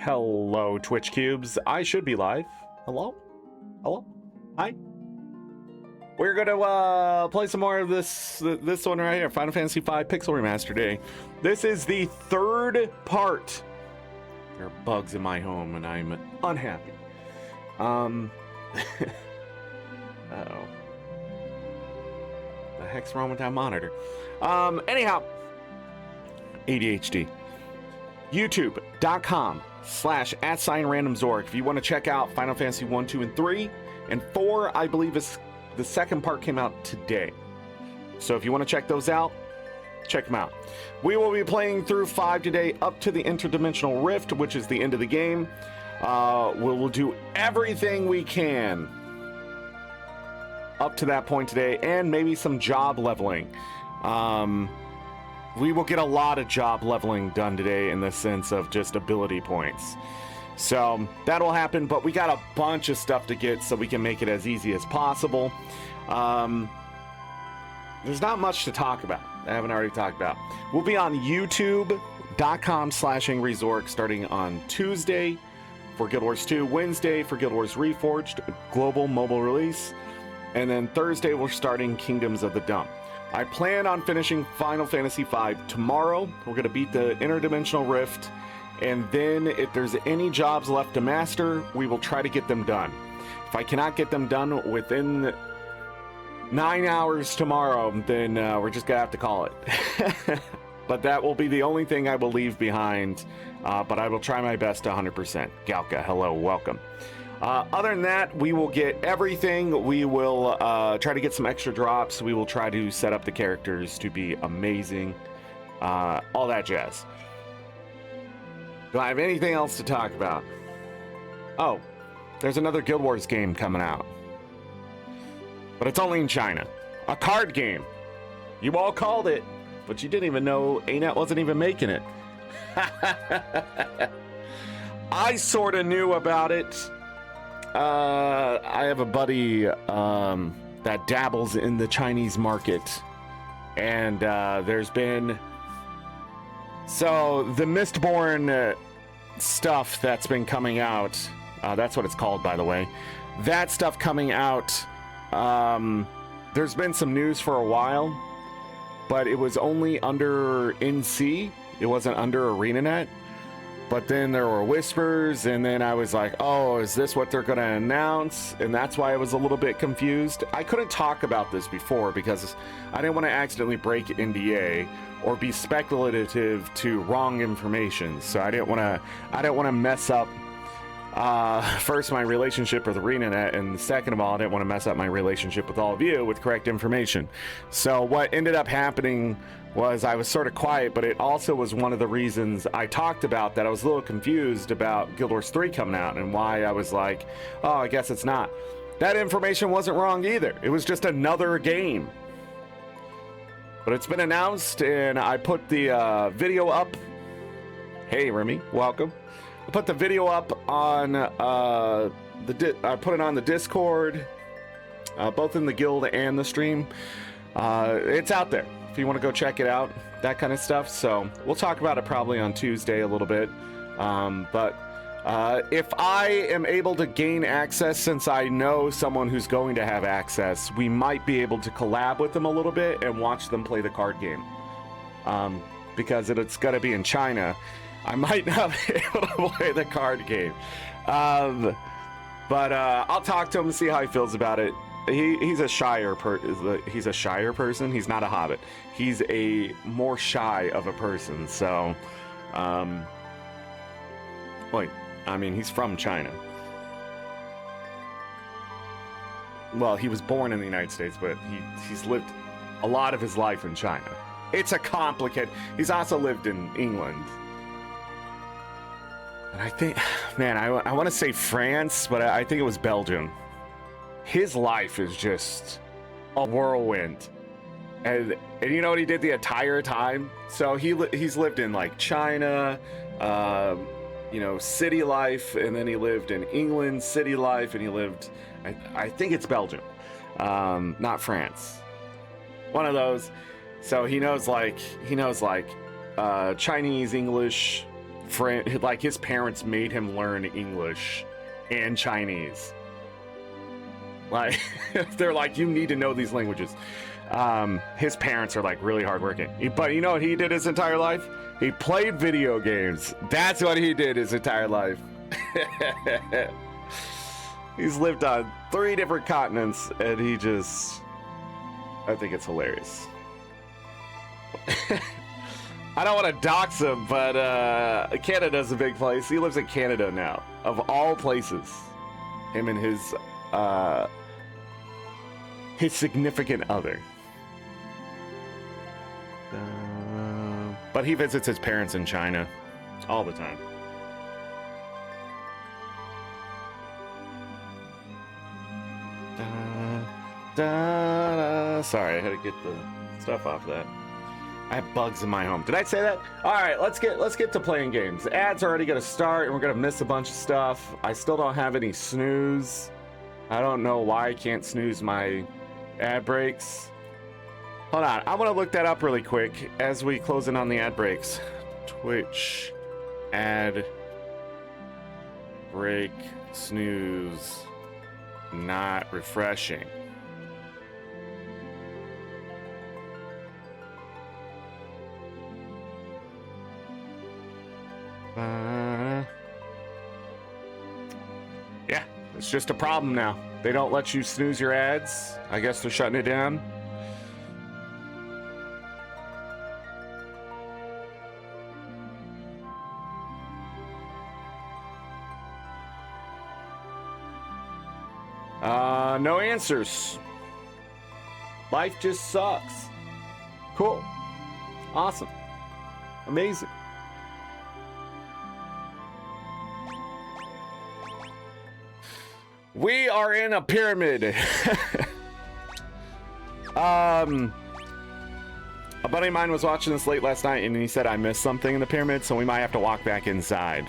Hello, Twitch Cubes. I should be live. Hello? Hello? Hi? We're gonna play some more of this one right here, Final Fantasy V Pixel Remaster Day. This is the third part. There are bugs in my home and I'm unhappy. Uh-oh. The heck's wrong with that monitor? Anyhow, ADHD. YouTube.com/@RandomZorric if you want to check out Final Fantasy 1, 2, and 3. And 4, I believe, is the second part came out today. So if you want to check those out, check them out. We will be playing through 5 today up to the Interdimensional Rift, which is the end of the game. We'll do everything we can up to that point today, and maybe some job leveling. We will get a lot of job leveling done today in the sense of just ability points. So that'll happen, but we got a bunch of stuff to get so we can make it as easy as possible. There's not much to talk about. I haven't already talked about. We'll be on youtube.com/AngryZorric starting on Tuesday for Guild Wars 2, Wednesday for Guild Wars Reforged, global mobile release, and then Thursday we're starting Kingdoms of the Dump. I plan on finishing Final Fantasy V tomorrow. We're going to beat the Interdimensional Rift, and then if there's any jobs left to master, we will try to get them done. If I cannot get them done within 9 hours tomorrow, then we're just going to have to call it. But that will be the only thing I will leave behind, but I will try my best to 100%. Galka, hello, welcome. Other than that, we will get everything. We will try to get some extra drops. We will try to set up the characters to be amazing. All that jazz. Do I have anything else to talk about? Oh, there's another Guild Wars game coming out. But it's only in China. A card game. You all called it, but you didn't even know ArenaNet wasn't even making it. I sort of knew about it. I have a buddy that dabbles in the Chinese market, and there's been the Mistborn stuff that's been coming out. That's what it's called, by the way. That stuff coming out. There's been some news for a while, but it was only under NC. It wasn't under ArenaNet. But then there were whispers, and then I was like, oh, is this what they're going to announce? And that's why I was a little bit confused. I couldn't talk about this before because I didn't want to accidentally break NDA or be speculative to wrong information. So I didn't want to mess up, first, my relationship with ArenaNet, and second of all, I didn't want to mess up my relationship with all of you with correct information. So what ended up happening was I was sort of quiet, but it also was one of the reasons I talked about that I was a little confused about Guild Wars 3 coming out and why I was like, oh, I guess it's not. That information wasn't wrong either. It was just another game. But it's been announced, and I put the video up. Hey, Remy, welcome. I put the video up on I put it on the Discord, both in the guild and the stream. It's out there if you want to go check it out, that kind of stuff. So we'll talk about it probably on Tuesday a little bit. But if I am able to gain access, since I know someone who's going to have access, we might be able to collab with them a little bit and watch them play the card game. Because it's got to be in China. I might not be able to play the card game. But I'll talk to him and see how he feels about it. He's a shyer person. He's not a hobbit. He's a more shy of a person. So, wait, I mean, he's from China. Well, he was born in the United States, but he's lived a lot of his life in China. It's a complicated. He's also lived in England. And I think, man, I want to say France, but I think it was Belgium. His life is just a whirlwind. And you know what he did the entire time? So he's lived in like China, city life, and then he lived in England, city life, and he lived, I think it's Belgium, not France. One of those. So he knows like Chinese, English, friend, like his parents made him learn English and Chinese. Like, they're like, you need to know these languages. His parents are like really hardworking. But you know what he did his entire life? He played video games. That's what he did his entire life. He's lived on 3 different continents, and he just... I think it's hilarious. I don't want to dox him, but Canada's a big place. He lives in Canada now, of all places. Him and his significant other. But he visits his parents in China all the time. Sorry, I had to get the stuff off that. I have bugs in my home. Did I say that? All right, let's get to playing games. The ads are already gonna start, and we're gonna miss a bunch of stuff. I still don't have any snooze. I don't know why I can't snooze my ad breaks. Hold on, I'm gonna look that up really quick as we close in on the ad breaks. Twitch ad break snooze not refreshing. Yeah, it's just a problem now. They don't let you snooze your ads. I guess they're shutting it down. No answers. Life just sucks. Cool. Awesome. Amazing. We are in a pyramid. A buddy of mine was watching this late last night, and he said I missed something in the pyramid, so we might have to walk back inside.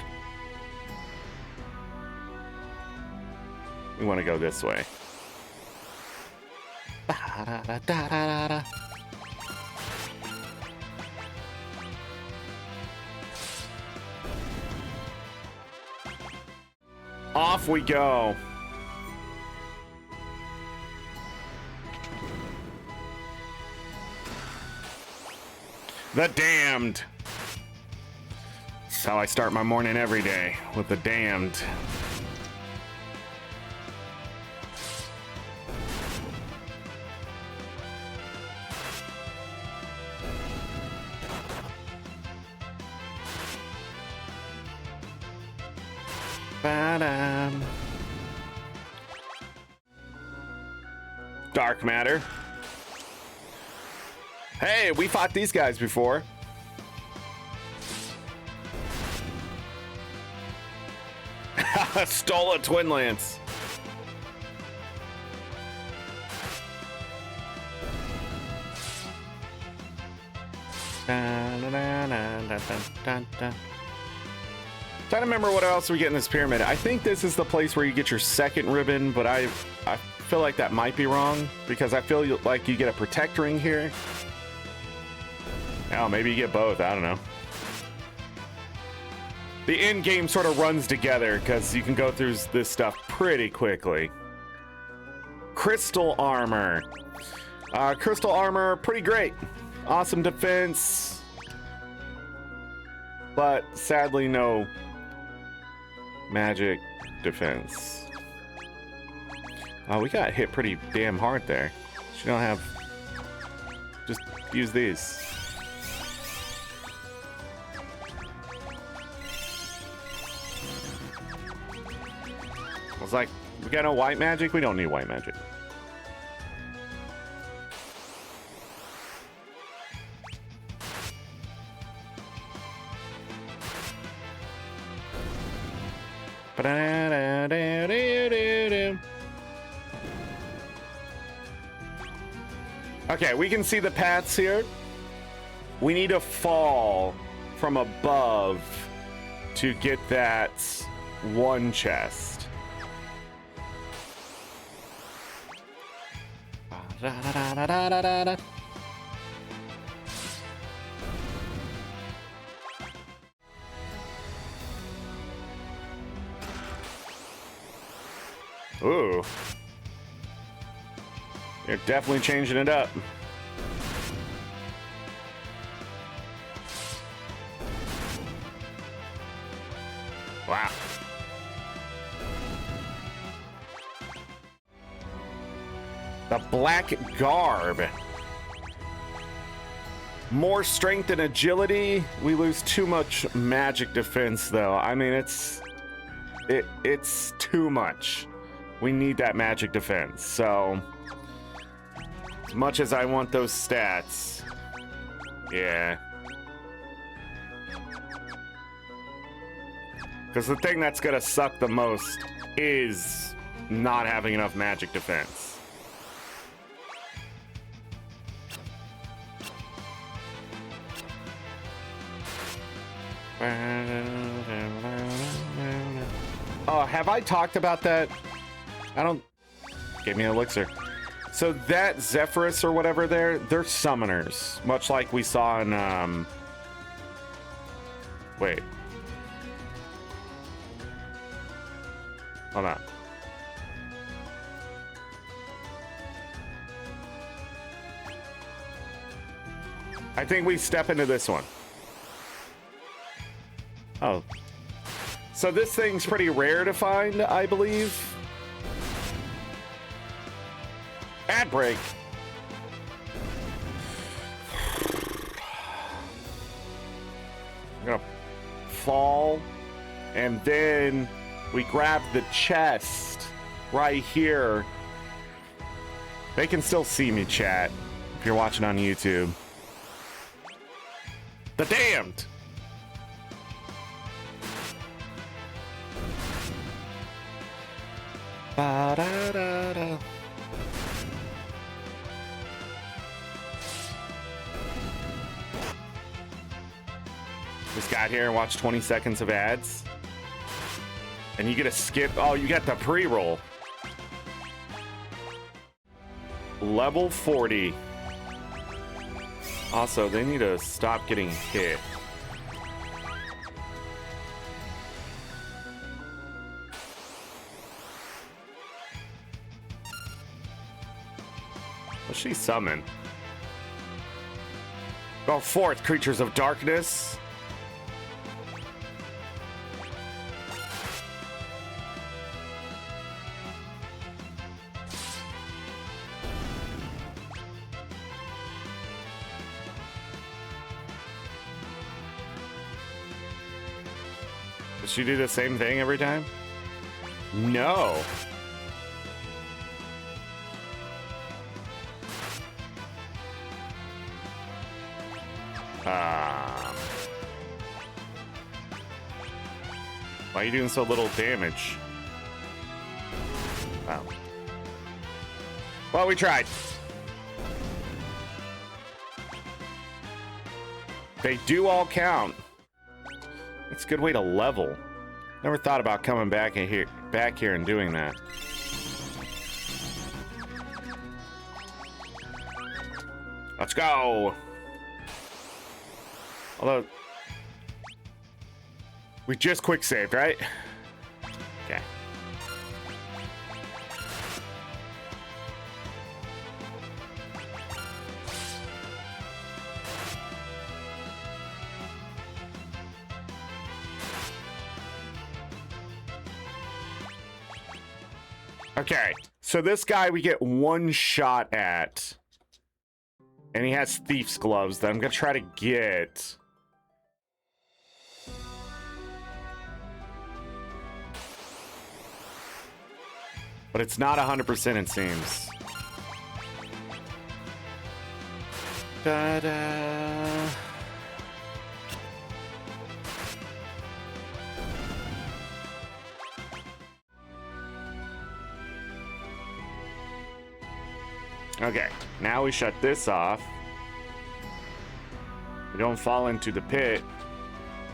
We want to go this way. Off we go. The Damned. That's how I start my morning every day, with the Damned. Ba-dum. Dark matter. Hey, we fought these guys before. Stole a twin lance. Trying to remember what else we get in this pyramid. I think this is the place where you get your second ribbon, but I feel like that might be wrong because I feel like you get a protect ring here. Oh, maybe you get both. I don't know. The end game sort of runs together because you can go through this stuff pretty quickly. Crystal armor. Crystal armor, pretty great. Awesome defense. But sadly, no magic defense. We got hit pretty damn hard there. She don't have... Just use these. I was like, we got no white magic? We don't need white magic. Okay, we can see the paths here. We need to fall from above to get that one chest. Ooh. They're definitely changing it up. Wow. The Black Garb. More strength and agility. We lose too much magic defense, though. I mean, it's too much. We need that magic defense. So, as much as I want those stats, yeah. Because the thing that's gonna suck the most is not having enough magic defense. Oh, have I talked about that? I don't... Give me an elixir. So that Zephyrus or whatever they're summoners. Much like we saw in, Wait. Hold on. I think we step into this one. Oh. So this thing's pretty rare to find, I believe. Ad break. I'm gonna fall, and then we grab the chest right here. They can still see me, chat, if you're watching on YouTube. The Damned. Ba-da-da-da. Just got here and watched 20 seconds of ads. And you get a skip. Oh, you got the pre-roll. Level 40. Also, they need to stop getting hit. What's she summon? Go forth, creatures of darkness. Does she do the same thing every time? No. Why are you doing so little damage? Wow. Well, we tried. They do all count. It's a good way to level. Never thought about coming back here and doing that. Let's go. Although we just quick saved, right? Okay. Okay, so this guy we get one shot at, and he has thief's gloves that I'm gonna try to get. But it's not 100%, it seems. Da-da. Okay, now we shut this off. We don't fall into the pit.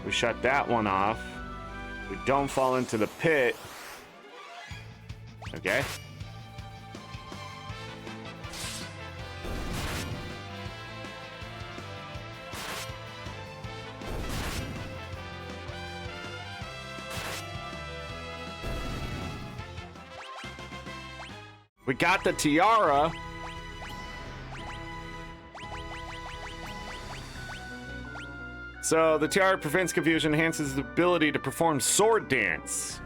We shut that one off. We don't fall into the pit. Okay. We got the tiara. So the tiara prevents confusion, enhances the ability to perform sword dance.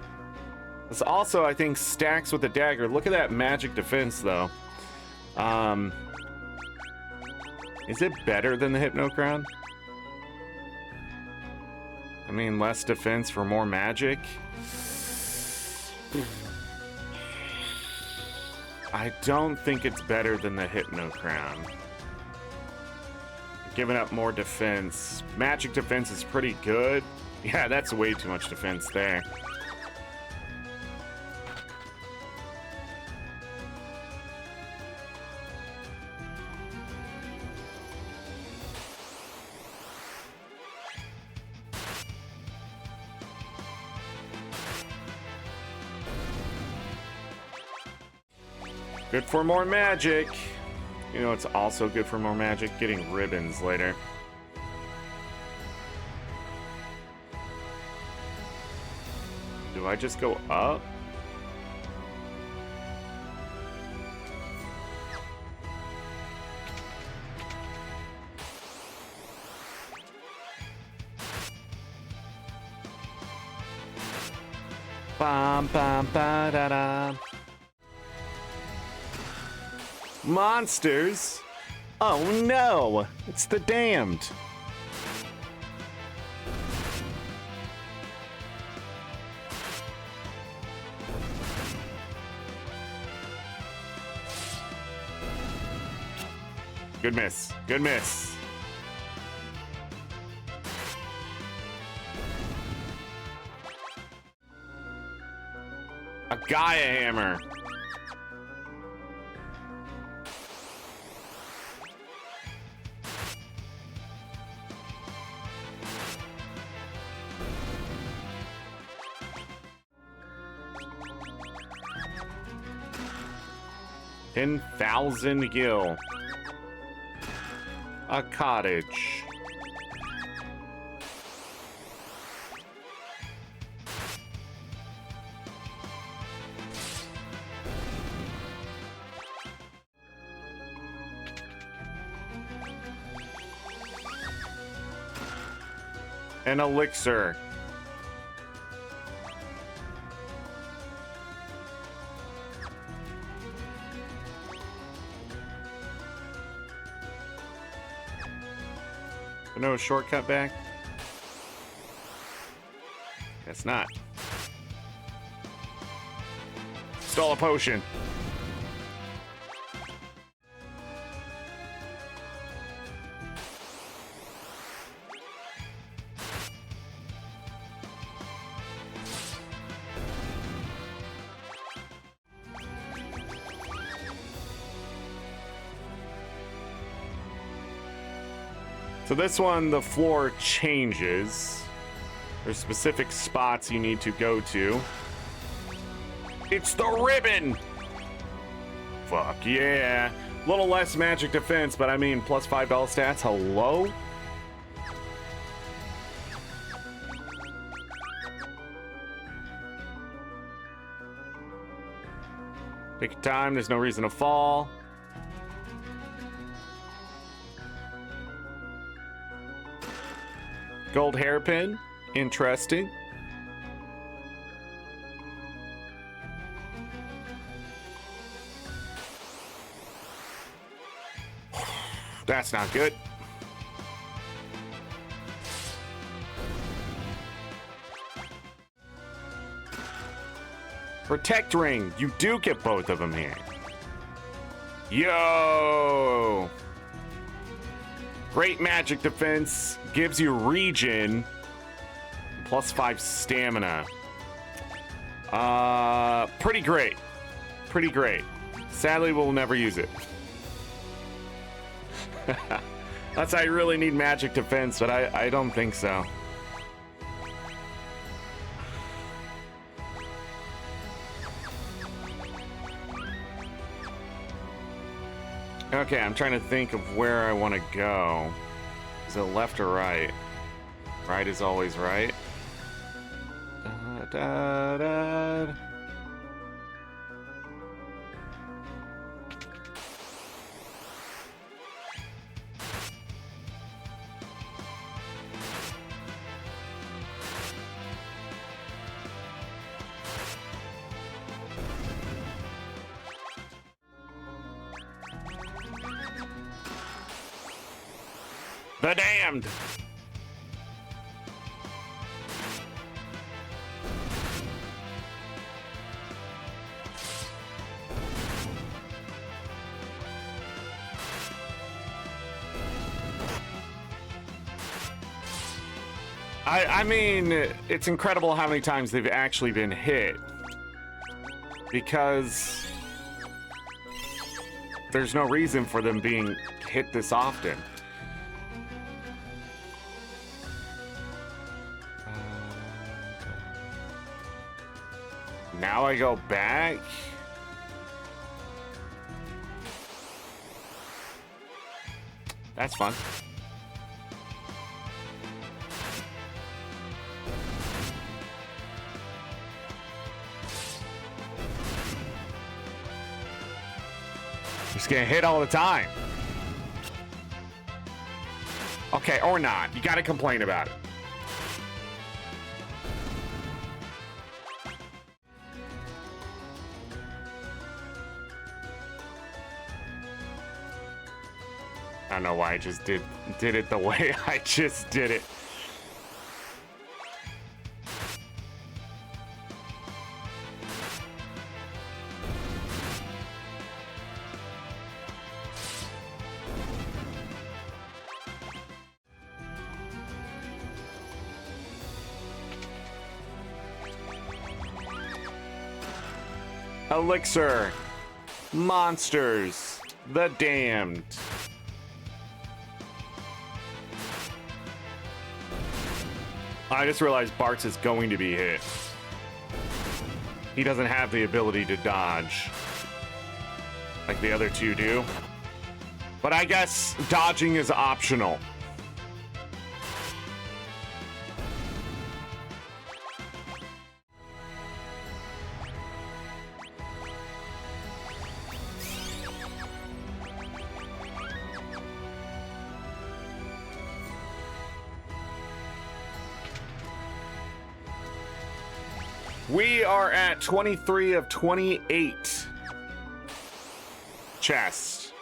This also, I think, stacks with the dagger. Look at that magic defense, though. Is it better than the Hypno Crown? I mean, less defense for more magic. I don't think it's better than the Hypno Crown. Giving up more defense. Magic defense is pretty good. Yeah, that's way too much defense there. Good for more magic. You know, it's also good for more magic. Getting ribbons later. Do I just go up? Bam, bam, ba, da, da. Monsters? Oh no! It's the damned! Good miss. Good miss. A Gaia hammer. $10,000 gil. A cottage. An elixir. No shortcut back? Guess not. Stall a potion. So this one, the floor changes. There's specific spots you need to go to. It's the ribbon! Fuck yeah. A little less magic defense, but I mean, plus $5 stats. Hello? Take your time, there's no reason to fall. Gold hairpin, interesting. That's not good. Protect ring, you do get both of them here. Yo! Great magic defense, gives you regen, plus 5 stamina. Pretty great. Pretty great. Sadly, we'll never use it. That's I really need magic defense, but I don't think so. Okay, I'm trying to think of where I want to go. Is it left or right? Right is always right. Da, da, da. The damned! I mean, it's incredible how many times they've actually been hit. Because there's no reason for them being hit this often. Now I go back. That's fun. Just getting hit all the time. Okay, or not. You gotta complain about it. I don't know why I just did it the way I just did it. Elixir. Monsters. The damned. I just realized Bartz is going to be hit. He doesn't have the ability to dodge like the other two do. But I guess dodging is optional. We are at 23 of 28 chests.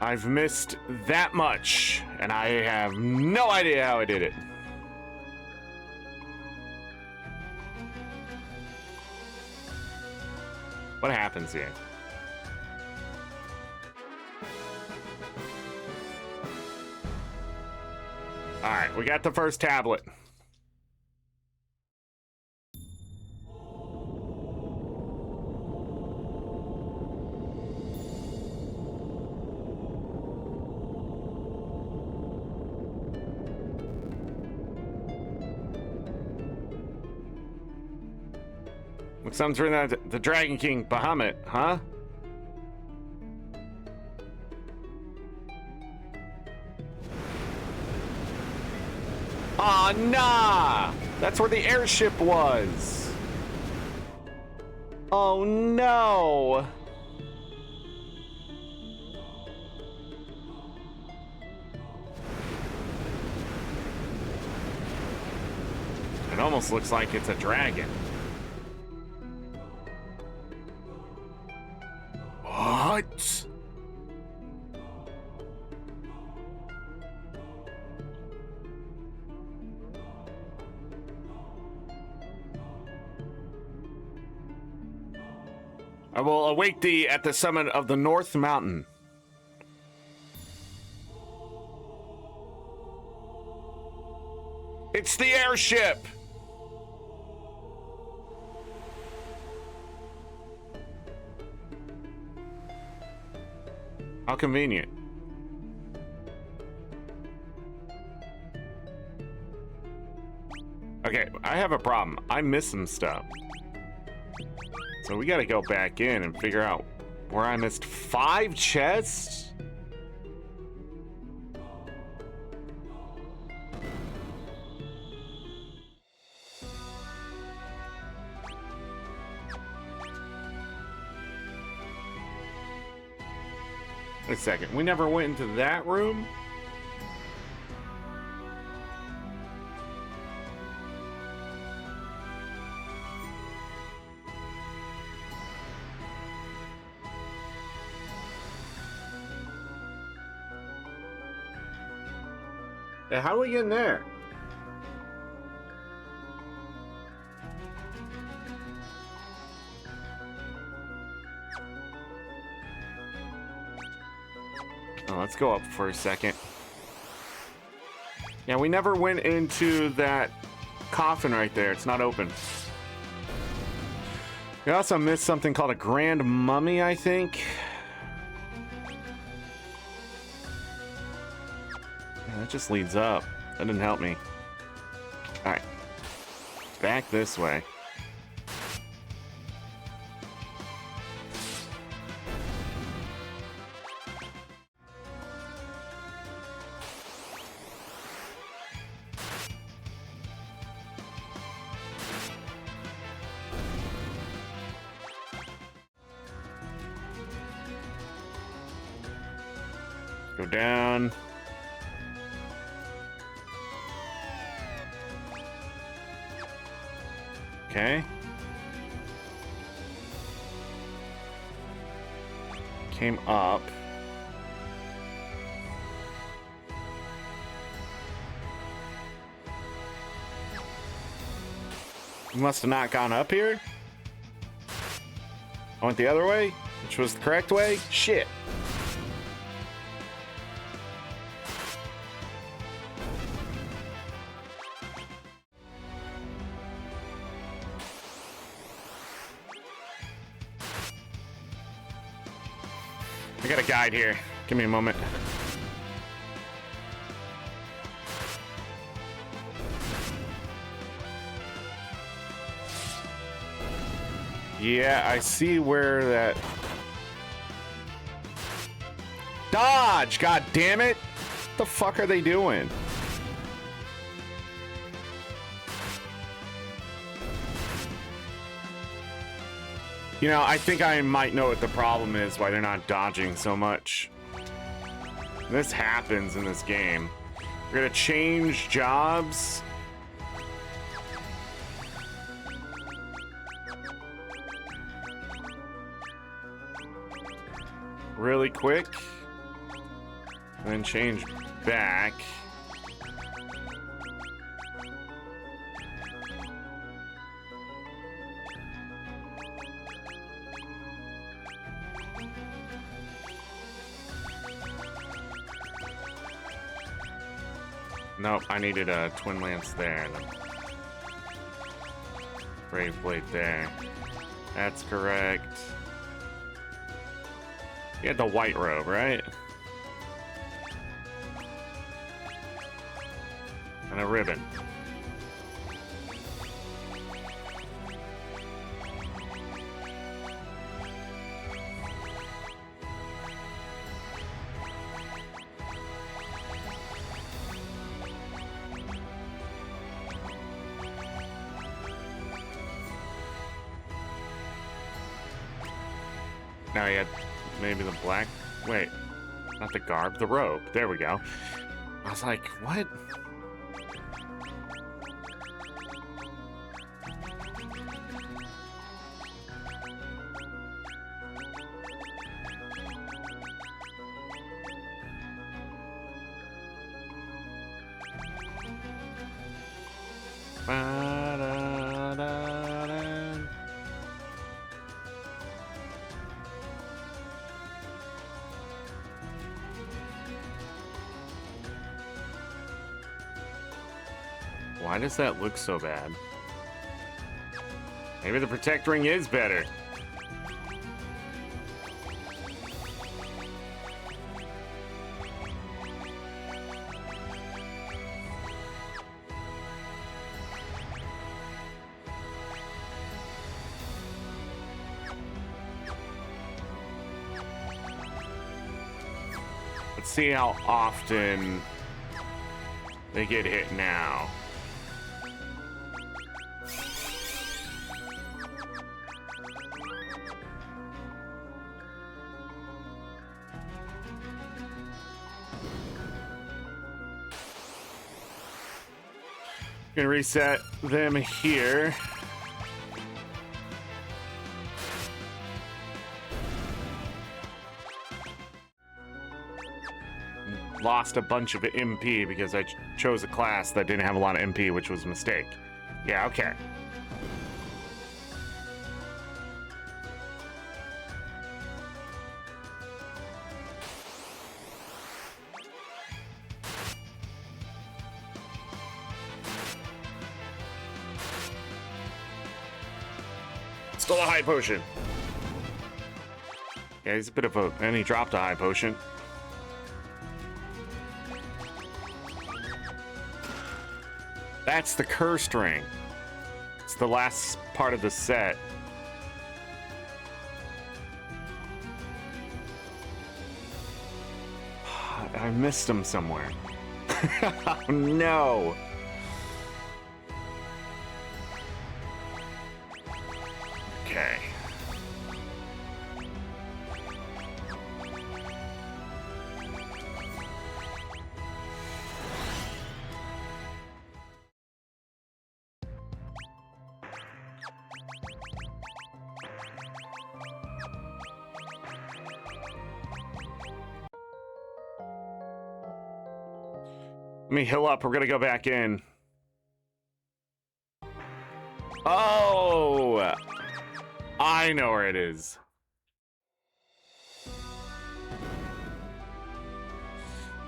I've missed that much, and I have no idea how I did it. What happens here? All right, we got the first tablet. Someone's written the Dragon King Bahamut, huh? Aw, nah! That's where the airship was. Oh, no! It almost looks like it's a dragon. What? I will await thee at the summit of the North Mountain. It's the airship! How convenient. Okay, I have a problem. I missed some stuff. So we gotta go back in and figure out where I missed 5 chests? Wait a second. We never went into that room? Yeah, how do we get in there? Oh, let's go up for a second. Yeah, we never went into that coffin right there. It's not open. We also missed something called a grand mummy, I think. Yeah, that just leads up. That didn't help me. Alright. Back this way. Go down. Okay. Came up. You must have not gone up here. I went the other way, which was the correct way. Shit. I got a guide here. Give me a moment. Yeah, I see where that... Dodge! God damn it! What the fuck are they doing? You know, I think I might know what the problem is, why they're not dodging so much. This happens in this game. We're gonna change jobs. Really quick. And then change back. Nope, I needed a twin lance there. And a brave blade there. That's correct. You had the white robe, right? And a ribbon. Now he had maybe the black... Wait. Not the garb, the robe. There we go. I was like, what? Why does that look so bad? Maybe the protect ring is better. Let's see how often they get hit now. Gonna reset them here. Lost a bunch of MP because I chose a class that didn't have a lot of MP, which was a mistake. Yeah, okay. Still a high potion. Yeah, he's a bit of a... And he dropped a high potion. That's the cursed ring. It's the last part of the set. I missed him somewhere. Oh, no. Okay. Let me heal up. We're gonna go back in. Oh! I know where it is.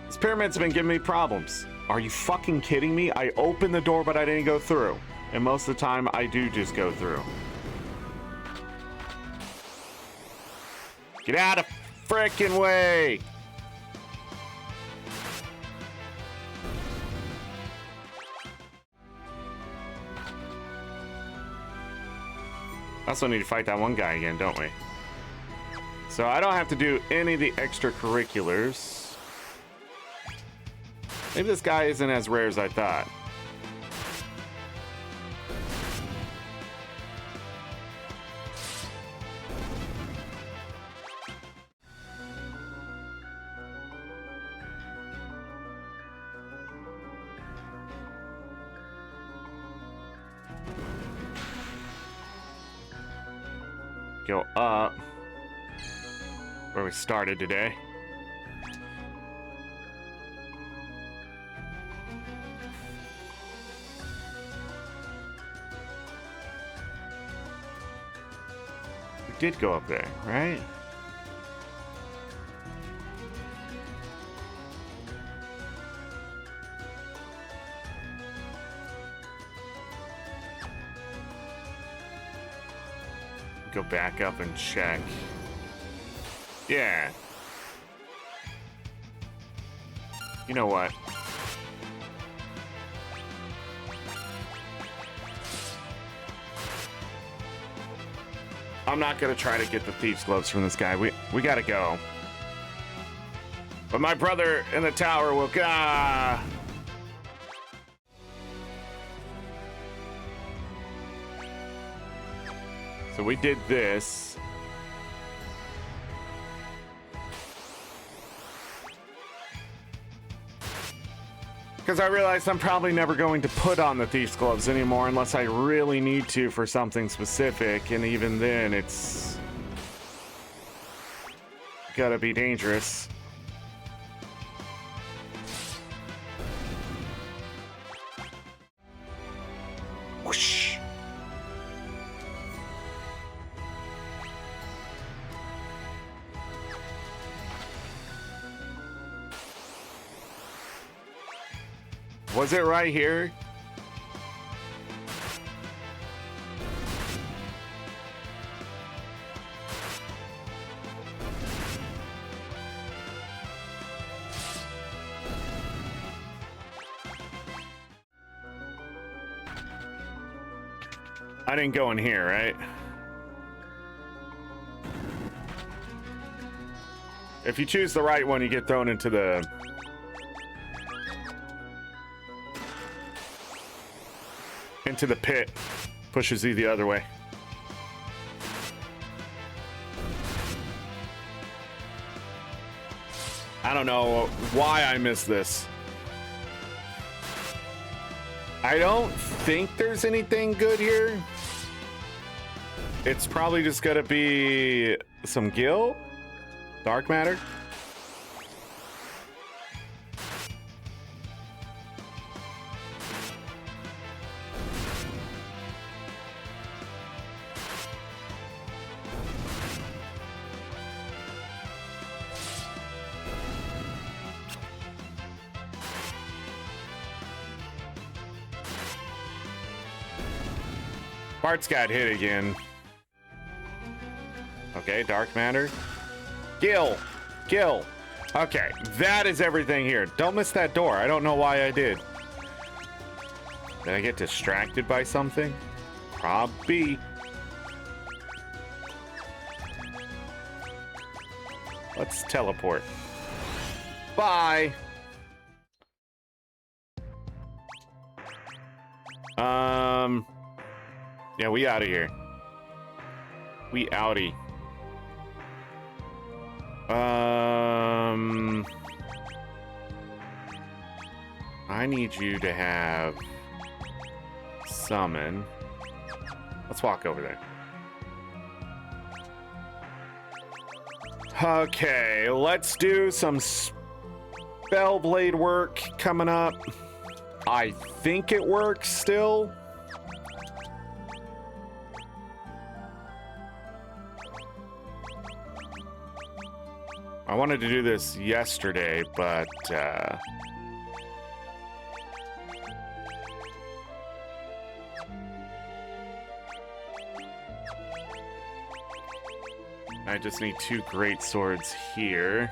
This pyramid's been giving me problems. Are you fucking kidding me? I opened the door, but I didn't go through. And most of the time, I do just go through. Get out of frickin' way! Also need to fight that one guy again, don't we? So I don't have to do any of the extracurriculars. Maybe this guy isn't as rare as I thought. Go up where we started today. We did go up there, right? Go back up and check. Yeah. You know what? I'm not gonna try to get the thieves' gloves from this guy. We gotta go. But my brother in the tower will... Ah! So we did this. Because I realized I'm probably never going to put on the Thief's Gloves anymore unless I really need to for something specific, and even then it's gotta be dangerous. Whoosh. Was it right here? I didn't go in here, right? If you choose the right one, you get thrown into the... into the pit. Pushes you the other way. I don't know why I missed this. I don't think there's anything good here. It's probably just gonna be some gil, dark matter. Bart's got hit again. Okay, dark matter. Gil. Okay, that is everything here. Don't miss that door. I don't know why I did. Did I get distracted by something? Probably. Let's teleport. Bye. Yeah, we out of here. We outie. I need you to have summon. Let's walk over there. Okay, let's do some Spellblade work coming up. I think it works still. I wanted to do this yesterday, but I just need 2 great swords here.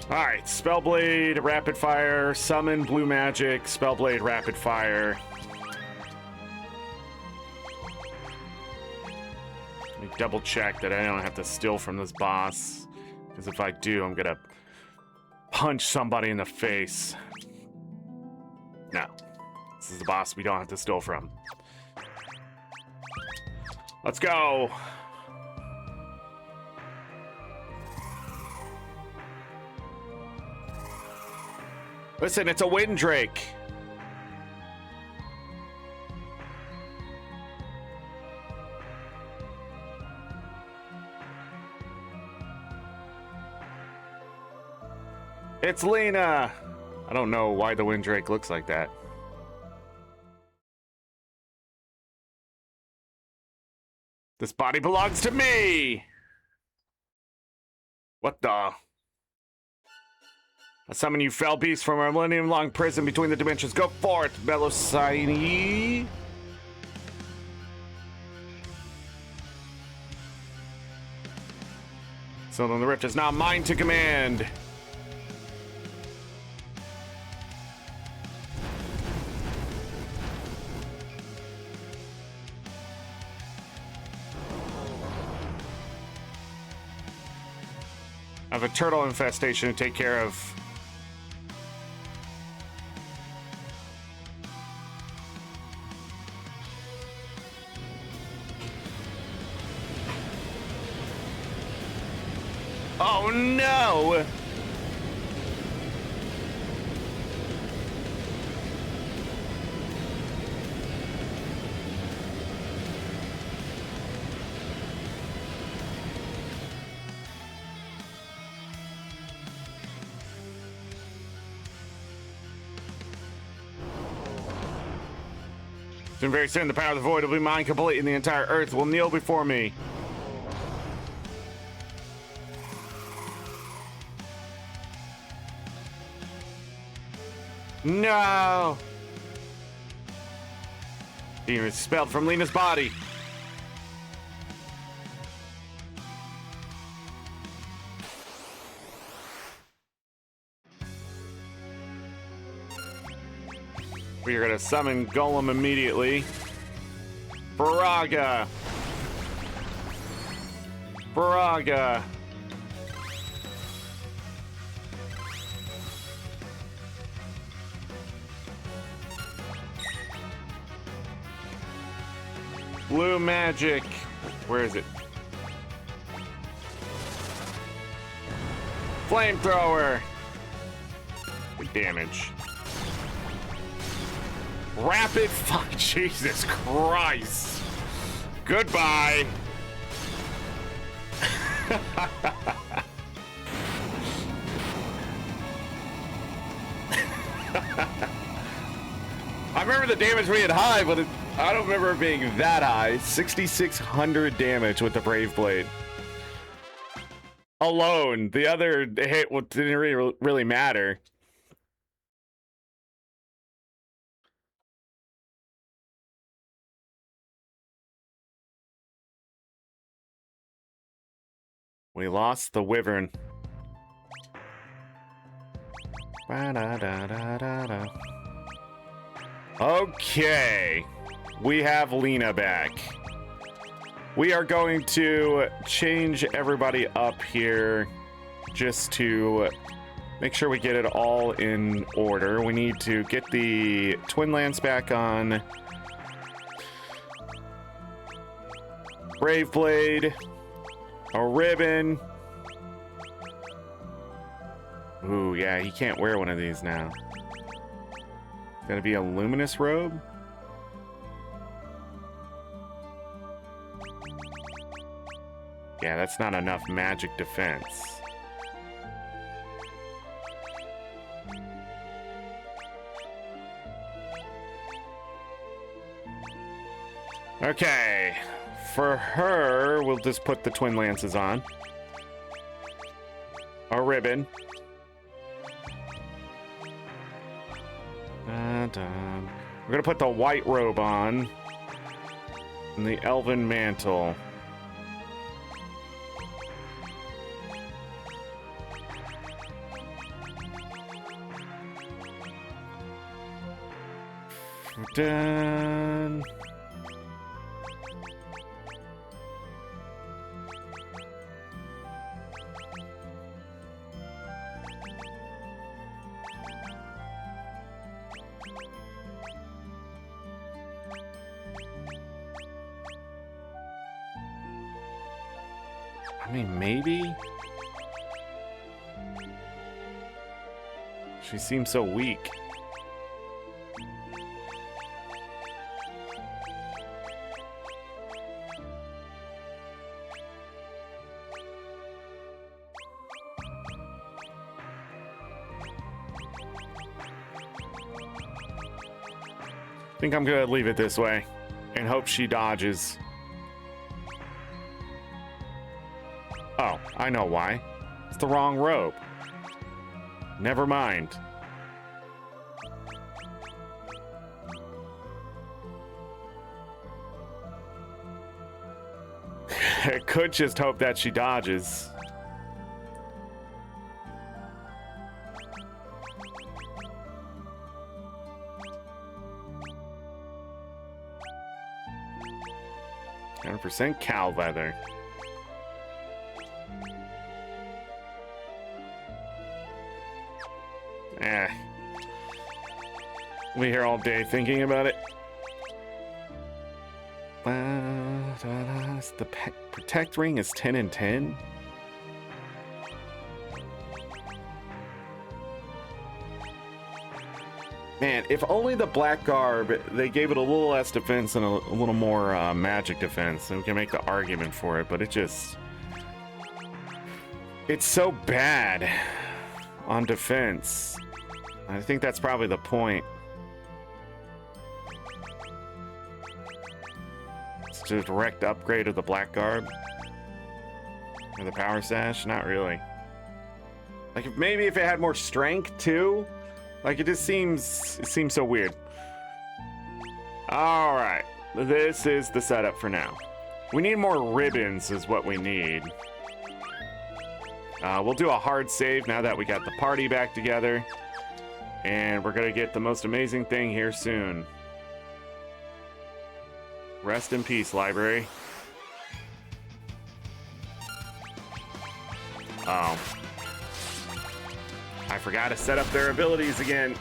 Alright, Spellblade, Rapid Fire, Summon, Blue Magic, Spellblade, Rapid Fire. Let me double check that I don't have to steal from this boss, because if I do, I'm gonna punch somebody in the face. No. This is the boss we don't have to steal from. Let's go! Listen, it's a Windrake. It's Lena. I don't know why the Windrake looks like that. This body belongs to me. What the? I summon you, fell beast, from our millennium-long prison between the dimensions. Go forth, Belosini. So then the rift is now mine to command. I have a turtle infestation to take care of. Oh no! Soon, very soon, the power of the void will be mine completely, and the entire earth will kneel before me. No! Demon is expelled from Lena's body. We are gonna summon Golem immediately. Braga. Braga. Blue magic. Where is it? Flamethrower. Good damage. Rapid fuck. Jesus Christ. Goodbye. I remember the damage being high, but I don't remember it being that high. 6,600 damage with the Brave Blade. Alone. The other hit didn't really matter. We lost the Wyvern. Ba-da-da-da-da-da. Okay, we have Lena back. We are going to change everybody up here just to make sure we get it all in order. We need to get the Twin Lance back on. Brave Blade. A ribbon. Ooh, yeah, he can't wear one of these now. It's gonna be a luminous robe. Yeah, that's not enough magic defense. Okay, for her, we'll just put the Twin Lances on. A ribbon. We're gonna put the white robe on. And the elven mantle. We're done. I mean, maybe? She seems so weak. I think I'm gonna leave it this way and hope she dodges. Oh, I know why. It's the wrong robe. Never mind. I could just hope that she dodges. %, cow leather. We'll be here all day thinking about it. The protect ring is 10 and 10. Man, if only the black garb, they gave it a little less defense and a little more magic defense, and we can make the argument for it, but it's so bad on defense. I think that's probably the point. It's just a direct upgrade of the black garb. Or the power sash? Not really. Like, maybe if it had more strength, too? Like, it just seems so weird. All right, this is the setup for now. We need more ribbons is what we need. We'll do a hard save now that we got the party back together. And we're gonna get the most amazing thing here soon. Rest in peace, library. Oh. I forgot to set up their abilities again.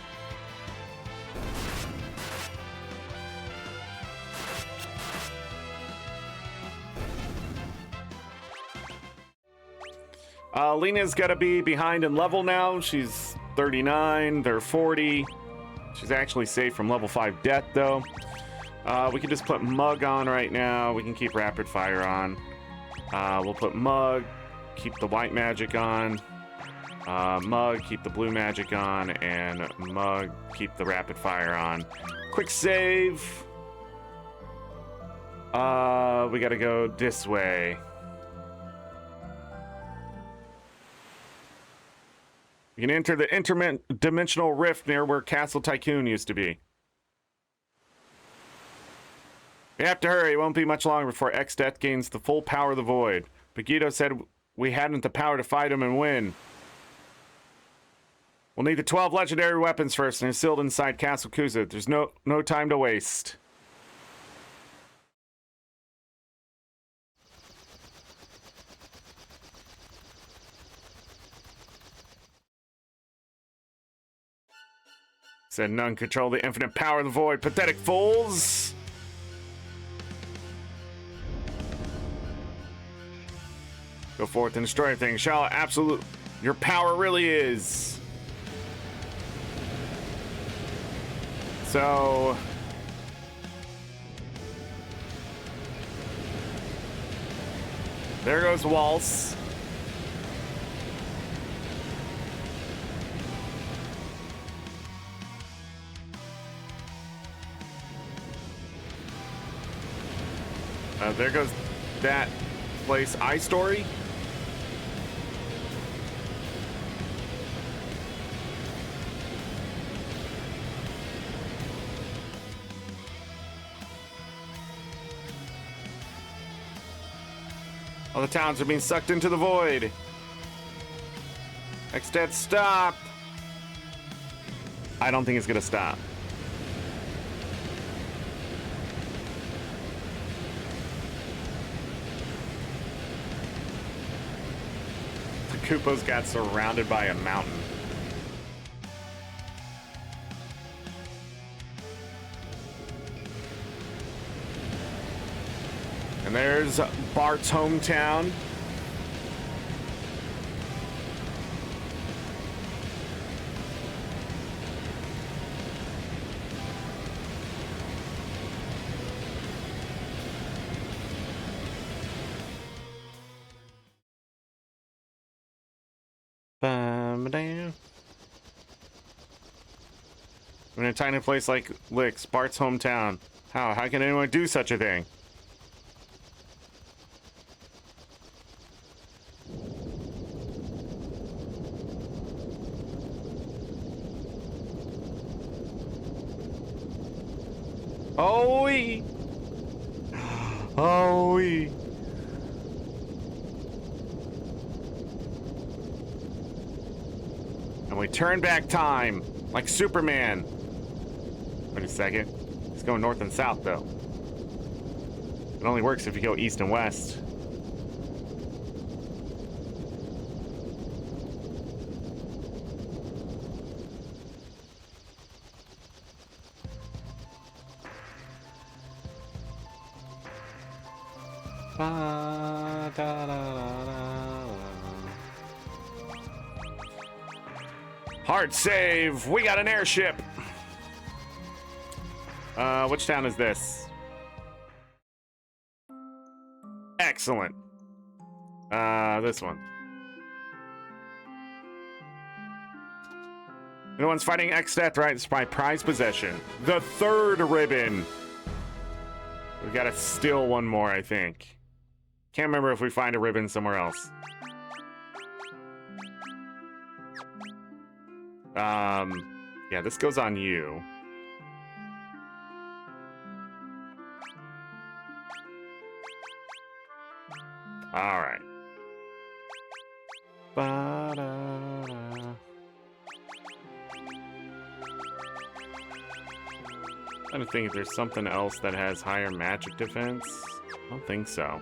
Lena's got to be behind in level now. She's 39, they're 40. She's actually safe from level 5 death, though. We can just put Mug on right now. We can keep Rapid Fire on. We'll put Mug, keep the White Magic on. Mug, keep the Blue Magic on. And Mug, keep the Rapid Fire on. Quick save. We gotta go this way. You can enter the interdimensional rift near where Castle Tycoon used to be. We have to hurry. It won't be much longer before X-Death gains the full power of the Void. Pagito said we hadn't the power to fight him and win. We'll need the 12 legendary weapons first, and they're sealed inside Castle Kuza. There's no time to waste. Said none control the infinite power of the Void. Pathetic fools! Go forth and destroy everything. Shall absolute your power really is. So there goes Waltz. There goes that place, iStory. All the towns are being sucked into the void. X-Death, stop! I don't think it's gonna stop. Koopa's got surrounded by a mountain. And there's Bart's hometown. In a tiny place like Licks, Bart's hometown. How can anyone do such a thing? Oh-wee! Oh-wee! And we turn back time, like Superman. Wait a second. It's going north and south, though. It only works if you go east and west. Hard save. We got an airship. Which town is this? Excellent. This one. No one's fighting X-Death, right? It's my prized possession. The third ribbon. We gotta steal one more, I think. Can't remember if we find a ribbon somewhere else. Yeah, this goes on you. All right. Ba-da-da. I'm trying to think if there's something else that has higher magic defense. I don't think so.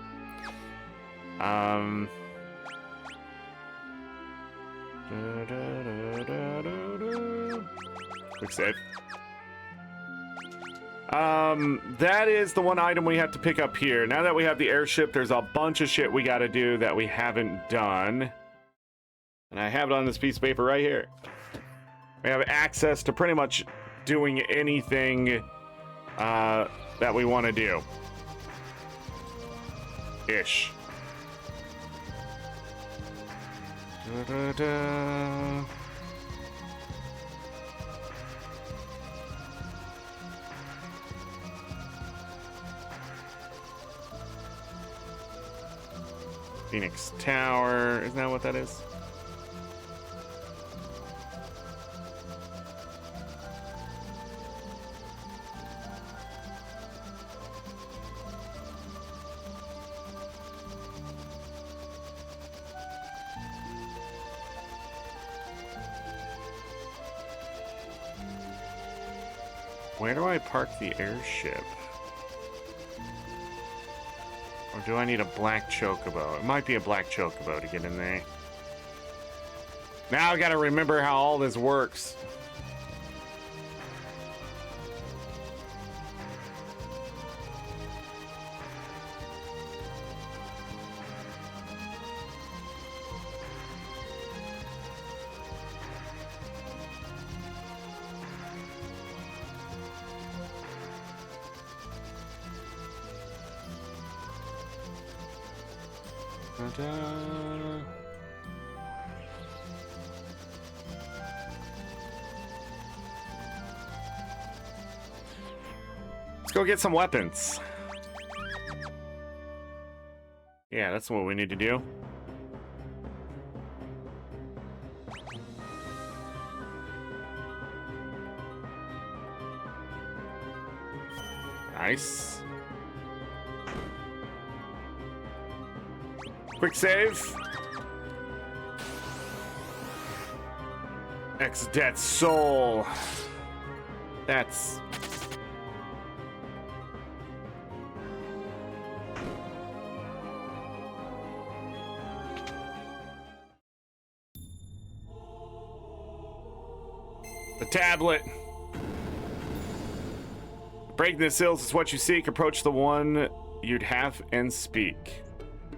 Quick save. That is the one item we have to pick up here. Now that we have the airship, there's a bunch of shit we gotta do that we haven't done. And I have it on this piece of paper right here. We have access to pretty much doing anything that we want to do. Ish. Da-da-da. Phoenix Tower, isn't that what that is? Where do I park the airship? Or do I need a black chocobo? It might be a black chocobo to get in there. Now I gotta remember how all this works. Let's go get some weapons. Yeah, that's what we need to do. Nice. Quick save. Ex-Dead Soul. That's... the tablet. Breaking the seals is what you seek. Approach the one you'd have and speak.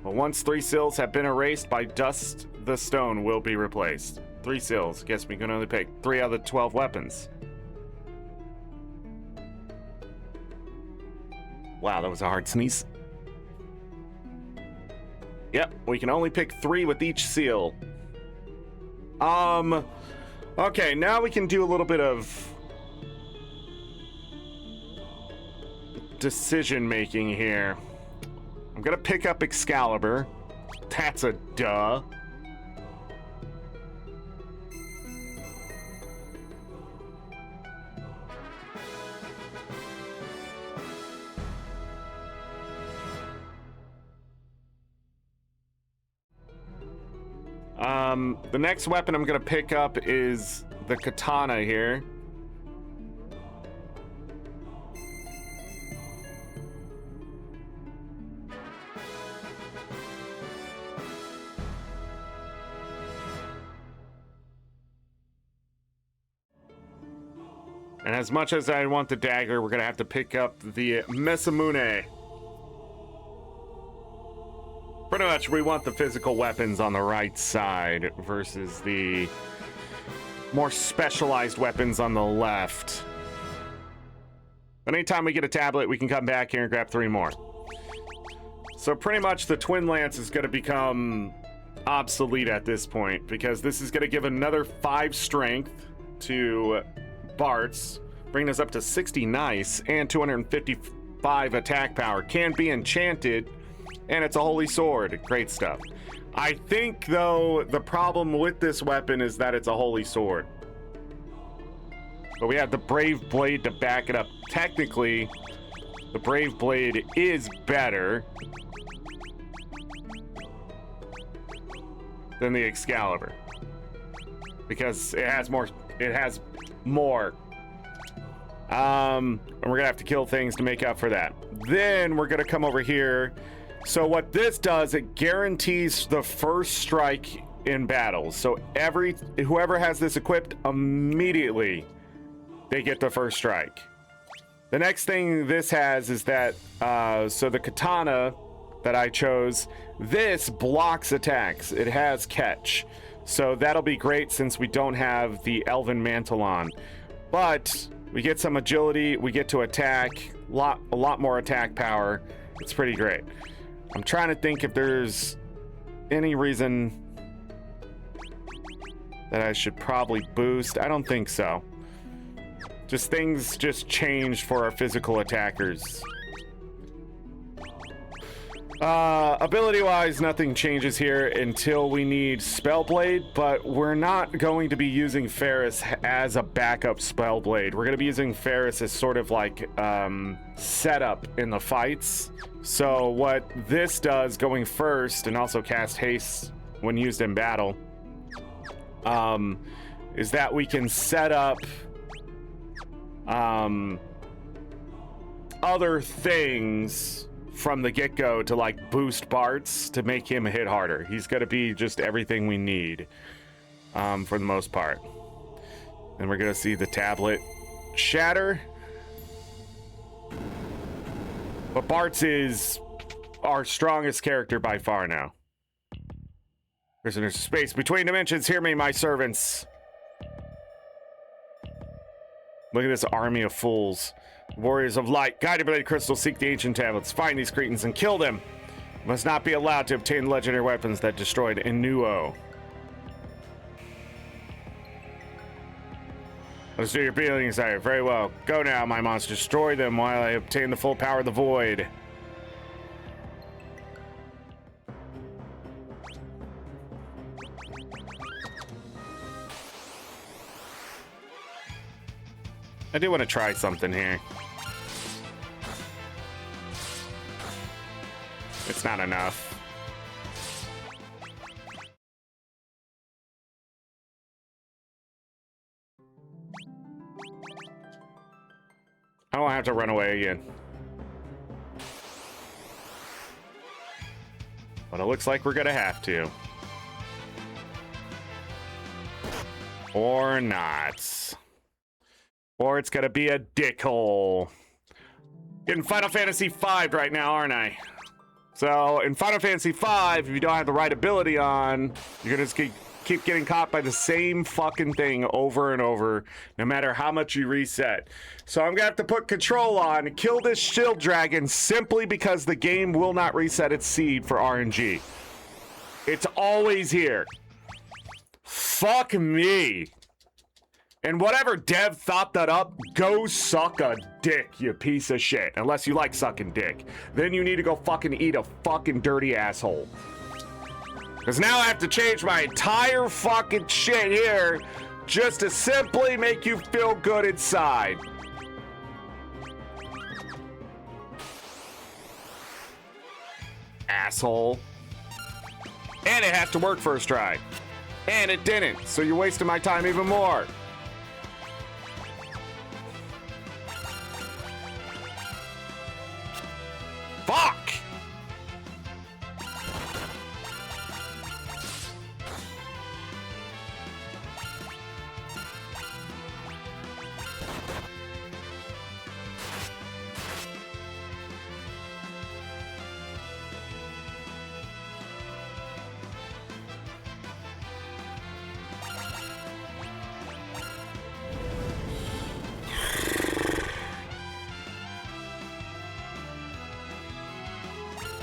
But once 3 seals have been erased by dust, the stone will be replaced. 3 seals. Guess we can only pick 3 out of the 12 weapons. Wow, that was a hard sneeze. Yep, we can only pick 3 with each seal. Okay, now we can do a little bit of decision making here. I'm gonna pick up Excalibur. That's a duh. The next weapon I'm gonna pick up is the katana here. And as much as I want the dagger, we're gonna have to pick up the Mesamune. Pretty much, we want the physical weapons on the right side versus the more specialized weapons on the left. But anytime we get a tablet, we can come back here and grab 3 more. So pretty much the Twin Lance is gonna become obsolete at this point, because this is gonna give another 5 strength to Bart's, bringing us up to 60 nice, and 255 attack power. Can be enchanted, and it's a holy sword. Great stuff. I think, though, the problem with this weapon is that it's a holy sword. But we have the Brave Blade to back it up. Technically, the Brave Blade is better than the Excalibur, because it has more. And we're gonna have to kill things to make up for that. Then we're gonna come over here. So what this does, it guarantees the first strike in battles. So whoever has this equipped, immediately they get the first strike. The next thing this has is that so the katana that I chose, this blocks attacks. It has catch. So that'll be great since we don't have the Elven Mantle on. But we get some agility, we get to attack, a lot more attack power. It's pretty great. I'm trying to think if there's any reason that I should probably boost. I don't think so. Just things just changed for our physical attackers. Ability-wise, nothing changes here until we need Spellblade, but we're not going to be using Ferris as a backup Spellblade. We're going to be using Ferris as sort of like setup in the fights. So what this does going first, and also cast haste when used in battle, is that we can set up other things from the get-go to like boost Bart's to make him hit harder. He's gonna be just everything we need for the most part. And we're gonna see the tablet shatter. But Bart's is our strongest character by far now. There's space between dimensions. Hear me, my servants. Look at this army of fools. Warriors of light, guided by the crystal, seek the ancient tablets. Find these cretins and kill them. Must not be allowed to obtain legendary weapons that destroyed Inuo. Let's do your feelings, sire. Very well. Go now, my monster. Destroy them while I obtain the full power of the void. I do want to try something here. It's not enough. I don't have to run away again. But it looks like we're gonna have to. Or not. Or it's gonna be a dickhole. Getting Final Fantasy V right now, aren't I? So in Final Fantasy V, if you don't have the right ability on, you're gonna just keep getting caught by the same fucking thing over and over, no matter how much you reset. So I'm gonna have to put control on, kill this shield dragon simply because the game will not reset its seed for RNG. It's always here. Fuck me. And whatever dev thought that up, go suck a dick, you piece of shit. Unless you like sucking dick. Then you need to go fucking eat a fucking dirty asshole. Because now I have to change my entire fucking shit here just to simply make you feel good inside. Asshole. And it has to work first try. And it didn't, so you're wasting my time even more. Fuck!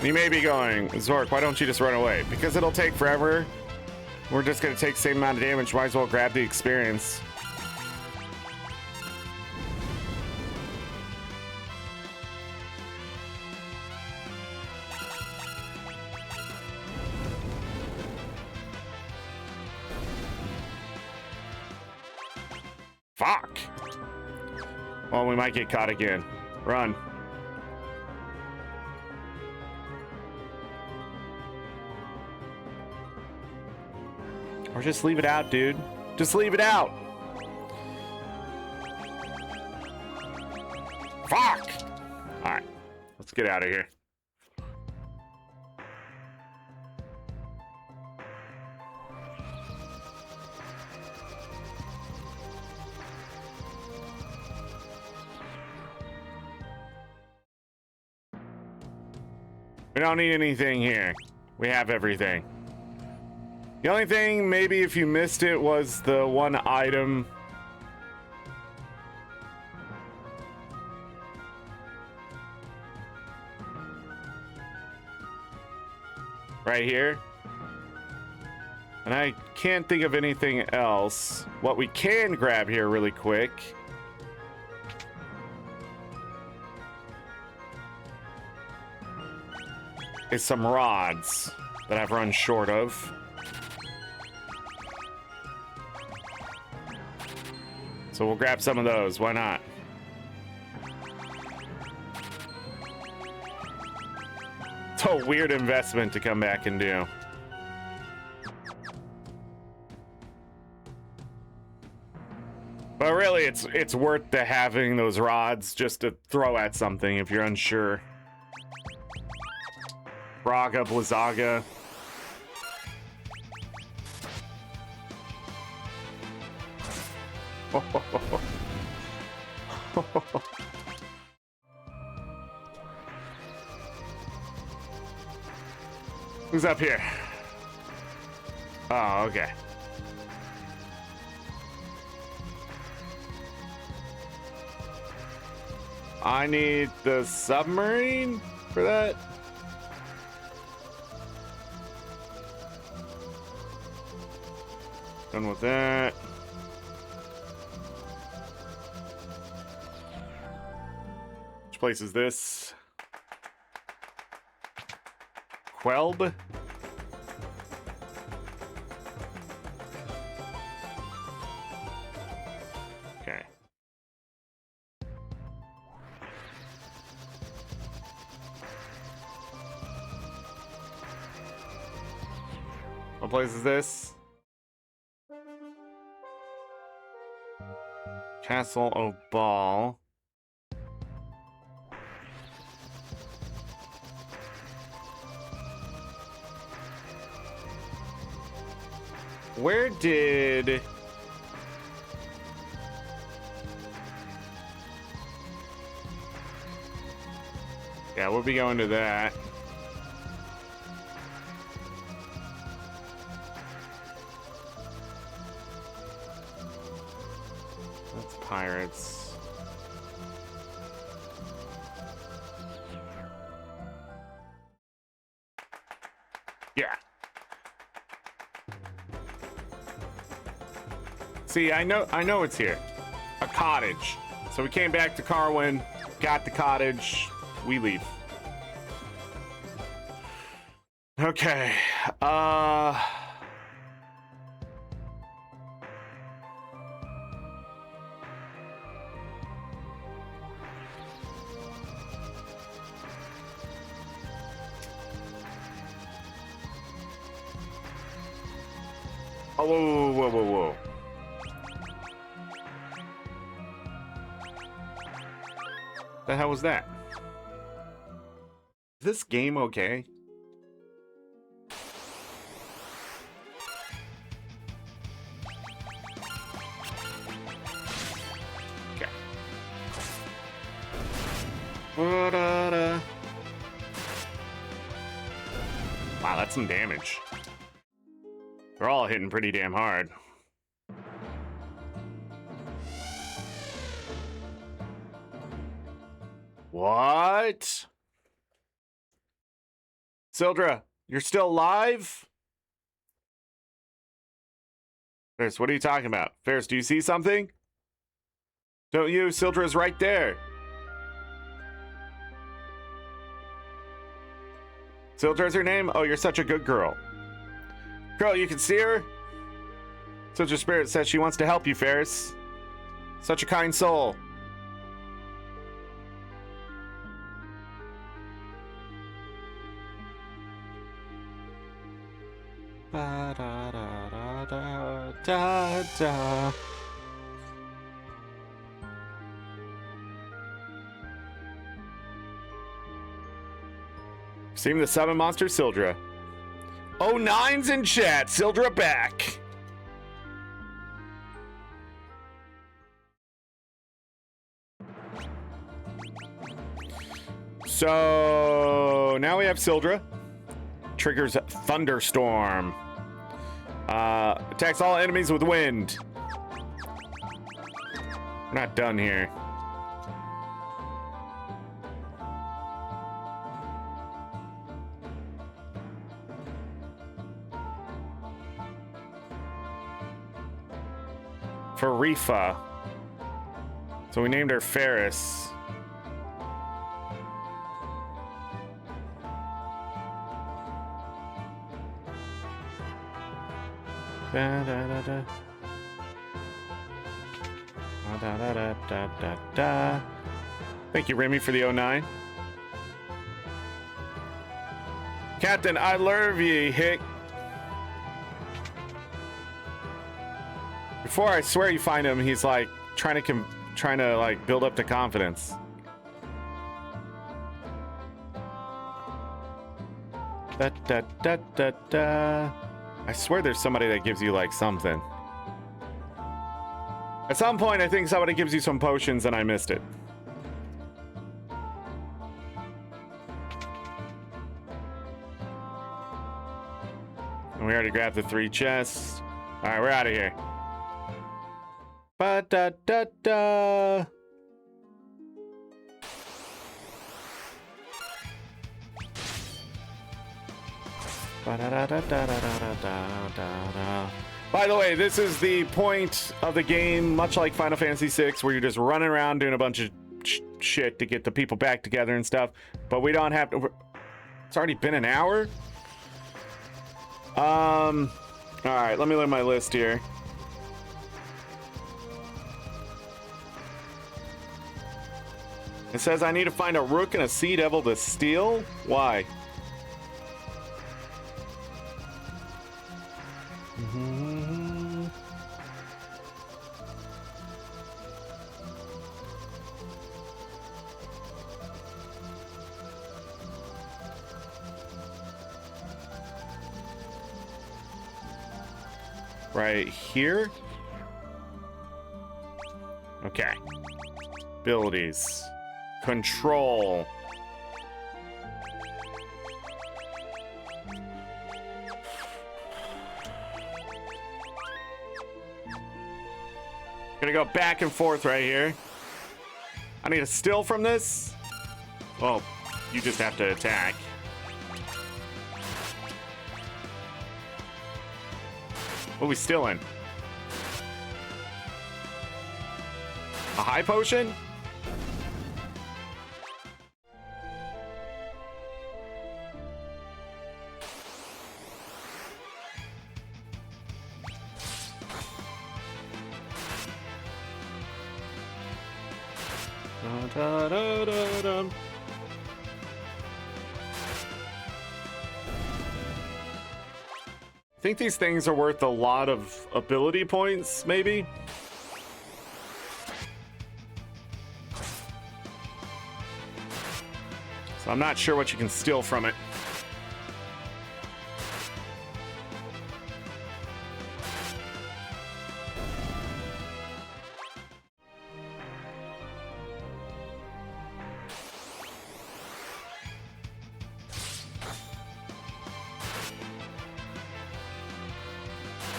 You may be going, Zork, why don't you just run away? Because it'll take forever. We're just gonna take the same amount of damage. Might as well grab the experience. Fuck. Well, we might get caught again. Run. Or just leave it out, dude. Just leave it out. Fuck! Alright. Let's get out of here. We don't need anything here. We have everything. The only thing, maybe if you missed it, was the one item. Right here. And I can't think of anything else. What we can grab here really quick is some rods that I've run short of. So we'll grab some of those. Why not? It's a weird investment to come back and do. But really, it's worth the having those rods just to throw at something if you're unsure. Braga, Blizzaga. Who's up here? Oh, okay. I need the submarine for that. Done with that. Which place is this? Quelb? Okay. What place is this? Castle O'Ball. Where did... Yeah, we'll be going to that. That's pirates. Yeah. See, I know it's here. A cottage. So we came back to Carwin, got the cottage, we leave. Okay. Oh, whoa. The hell was that? Is this game okay? Okay. Wow, that's some damage. They're all hitting pretty damn hard. What? Sildra, you're still alive? Ferris, what are you talking about? Ferris, do you see something? Don't you? Sildra's right there. Sildra's her name? Oh, you're such a good girl. Girl, you can see her? Sildra's spirit says she wants to help you, Ferris. Such a kind soul. Ba da da da da da da. Seeing the summon monster Sildra. Oh, nine's in chat. Sildra back. So now we have Sildra. Triggers Thunderstorm. Attacks all enemies with wind. We're not done here. Farifa. So we named her Ferris. Da, da, da, da. Da, da, da, da, da, da. Thank you, Remy, for the 09. Captain, I love you, Hick. Before I swear you find him, he's like trying to like build up the confidence. Da da da da da. I swear there's somebody that gives you like something. At some point, I think somebody gives you some potions and I missed it. And we already grabbed the 3 chests. All right, we're out of here. Ba da da da. Ba da da da da da da da da. By the way, this is the point of the game, much like Final Fantasy VI, where you're just running around doing a bunch of shit to get the people back together and stuff. But we don't have to. It's already been an hour. All right, let me look at my list here. It says I need to find a rook and a sea devil to steal. Why? Right here. Okay. Abilities. Control. Gonna go back and forth right here. I need a still from this. Well, you just have to attack. What are we still in? A high potion? Da, da, da, da. I think these things are worth a lot of ability points, maybe? So I'm not sure what you can steal from it.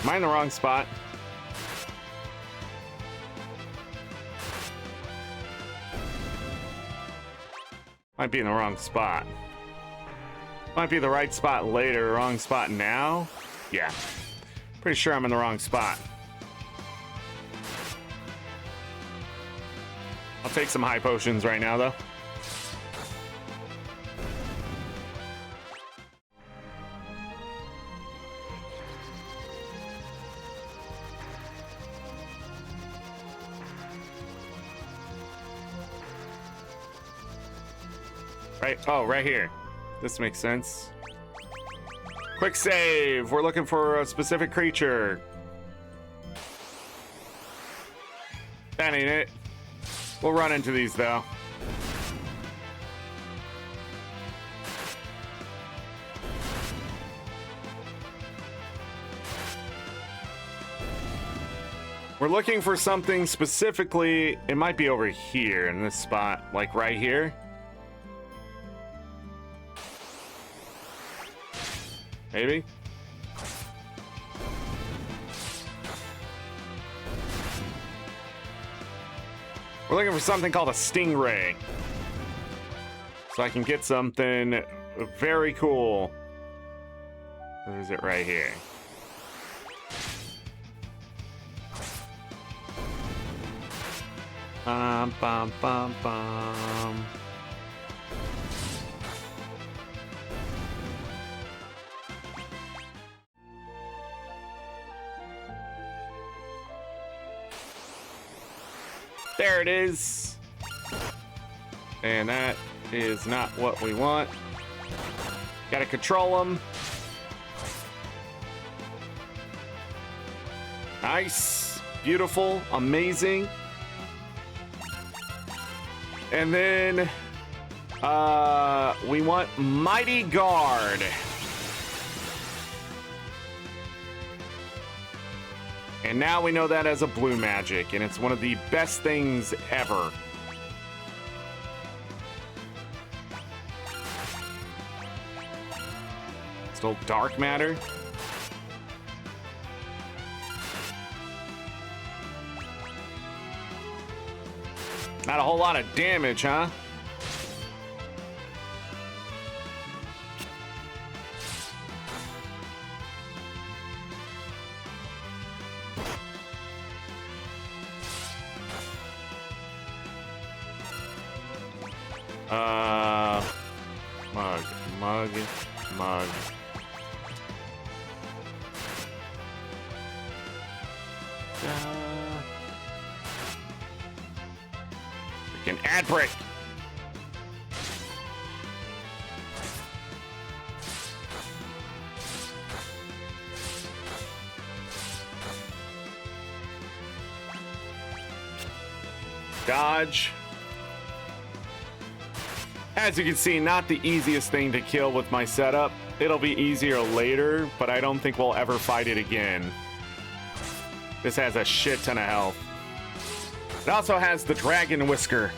Am I in the wrong spot? Might be in the wrong spot. Might be the right spot later, wrong spot now? Yeah. Pretty sure I'm in the wrong spot. I'll take some high potions right now, though. Right, oh, right here. This makes sense. Quick save. We're looking for a specific creature. That ain't it. We'll run into these, though. We're looking for something specifically. It might be over here in this spot, like right here. Maybe? We're looking for something called a stingray. So I can get something very cool. What is it right here? Bum, bum, bum, bum. There it is. And that is not what we want. Gotta control them. Nice. Beautiful. Amazing. And then we want Mighty Guard. And now we know that as a blue magic, and it's one of the best things ever. Still dark matter. Not a whole lot of damage, huh? Mug. Freaking ad break. Dodge. As you can see, not the easiest thing to kill with my setup. It'll be easier later, but I don't think we'll ever fight it again. This has a shit ton of health. It also has the Dragon Whisker.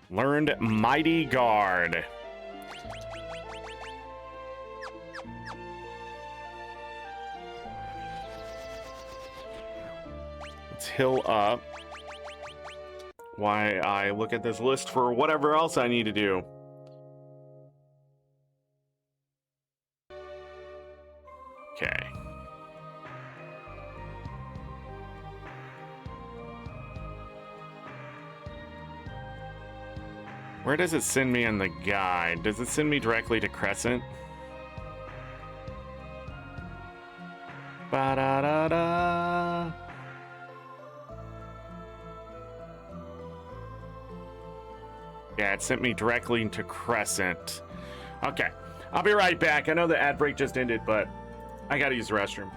Learned Mighty Guard. Let's heal up. Why I look at this list for whatever else I need to do. Okay. Where does it send me in the guide? Does it send me directly to Crescent? Ba-da-da-da. Yeah, it sent me directly into Crescent. Okay, I'll be right back. I know the ad break just ended, but I gotta use the restroom.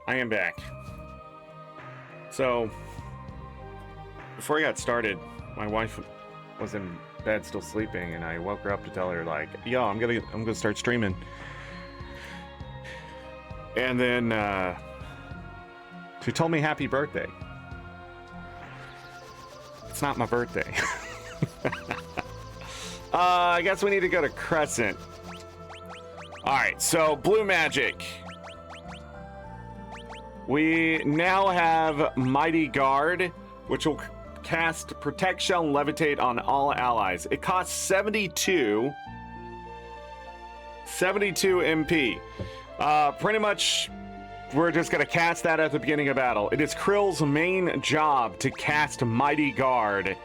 I am back. So, before I got started, my wife was in bed still sleeping, and I woke her up to tell her, like, yo, I'm gonna start streaming. And then she told me happy birthday. It's not my birthday. I guess we need to go to Crescent. Alright, so blue magic. We now have Mighty Guard, which will cast Protect Shell and Levitate on all allies. It costs 72 MP. Pretty much, we're just going to cast that at the beginning of battle. It is Krill's main job to cast Mighty Guard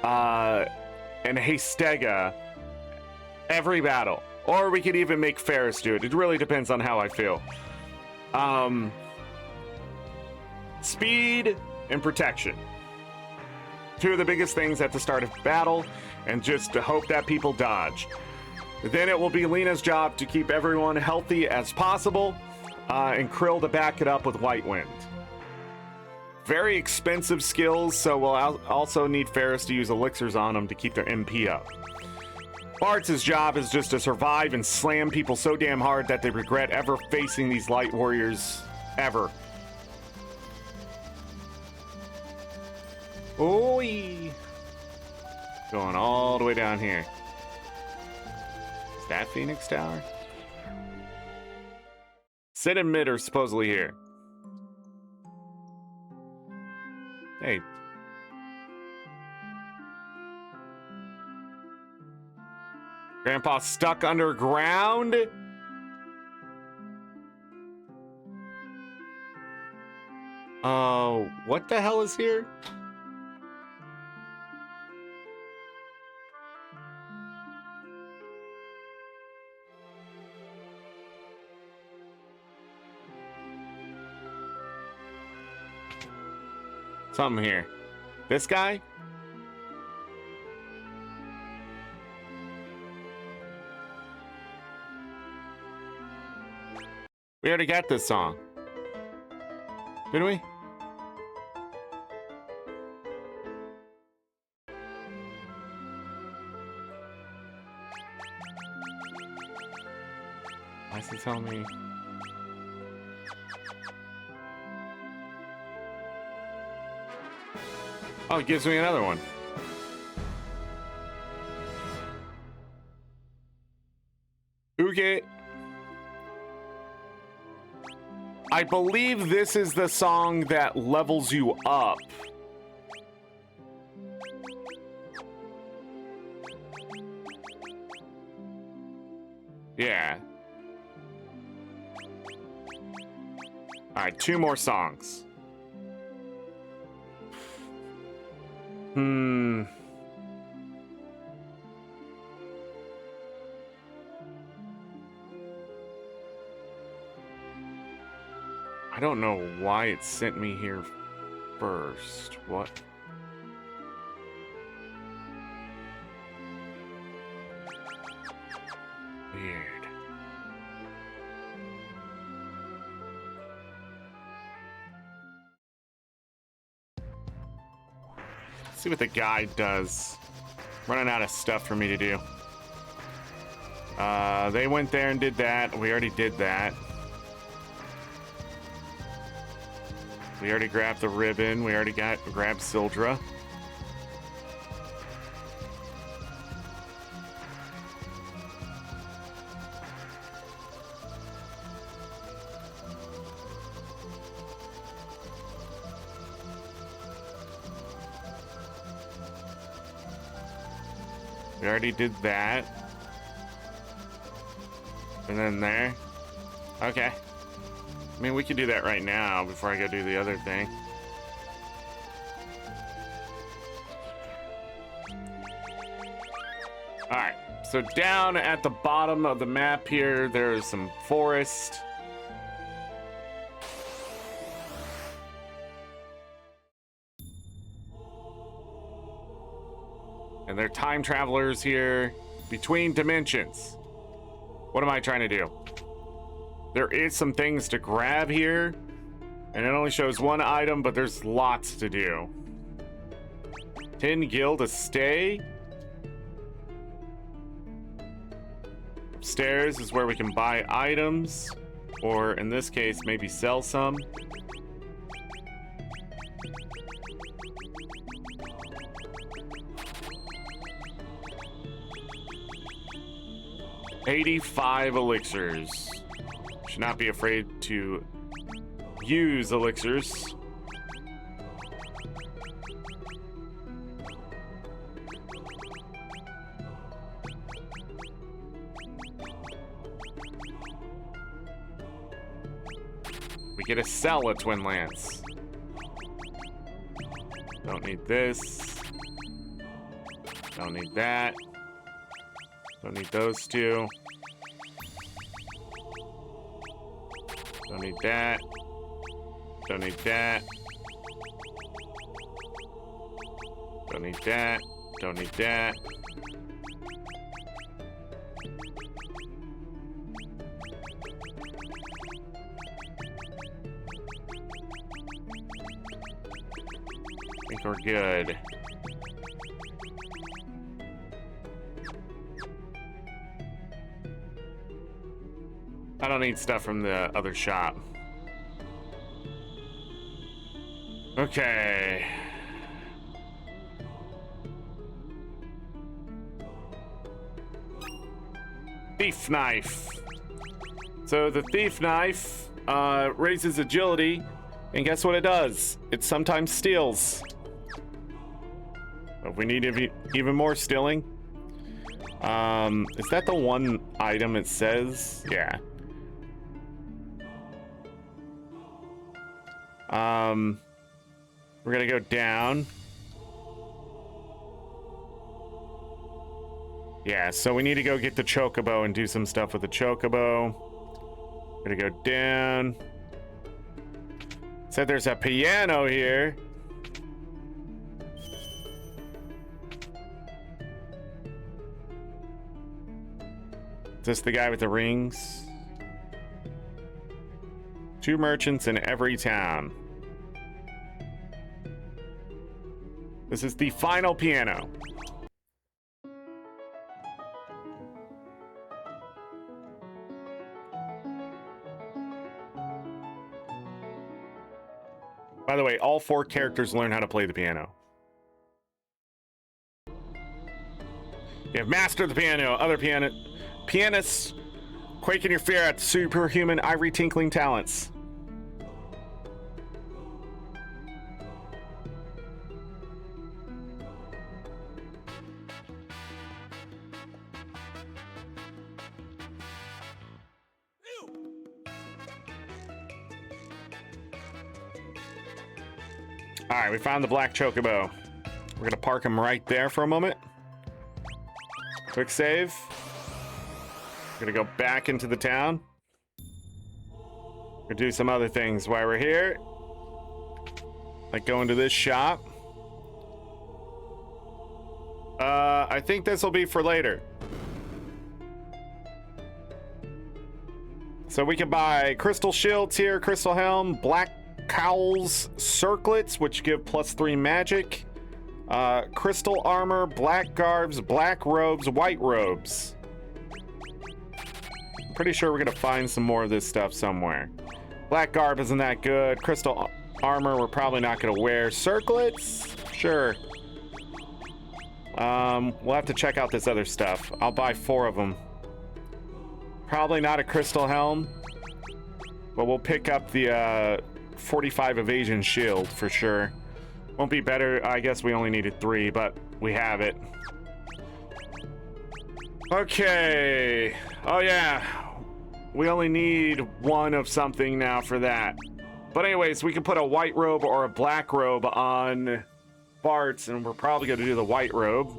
and Hastega every battle. Or we could even make Ferris do it. It really depends on how I feel. Speed and protection. Two of the biggest things at the start of battle, and just to hope that people dodge. Then it will be Lena's job to keep everyone healthy as possible, and Krill to back it up with White Wind. Very expensive skills, so we'll also need Ferris to use elixirs on them to keep their MP up. Bart's job is just to survive and slam people so damn hard that they regret ever facing these light warriors ever. Oi! Going all the way down here. Is that Phoenix Tower? Sid and Mid are supposedly here. Hey. Grandpa's stuck underground? Oh, what the hell is here? Something here. This guy? We already got this song. Didn't we? Why is he telling me? Oh, it gives me another one. Okay. I believe this is the song that levels you up. Yeah. All right, 2 more songs. I don't know why it sent me here first. What? Weird. See what the guide does. Running out of stuff for me to do. They went there and did that. We already did that. We already grabbed the ribbon. We already grabbed Sildra. We already did that. And then there. Okay. I mean, we could do that right now before I go do the other thing. Alright, so down at the bottom of the map here, there's some forest. And there are time travelers here between dimensions. What am I trying to do? There is some things to grab here, and it only shows one item, but there's lots to do. Tin Guild to stay. Upstairs is where we can buy items, or in this case, maybe sell some. 85 elixirs. Should not be afraid to use elixirs. We get to sell a twin lance. Don't need this. Don't need that. Don't need those two. Don't need that. Don't need that. Don't need that. Don't need that. I think we're good. I don't need stuff from the other shop. Okay. Thief knife. So the thief knife raises agility, and guess what it does? It sometimes steals. If we need even more stealing. Is that the one item it says? Yeah. We're gonna go down. Yeah, so we need to go get the chocobo and do some stuff with the chocobo. We're gonna go down. Said there's a piano here. Is this the guy with the rings? 2 merchants in every town. This is the final piano. By the way, all 4 characters learn how to play the piano. You have mastered the piano. Other pianists quake in your fear at superhuman ivory tinkling talents. All right, we found the black chocobo. We're gonna park him right there for a moment. Quick save. We're gonna go back into the town. We're gonna do some other things while we're here. Like go into this shop. I think this will be for later. So we can buy crystal shields here, crystal helm, black cowls, circlets, which give +3 magic, crystal armor, black garbs, black robes, white robes. I'm pretty sure we're gonna find some more of this stuff somewhere. Black garb isn't that good. Crystal armor we're probably not gonna wear. Circlets, sure. We'll have to check out this other stuff. I'll buy 4 of them. Probably not a crystal helm, but we'll pick up the 45 evasion shield for sure. Won't be better. I guess we only needed 3, but we have it. Okay. Oh yeah, we only need 1 of something now for that. But anyways, we can put a white robe or a black robe on Bart's, and we're probably going to do the white robe.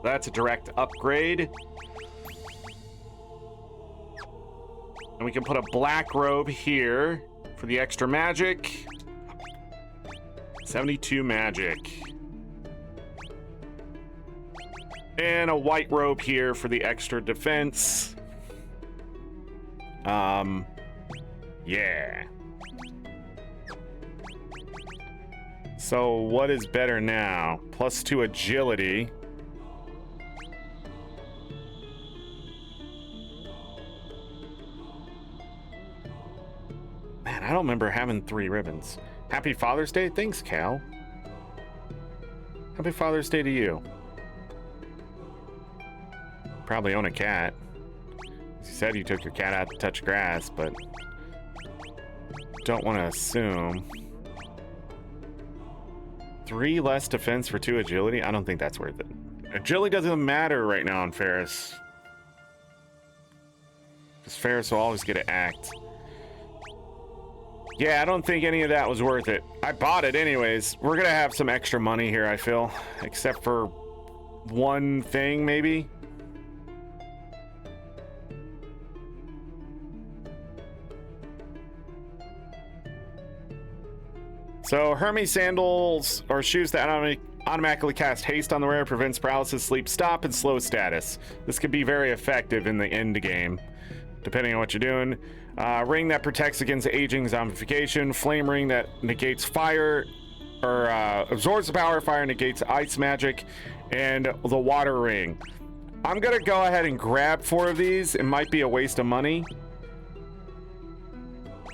That's a direct upgrade. And we can put a black robe here for the extra magic. 72 magic. And a white robe here for the extra defense. Yeah. So what is better now? +2 agility. Man, I don't remember having 3 ribbons. Happy Father's Day? Thanks, Cal. Happy Father's Day to you. probably own a cat. You said you took your cat out to touch grass, but don't want to assume. 3 less defense for 2 agility? I don't think that's worth it. Agility doesn't matter right now on Ferris. Because Ferris will always get to act. Yeah, I don't think any of that was worth it. I bought it anyways. We're going to have some extra money here, I feel. Except for one thing, maybe. So Hermes sandals or shoes that automatically cast haste on the rare, prevents paralysis, sleep, stop, and slow status. This could be very effective in the end game, depending on what you're doing. Ring that protects against aging zombification. Flame ring that negates fire or absorbs the power of fire, negates ice magic, and the water ring. I'm gonna go ahead and grab 4 of these. It might be a waste of money.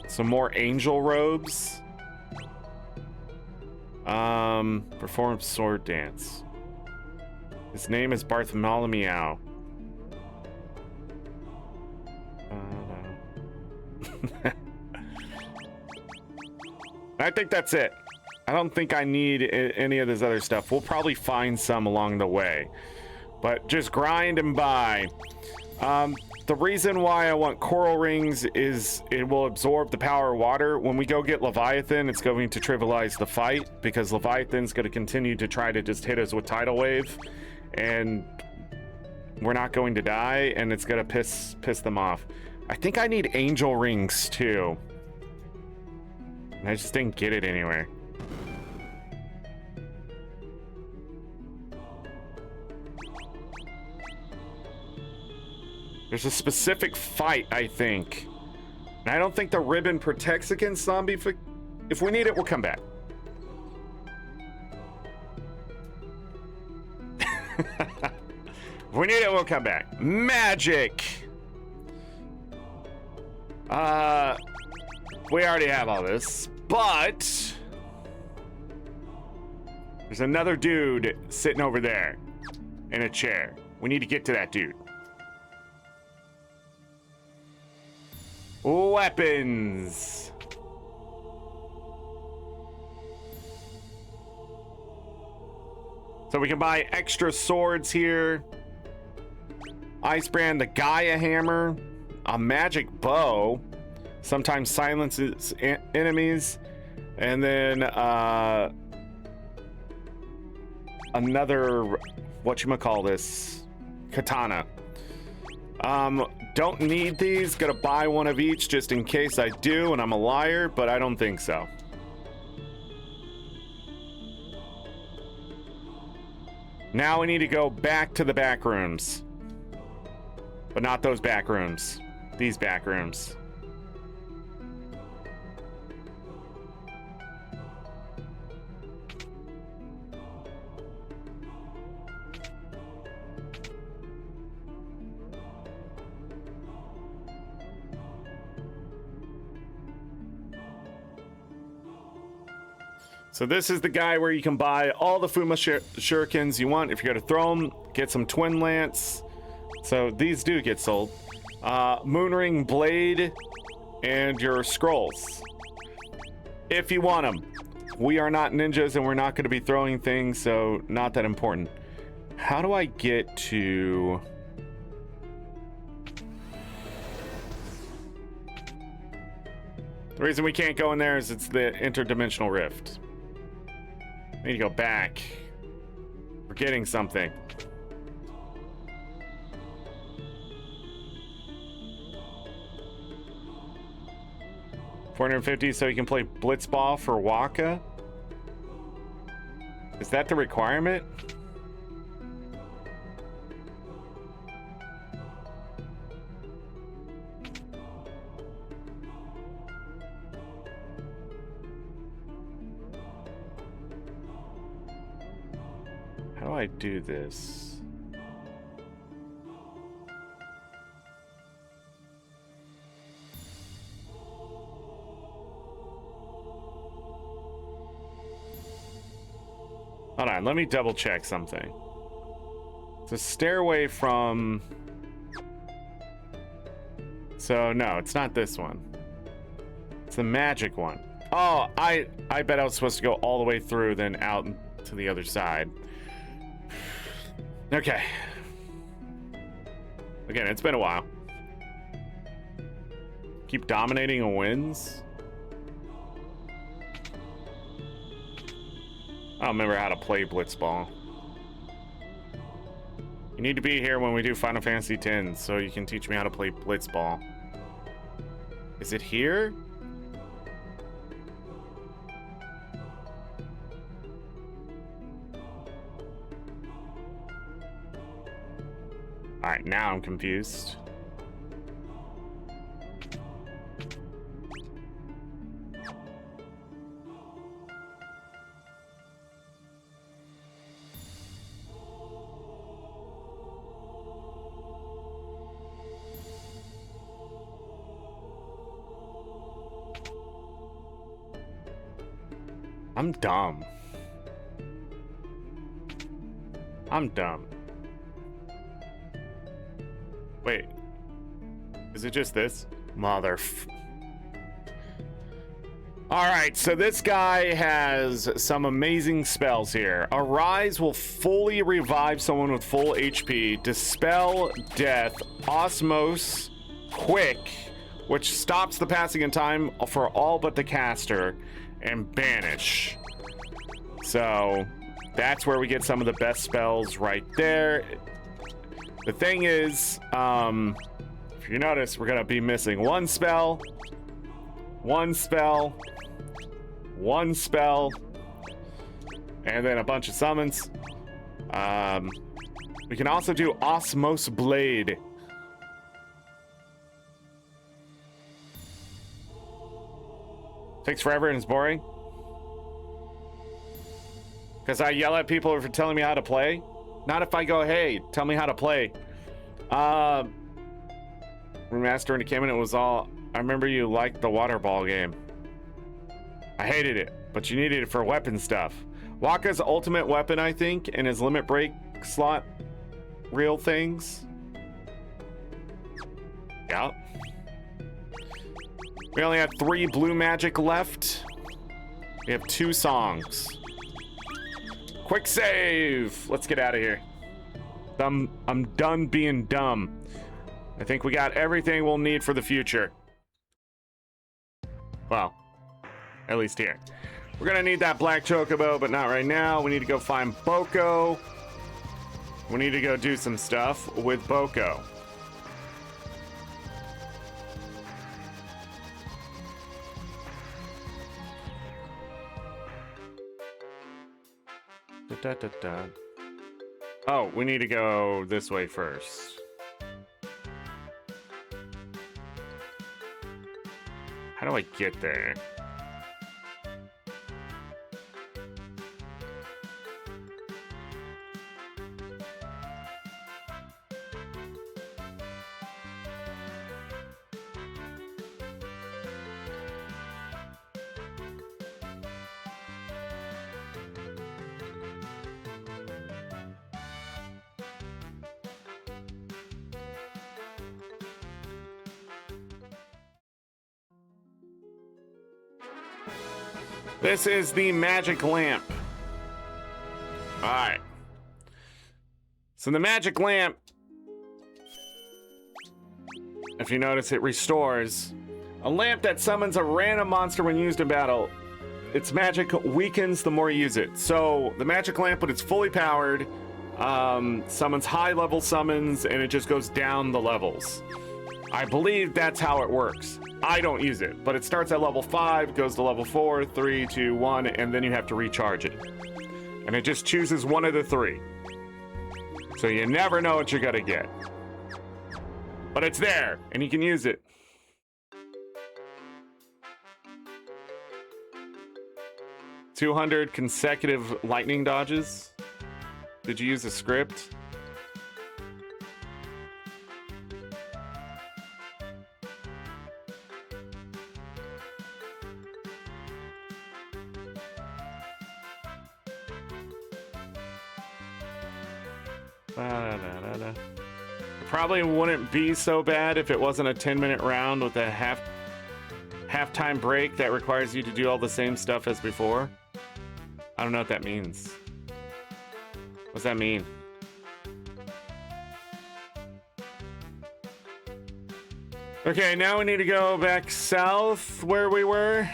Some more angel robes. Perform sword dance. His name is Bartholomew. I think that's it. I don't think I need any of this other stuff. We'll probably find some along the way, but just grind and buy. The reason why I want coral rings is it will absorb the power of water. When we go get Leviathan, it's going to trivialize the fight because Leviathan's going to continue to try to just hit us with tidal wave, and we're not going to die, and it's going to piss them off. I think I need angel rings too. And I just didn't get it anywhere. There's a specific fight, I think. And I don't think the ribbon protects against zombie. If we need it, we'll come back. If we need it, we'll come back. Magic! We already have all this, but there's another dude sitting over there in a chair. We need to get to that dude. Weapons. So we can buy extra swords here. Ice brand, the Gaia hammer, a magic bow, sometimes silences enemies, and then another whatchamacallit, katana. Don't need these. Gonna buy one of each just in case I do, and I'm a liar, but I don't think so. Now we need to go back to the back rooms. But not those back rooms. These back rooms. So this is the guy where you can buy all the Fuma shurikens you want. If you're gonna throw them, get some twin lance. So these do get sold. Moonring blade and your scrolls. If you want them. We are not ninjas and we're not gonna be throwing things, so not that important. How do I get to... The reason we can't go in there is it's the interdimensional rift. I need to go back. Forgetting something. $450 so you can play Blitzball for Waka? Is that the requirement? How do I do this? Hold on, let me double check something. It's a stairway from... So, no, it's not this one. It's the magic one. Oh, I bet I was supposed to go all the way through, then out to the other side. Okay. Again, it's been a while. Keep dominating and wins. I don't remember how to play Blitzball. You need to be here when we do Final Fantasy X so you can teach me how to play Blitzball. Is it here? Alright, now I'm confused. I'm dumb. I'm dumb. Wait. Is it just this? Alright, so this guy has some amazing spells here. Arise will fully revive someone with full HP. Dispel Death. Osmose Quick, which stops the passing in time for all but the caster. And Banish. So that's where we get some of the best spells right there. The thing is, if you notice, we're gonna be missing one spell, and then a bunch of summons. We can also do Osmose Blade. Takes forever and it's boring. Because I yell at people for telling me how to play. Not if I go, hey, tell me how to play. Remaster when it came in, it was all... I remember you liked the water ball game. I hated it, but you needed it for weapon stuff. Wakka's ultimate weapon, I think, and his limit break slot real things. Yeah. We only have 3 blue magic left. We have 2 songs. Quick save. Let's get out of here. I'm done being dumb. I think we got everything we'll need for the future. Well, at least here. We're gonna need that black chocobo, but not right now. We need to go find Boko. We need to go do some stuff with Boko. Oh, we need to go this way first. How do I get there? This is the magic lamp. All right. So the magic lamp, if you notice, it restores a lamp that summons a random monster when used in battle. Its magic weakens the more you use it. So the magic lamp, when it's fully powered, summons high-level summons, and it just goes down the levels. I believe that's how it works. I don't use it, but it starts at level 5, goes to level 4, 3, 2, 1, and then you have to recharge it. And it just chooses one of the 3. So you never know what you're gonna get. But it's there, and you can use it. $200 consecutive lightning dodges. Did you use a script? It probably wouldn't be so bad if it wasn't a 10-minute round with a halftime break that requires you to do all the same stuff as before. I don't know what that means. What's that mean? Okay, now we need to go back south where we were.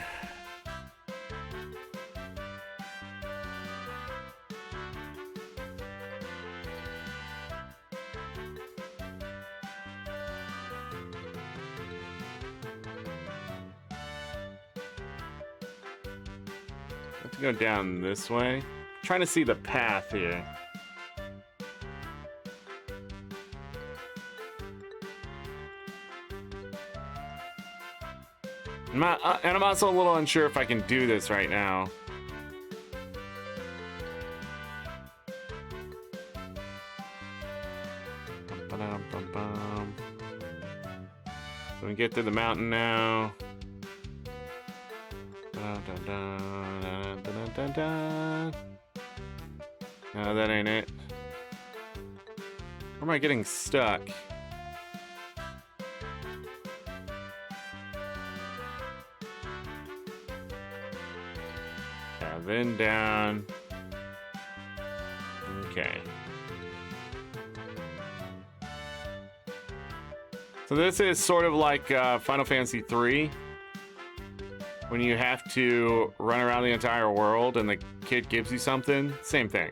Have to go down this way. I'm trying to see the path here. And I'm also a little unsure if I can do this right now. So we get to the mountain now. No, that ain't it. Where am I getting stuck? Then down. Okay. So this is sort of like Final Fantasy 3, when you have to run around the entire world and the kid gives you something. Same thing.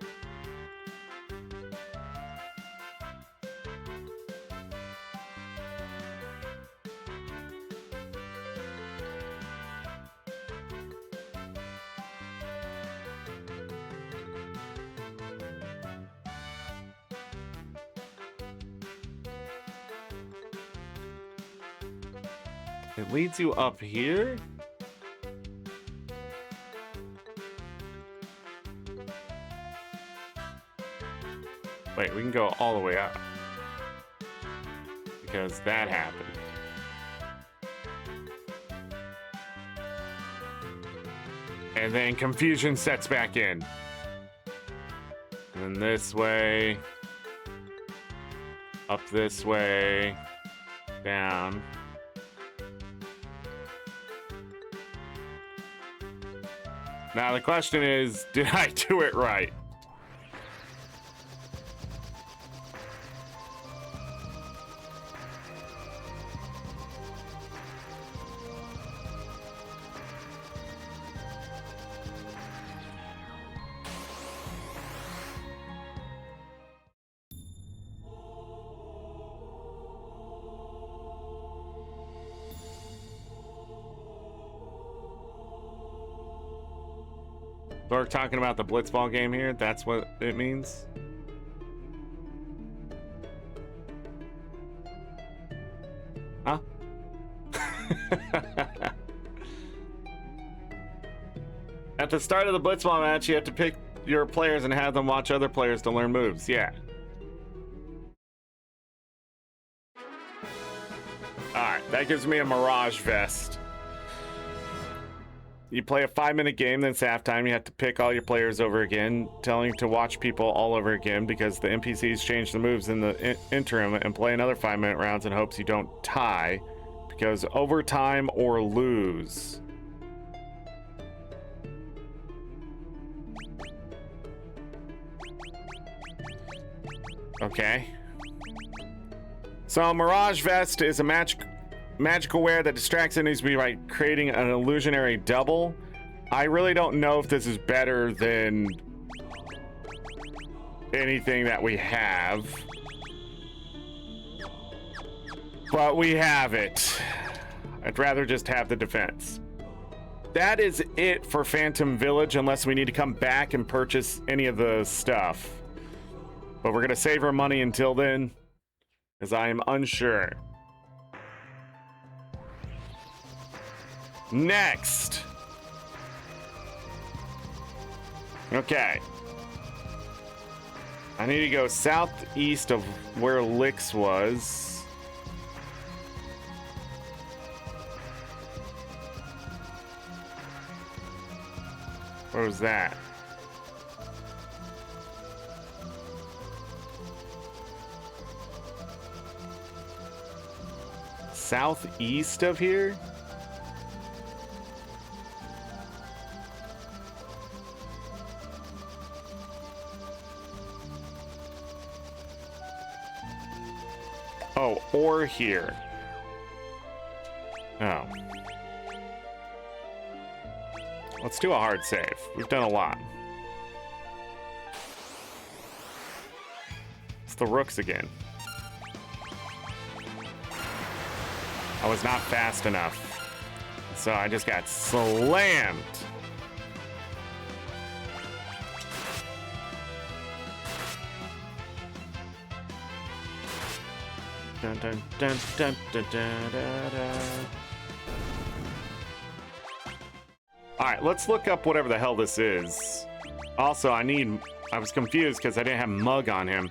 It leads you up here? Wait, we can go all the way up. Because that happened. And then confusion sets back in. And this way. Up this way. Down. Now the question is, did I do it right? We're talking about the blitzball game here. That's what it means. Huh? At the start of the blitzball match, you have to pick your players and have them watch other players to learn moves. Yeah. Alright, that gives me a Mirage Vest. You play a 5-minute game, then it's halftime. You have to pick all your players over again, telling you to watch people all over again because the NPCs change the moves in the interim, and play another 5-minute rounds in hopes you don't tie, because overtime or lose. Okay. So Mirage Vest is a magical wear that distracts enemies by creating an illusionary double. I really don't know if this is better than anything that we have, but we have it. I'd rather just have the defense. That is it for Phantom Village, unless we need to come back and purchase any of the stuff. But we're gonna save our money until then, as I am unsure. Next. Okay. I need to go southeast of where Lix was. Where was that? southeast of here? Oh, or here. Oh. Let's do a hard save. We've done a lot. It's the rooks again. I was not fast enough. So I just got slammed. Dun, dun, dun, dun, dun, dun, dun, dun. All right, let's look up whatever the hell this is. Also, I was confused because I didn't have mug on him.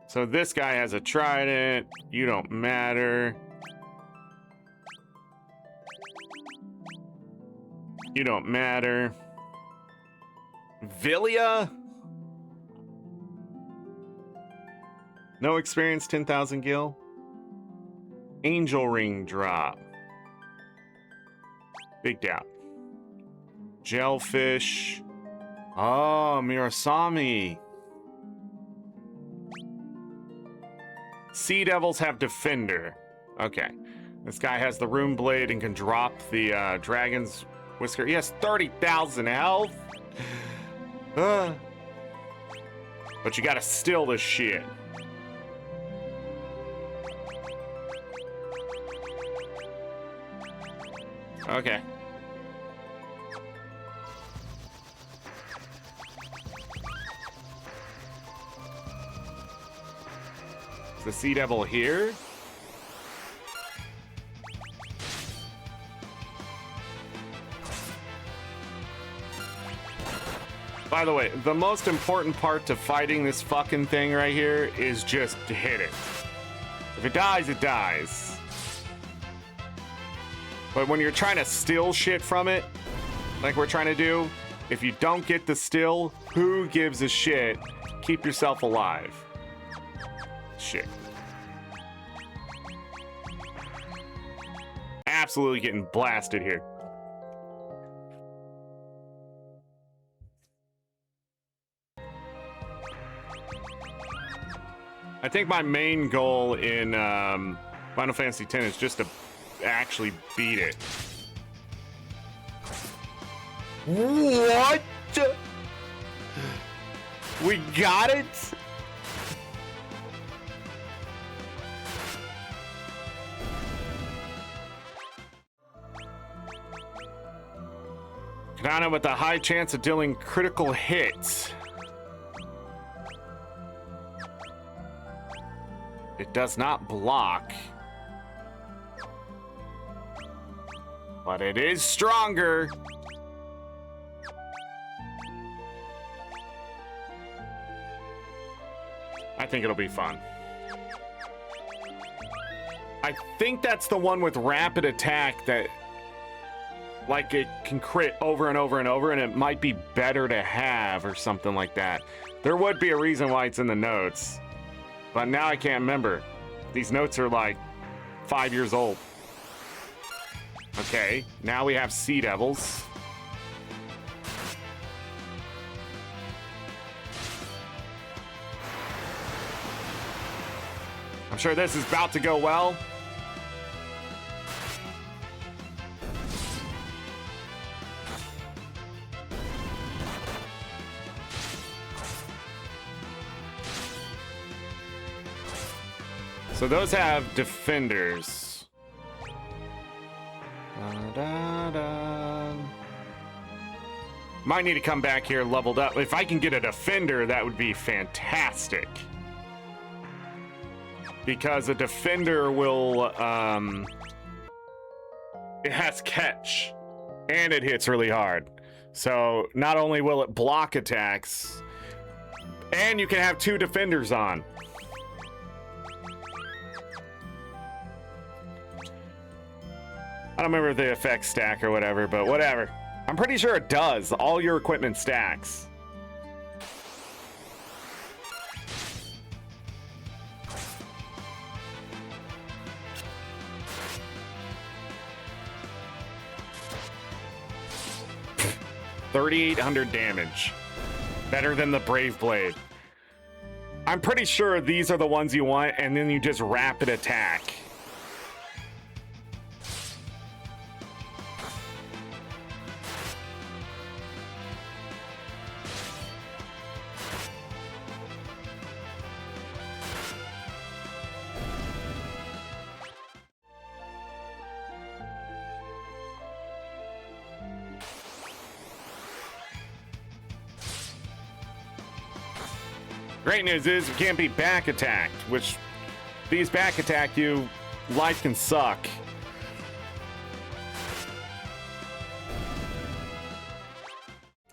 So this guy has a trident. You don't matter. You don't matter. Villia? No experience, 10,000 gil. Angel ring drop. Big doubt. Jellyfish. Oh, Mirasami. Sea devils have defender. Okay. This guy has the rune blade and can drop the dragon's whisker. He has 30,000 health. But you gotta steal this shit. Okay. Is the Sea Devil here? By the way, the most important part to fighting this fucking thing right here is just to hit it. If it dies, it dies. But when you're trying to steal shit from it, like we're trying to do, if you don't get the still, who gives a shit? Keep yourself alive. Shit. Absolutely getting blasted here. I think my main goal in Final Fantasy X is just to actually beat it. What? We got it? Katana with a high chance of dealing critical hits. It does not block. But it is stronger. I think it'll be fun. I think that's the one with rapid attack that, like, it can crit over and over and over, and it might be better to have or something like that. There would be a reason why it's in the notes. But now I can't remember. These notes are like 5 years old. Okay, now we have Sea Devils. I'm sure this is about to go well. So those have defenders. Might need to come back here leveled up. If I can get a defender, that would be fantastic. Because a defender will, it has catch, and it hits really hard. So not only will it block attacks, and you can have 2 defenders on. I don't remember if the effects stack or whatever, but whatever. I'm pretty sure it does. All your equipment stacks. $3,800 damage. Better than the Brave Blade. I'm pretty sure these are the ones you want, and then you just rapid attack. Great news is we can't be back attacked, which these back attack you, life can suck.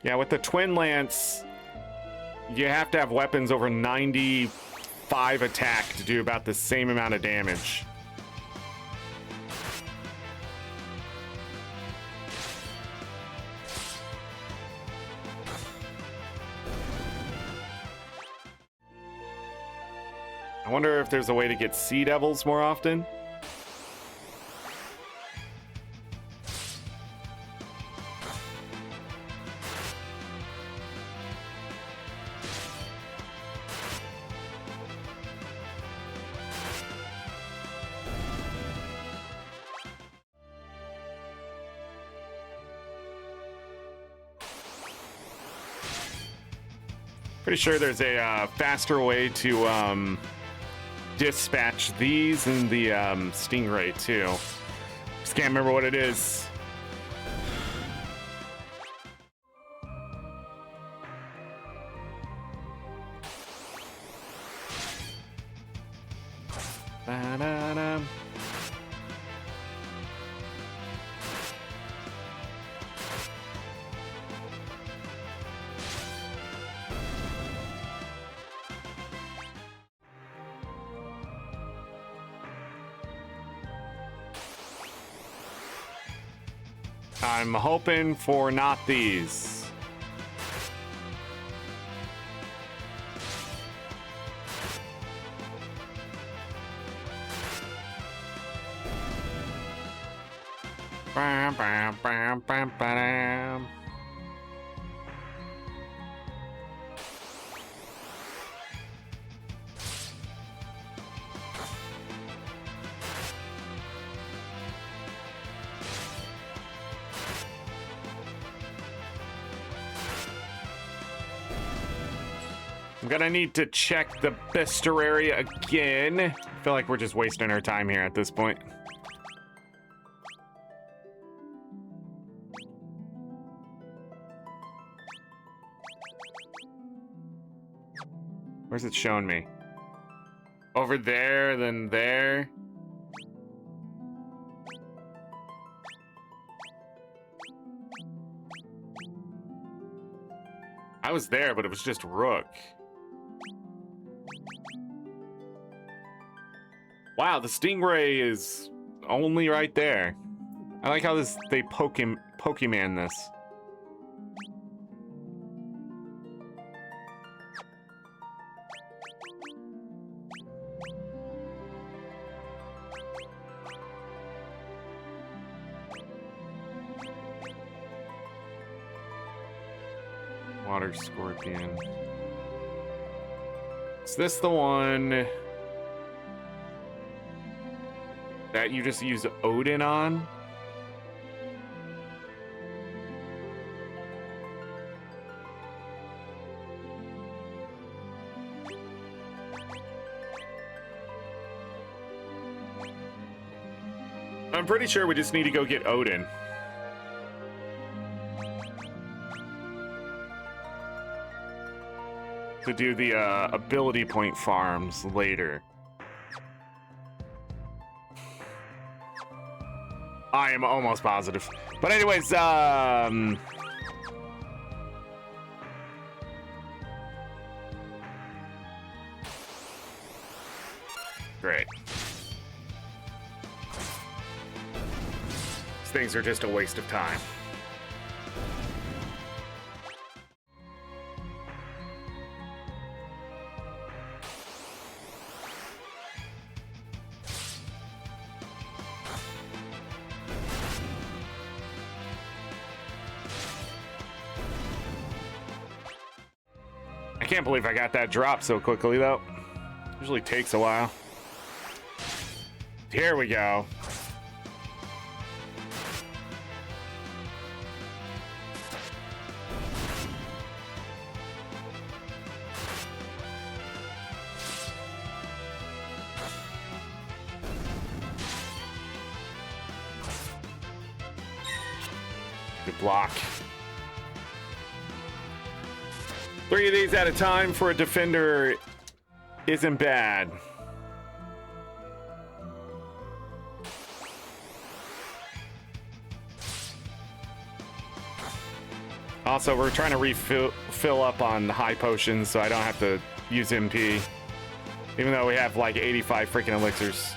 Yeah, with the Twin Lance, you have to have weapons over 95 attack to do about the same amount of damage. I wonder if there's a way to get Sea Devils more often. Pretty sure there's a faster way to dispatch these in the Stingray too. Just can't remember what it is. Ba-da-da. I'm hoping for not these. Bam, bam, bam, bam, bam. I'm gonna need to check the Bister area again. I feel like we're just wasting our time here at this point. Where's it showing me? Over there, then there. I was there, but it was just Rook. Wow, the Stingray is only right there. I like how they Pokemon this. Water Scorpion. Is this the one that you just use Odin on? I'm pretty sure we just need to go get Odin. To do the ability point farms later. I am almost positive. But anyways, great. things are just a waste of time. I can't believe I got that drop so quickly, though. Usually takes a while. Here we go. Good block. 3 of these at a time for a defender isn't bad. Also, we're trying to fill up on high potions so I don't have to use MP. Even though we have like 85 freaking elixirs.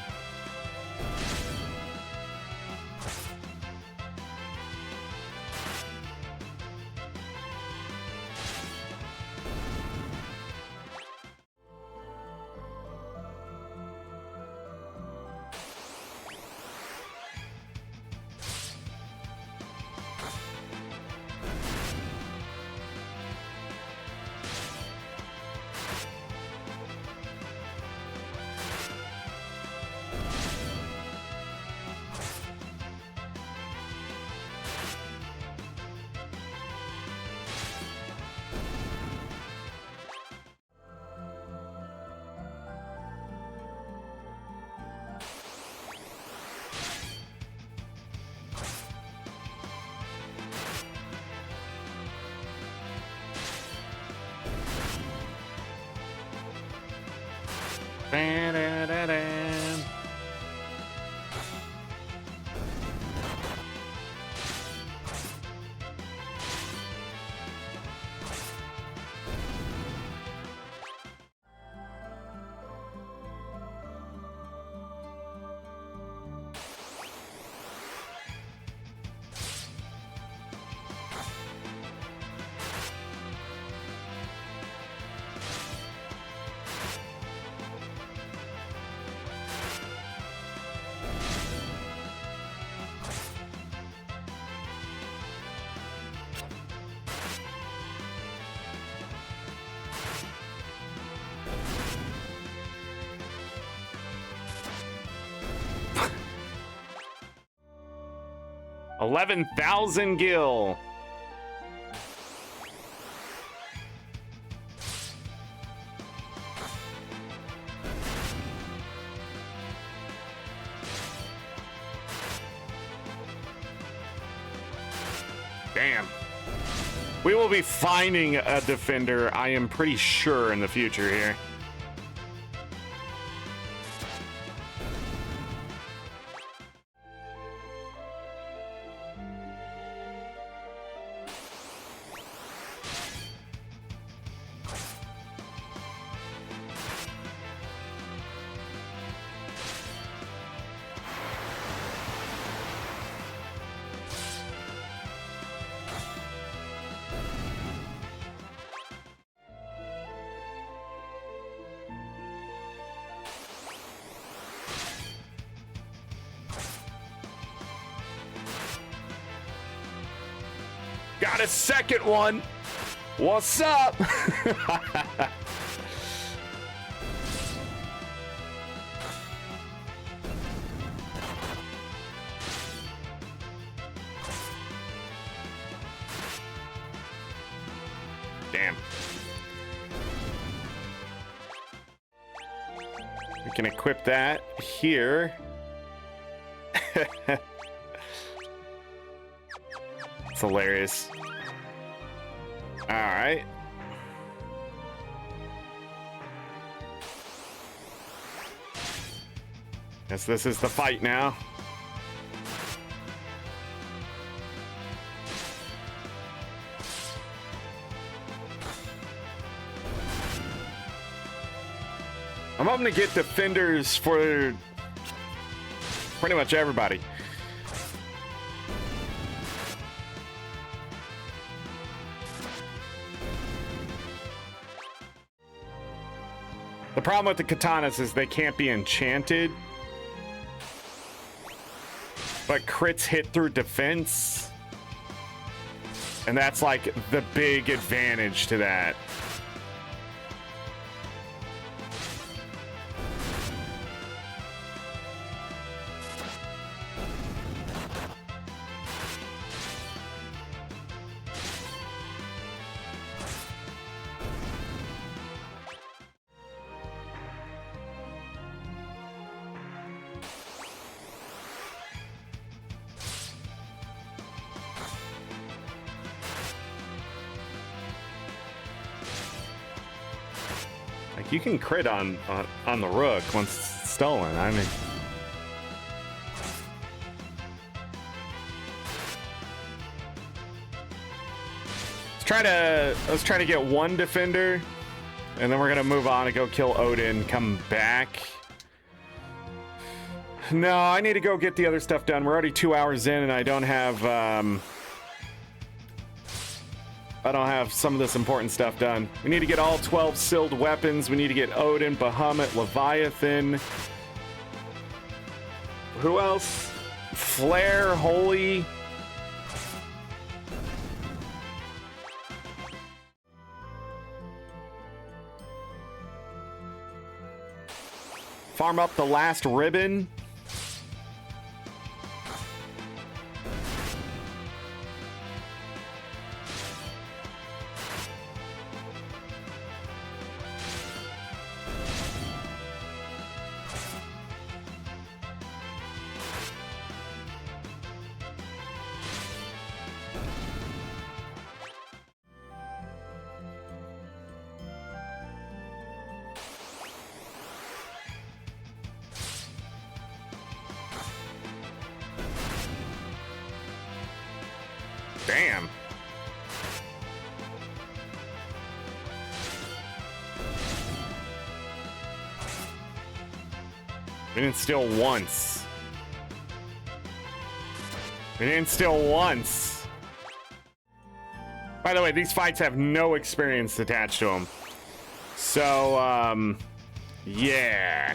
$11,000 gil. Damn. We will be finding a defender, I am pretty sure, in the future here. Got a second one. What's up? Damn. We can equip that here. It's hilarious. All right. Guess this is the fight now. I'm hoping to get defenders for pretty much everybody. The problem with the katanas is they can't be enchanted. But crits hit through defense. And that's like the big advantage to that. Like, you can crit on the rook once it's stolen. I mean, let's try to get one defender, and then we're gonna move on and go kill Odin. Come back. No, I need to go get the other stuff done. We're already 2 hours in, and I don't have some of this important stuff done. We need to get all 12 sealed weapons. We need to get Odin, Bahamut, Leviathan. Who else? Flare, Holy. Farm up the last ribbon. Damn. We didn't steal once. We didn't steal once. By the way, these fights have no experience attached to them. So, yeah.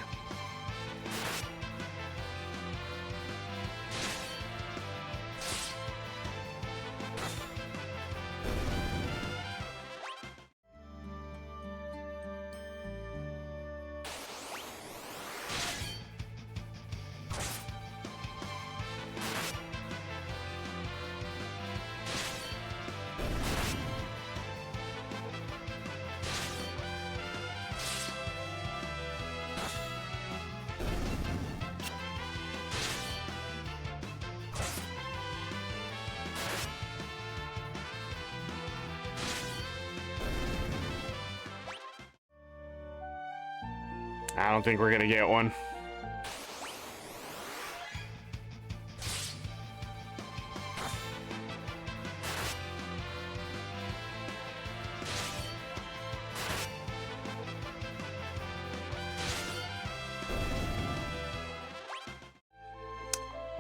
I don't think we're gonna get one.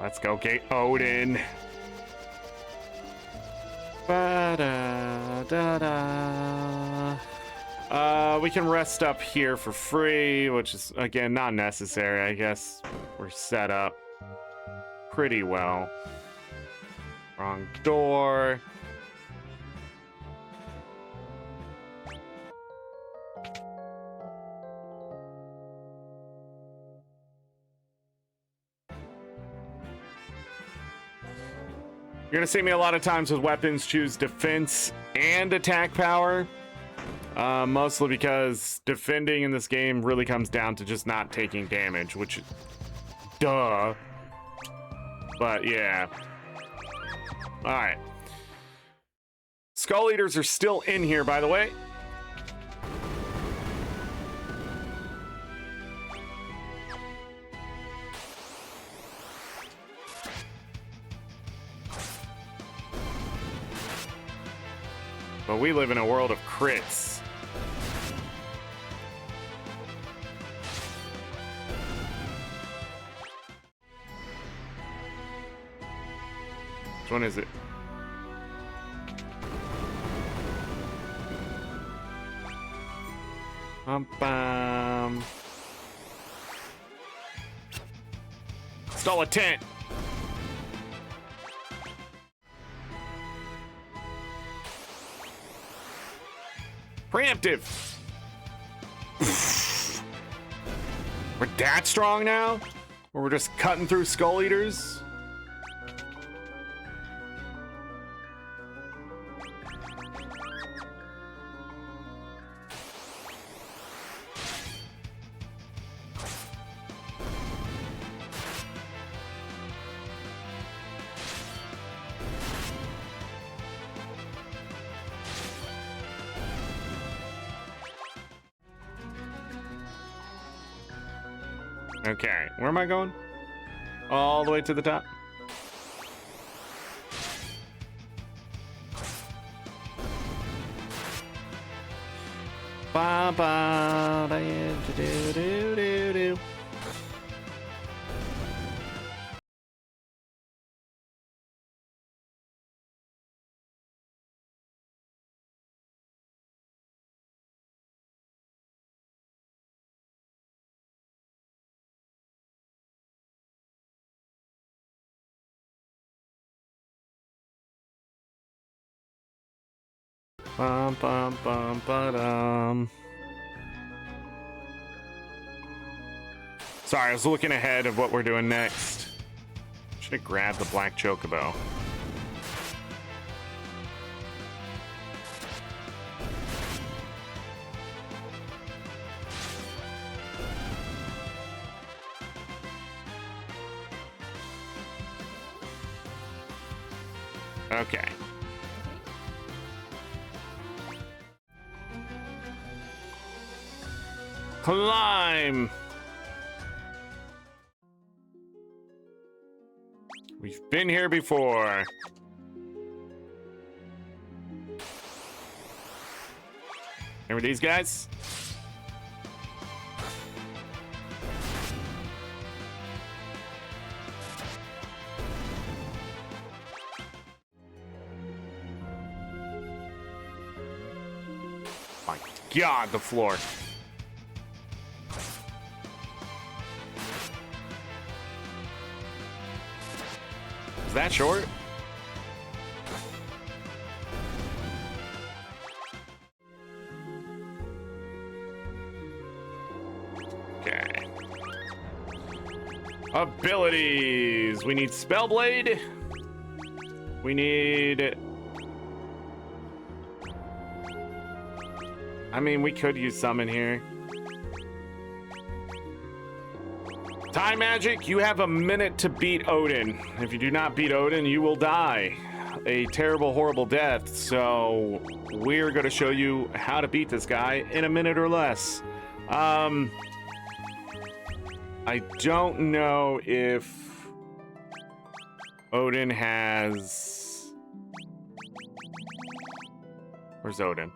Let's go get Odin. Ba-da-da-da. We can rest up here for free, which is, again, not necessary. I guess we're set up pretty well. Wrong door. You're gonna see me a lot of times with weapons choose defense and attack power. Mostly because defending in this game really comes down to just not taking damage, which, duh. But yeah. All right. Skull Eaters are still in here, by the way. But we live in a world of crits. Which one is it? Bum, bum. Stole a tent. Preemptive. We're that strong now? Or we're just cutting through Skull Eaters? Okay, where am I going? All the way to the top. Ba ba da do do do do. Bum bum bum ba-dum. Sorry, I was looking ahead of what we're doing next. Should have grabbed the black chocobo. Okay. Climb! We've been here before. Remember these guys? My God, the floor. Is that short? Okay. Abilities. We need Spellblade. We need... I mean, we could use Summon here. Time Magic, you have a minute to beat Odin. If you do not beat Odin, you will die a terrible, horrible death. So we're going to show you how to beat this guy in a minute or less. I don't know if Odin has... Where's Odin?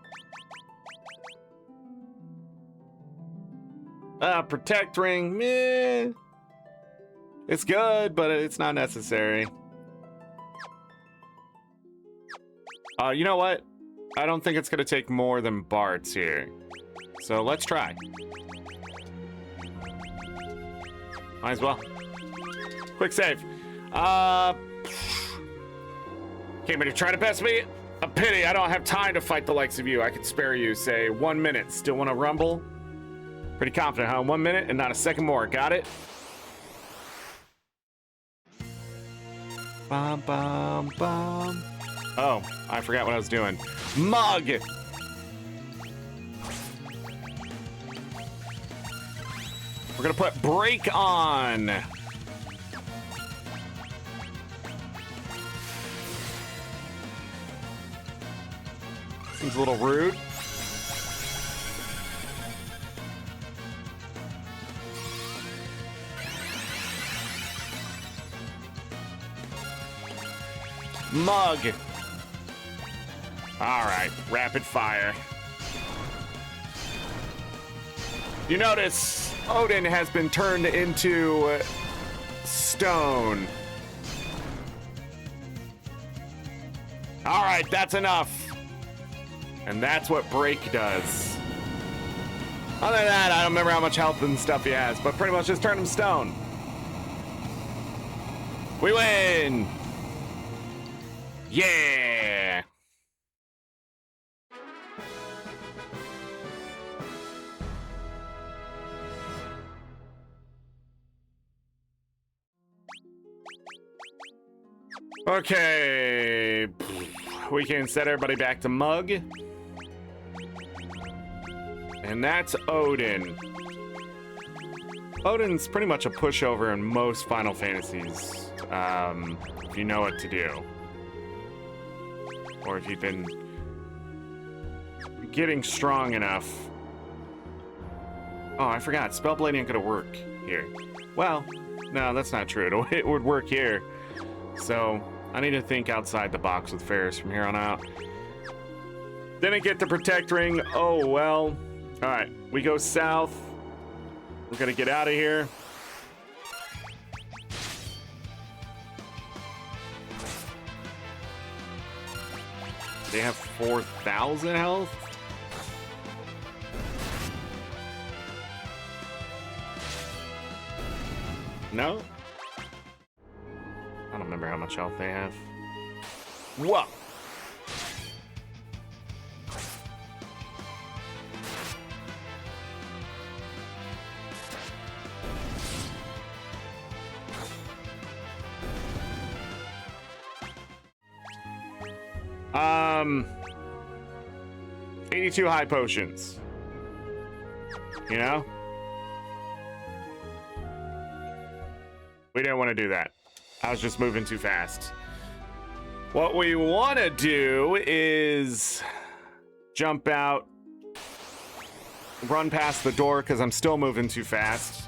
Protect Ring, meh. It's good, but it's not necessary. You know what? I don't think it's gonna take more than Bart's here. So let's try. Might as well. Quick save. Came here to try to best me. A pity, I don't have time to fight the likes of you. I could spare you, say, 1 minute. Still wanna rumble? Pretty confident, huh? 1 minute and not a second more. Got it? Bum, bum, bum. Oh, I forgot what I was doing. Mug! We're gonna put Break on. Seems a little rude. Mug. All right, rapid fire. You notice Odin has been turned into stone. All right, that's enough. And that's what Break does. Other than that, I don't remember how much health and stuff he has, but pretty much just turn him stone. We win! Yeah! Okay. We can set everybody back to Mug. And that's Odin. Odin's pretty much a pushover in most Final Fantasies, if you know what to do. Or if you've been getting strong enough. Oh, I forgot. Spellblade ain't gonna work here. Well, no, that's not true. It would work here. So, I need to think outside the box with Ferris from here on out. Didn't get the Protect Ring. Oh, well. Alright, we go south. We're gonna get out of here. They have 4,000 health? No? I don't remember how much health they have. Whoa! Um, 82 high potions. You know? We didn't want to do that. I was just moving too fast. What we want to do is jump out, run past the door because I'm still moving too fast.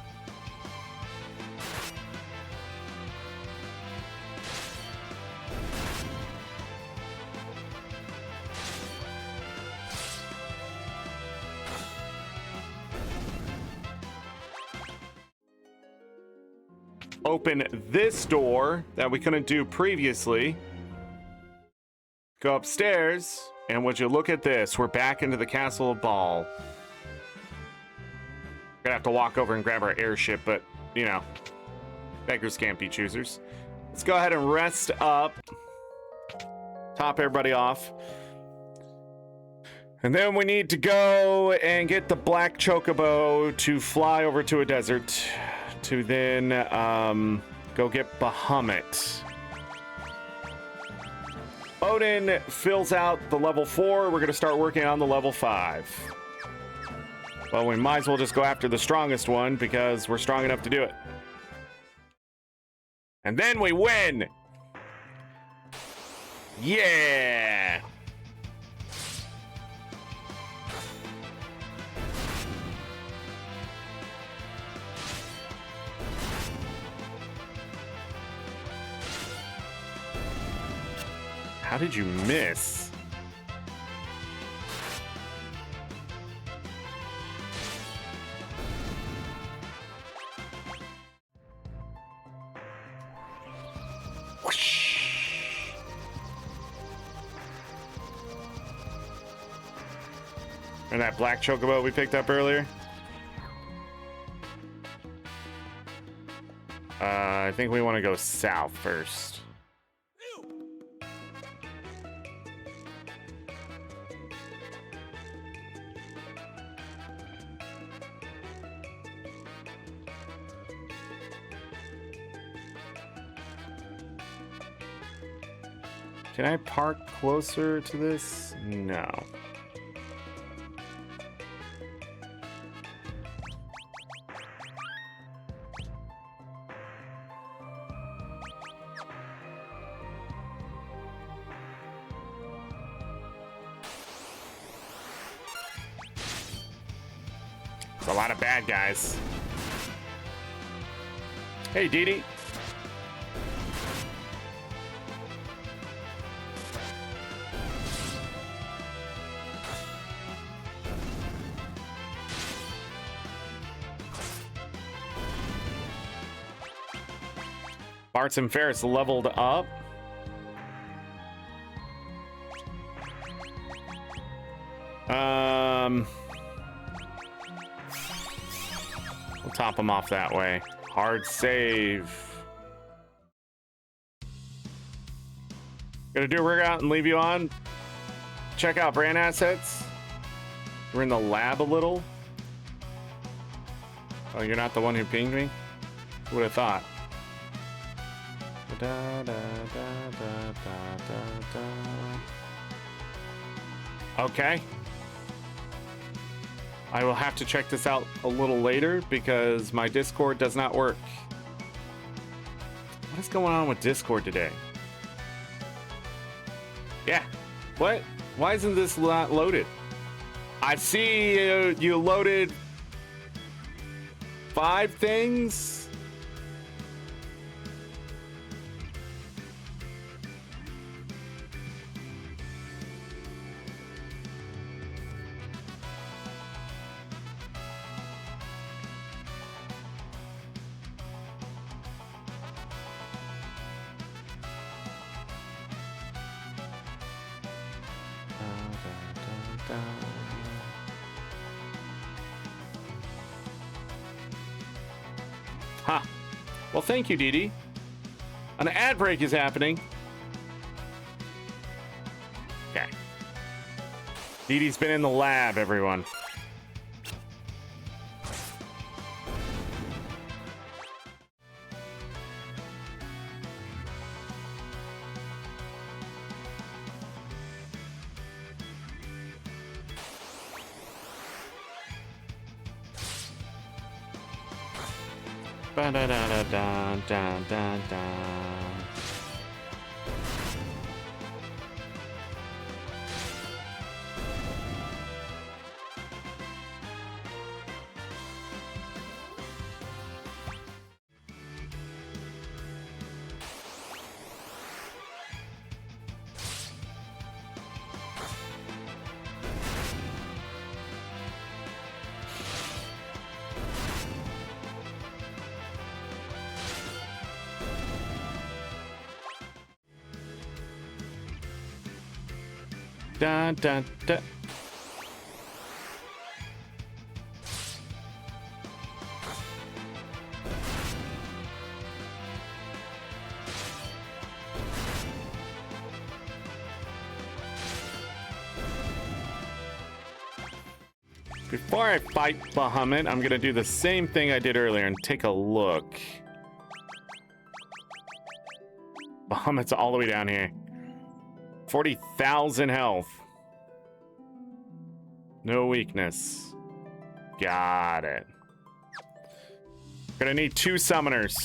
Open this door that we couldn't do previously. Go upstairs, and would you look at this? We're back into the Castle of Ball. Gonna have to walk over and grab our airship, but, you know, beggars can't be choosers. Let's go ahead and rest up. Top everybody off. And then we need to go and get the black chocobo to fly over to a desert. To then go get Bahamut. Odin fills out the level 4. We're going to start working on the level 5. Well, we might as well just go after the strongest one because we're strong enough to do it. And then we win! Yeah! How did you miss? Whoosh. And that black chocobo we picked up earlier? I think we want to go south first. Can I park closer to this? No. It's a lot of bad guys. Hey, Dee Dee. Bart's and Ferris leveled up. top them off that way. Hard save. Gonna do a rig out and leave you on. Check out brand assets. We're in the lab a little. Oh, you're not the one who pinged me? Who would have thought? Okay. I will have to check this out a little later because my Discord does not work. What is going on with Discord today? Yeah. What? Why isn't this not loaded? I see you loaded 5 things. Huh. Well, thank you, Dee Dee. An ad break is happening. Okay. Dee Dee's been in the lab, everyone. Ba-da-da-da-da-da-da-da. Dun, dun, dun. Before I fight Bahamut, I'm gonna do the same thing I did earlier and take a look. Bahamut's all the way down here. 40,000 health. No weakness. Got it. Gonna need 2 summoners.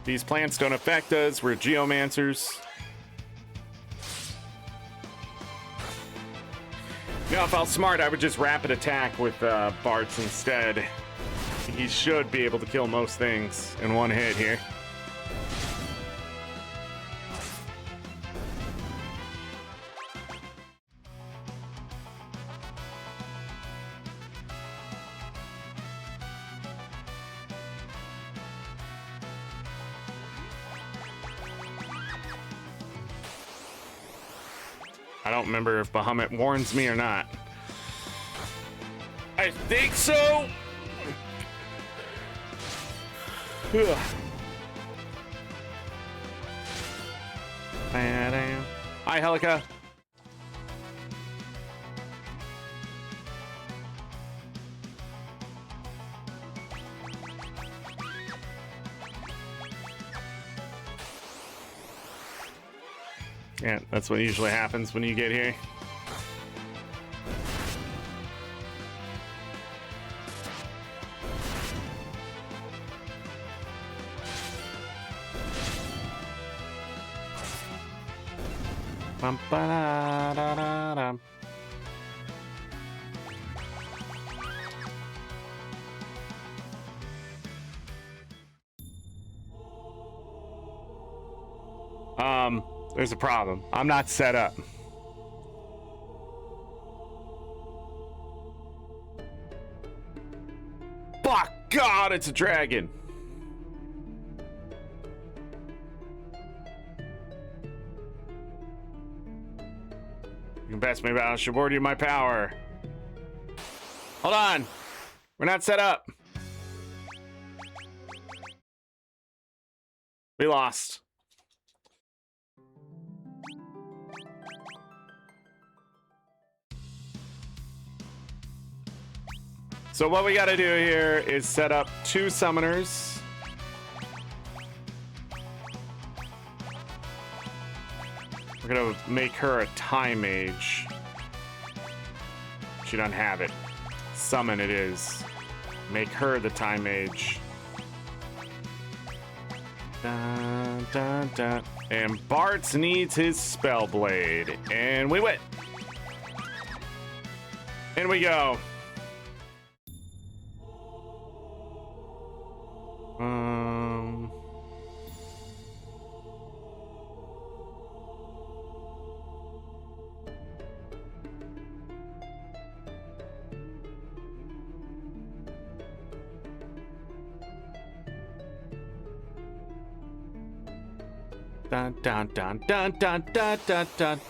These plants don't affect us. We're geomancers. You know, if I was smart, I would just rapid attack with Bart's instead. He should be able to kill most things in one hit here. I don't remember if Bahamut warns me or not. I think so. Ugh. Hi, Helica. Yeah, that's what usually happens when you get here. Bum, ba-da-da-da-da. There's a problem. I'm not set up. Fuck God, it's a dragon. You can Best me battle should award you my power. Hold on. We're not set up. We lost. So what we gotta do here is set up 2 summoners. We're gonna make her a time mage. She doesn't have it. Summon it is. Make her the time mage. Dun, dun, dun. And Bartz needs his spell blade. And we win. In we go. Dun, dun, dun, dun, dun, dun, dun, dun.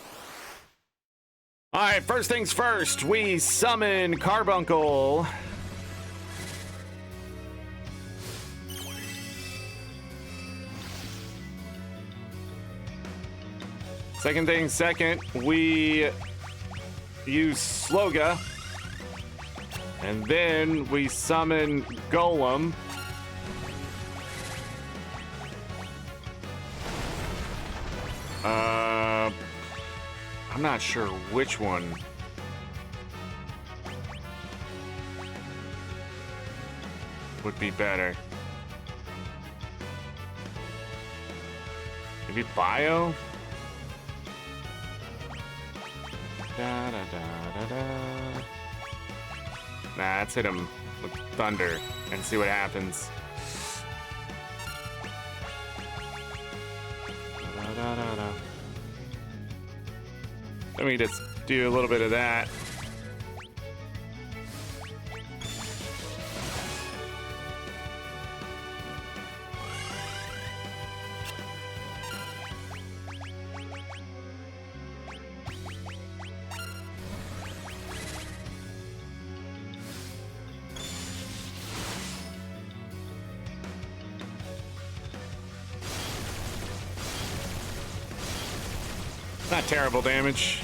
All right, first things first, we summon Carbuncle. Second thing second, we use Sloga. And then we summon Golem. I'm not sure which one. Would be better. Maybe Bio? Da, da, da, da, da. Nah, let's hit him with Thunder and see what happens. Da, da, da, da. Let me just do a little bit of that. Not terrible damage.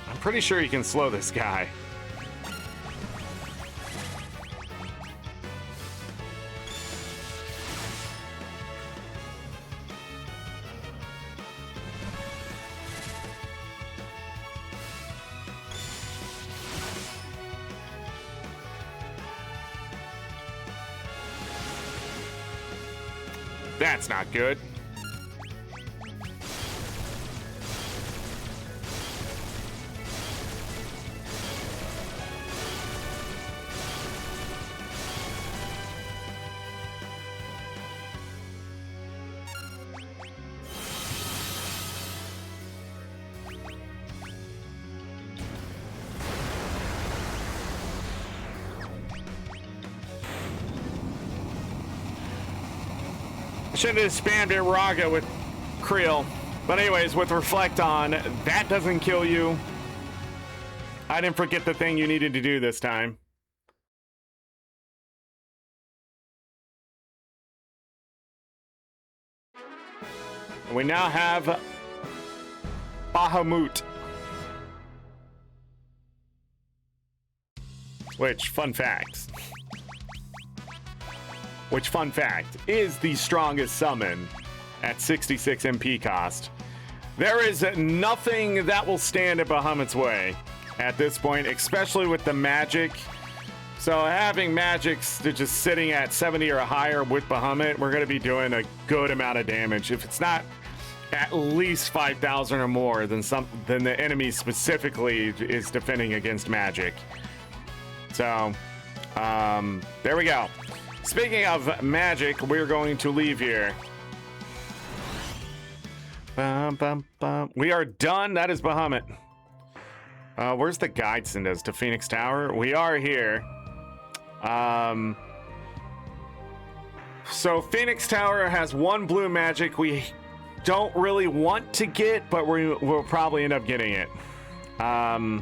I'm pretty sure you can slow this guy. That's not good. Should have spammed Iraga with Creel. But anyways, with Reflect on, that doesn't kill you. I didn't forget the thing you needed to do this time. We now have Bahamut. Which, fun fact, is the strongest summon at 66 MP cost. There is nothing that will stand at Bahamut's way at this point, especially with the magic. So having magics to just sitting at 70 or higher with Bahamut, we're going to be doing a good amount of damage. If it's not at least 5,000 or more, then the enemy specifically is defending against magic. So there we go. Speaking of magic, we're going to leave here. Bum, bum, bum. We are done. That is Bahamut. Where's the guide send us to Phoenix Tower? We are here. So Phoenix Tower has one blue magic we don't really want to get, but we'll probably end up getting it. But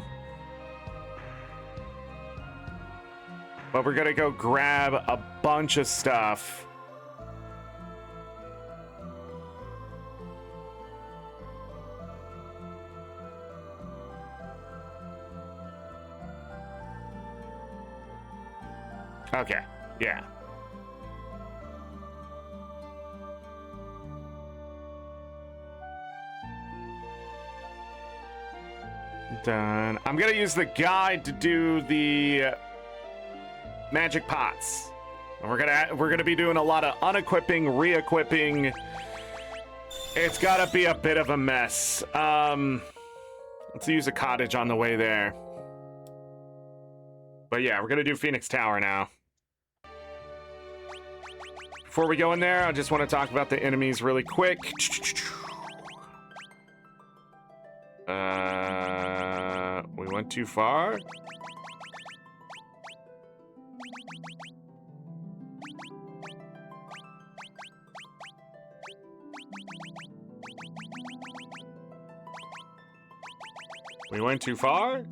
we're gonna go grab a bunch of stuff. Okay, yeah. Done. I'm gonna use the guide to do the magic pots. And we're gonna be doing a lot of unequipping, re-equipping. It's gotta be a bit of a mess. Let's use a cottage on the way there. But yeah, we're gonna do Phoenix Tower now. Before we go in there, I just want to talk about the enemies really quick. We went too far. We went too far.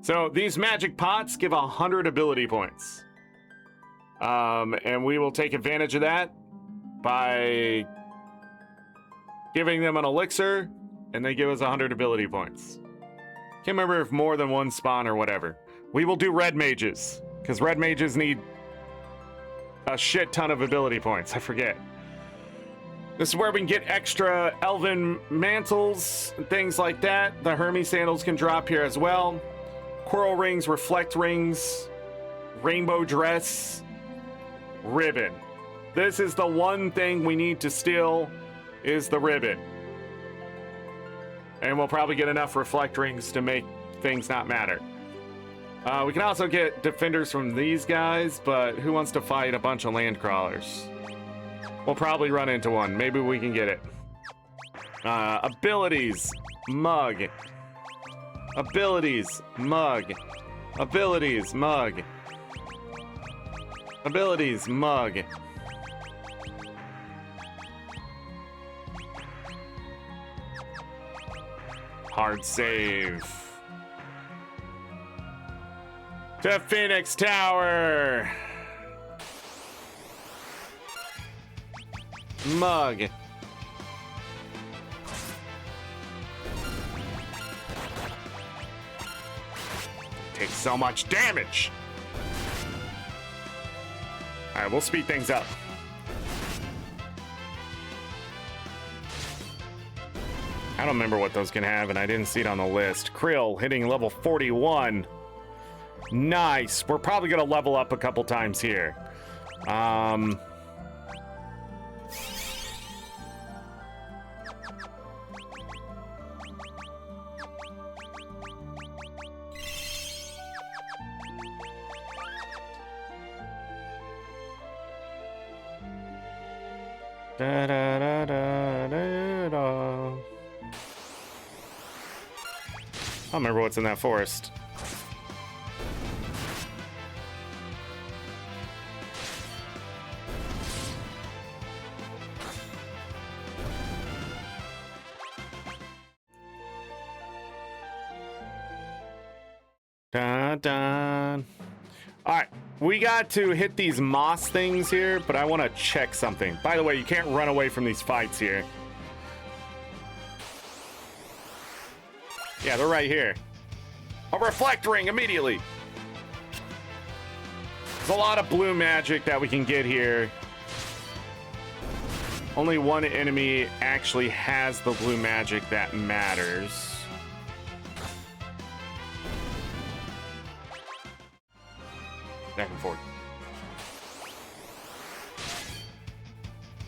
So these magic pots give 100 ability points. And we will take advantage of that by giving them an elixir, and they give us 100 ability points. Can't remember if more than one spawn or whatever. We will do red mages, because red mages need a shit ton of ability points. I forget. This is where we can get extra elven mantles and things like that. The Hermes sandals can drop here as well. Coral rings, reflect rings, rainbow dress, ribbon. This is the one thing we need to steal, is the ribbon. And we'll probably get enough reflect rings to make things not matter. We can also get defenders from these guys, but who wants to fight a bunch of land crawlers? We'll probably run into one. Maybe we can get it. Abilities, mug. Abilities, mug. Abilities, mug. Abilities, mug. Hard save. To Phoenix Tower. Mug. Takes so much damage. All right, we'll speed things up. I don't remember what those can have, and I didn't see it on the list. Krill hitting level 41. Nice. We're probably gonna level up a couple times here. Da, da, da, da, da, da. I don't remember what's in that forest. Dun, dun. All right, we got to hit these moss things here, but I want to check something. By the way, you can't run away from these fights here. Yeah, they're right here. A reflect ring immediately. There's a lot of blue magic that we can get here. Only one enemy actually has the blue magic that matters. Back and forth.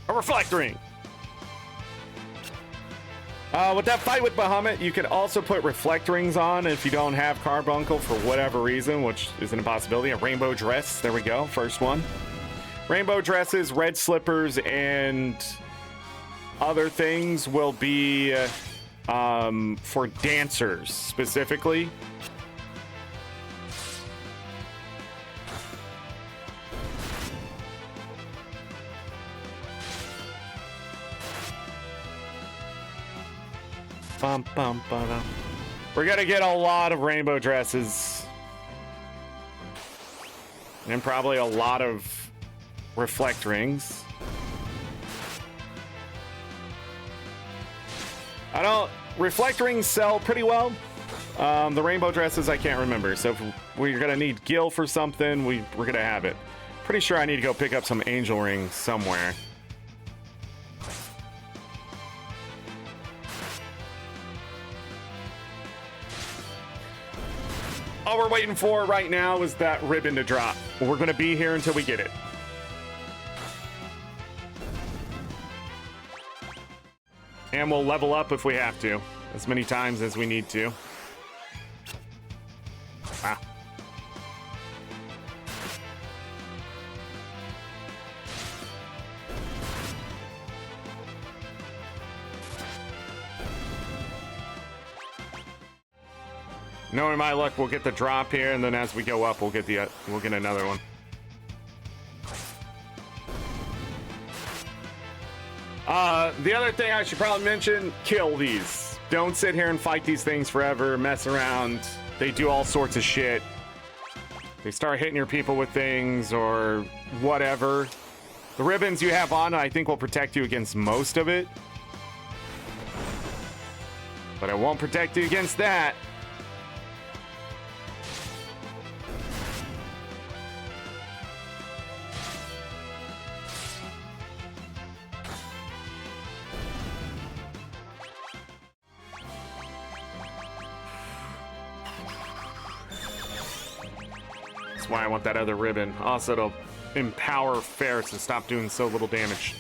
A reflect ring. With that fight with Bahamut, you could also put reflect rings on if you don't have Carbuncle for whatever reason, which is an impossibility. A rainbow dress. There we go. First one. Rainbow dresses, red slippers, and other things will be for dancers specifically. Bum, bum, ba-dum. We're gonna get a lot of rainbow dresses. And probably a lot of reflect rings. Reflect rings sell pretty well. The rainbow dresses, I can't remember. So if we're gonna need Gil for something, we're gonna have it. Pretty sure I need to go pick up some angel rings somewhere. All we're waiting for right now is that ribbon to drop. We're gonna be here until we get it. And we'll level up if we have to, as many times as we need to. Ah. Knowing my luck, we'll get the drop here, and then as we go up, we'll get another one. The other thing I should probably mention, kill these. Don't sit here and fight these things forever, mess around. They do all sorts of shit. They start hitting your people with things or whatever. The ribbons you have on, I think, will protect you against most of it. But it won't protect you against that. Why I want that other ribbon. Also, it'll empower Ferris to stop doing so little damage.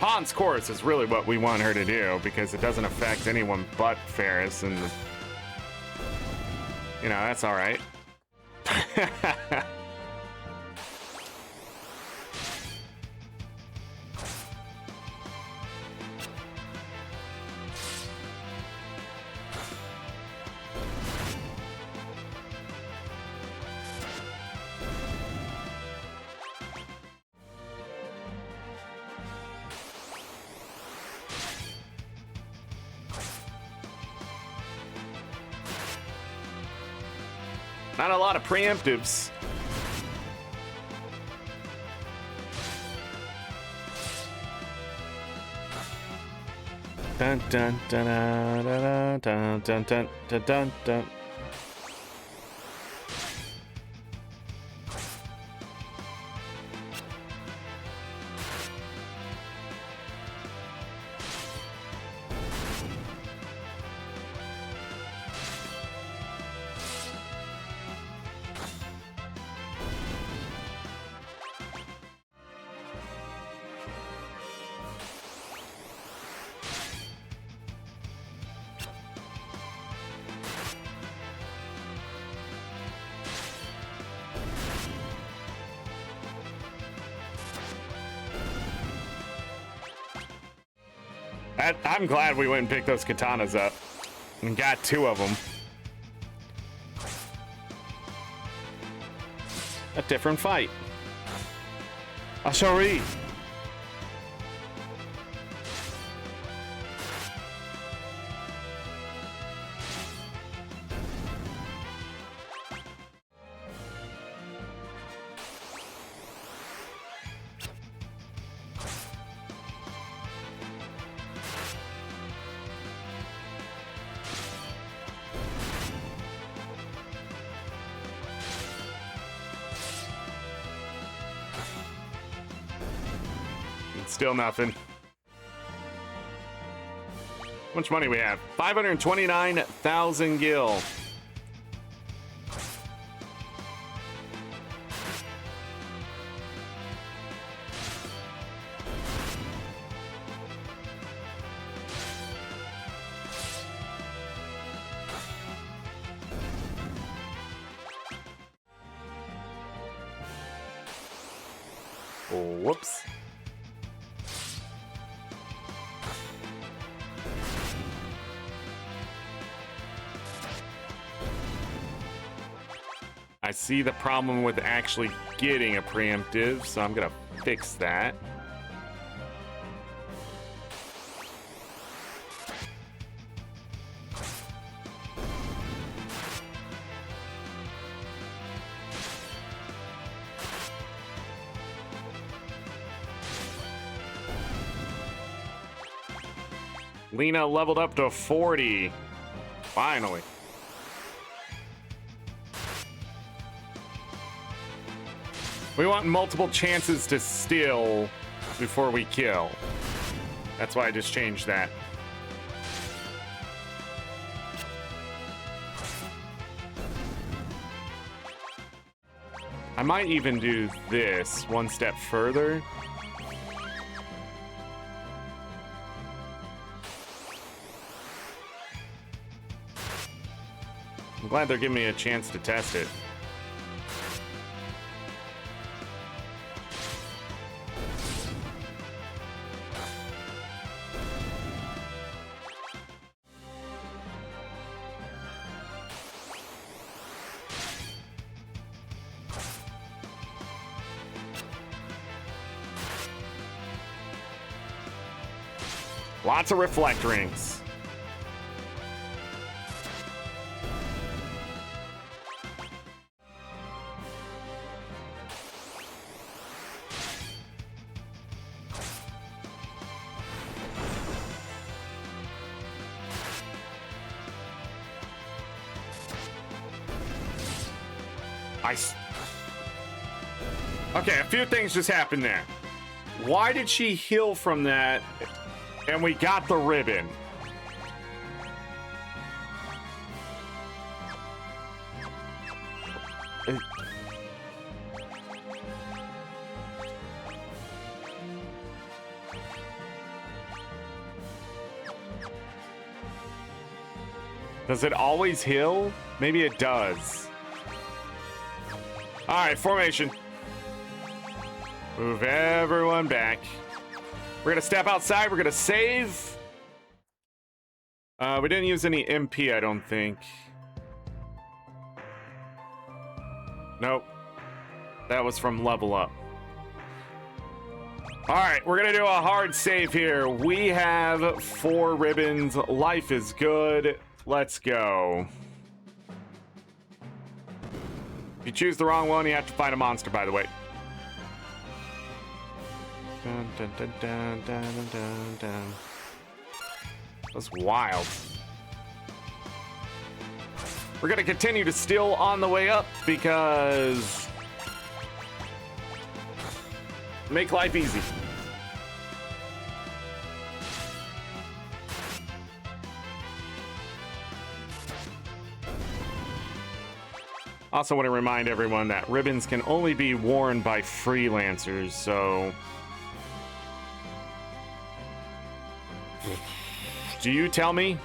Han's chorus is really what we want her to do because it doesn't affect anyone but Ferris, and you know, that's all right. Not a lot of preemptives. Dun dun dun dun dun dun dun dun dun dun. I'm glad we went and picked those katanas up and got 2 of them. A different fight. Ashari. Still nothing. How much money we have? 529,000 gil. Whoops. I see the problem with actually getting a preemptive, so I'm gonna fix that. Lena leveled up to 40. Finally. We want multiple chances to steal before we kill. That's why I just changed that. I might even do this one step further. I'm glad they're giving me a chance to test it. Lots of reflect rings. Okay, a few things just happened there. Why did she heal from that? And we got the ribbon. Does it always heal? Maybe it does. All right, formation. Move everyone back. We're gonna step outside. We're gonna save. We didn't use any MP, I don't think. Nope. That was from level up. All right, we're gonna do a hard save here. We have 4 ribbons. Life is good. Let's go. If you choose the wrong one, you have to fight a monster, by the way. Dun, dun, dun, dun, dun, dun, dun. That's wild. We're gonna continue to steal on the way up because make life easy. Also want to remind everyone that ribbons can only be worn by freelancers, so do you tell me?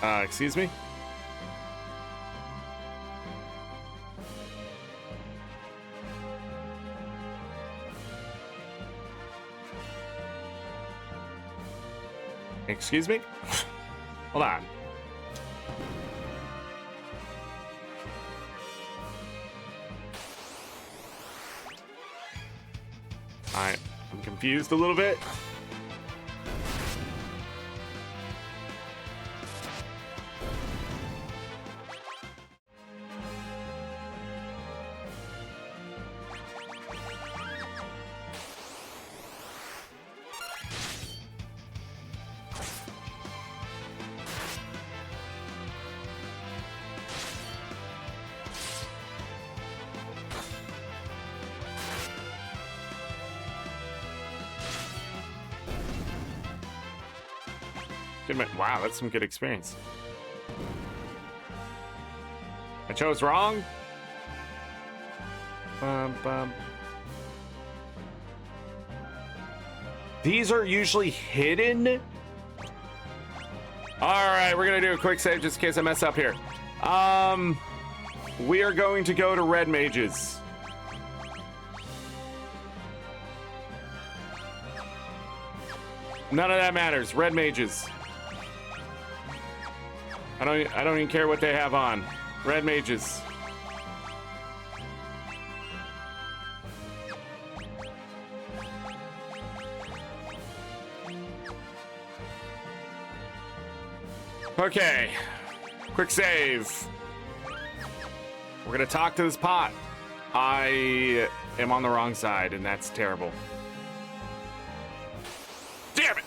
Excuse me? Excuse me? Hold on. Alright, I'm confused a little bit. Wow, that's some good experience. I chose wrong. These are usually hidden. All right, we're gonna do a quick save just in case I mess up here. We are going to go to red mages. None of that matters. Red mages. I don't even care what they have on. Red mages. Okay. Quick save. We're gonna talk to this pot. I am on the wrong side, and that's terrible. Damn it!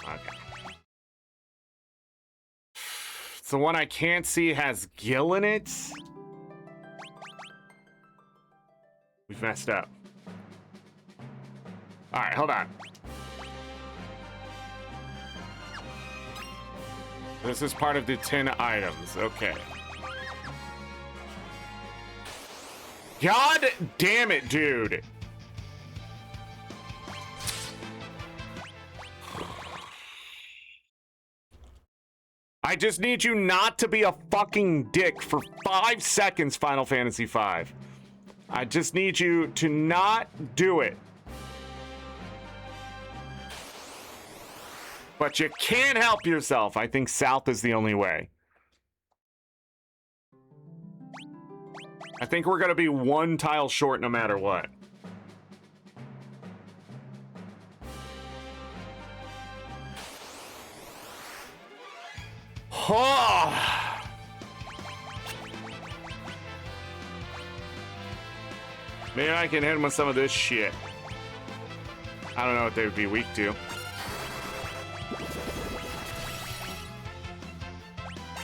Okay. It's the one I can't see has Gil in it. We've messed up. All right, hold on. This is part of the 10 items. Okay. God damn it, dude. I just need you not to be a fucking dick for 5 seconds, Final Fantasy V. I just need you to not do it. But you can't help yourself. I think south is the only way. I think we're gonna be one tile short no matter what. Oh. Maybe I can hit him with some of this shit. I don't know what they would be weak to.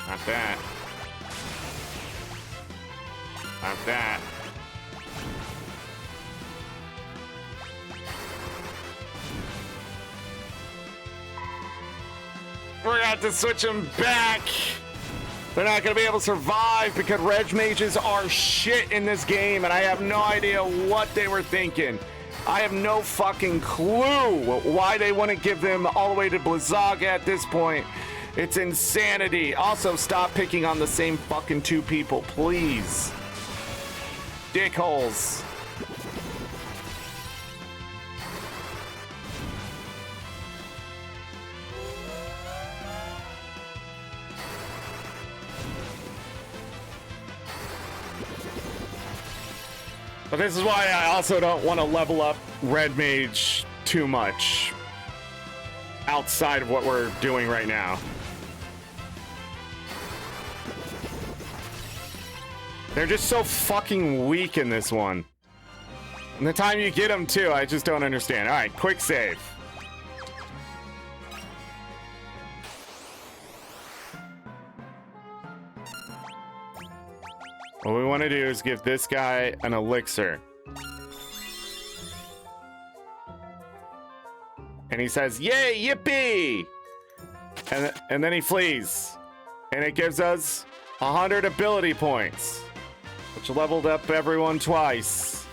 Not that. Not that. We're gonna have to switch them back. They're not gonna be able to survive because red mages are shit in this game, and I have no idea what they were thinking. I have no fucking clue why they want to give them all the way to Blizzaga at this point. It's insanity. Also, stop picking on the same fucking two people, please. Dickholes. But this is why I also don't want to level up Red Mage too much outside of what we're doing right now. They're just so fucking weak in this one. And the time you get them too, I just don't understand. All right, quick save. What we want to do is give this guy an elixir. And he says, yay, yippee! And then he flees. And it gives us 100 ability points, which leveled up everyone twice.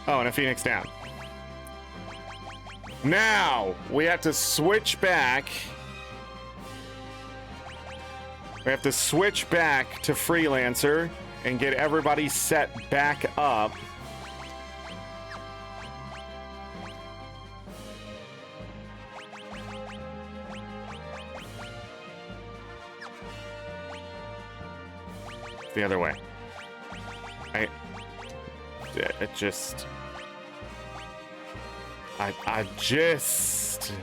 Oh, and a Phoenix down. Now, we have to switch back. We have to switch back to Freelancer and get everybody set back up. The other way. I just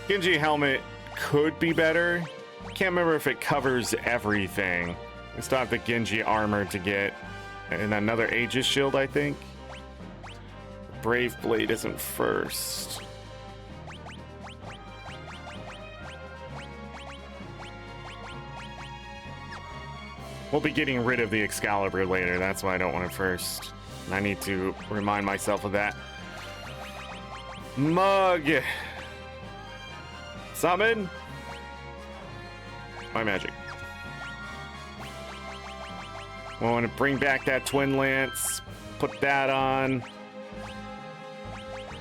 Genji helmet could be better. Can't remember if it covers everything. We still have the Genji armor to get. And another Aegis shield, I think. Brave Blade isn't first. We'll be getting rid of the Excalibur later. That's why I don't want it first. I need to remind myself of that. Mug. Summon. My magic. I want to bring back that Twin Lance. Put that on.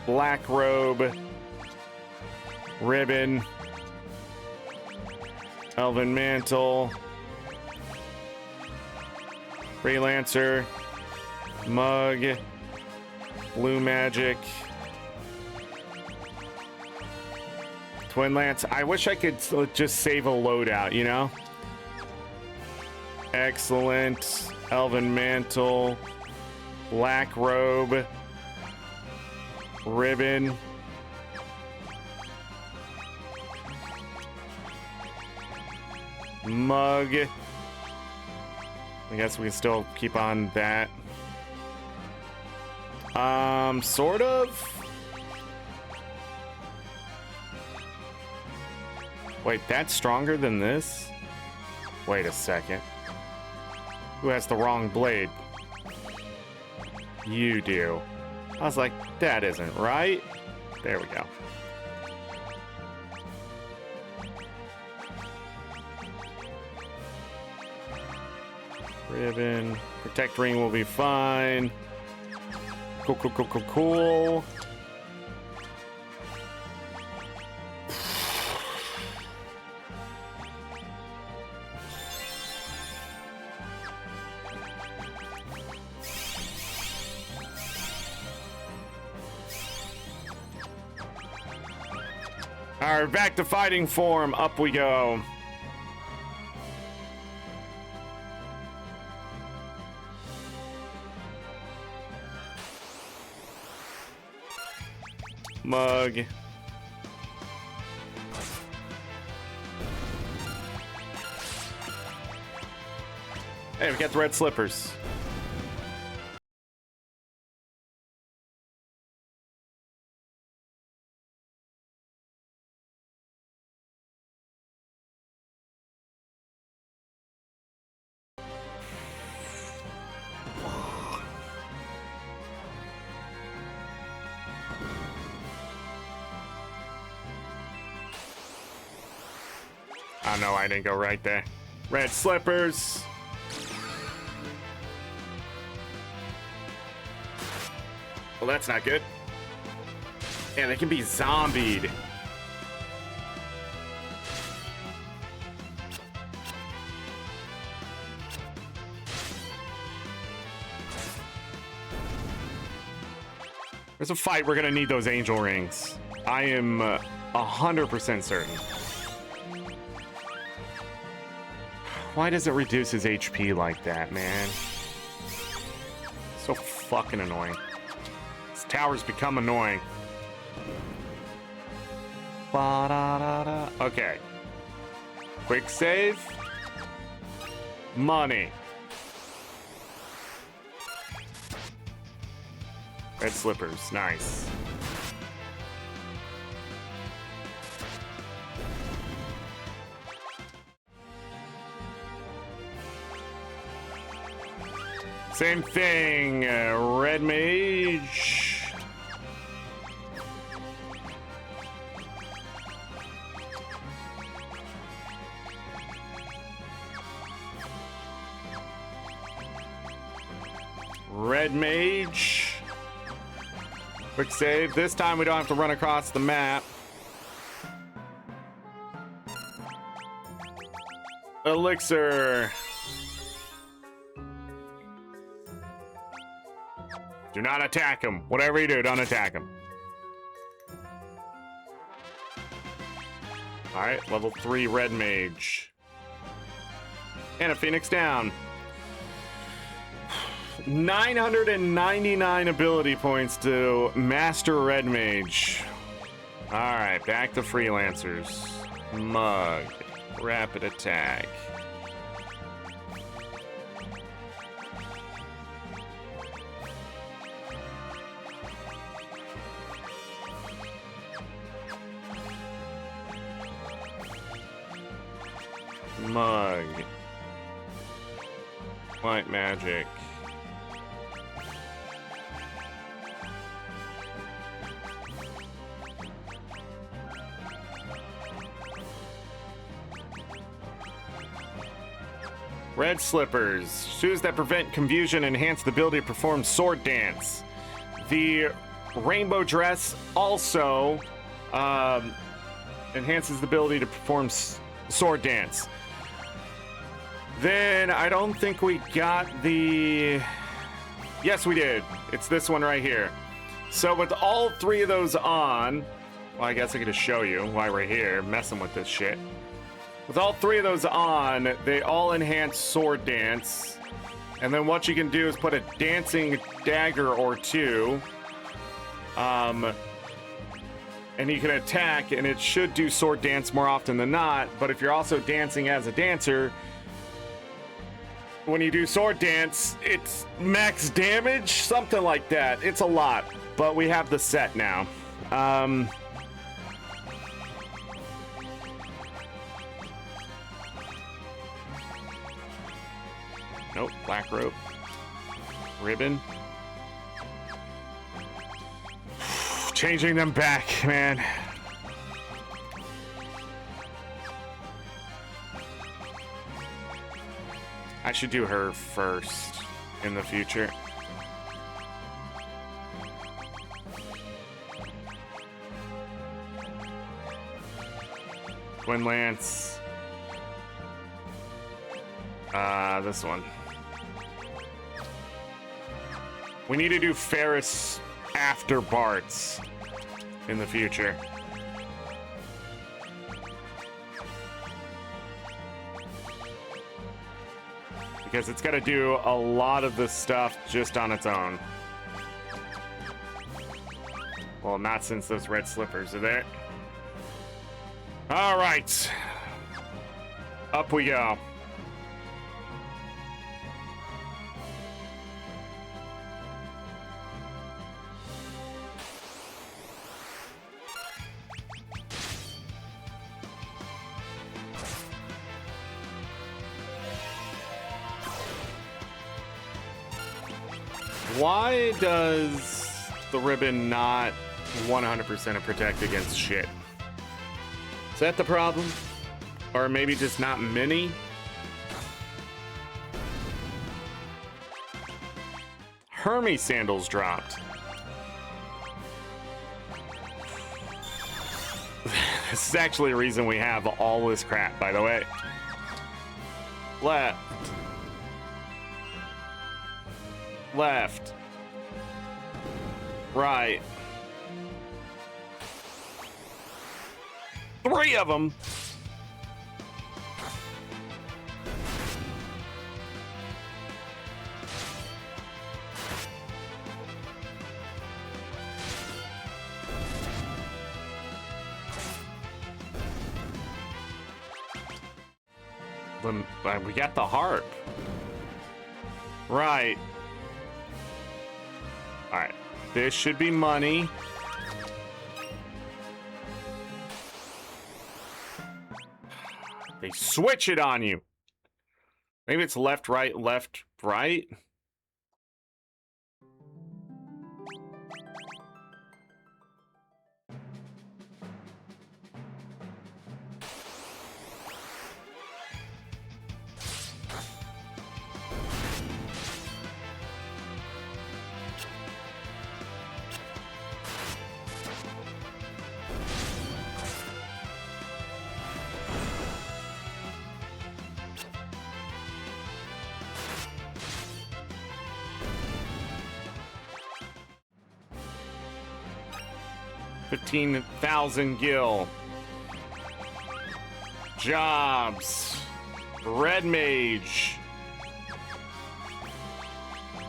Black Robe. Ribbon. Elven Mantle. Freelancer. Mug. Blue Magic. Twin Lance. I wish I could just save a loadout, you know? Excellent. Elven Mantle. Black Robe. Ribbon. Mug. I guess we can still keep on that. Sort of. Wait, that's stronger than this? Wait a second. Who has the wrong blade? You do. I was like, that isn't right. There we go. Ribbon. Protect ring will be fine. Cool, cool, cool, cool, cool. All right, back to fighting form. Up we go. Mug. Hey, we got the red slippers. Oh no, I didn't go right there. Red slippers. Well, that's not good. And they can be zombied. There's a fight. We're gonna need those angel rings. I am 100% certain. Why does it reduce his HP like that, man? So fucking annoying. This tower's become annoying. Ba-da-da-da. Okay. Quick save. Money. Red slippers. Nice. Same thing, red mage. Red mage. Quick save. This time we don't have to run across the map. Elixir. Do not attack him. Whatever you do, don't attack him. Alright, level 3 red mage. And a phoenix down. 999 ability points to master red mage. Alright, back to freelancers. Mug. Rapid attack. Mug. White magic. Red slippers. Shoes that prevent confusion enhance the ability to perform sword dance. The rainbow dress also enhances the ability to perform sword dance. Then I don't think we got the... Yes, we did. It's this one right here. So with all three of those on... Well, I guess I could just show you why we're here, messing with this shit. With all three of those on, they all enhance sword dance. And then what you can do is put a dancing dagger or two. And you can attack, and it should do sword dance more often than not. But if you're also dancing as a dancer, when you do sword dance, it's max damage, something like that. It's a lot, but we have the set now. Nope, black rope. Ribbon. Changing them back, man. I should do her first in the future. Twin Lance. This one. We need to do Ferris after Bart's in the future. Because it's got to do a lot of this stuff just on its own. Well, not since those red slippers are there. All right. Up we go. Why does the ribbon not 100% protect against shit? Is that the problem? Or maybe just not many? Hermes sandals dropped. This is actually a reason we have all this crap, by the way. Left. Left. Right. 3 of them. We got the harp. Right. All right, this should be money. They switch it on you. Maybe it's left, right, left, right. $15,000 gil. Jobs. Red mage.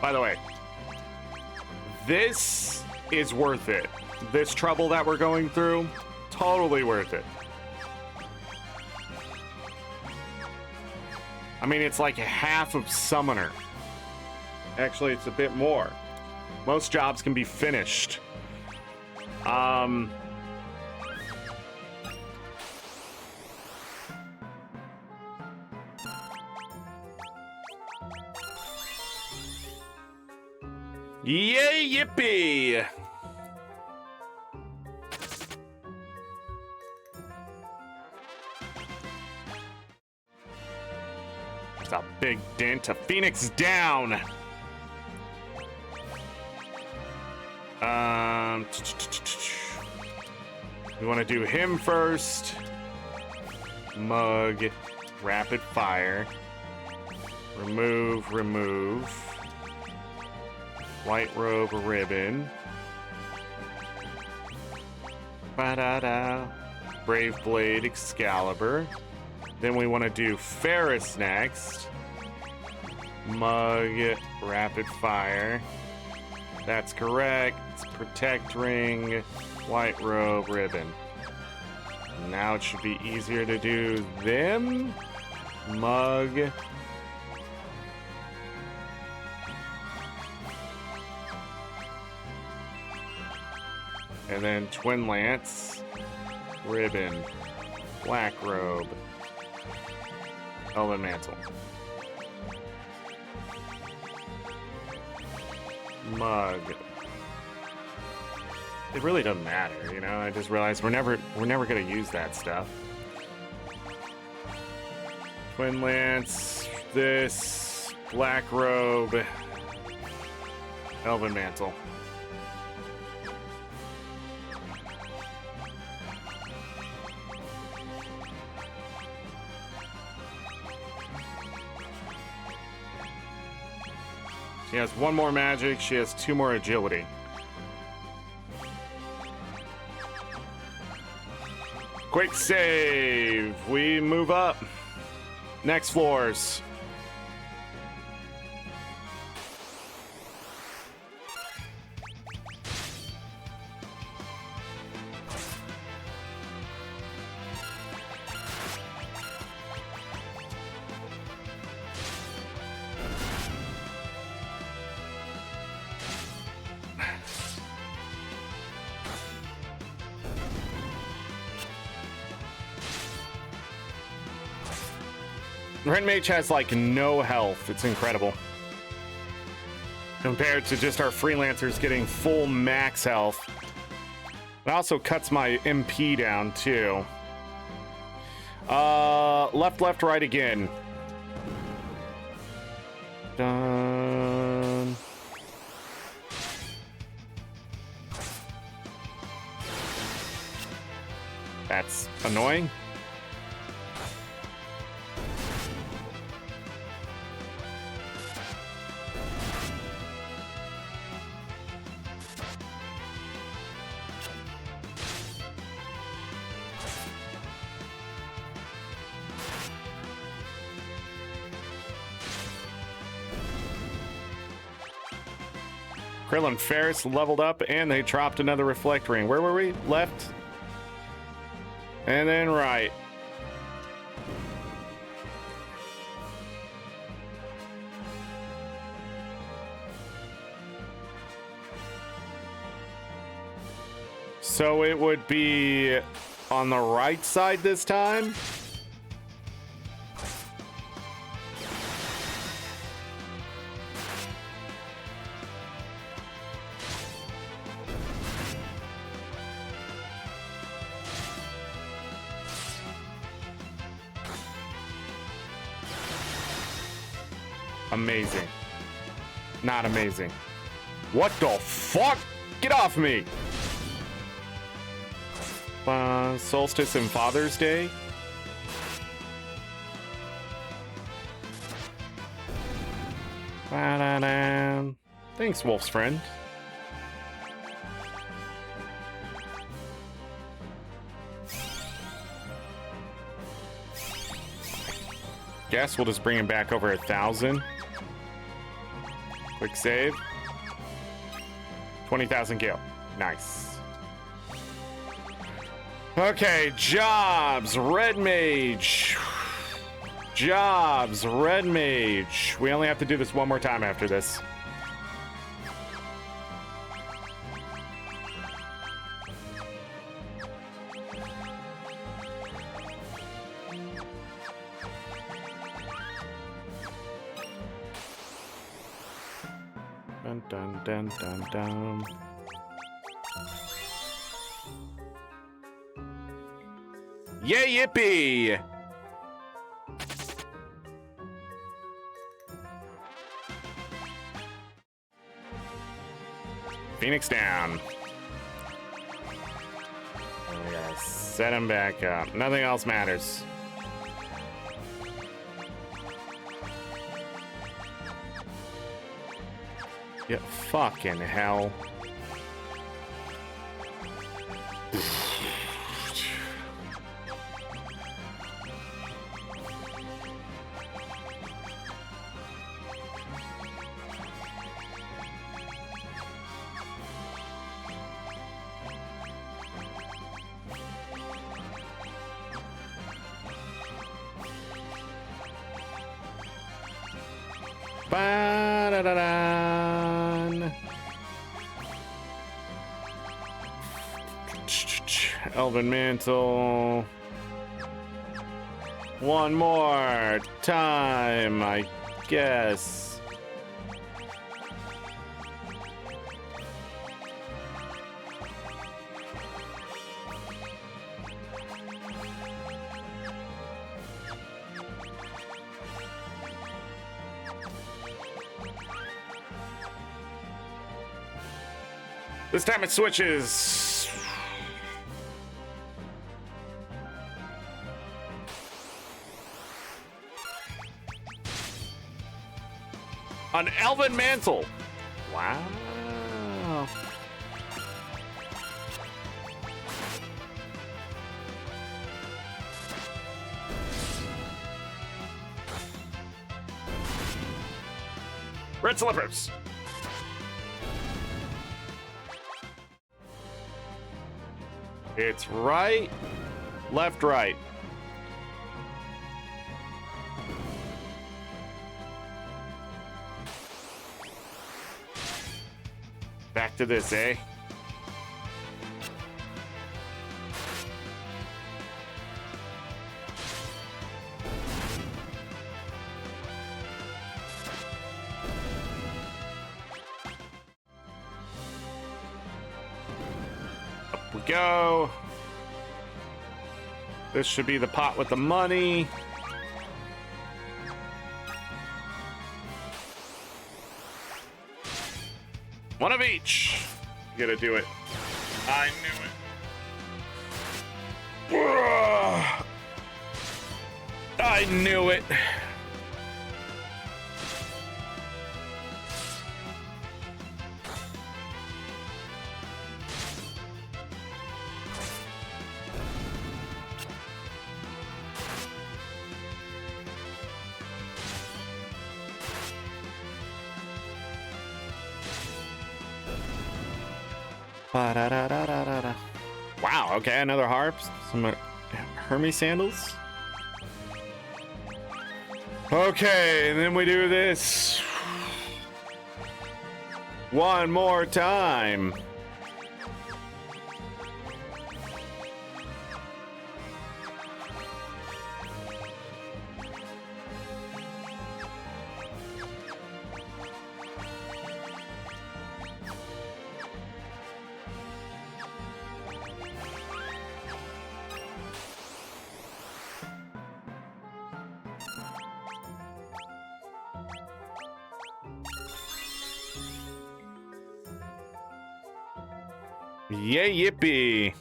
By the way, this is worth it. This trouble that we're going through, totally worth it. I mean, it's like half of Summoner. Actually, it's a bit more. Most jobs can be finished. Yay, yippee! It's a big dent to Phoenix down. We want to do him first. Mug, rapid fire. Remove. White robe ribbon. Ba-da-da. Brave blade, Excalibur. Then we want to do Ferris next. Mug, rapid fire. That's correct. Protect ring, white robe ribbon. Now it should be easier to do them. Mug. And then twin lance, ribbon, black robe, elven mantle. Mug. It really doesn't matter, you know? I just realized we're never gonna use that stuff. Twin lance, this, black robe, elven mantle. She has one more magic, she has 2 more agility. Quick save. We move up. Next floors. Red Mage has like no health. It's incredible. Compared to just our freelancers getting full max health. It also cuts my MP down too. Left, right again. Done. That's annoying. Krill and Ferris leveled up, and they dropped another Reflect Ring. Where were we? Left. And then right. So it would be on the right side this time? Amazing. Not amazing. What the fuck? Get off me! Solstice and Father's Day. Ba-da-da. Thanks, Wolf's friend. Guess we'll just bring him back over 1,000. Quick save. 20,000 gil. Nice. Okay, jobs, Red Mage. Jobs, Red Mage. We only have to do this one more time after this. Dun dun dun dun dun. Yay, yippee! Phoenix down. And we gotta set him back up. Nothing else matters. Yeah, fucking hell. Ba-da-da-dan. Elven Mantle. One more time, I guess. This time it switches. An Elven Mantle. Wow. Red slippers. It's right, left, right. Back to this, eh? Up we go. This should be the pot with the money. One of each. You gotta do it. I knew it. I knew it. Ba-da-da-da-da-da. Wow, okay, another harp. Some Hermes sandals. Okay, and then we do this one more time. Yay, yippee.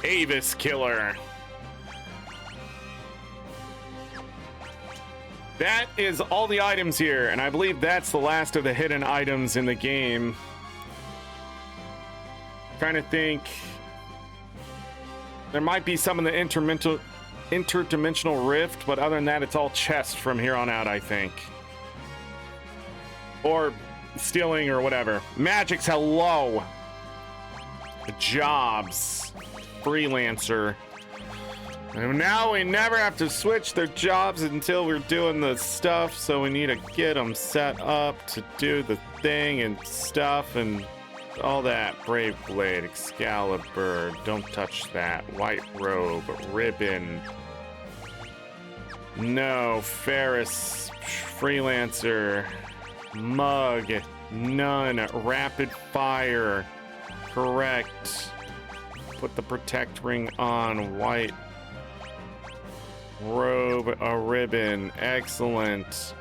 Avis Killer. That is all the items here, and I believe that's the last of the hidden items in the game. Trying to think. There might be some in the interdimensional rift, but other than that, it's all chest from here on out, I think. Or stealing or whatever. Magic's hello. Jobs. Freelancer. And now we never have to switch their jobs until we're doing the stuff, so we need to get them set up to do the thing and stuff and all that. Brave Blade, Excalibur, don't touch that. White robe, ribbon. No, Ferris, Freelancer, Mug, none, Rapid Fire, correct. Put the Protect Ring on, white. Robe, a ribbon. Excellent.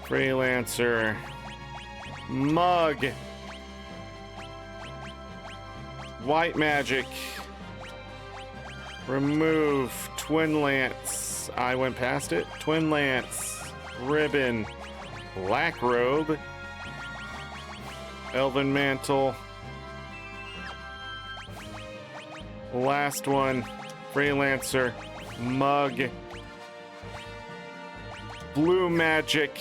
Freelancer. Mug. White magic. Remove. Twin lance. I went past it. Twin lance. Ribbon. Black robe. Elven mantle. Last one. Freelancer. Mug. Blue magic.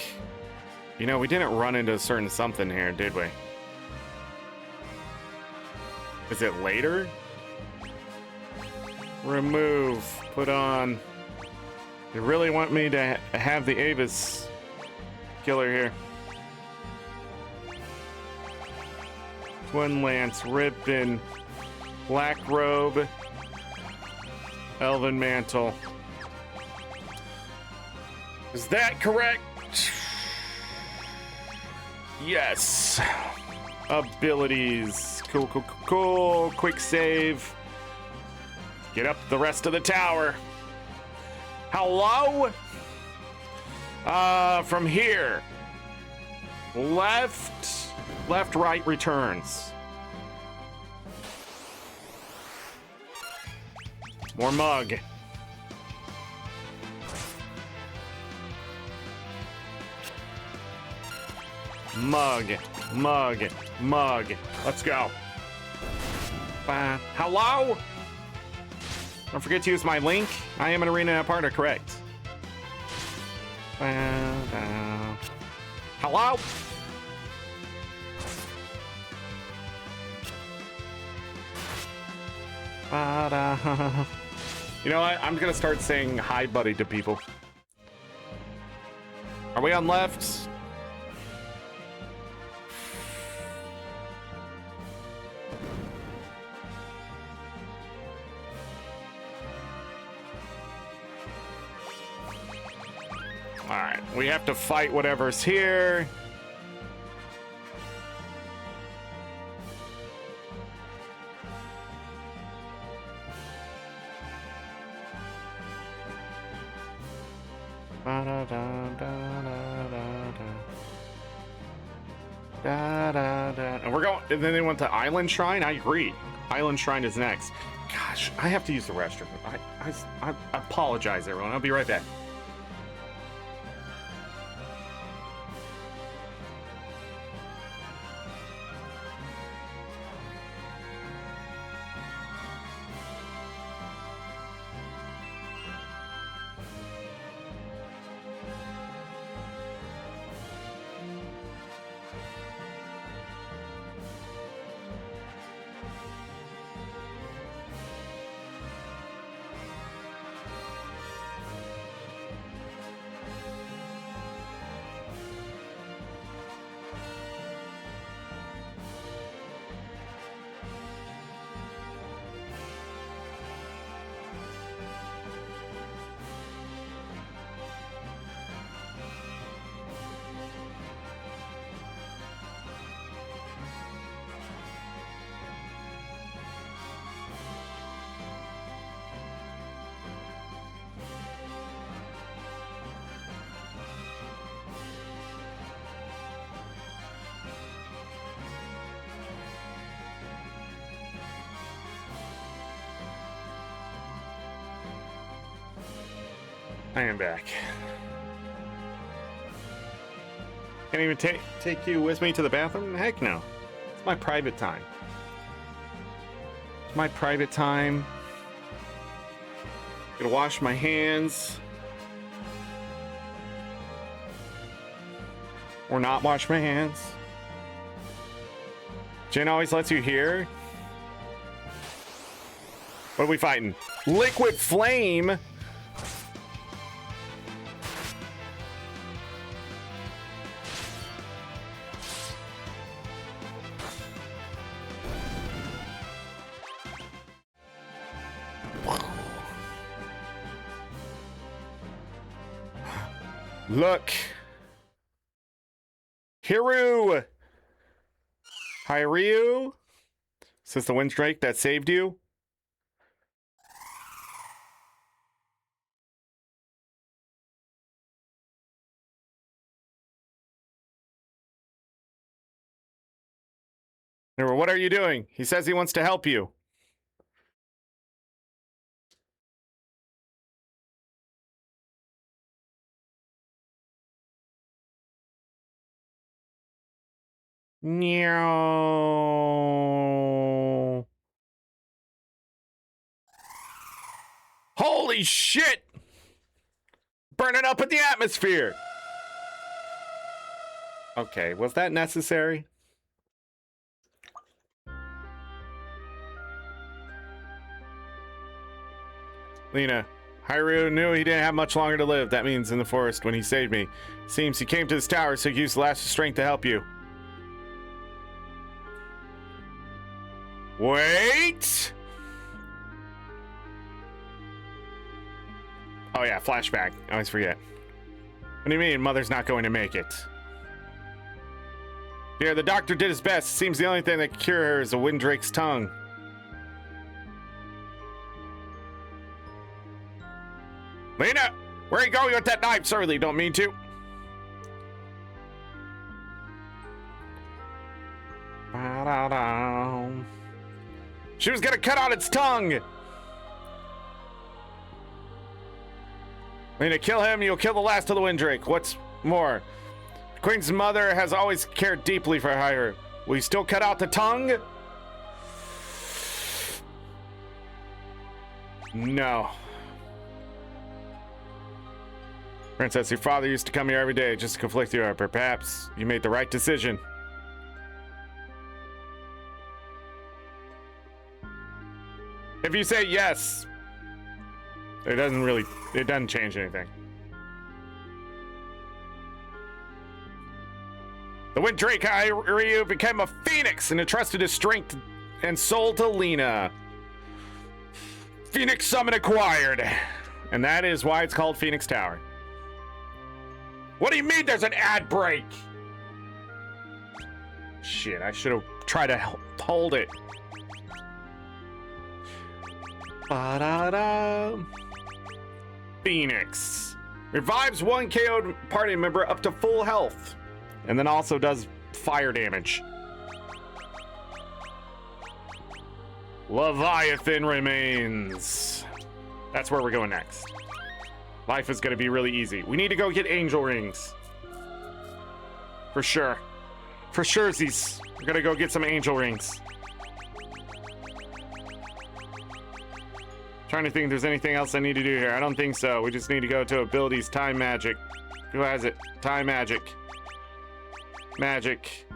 You know, we didn't run into a certain something here, did we? Is it later? Remove. Put on. You really want me to have the Avis killer here. Twin lance, ribbon, black robe, elven mantle. Is that correct? Yes. Abilities. Cool, cool, cool, cool. Quick save. Get up the rest of the tower. Hello? From here. Left, right returns. More mug. Mug, mug, mug. Let's go. Hello? Don't forget to use my link. I am an ArenaNet partner, correct? Hello? You know what? I'm gonna start saying hi, buddy, to people. Are we on left? Alright, we have to fight whatever's here. And we're going, and then they went to Island Shrine? I agree. Island Shrine is next. Gosh, I have to use the restroom. I apologize, everyone. I'll be right back. I am back. Can't even take you with me to the bathroom? Heck no. It's my private time. It's my private time. Gonna wash my hands. Or not wash my hands. Jen always lets you hear. What are we fighting? Liquid flame? Look. Hiru. Hi, Ryu. Is this the wind strike that saved you? What are you doing? He says he wants to help you. Meow. Holy shit! Burning up in the atmosphere! Okay, was that necessary? Lena, Hyrule knew he didn't have much longer to live. That means in the forest when he saved me. Seems he came to this tower so he used the last strength to help you. Wait! Oh yeah, flashback. I always forget. What do you mean, Mother's not going to make it? Yeah, the doctor did his best. Seems the only thing that can cure her is a Windrake's tongue. Lena, where are you going with that knife? Certainly don't mean to. She was gonna cut out its tongue. Lena, kill him, you'll kill the last of the Windrake. What's more, the Queen's mother has always cared deeply for her. Will you still cut out the tongue? No. Princess, your father used to come here every day just to conflict you, but perhaps you made the right decision. If you say yes, it doesn't change anything. The Windrake Ryu became a phoenix and entrusted his strength and soul to Lena. Phoenix summon acquired. And that is why it's called Phoenix Tower. What do you mean there's an ad break? Shit, I should have tried to hold it. Ba-da-da. Phoenix. Revives one KO'd party member up to full health. And then also does fire damage. Leviathan remains. That's where we're going next. Life is going to be really easy. We need to go get angel rings. For sure. For surezies. We're going to go get some angel rings. Trying to think if there's anything else I need to do here. I don't think so. We just need to go to abilities, time magic. Who has it? Time magic. Magic.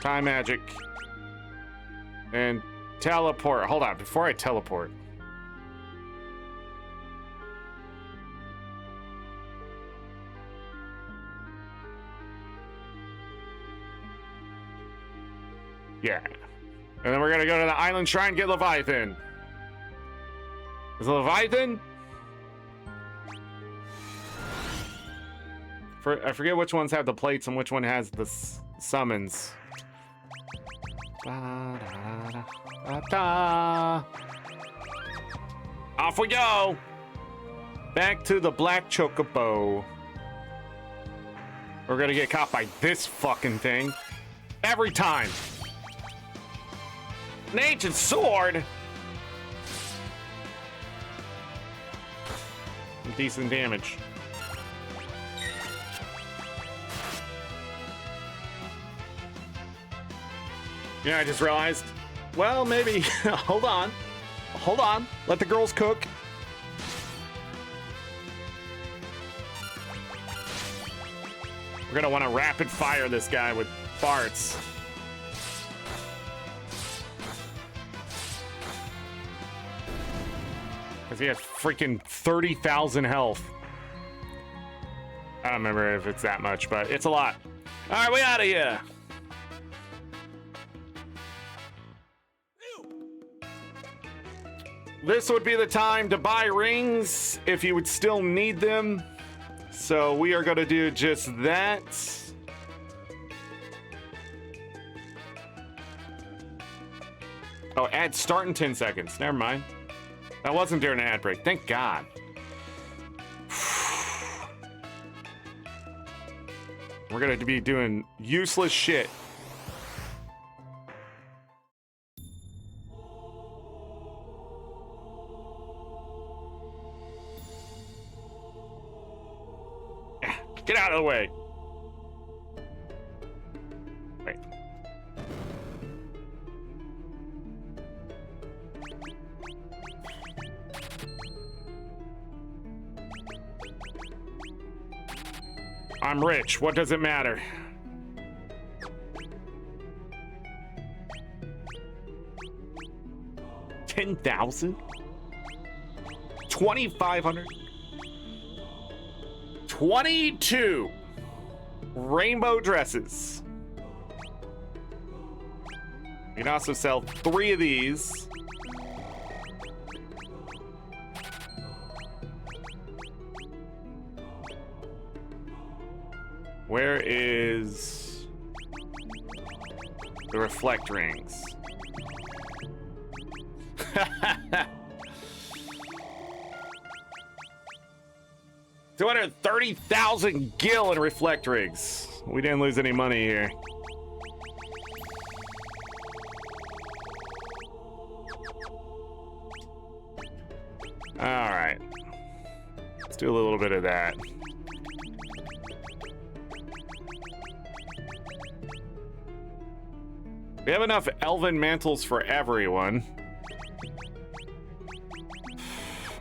Time magic. And teleport. Hold on, before I teleport. Yeah. And then we're gonna go to the island shrine and get Leviathan. Is it Leviathan? I forget which ones have the plates and which one has the summons. Off we go! Back to the Black Chocobo. We're gonna get caught by this fucking thing. Every time. An ancient sword? Decent damage. Yeah, I just realized. Well, maybe. Hold on. Hold on. Let the girls cook. We're gonna want to rapid fire this guy with farts. Because he has freaking 30,000 health. I don't remember if it's that much, but it's a lot. All right, we out of here. This would be the time to buy rings if you would still need them. So we are going to do just that. Oh, ad start in 10 seconds. Never mind. That wasn't during an ad break. Thank God. We're going to be doing useless shit. Get out of the way. Wait. I'm rich. What does it matter? $10,000? 2,500? 22 rainbow dresses. You can also sell 3 of these. Where is the reflect rings? 230,000 gil in reflect rings. We didn't lose any money here. All right. Let's do a little bit of that. We have enough elven mantles for everyone.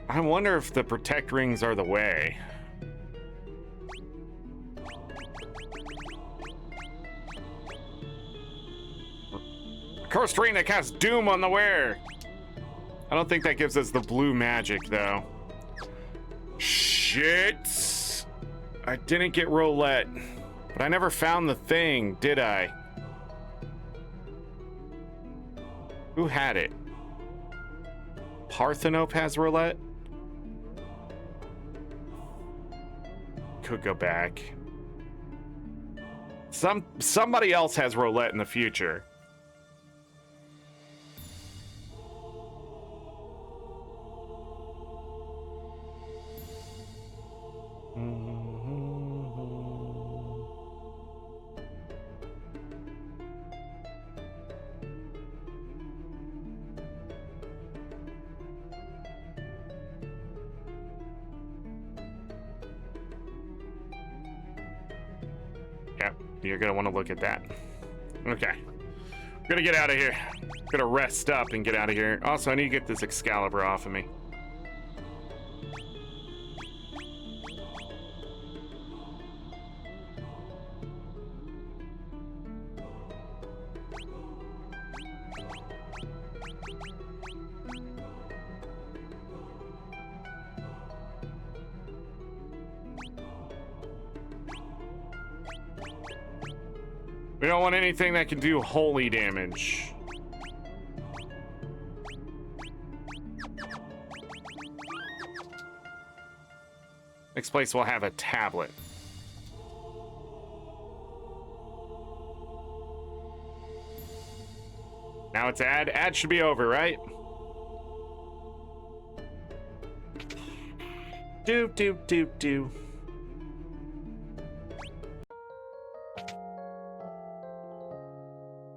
I wonder if the protect rings are the way. Cursed ring that casts doom on the wearer. I don't think that gives us the blue magic though. Shit! I didn't get roulette, but I never found the thing, did I? Who had it? Parthenope has roulette? Could go back. Somebody else has roulette in the future. You're gonna want to look at that. Okay. I'm gonna get out of here. I'm gonna rest up and get out of here. Also, I need to get this Excalibur off of me. We don't want anything that can do holy damage. Next place we'll have a tablet. Now it's ad. Ad should be over, right? Do.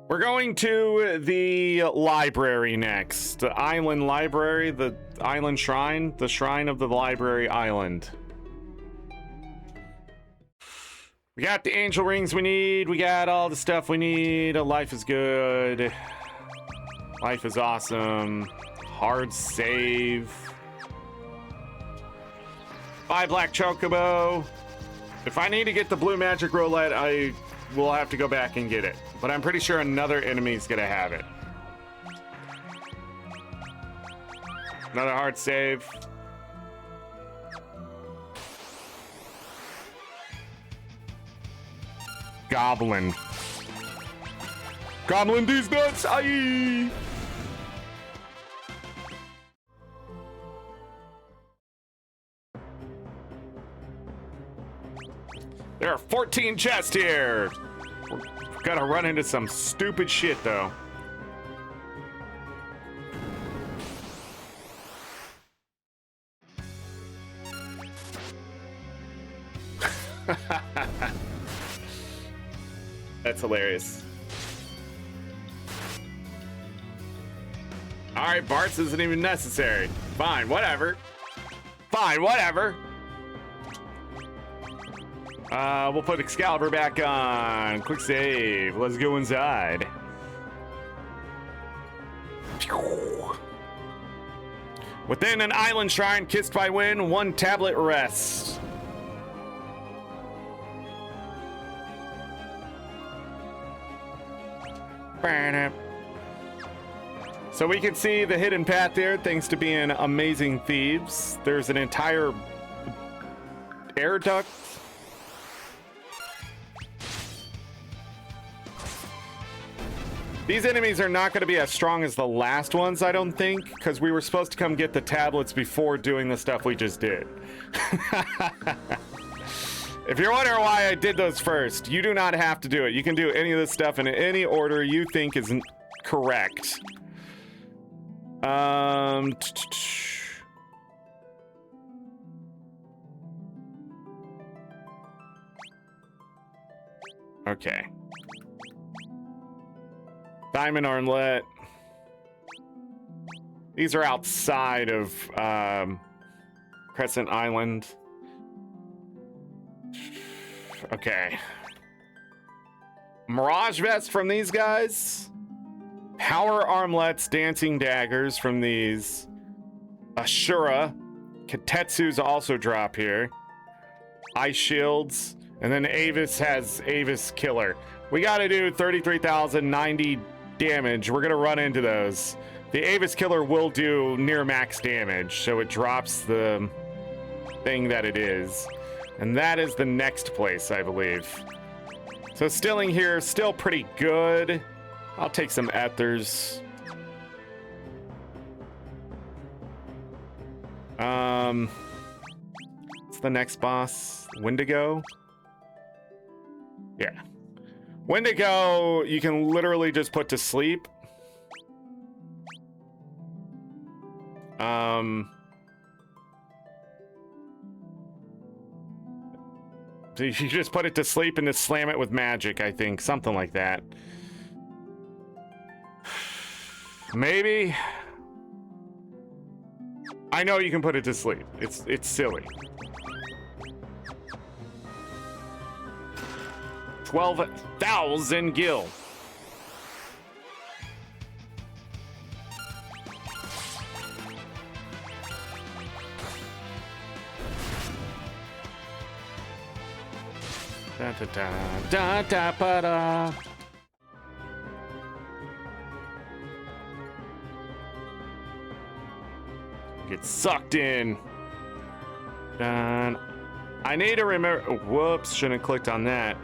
We're going to the library next. The island library, the island shrine, the shrine of the library island. We got the angel rings we need. We got all the stuff we need. Life is good. Life is awesome. Hard save. Bye, Black Chocobo. If I need to get the blue magic roulette, I will have to go back and get it. But I'm pretty sure another enemy's gonna have it. Another hard save. Goblin. Goblin these nuts! Aye! There are 14 chests here! We've gotta run into some stupid shit, though. That's hilarious. Alright, Bart's isn't even necessary. Fine, whatever. Fine, whatever. We'll put Excalibur back on. Quick save. Let's go inside. Within an island shrine, kissed by wind, one tablet rests. So we can see the hidden path there thanks to being amazing thieves. There's an entire air duct. These enemies are not going to be as strong as the last ones, I don't think, because we were supposed to come get the tablets before doing the stuff we just did. If you're wondering why I did those first, you do not have to do it. You can do any of this stuff in any order you think is correct. Okay. Diamond Armlet. These are outside of Crescent Island. Okay. Mirage Vest from these guys. Power Armlets, Dancing Daggers from these. Ashura. Katetsu's also drop here. Ice Shields. And then Avis has Avis Killer. We gotta do 33,090 damage. We're gonna run into those. The Avis Killer will do near max damage, so it drops the thing that it is. And that is the next place, I believe. So stilling here, still pretty good. I'll take some ethers. What's the next boss? Wendigo? Yeah. Wendigo, you can literally just put to sleep. So you just put it to sleep and just slam it with magic, I think. Something like that. Maybe. I know you can put it to sleep. It's silly. 12,000 gil. Da da da da da ba da. Get sucked in. Done. I need to remember. Oh, whoops! Shouldn't have clicked on that.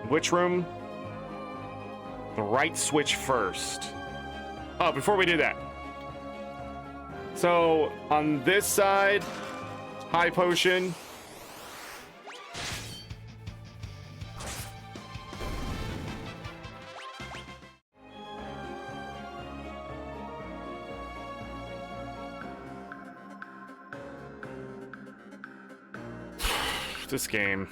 Which room? The right switch first. Oh, before we do that. So, on this side, high potion. This game.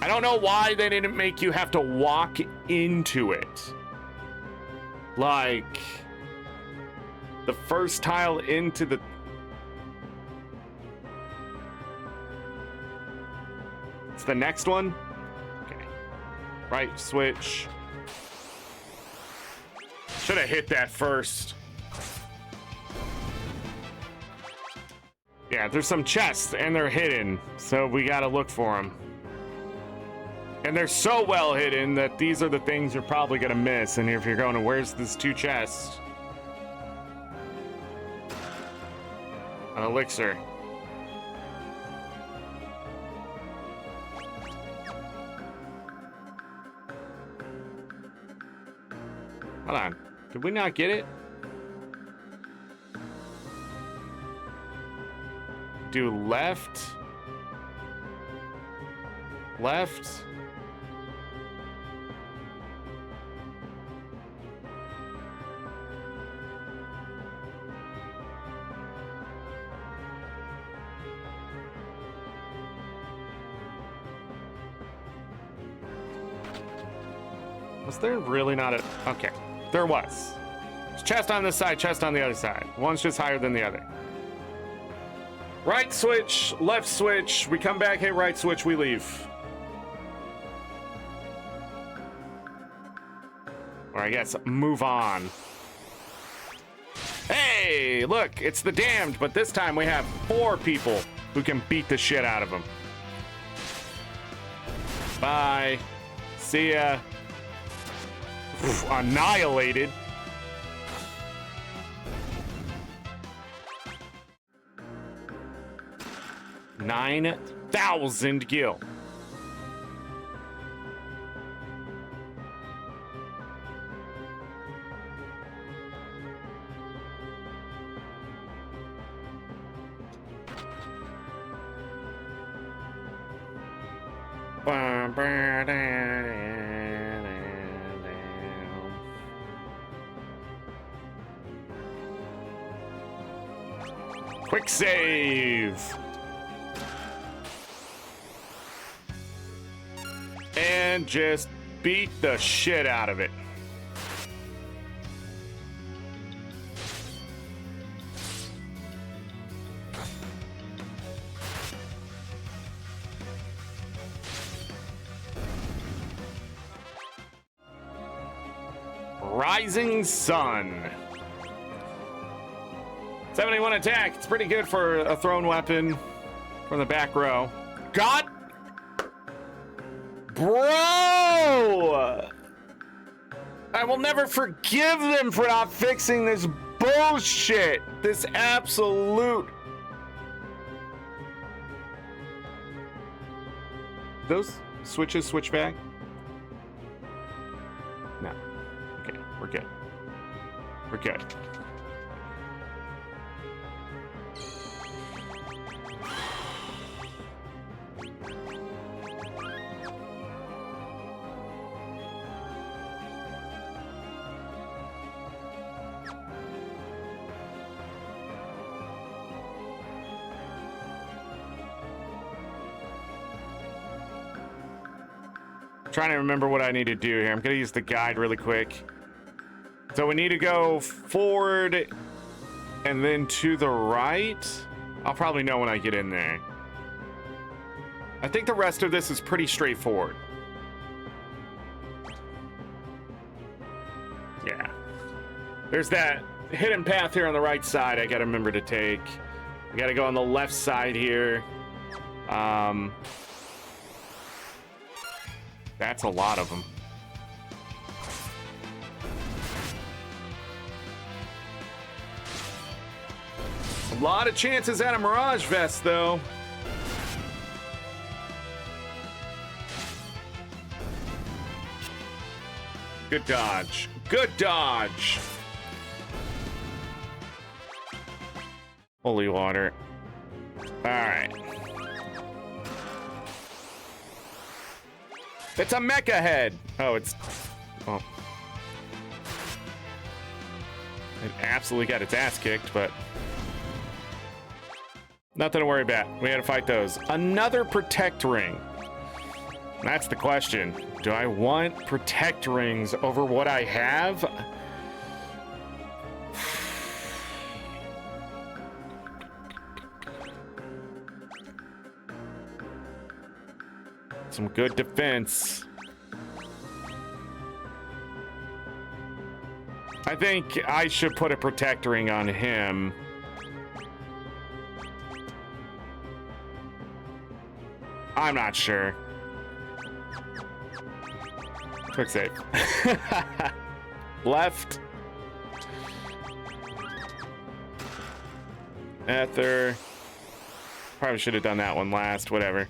I don't know why they didn't make you have to walk into it. Like, the first tile into the... It's the next one? Okay. Right switch. Should have hit that first. Yeah, there's some chests, and they're hidden, so we gotta look for them. And they're so well hidden that these are the things you're probably gonna miss. And if you're going, where's this 2 chests? An elixir. Hold on. Did we not get it? Do left. Left. Was there really not a... Okay, there was. Chest on this side, chest on the other side. One's just higher than the other. Right switch, left switch. We come back, hit right switch, we leave. Or I guess move on. Hey, look, it's the damned, but this time we have 4 people who can beat the shit out of them. Bye. See ya. Oof, annihilated. $9,000 gil. Quick save. And just beat the shit out of it. Rising Sun. 71 attack. It's pretty good for a thrown weapon from the back row. God! Bro! I will never forgive them for not fixing this bullshit. This absolute... Those switches switch back? No. Okay, we're good. We're good. Trying to remember what I need to do here. I'm gonna use the guide really quick. So we need to go forward and then to the right. I'll probably know when I get in there. I think the rest of this is pretty straightforward. Yeah. There's that hidden path here on the right side I gotta remember to take. I gotta go on the left side here. That's a lot of them. A lot of chances at a Mirage Vest, though. Good dodge. Good dodge. Holy water. All right. It's a mecha head. Oh, it's... Oh. It absolutely got its ass kicked, but... Nothing to worry about. We had to fight those. Another protect ring. That's the question. Do I want protect rings over what I have? Some good defense. I think I should put a protect ring on him. I'm not sure. Quick save. Left. Ether. Probably should have done that one last. Whatever.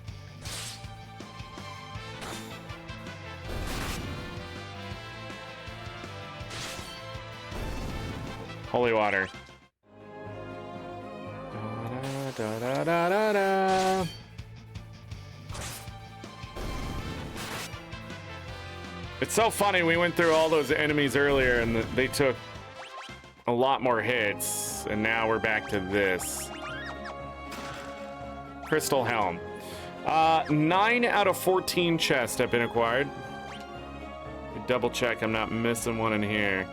Holy water. Da, da, da, da, da, da. It's so funny, we went through all those enemies earlier and they took a lot more hits, and now we're back to this. Crystal Helm. 9 out of 14 chests have been acquired. Double check I'm not missing one in here.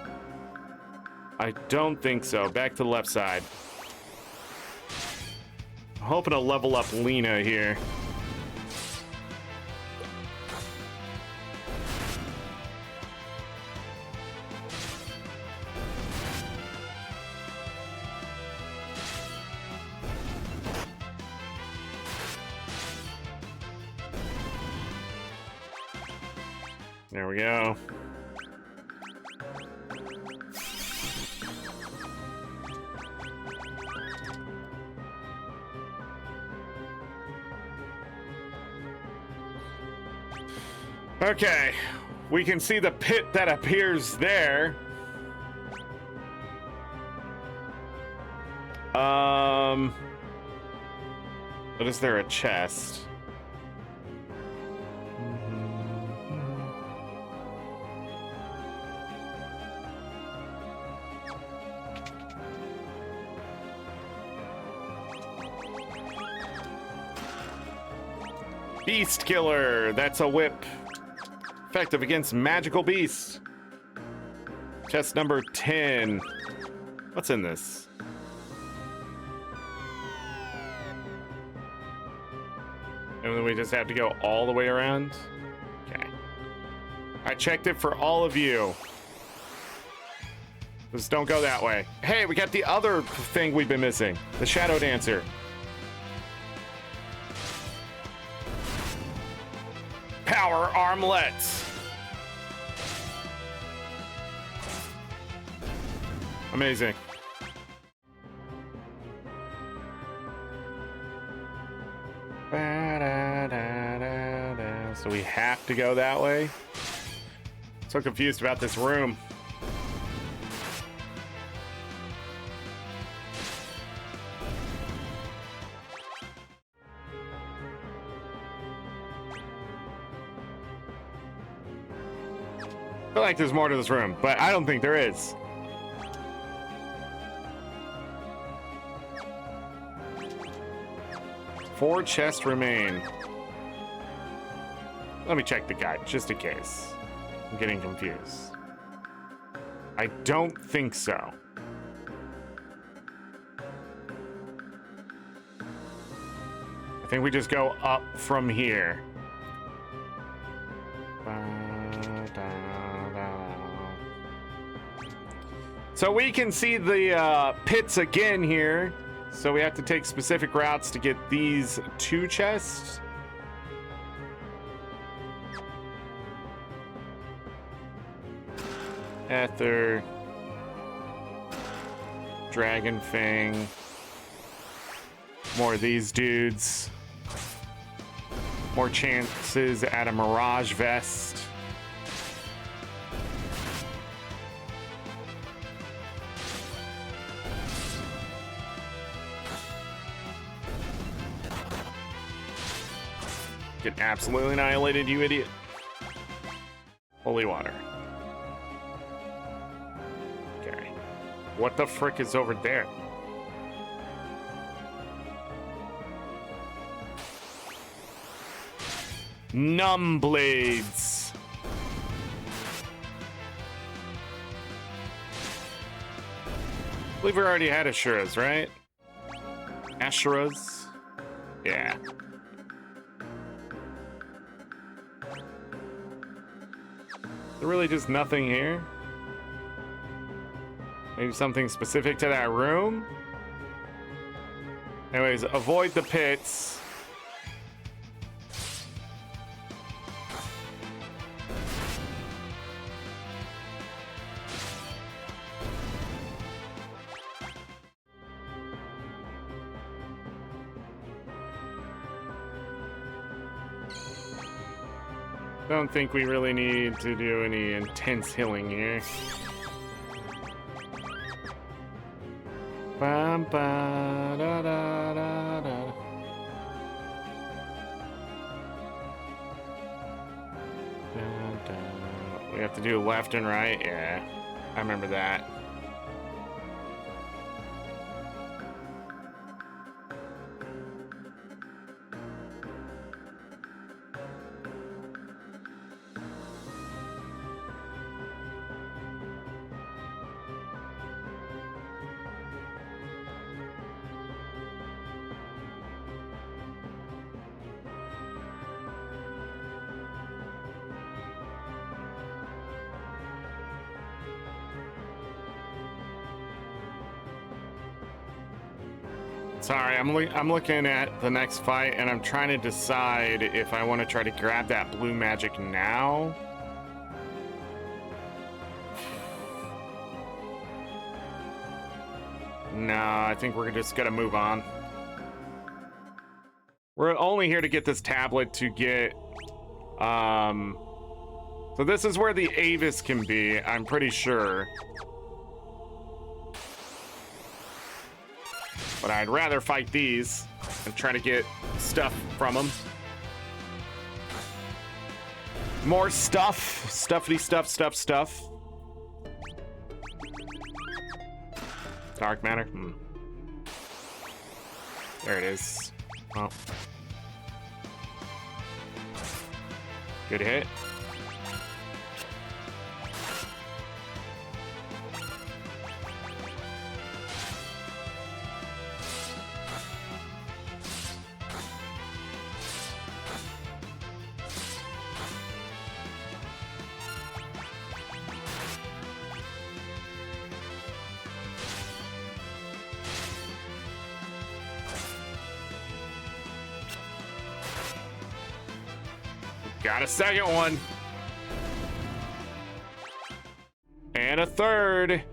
I don't think so. Back to the left side. I'm hoping to level up Lena here. There we go. Okay, we can see the pit that appears there. But is there a chest? Beast Killer, that's a whip. Effective against magical beasts. Chest number 10. What's in this? And then we just have to go all the way around? Okay. I checked it for all of you. Just don't go that way. Hey, we got the other thing we've been missing. The Shadow Dancer. Power armlets. Amazing. So we have to go that way. So confused about this room. I feel like there's more to this room, but I don't think there is. Four chests remain. Let me check the guide, just in case. I'm getting confused. I don't think so. I think we just go up from here. So we can see the pits again here. So we have to take specific routes to get these two chests. Ether. Dragon Fang. More of these dudes. More chances at a Mirage Vest. Get absolutely annihilated, you idiot. Holy water. Okay. What the frick is over there? Numb blades. I believe we already had Ashuras, right? Ashuras? Yeah. There really just nothing here? Maybe something specific to that room? Anyways, avoid the pits. Don't think we really need to do any intense healing here. Bum, ba, da, da, da, da. Da, da. We have to do left and right? Yeah, I remember that. Sorry, I'm looking at the next fight, and I'm trying to decide if I want to try to grab that blue magic now. No, I think we're just gonna move on. We're only here to get this tablet to get, so this is where the Avis can be, I'm pretty sure. But I'd rather fight these and try to get stuff from them. More stuff. Stuffy stuff. Dark matter. There it is. Oh. Good hit. Got a second one. And a third.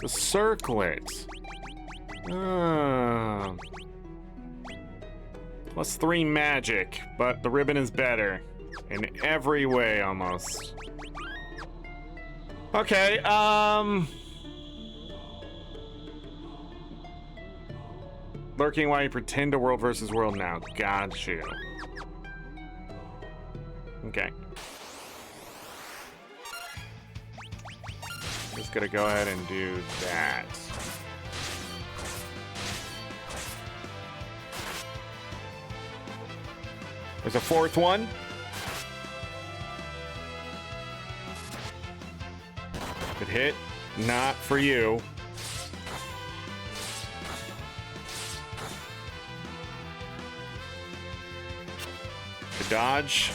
The circlet. Plus 3 magic, but the ribbon is better. In every way, almost. Okay, lurking while you pretend to world versus world now. Got you. Okay. Just gonna go ahead and do that. There's a fourth one. Good hit. Not for you. Good dodge.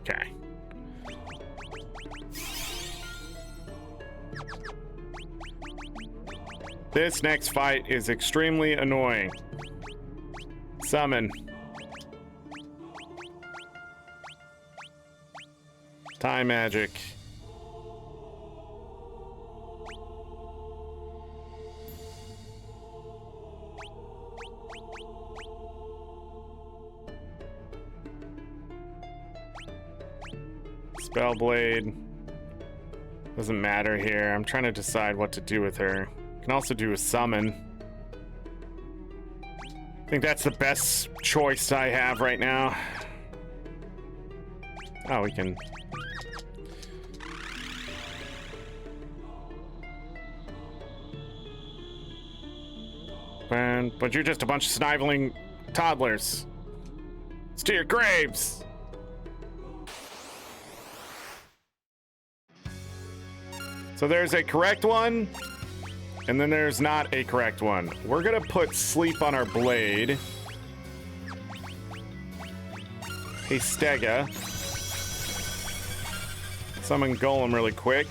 Okay. This next fight is extremely annoying. Summon. Time magic. Spellblade. Doesn't matter here. I'm trying to decide what to do with her. Can also do a summon. I think that's the best choice I have right now. Oh, we can... But you're just a bunch of sniveling toddlers. It's to your graves! So there's a correct one, and then there's not a correct one. We're gonna put sleep on our blade. Hey, Stega. Summon Golem really quick.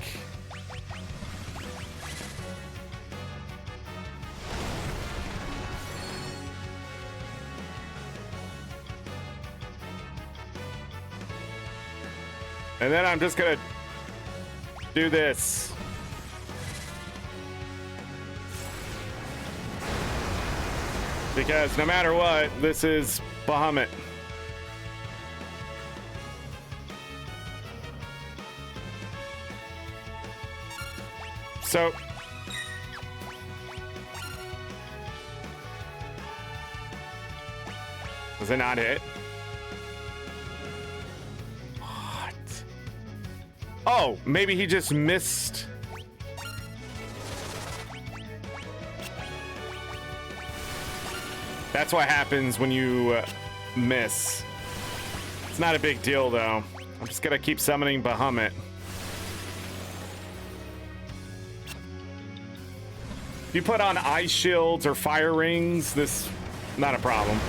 And then I'm just gonna do this. Because no matter what, this is Bahamut. So does it not hit? What? Oh, maybe he just missed. That's what happens when you miss. It's not a big deal, though. I'm just gonna keep summoning Bahamut. If you put on ice shields or fire rings, this not a problem.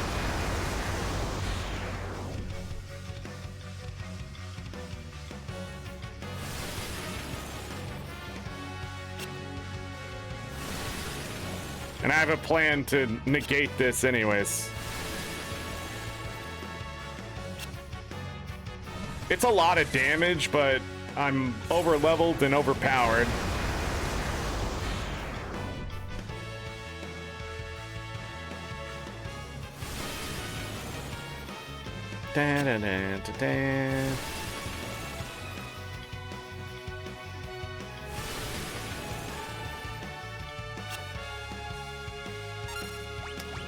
And I have a plan to negate this anyways. It's a lot of damage, but I'm over-leveled and overpowered. Da, da, da, da, da.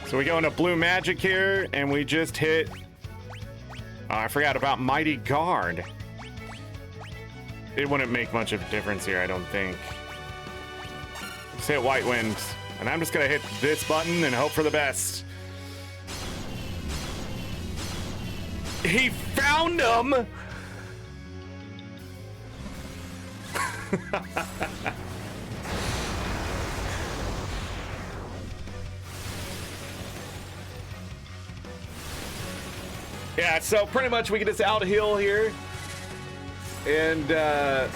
So we go into blue magic here, and we just hit... Oh, I forgot about Mighty Guard. It wouldn't make much of a difference here, I don't think. Just hit White Wind. And I'm just gonna hit this button and hope for the best. He found him! Yeah, so pretty much we can just out heal here. And yeah.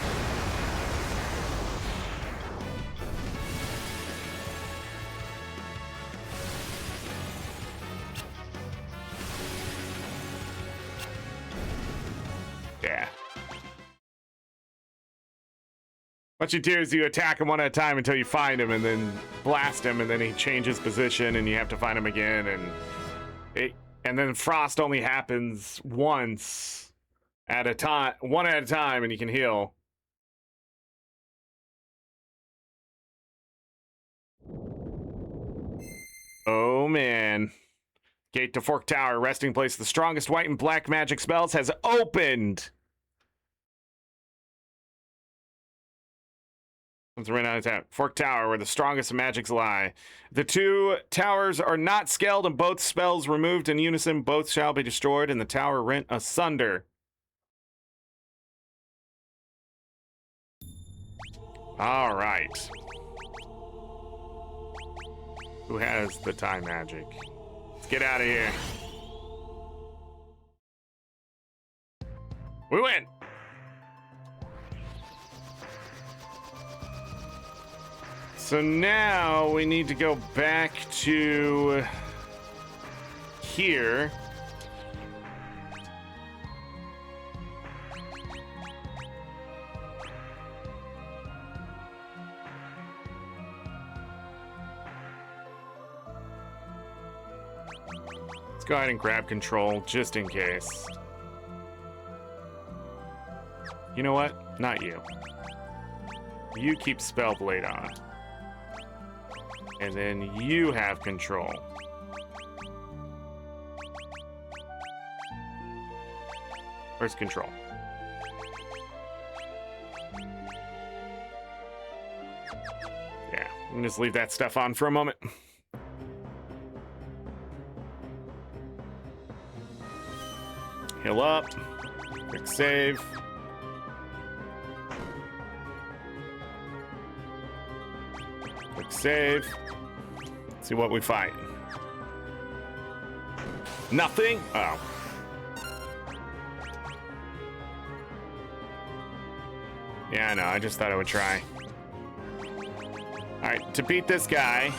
What you do is you attack him one at a time until you find him and then blast him, and then he changes position and you have to find him again, and then frost only happens once at a time, one at a time, and you can heal. Oh man. Gate to Fork Tower, resting place. The strongest white and black magic spells has opened. Let's run out of time. Fork Tower, where the strongest magics lie. The two towers are not scaled, and both spells removed in unison. Both shall be destroyed, and the tower rent asunder. All right. Who has the time magic? Let's get out of here. We win. So now we need to go back to here. Let's go ahead and grab control just in case. You know what? Not you. You keep Spellblade on. And then you have control. Where's control? Yeah, I'm gonna just leave that stuff on for a moment. Heal up. Quick save. Quick save. Let's see what we fight. Nothing? Oh. Yeah, I know. I just thought I would try. All right, to beat this guy.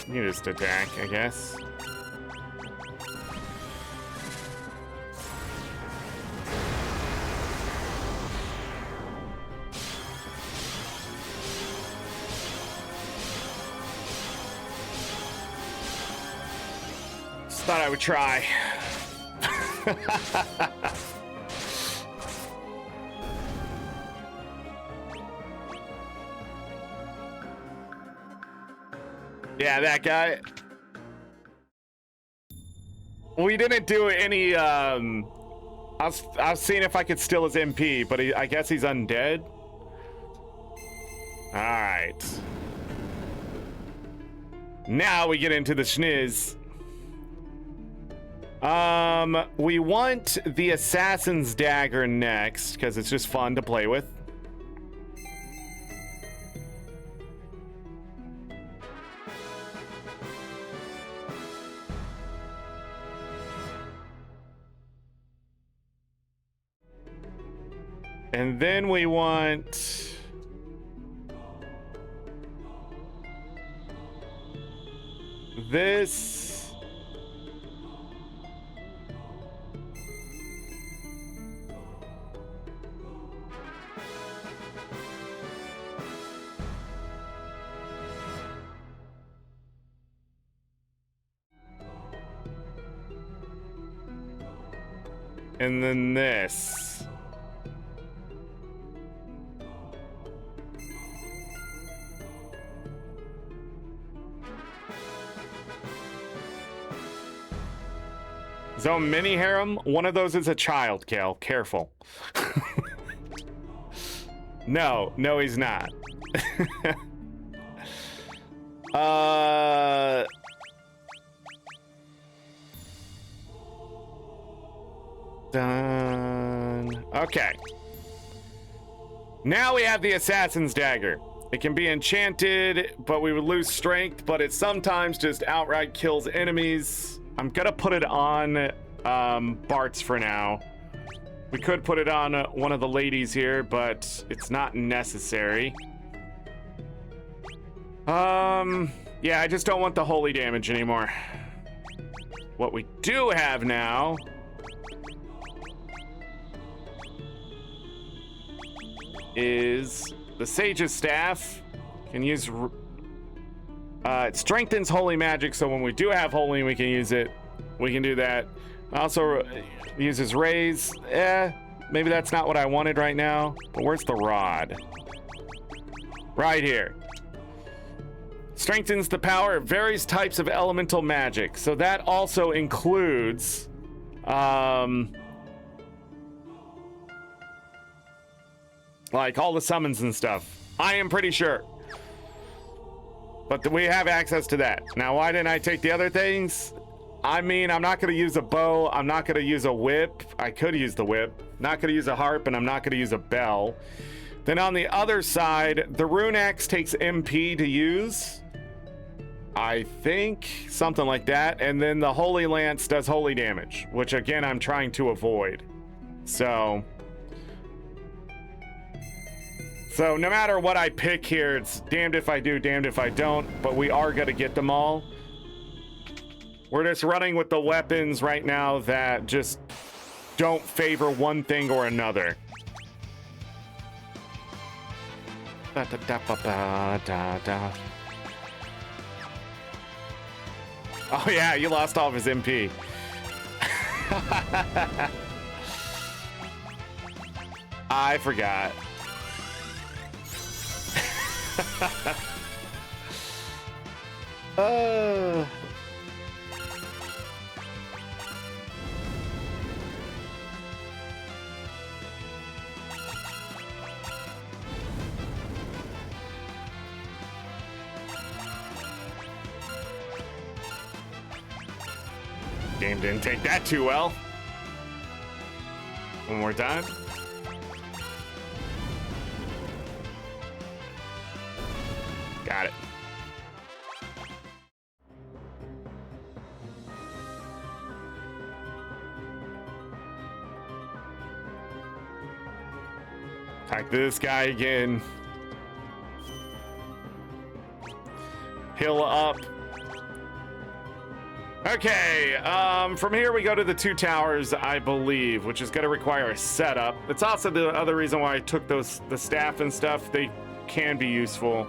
You just attack, I guess. Just thought I would try. Yeah, that guy. We didn't do any, I was seeing if I could steal his MP, but I guess he's undead. All right. Now we get into the schniz. We want the Assassin's Dagger next, because it's just fun to play with. And then we want... this... and then this. So mini harem, one of those is a child, Kale. Careful. No, he's not. Done. Okay. Now we have the Assassin's Dagger. It can be enchanted, but we would lose strength, but it sometimes just outright kills enemies. I'm gonna put it on Bart's for now. We could put it on one of the ladies here, but it's not necessary. Yeah, I just don't want the holy damage anymore. What we do have now is the Sage's Staff. Can use... it strengthens holy magic, so when we do have holy, we can use it. We can do that. Also uses raise. Maybe that's not what I wanted right now. But where's the rod? Right here. Strengthens the power of various types of elemental magic. So that also includes like all the summons and stuff. I am pretty sure. But we have access to that. Now, why didn't I take the other things? I mean, I'm not going to use a bow. I'm not going to use a whip. I could use the whip. Not going to use a harp, and I'm not going to use a bell. Then on the other side, the rune axe takes MP to use. I think something like that. And then the holy lance does holy damage, which again, I'm trying to avoid. So no matter what I pick here, it's damned if I do, damned if I don't, but we are going to get them all. We're just running with the weapons right now that just don't favor one thing or another. Oh yeah, you lost all of his MP. I forgot. Game didn't take that too well. One more time. Got it. Attack this guy again. Heal up. Okay, from here we go to the 2 towers, I believe, which is going to require a setup. It's also the other reason why I took the staff and stuff. They can be useful.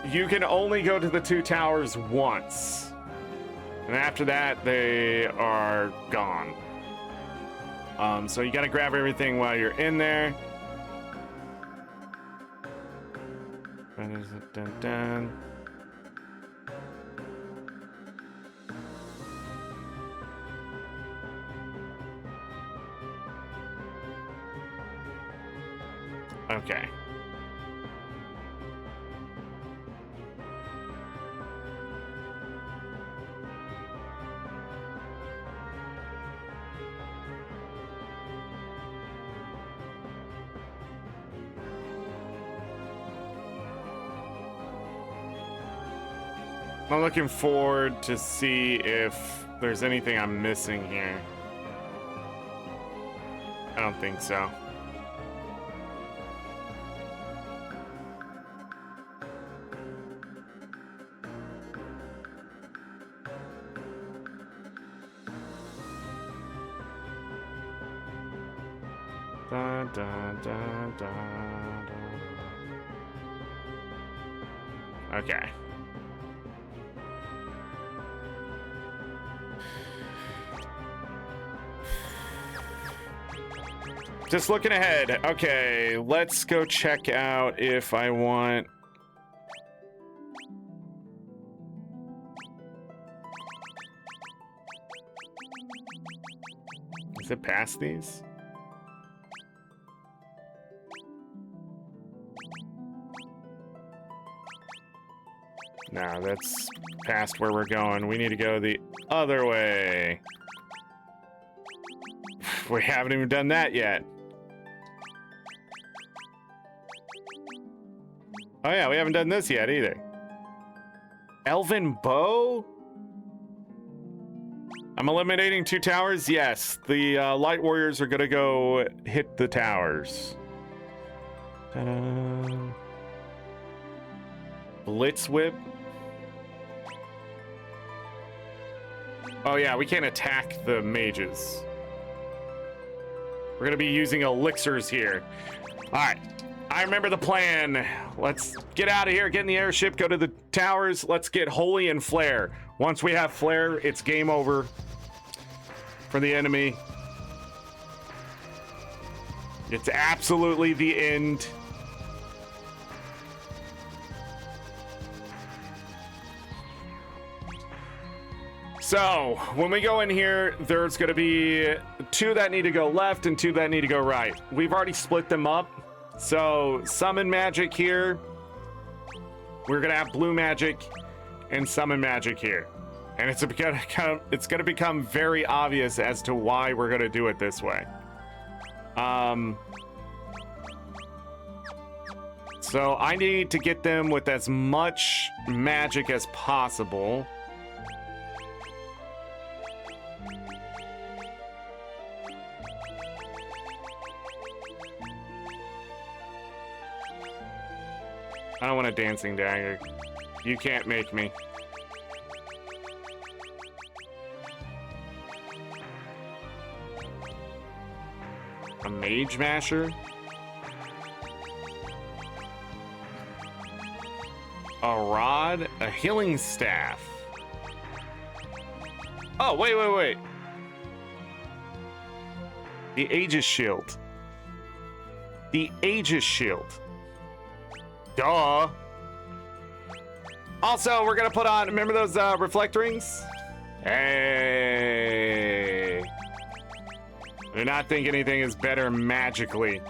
You can only go to the 2 towers once, and after that they are gone. So you got to grab everything while you're in there. Dun, dun. Okay. I'm looking forward to see if there's anything I'm missing here. I don't think so. Dun, dun, dun, dun, dun. Okay. Just looking ahead. Okay, let's go check out if I want... Is it past these? No, that's past where we're going. We need to go the other way. We haven't even done that yet. Oh yeah, we haven't done this yet either. Elven Bow? I'm eliminating 2 towers? Yes, the Light Warriors are gonna go hit the towers. Ta-da. Blitz Whip. Oh yeah, we can't attack the mages. We're gonna be using elixirs here. All right, I remember the plan. Let's get out of here, get in the airship, go to the towers. Let's get Holy and Flare. Once we have Flare, it's game over for the enemy. It's absolutely the end. So, when we go in here, there's going to be 2 that need to go left and 2 that need to go right. We've already split them up. So, summon magic here. We're going to have blue magic and summon magic here. And it's going to become very obvious as to why we're going to do it this way. So, I need to get them with as much magic as possible. I don't want a dancing dagger. You can't make me. A mage masher? A rod? A healing staff? Oh, wait. The Aegis shield. The Aegis shield. Duh. Also, we're gonna put on, remember those reflect rings? Hey. Do not think anything is better magically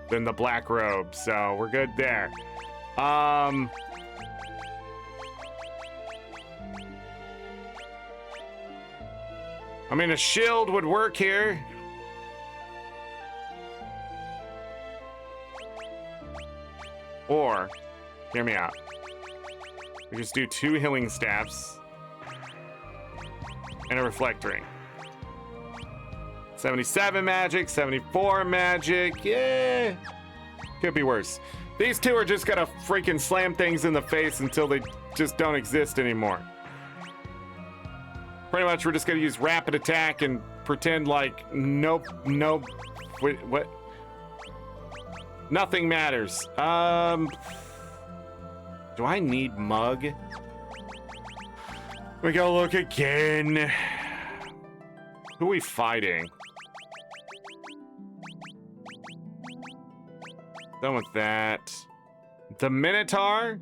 than the black robe, so we're good there. I mean, a shield would work here. Or, hear me out. We just do 2 healing staffs and a reflect ring. 77 magic, 74 magic. Yeah, could be worse. These 2 are just gonna freaking slam things in the face until they just don't exist anymore. Pretty much, we're just gonna use rapid attack and pretend like nope. Wait, what? Nothing matters. Do I need mug? We go look again. Who are we fighting? Done with that. The Minotaur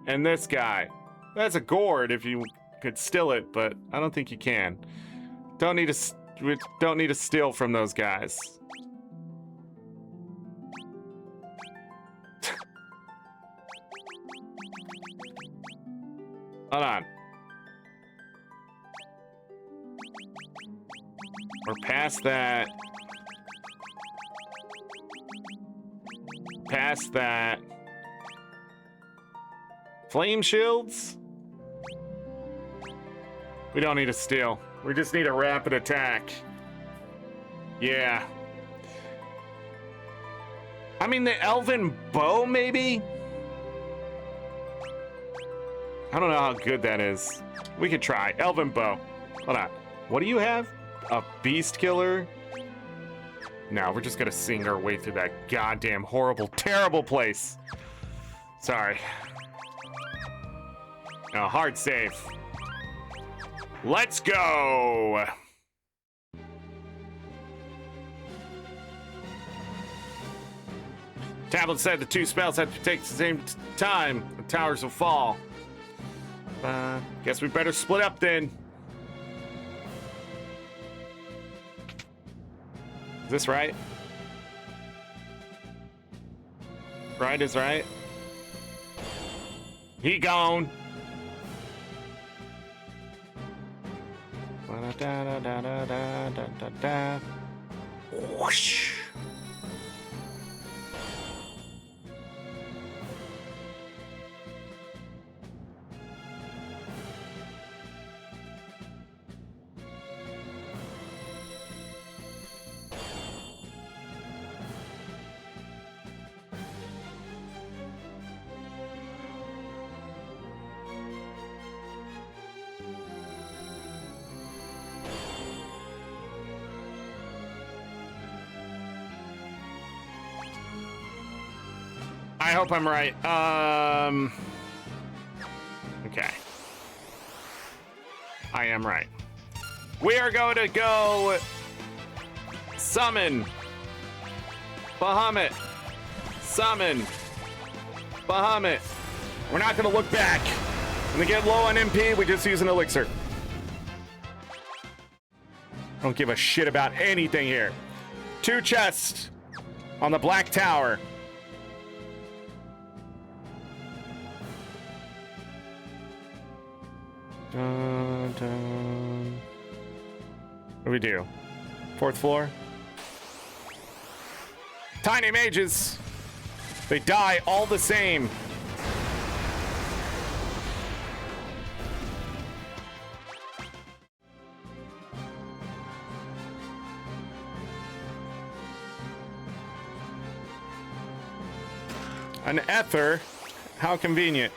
and this guy. That's a gourd if you could steal it, but I don't think you can. We don't need to steal from those guys. Hold on. We're past that. Past that. Flame shields? We don't need to steal. We just need a rapid attack. Yeah. I mean, the elven bow, maybe? I don't know how good that is. We could try. Elven bow. Hold on. What do you have? A beast killer? No, we're just gonna sing our way through that goddamn horrible, terrible place. Sorry. A hard save. Let's go! Tablet said the two spells have to take the same time. The towers will fall. Guess we better split up then. Is this right? Right is right. He gone. Whoosh. I hope I'm right. Okay. I am right. We are going to go summon Bahamut. Summon Bahamut. We're not going to look back. When we get low on MP, we just use an elixir. I don't give a shit about anything here. 2 chests on the Black Tower. Dun, dun. What do we do? 4th floor? Tiny mages. They die all the same. An ether? How convenient.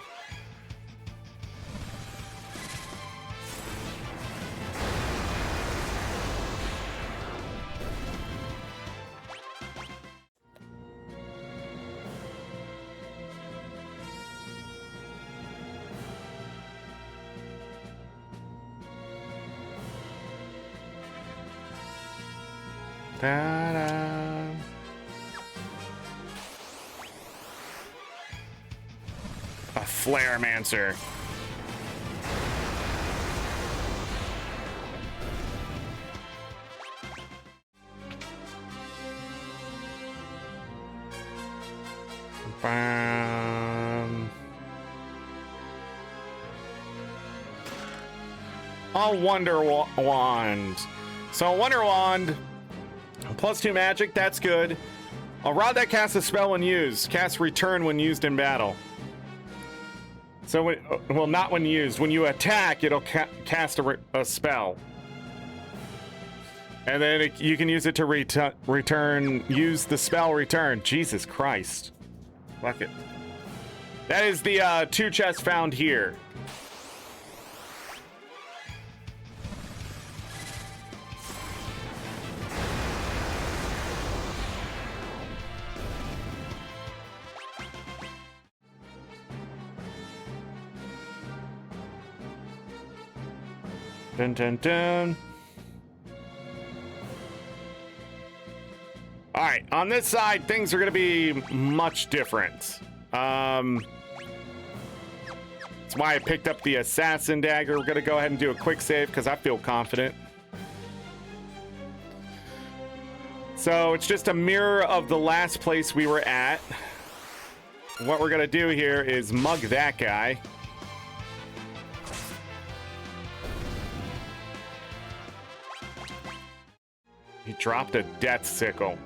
Ta-da. A Flare-mancer. A Wonder Wand. So a Wonder Wand, +2 magic, that's good. A rod that casts a spell when used. Casts return when used in battle. So, well, not when used. When you attack, it'll cast a spell. And then you can use it to return, use the spell return. Jesus Christ. Fuck it. That is the 2 chests found here. Dun, dun, dun. All right, on this side, things are going to be much different. That's why I picked up the assassin dagger. We're going to go ahead and do a quick save because I feel confident. So it's just a mirror of the last place we were at. What we're going to do here is mug that guy. He dropped a death sickle.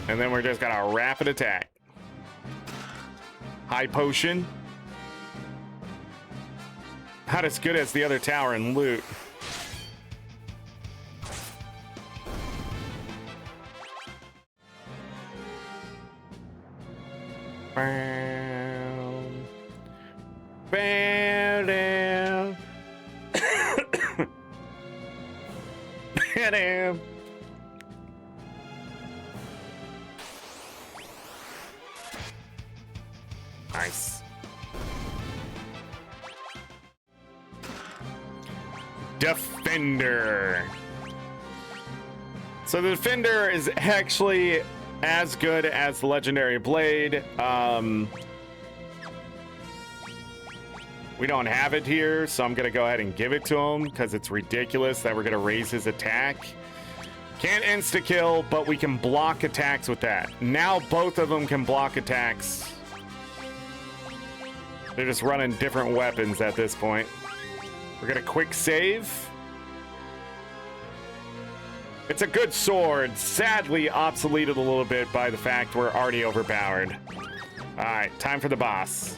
And then we're just gonna rapid attack. High potion. Not as good as the other tower in loot. Nice. Defender. So the Defender is actually as good as the Legendary Blade. We don't have it here, so I'm gonna go ahead and give it to him because it's ridiculous that we're gonna raise his attack. Can't insta-kill, but we can block attacks with that. Now both of them can block attacks. They're just running different weapons at this point. We're gonna quick save. It's a good sword, sadly obsoleted a little bit by the fact we're already overpowered. All right, time for the boss.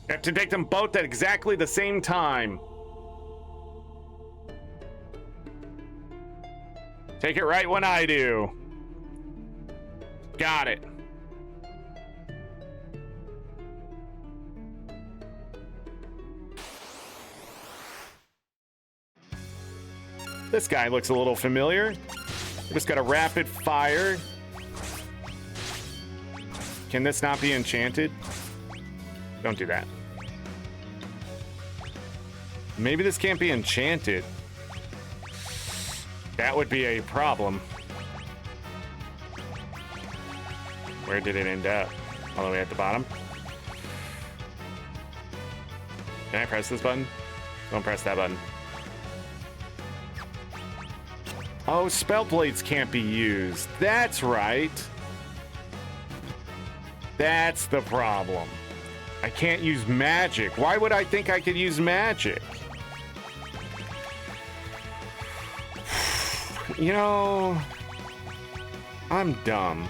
You have to take them both at exactly the same time. Take it right when I do. Got it. This guy looks a little familiar. We just got a rapid fire. Can this not be enchanted? Don't do that. Maybe this can't be enchanted. That would be a problem. Where did it end up? All the way at the bottom? Can I press this button? Don't press that button. Oh, spell blades can't be used. That's right. That's the problem. I can't use magic. Why would I think I could use magic? You know, I'm dumb.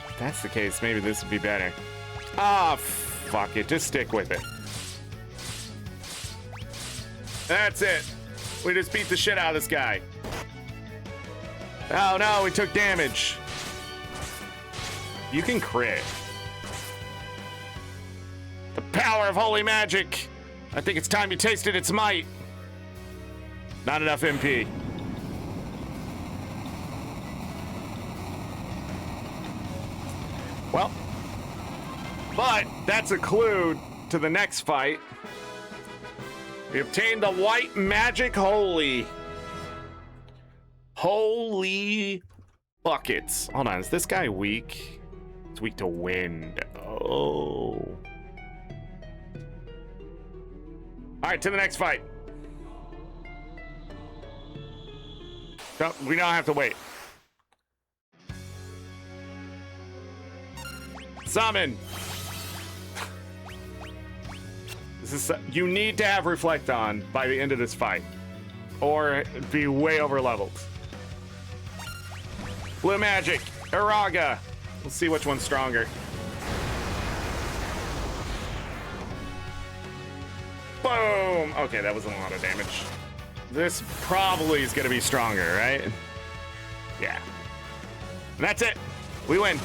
If that's the case, maybe this would be better. Ah, fuck it. Just stick with it. That's it. We just beat the shit out of this guy. Oh no, we took damage. You can crit. The power of holy magic. I think it's time you tasted its might. Not enough MP. Well, but that's a clue to the next fight. We obtained the white magic holy. Holy buckets. Hold on, is this guy weak? It's weak to wind. Oh. All right, to the next fight. No, we don't have to wait. Summon. This is, you need to have Reflect on by the end of this fight, or be way over leveled. Blue magic, Iraga. Let's see which one's stronger. Boom. Okay, that wasn't a lot of damage. This probably is going to be stronger, right? Yeah. And that's it. We win.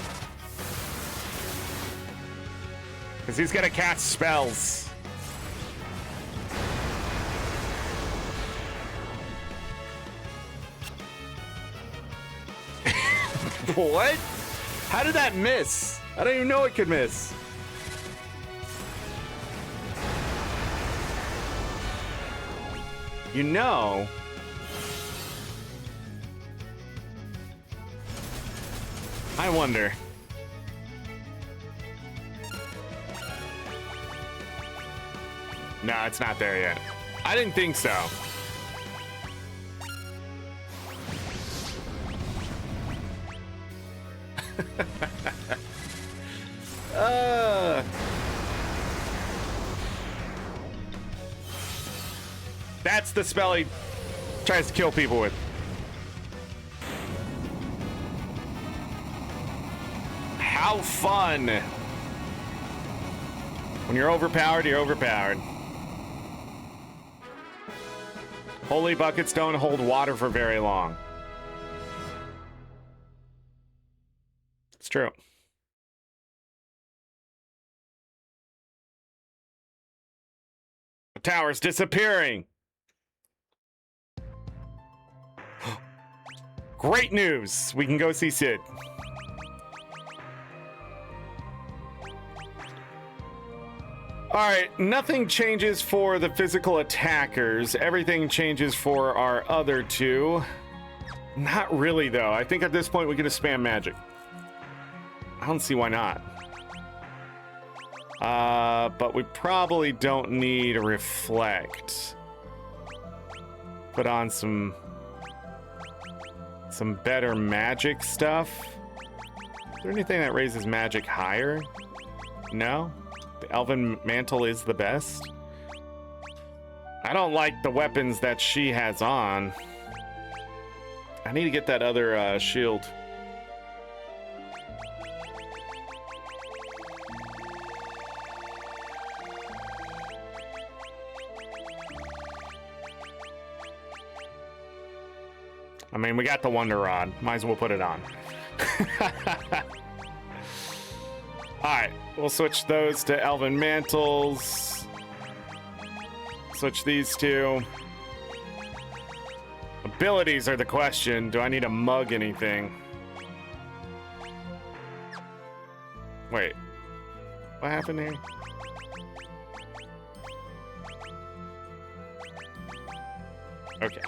Because he's gonna cast spells. What? How did that miss? I don't even know it could miss. You know, I wonder. No, it's not there yet. I didn't think so. That's the spell he tries to kill people with. How fun. When you're overpowered, you're overpowered. Holy buckets don't hold water for very long. It's true. The tower's disappearing. Great news. We can go see Sid. All right, nothing changes for the physical attackers. Everything changes for our other two. Not really, though. I think at this point we can just spam magic. I don't see why not. But we probably don't need a reflect. Put on some better magic stuff. Is there anything that raises magic higher? No? The Elven Mantle is the best. I don't like the weapons that she has on. I need to get that other shield. I mean, we got the Wonder Rod. Might as well put it on. Alright, we'll switch those to Elven Mantles. Switch these two. Abilities are the question. Do I need to mug anything? Wait. What happened here? Okay.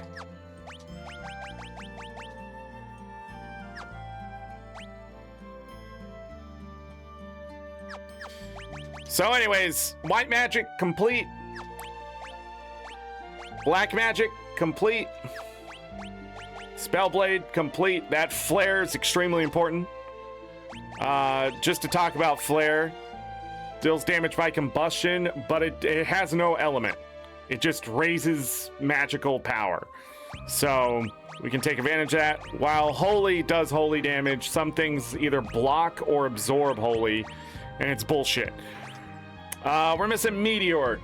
So anyways, white magic complete. Black magic complete. Spellblade complete. That flare is extremely important. Just to talk about flare, deals damage by combustion, but it has no element. It just raises magical power. So we can take advantage of that. While holy does holy damage, some things either block or absorb holy, and it's bullshit. We're missing Meteor.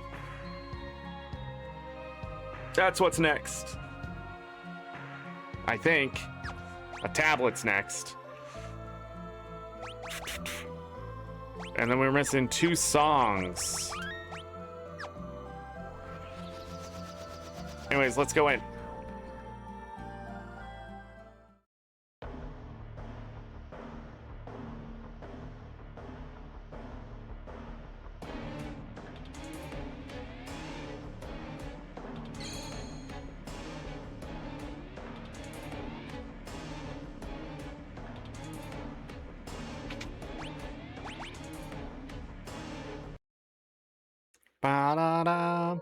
That's what's next. I think. A tablet's next. And then we're missing 2 songs. Anyways, let's go in. Ba-da-da.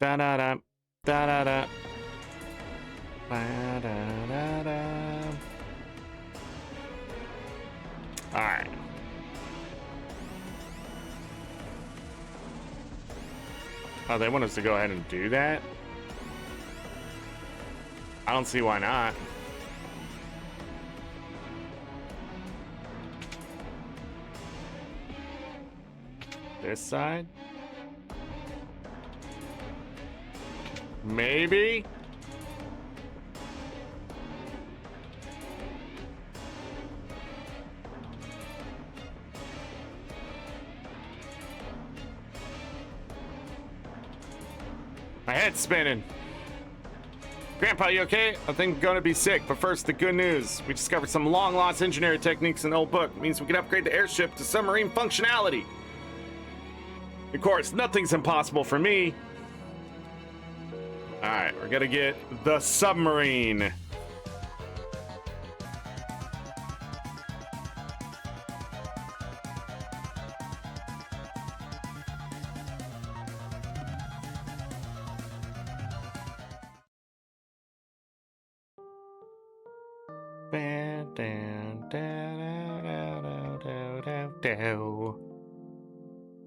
Da-da-da. Da-da-da. Ba-da-da-da. All right. Oh, they want us to go ahead and do that? I don't see why not. This side? Maybe? My head's spinning. Grandpa, you okay? I think I'm gonna be sick, but first, the good news. We discovered some long-lost engineering techniques in the old book. It means we can upgrade the airship to submarine functionality. Of course, nothing's impossible for me. All right, we're gonna get the submarine.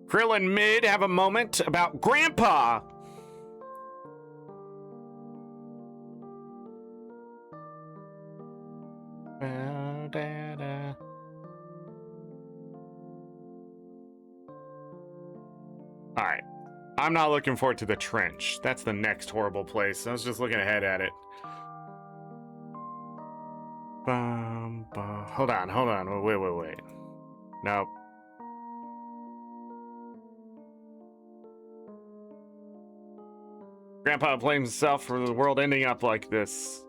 Krill and Mid have a moment about Grandpa. All right. I'm not looking forward to the trench. That's the next horrible place. I was just looking ahead at it. Hold on. Wait. Nope. Grandpa blames himself for the world ending up like this.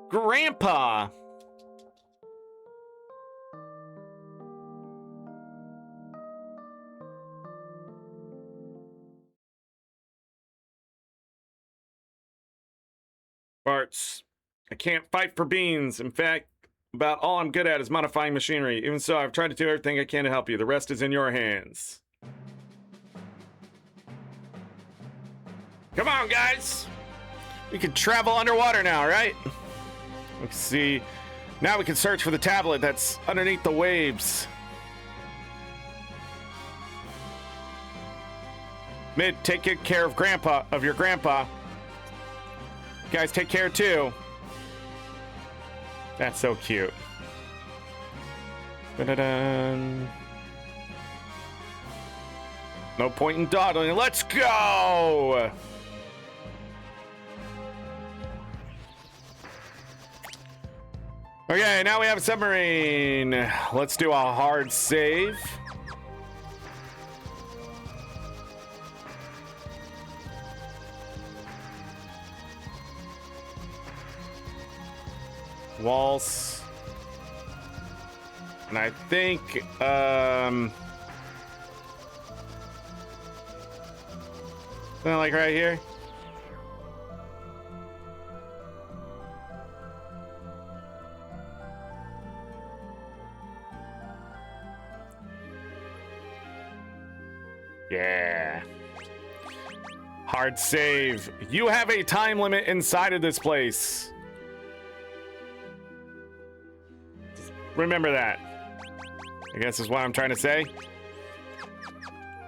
Grandpa! Bartz, I can't fight for beans. In fact, about all I'm good at is modifying machinery. Even so, I've tried to do everything I can to help you. The rest is in your hands. Come on, guys! We can travel underwater now, right? Let's see. Now we can search for the tablet that's underneath the waves. Mid, take good care of your grandpa. You guys take care too. That's so cute. Da-da-dun. No point in dawdling. Let's go! Okay, now we have a submarine. Let's do a hard save. Waltz. And I think, something like right here. Yeah. Hard save. You have a time limit inside of this place. Just remember that. I guess is what I'm trying to say.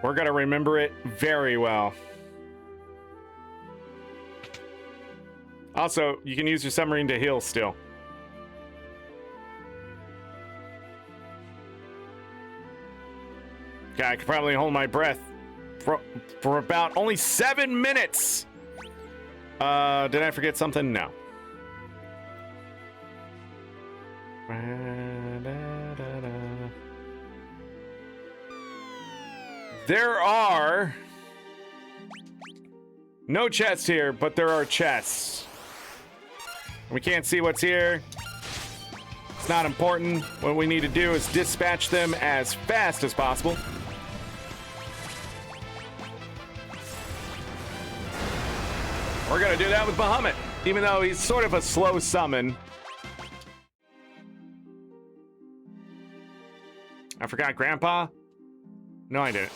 We're gonna remember it very well. Also, you can use your submarine to heal still. Okay, I could probably hold my breath for about only 7 minutes. Did I forget something? No. There are no chests here, but there are chests. We can't see what's here. It's not important. What we need to do is dispatch them as fast as possible. We're gonna do that with Bahamut, even though he's sort of a slow summon. I forgot Grandpa? No, I didn't.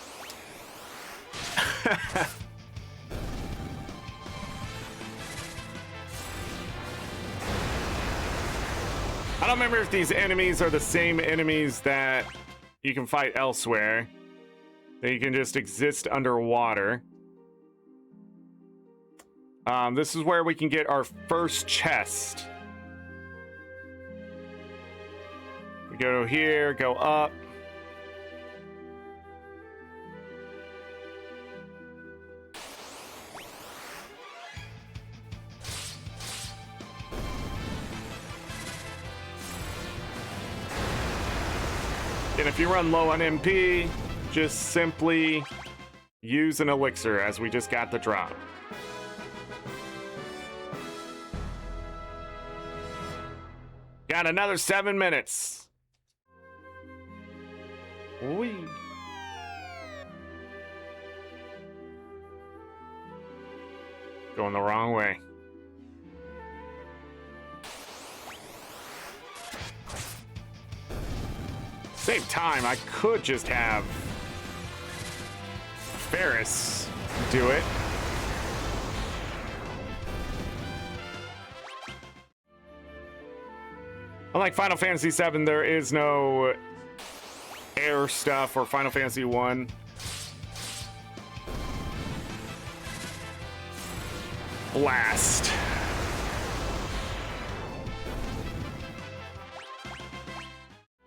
I don't remember if these enemies are the same enemies that you can fight elsewhere. That you can just exist underwater. This is where we can get our first chest. We go here, go up. And if you run low on MP, just simply use an elixir as we just got the drop. Got another 7 minutes. Whee. Going the wrong way. Same time, I could just have Ferris do it. Unlike Final Fantasy VII, there is no air stuff or Final Fantasy 1. Blast.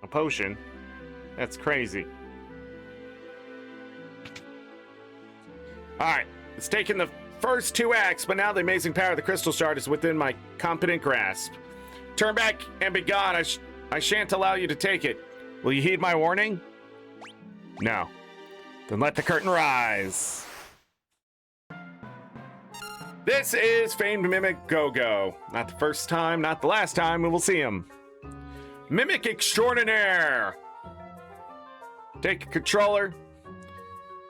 A potion? That's crazy. Alright, it's taken the first 2 acts, but now the amazing power of the crystal shard is within my competent grasp. Turn back and be gone. I shan't allow you to take it. Will you heed my warning? No. Then let the curtain rise. This is famed Mimic Go-Go. Not the first time, not the last time we will see him. Mimic extraordinaire. Take a controller.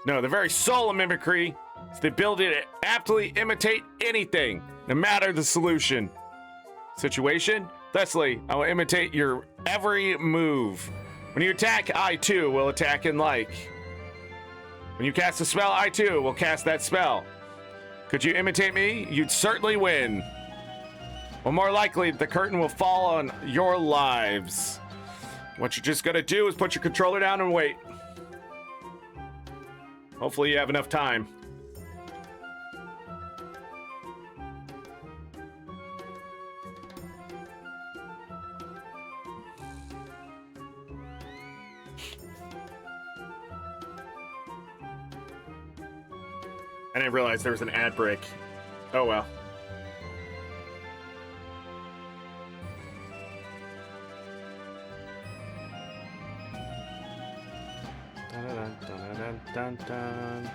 No, the very soul of mimicry is the ability to aptly imitate anything, no matter the solution. Situation? Thusly, I will imitate your every move. When you attack, I too will attack in like. When you cast a spell, I too will cast that spell. Could you imitate me? You'd certainly win. Well, more likely, the curtain will fall on your lives. What you're just gonna do is put your controller down and wait. Hopefully you have enough time. I didn't realize there was an ad break. Oh well. Dun, dun, dun, dun, dun, dun.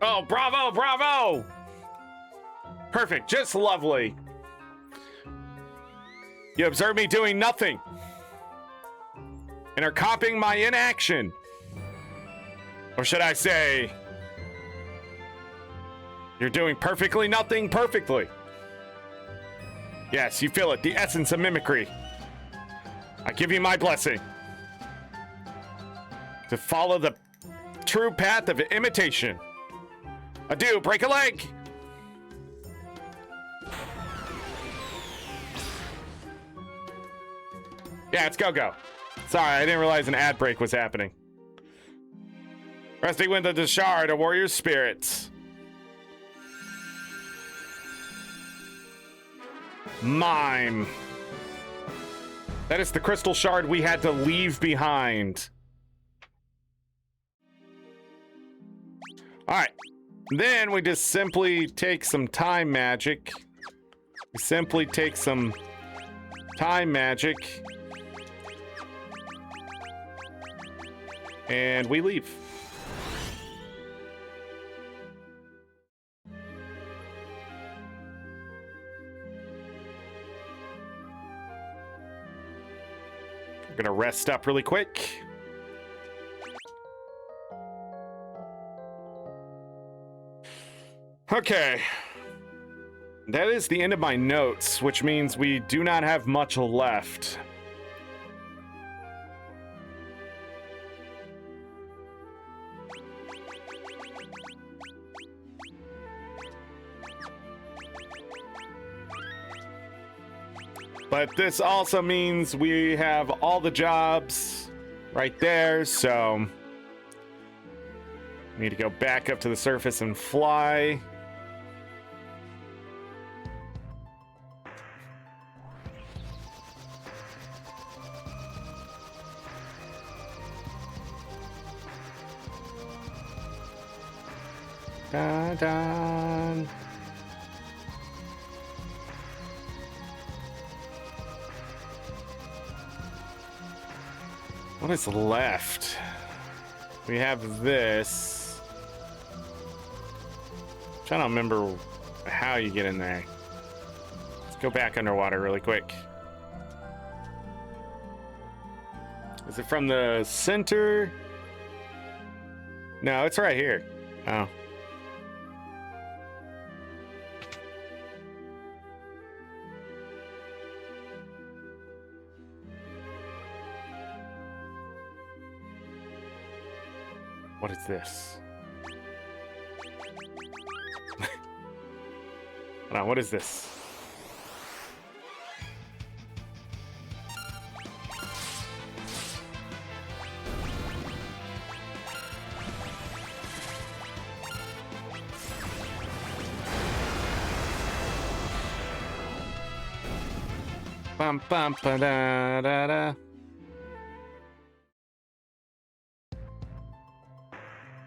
Oh, bravo, bravo! Perfect, just lovely. You observe me doing nothing and are copying my inaction. Or should I say, you're doing perfectly nothing perfectly. Yes, you feel it, the essence of mimicry. I give you my blessing to follow the true path of imitation. Adieu, break a leg! Yeah, it's go-go. Sorry, I didn't realize an ad break was happening. Resting with the shard, a warrior's spirit. Mime. That is the crystal shard we had to leave behind. Alright. Then we just simply take some time magic. We simply take some time magic. And we leave. We're gonna rest up really quick. Okay. That is the end of my notes, which means we do not have much left. But this also means we have all the jobs right there, so we need to go back up to the surface and fly. Dun, dun. What is left? We have this. I'm trying to remember how you get in there. Let's go back underwater really quick. Is it from the center? No, it's right here. Oh. What is this? Hold on, what is this? Bum bum ba da da da.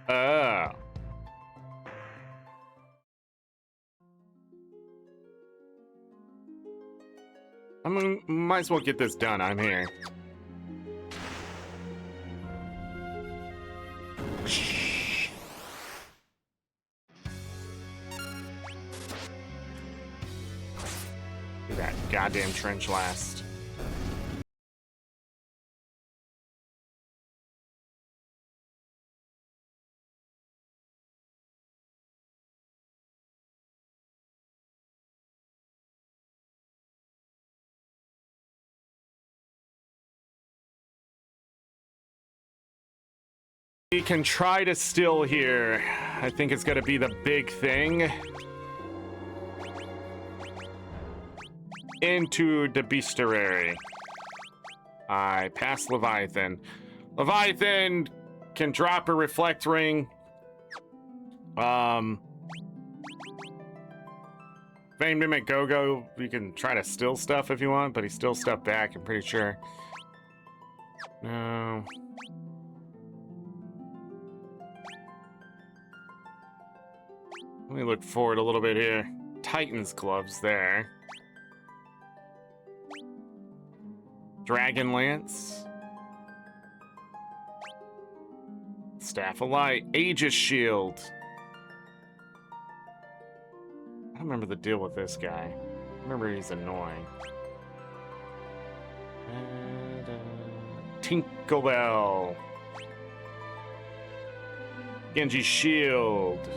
Oh. I mean, might as well get this done. I'm here. Do that goddamn trench last. We can try to steal here. I think it's gonna be the big thing. Into the bestiary. I pass Leviathan. Leviathan can drop a reflect ring. Vein Mimic Go-Go, you can try to steal stuff if you want, but he steals stuff back, I'm pretty sure. No. Let me look forward a little bit here. Titan's gloves there. Dragon Lance. Staff of Light. Aegis Shield. I don't remember the deal with this guy. I remember he's annoying. Tinkerbell. Genji Shield.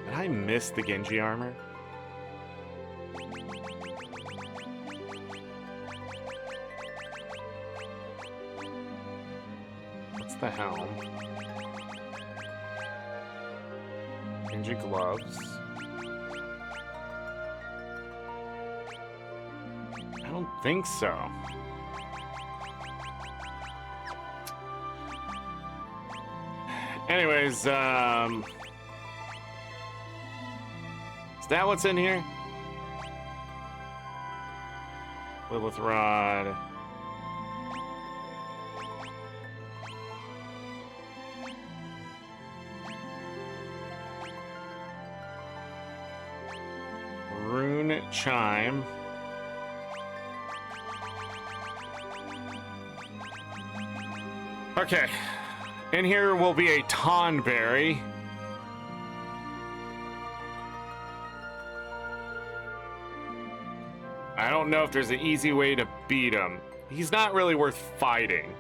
Did I miss the Genji armor? What's the helm? Genji gloves. I don't think so. Anyways, is that what's in here? Lilith Rod. Rune Chime. Okay. In here will be a Tonberry. I don't know if there's an easy way to beat him. He's not really worth fighting.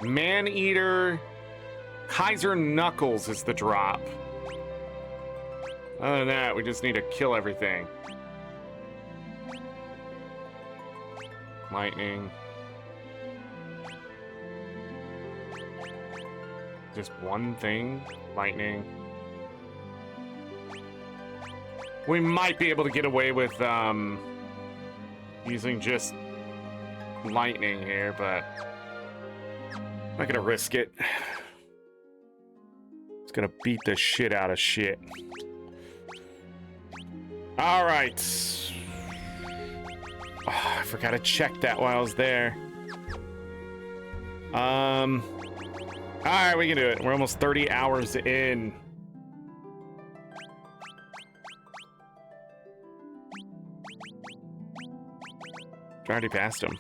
Man-Eater. Kaiser Knuckles is the drop. Other than that, we just need to kill everything. just one thing. Lightning. We might be able to get away with using just lightning here, but I'm not gonna risk it. It's gonna beat the shit out of shit. All right. Oh, I forgot to check that while I was there. All right, we can do it. We're almost 30 hours in. I already passed him.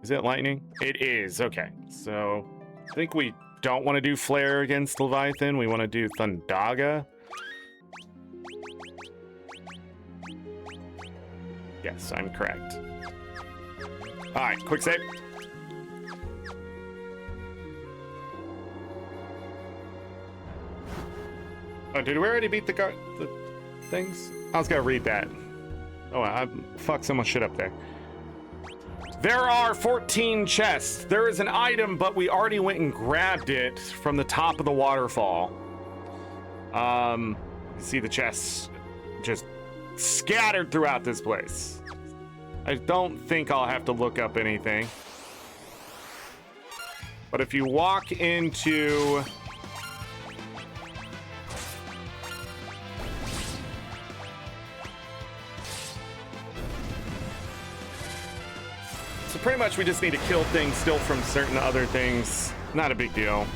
Is it lightning? It is. Okay. So I think we don't want to do Flare against Leviathan. We want to do Thundaga. Yes, I'm correct. All right, quick save. Oh, did we already beat the things? I was gonna read that. Oh, I fucked so much shit up there. There are 14 chests. There is an item, but we already went and grabbed it from the top of the waterfall. You see the chests just scattered throughout this place. I don't think I'll have to look up anything. But if you walk into... So pretty much we just need to kill things still from certain other things. Not a big deal.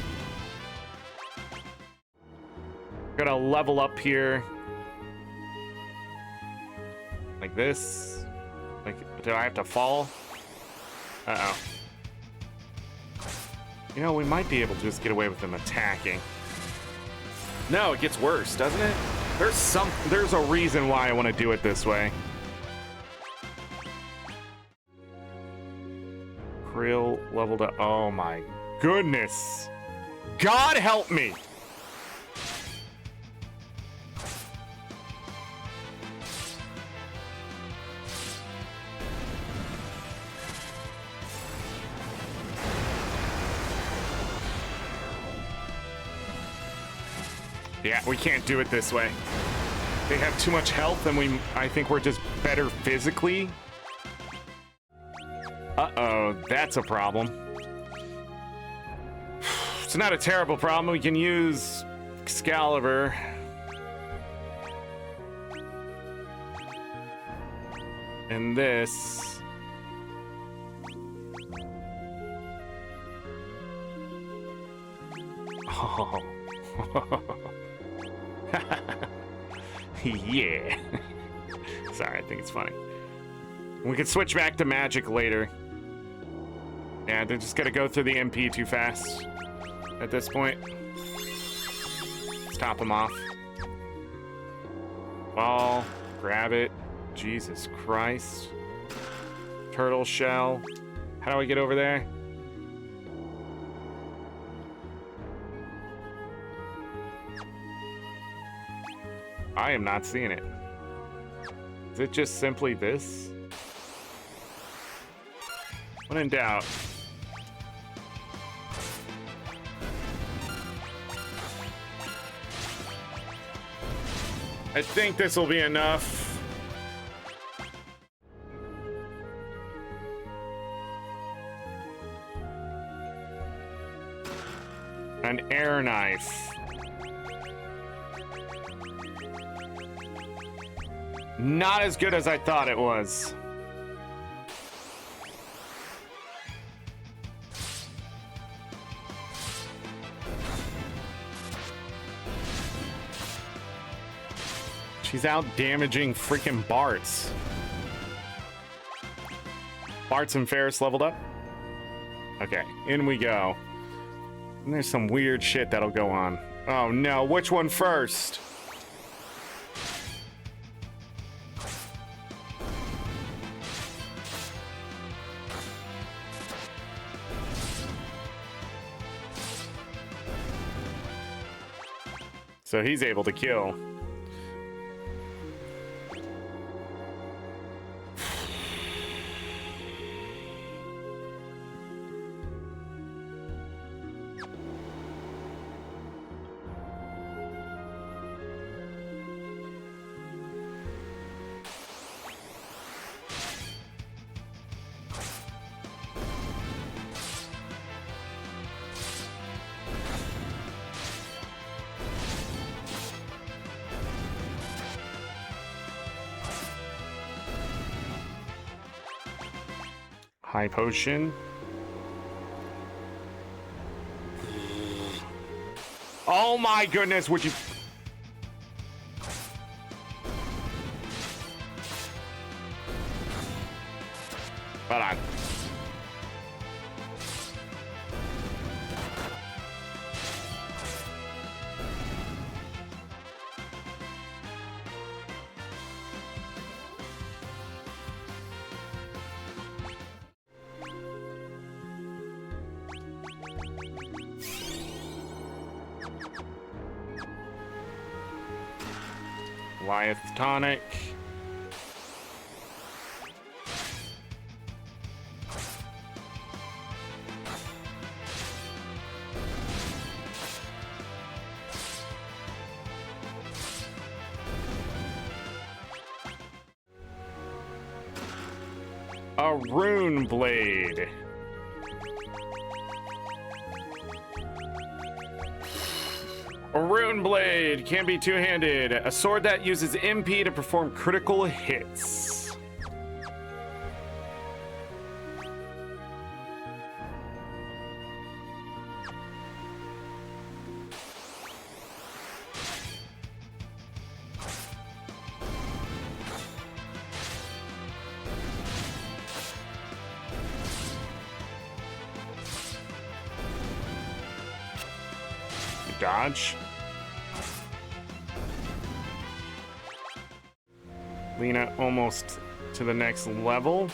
Gonna level up here. Like this. Like, do I have to fall? Uh-oh. You know, we might be able to just get away with them attacking. No, it gets worse, doesn't it? There's a reason why I want to do it this way. Krill leveled up. Oh my goodness. God help me. Yeah, we can't do it this way. They have too much health, and I think we're just better physically. Uh-oh, that's a problem. It's not a terrible problem. We can use Excalibur. And this. Oh. Yeah. Sorry, I think it's funny. We can switch back to magic later. Yeah, they're just gonna go through the MP too fast at this point. Let's top them off. Ball, grab it. Jesus Christ. Turtle shell. How do I get over there? I am not seeing it. Is it just simply this? When in doubt. I think this will be enough. An air knife. Not as good as I thought it was. She's out damaging freaking Bart's. Bart's and Ferris leveled up. Okay, in we go. And there's some weird shit that'll go on. Oh no, which one first? So he's able to kill. High potion. Oh my goodness, would you... Hold on. Goliath tonic. A rune blade. A rune blade can be two-handed. A sword that uses MP to perform critical hits. Dodge. Lena almost to the next level.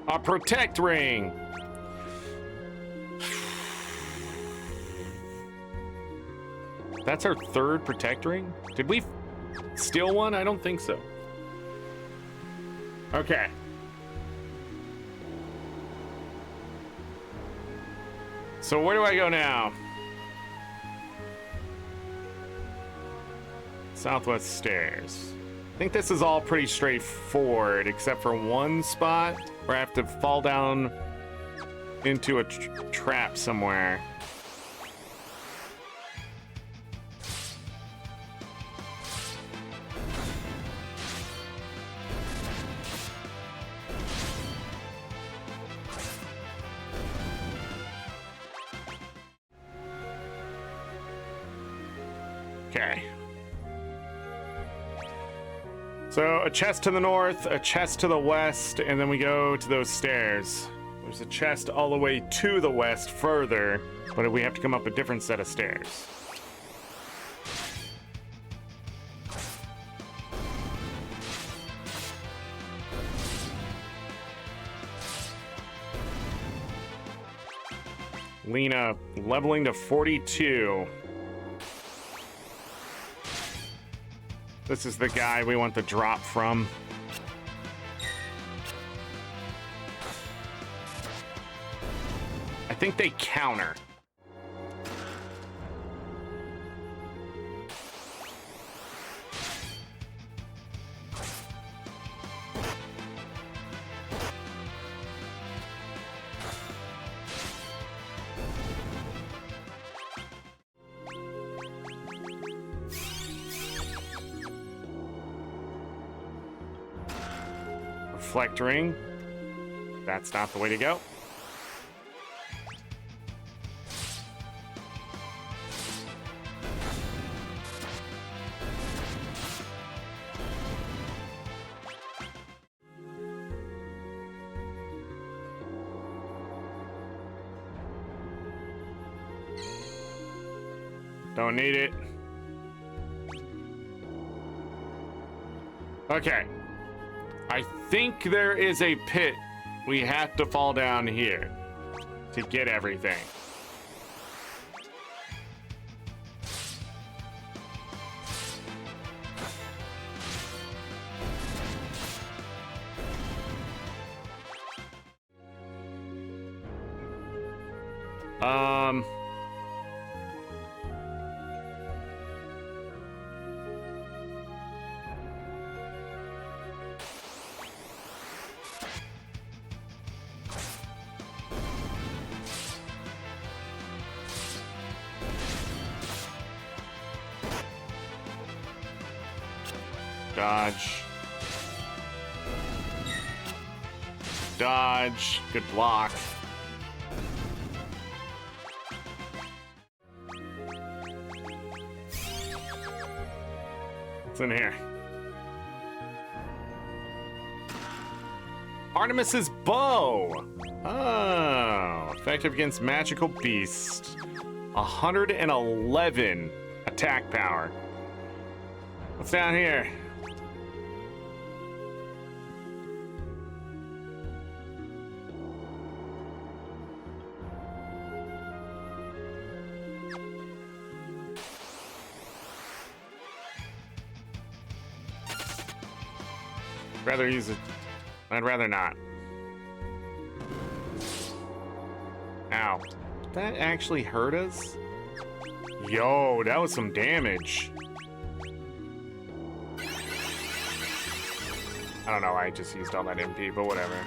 A protect ring. That's our third protect ring? Did we steal one? I don't think so. Okay. So where do I go now? Southwest stairs. I think this is all pretty straightforward, except for one spot where I have to fall down into a trap somewhere. Okay. So a chest to the north, a chest to the west, and then we go to those stairs. There's a chest all the way to the west further, but we have to come up a different set of stairs. Lena leveling to 42. This is the guy we want the drop from. I think they counter. Reflect ring. That's not the way to go. Don't need it. Okay. I think there is a pit. We have to fall down here to get everything. Um... Dodge. Dodge. Good block. What's in here? Artemis's bow. Oh, effective against magical beasts. 111 attack power. What's down here? Rather use it. I'd rather not. Ow. Did that actually hurt us? Yo, that was some damage. I don't know, I just used all that MP, but whatever.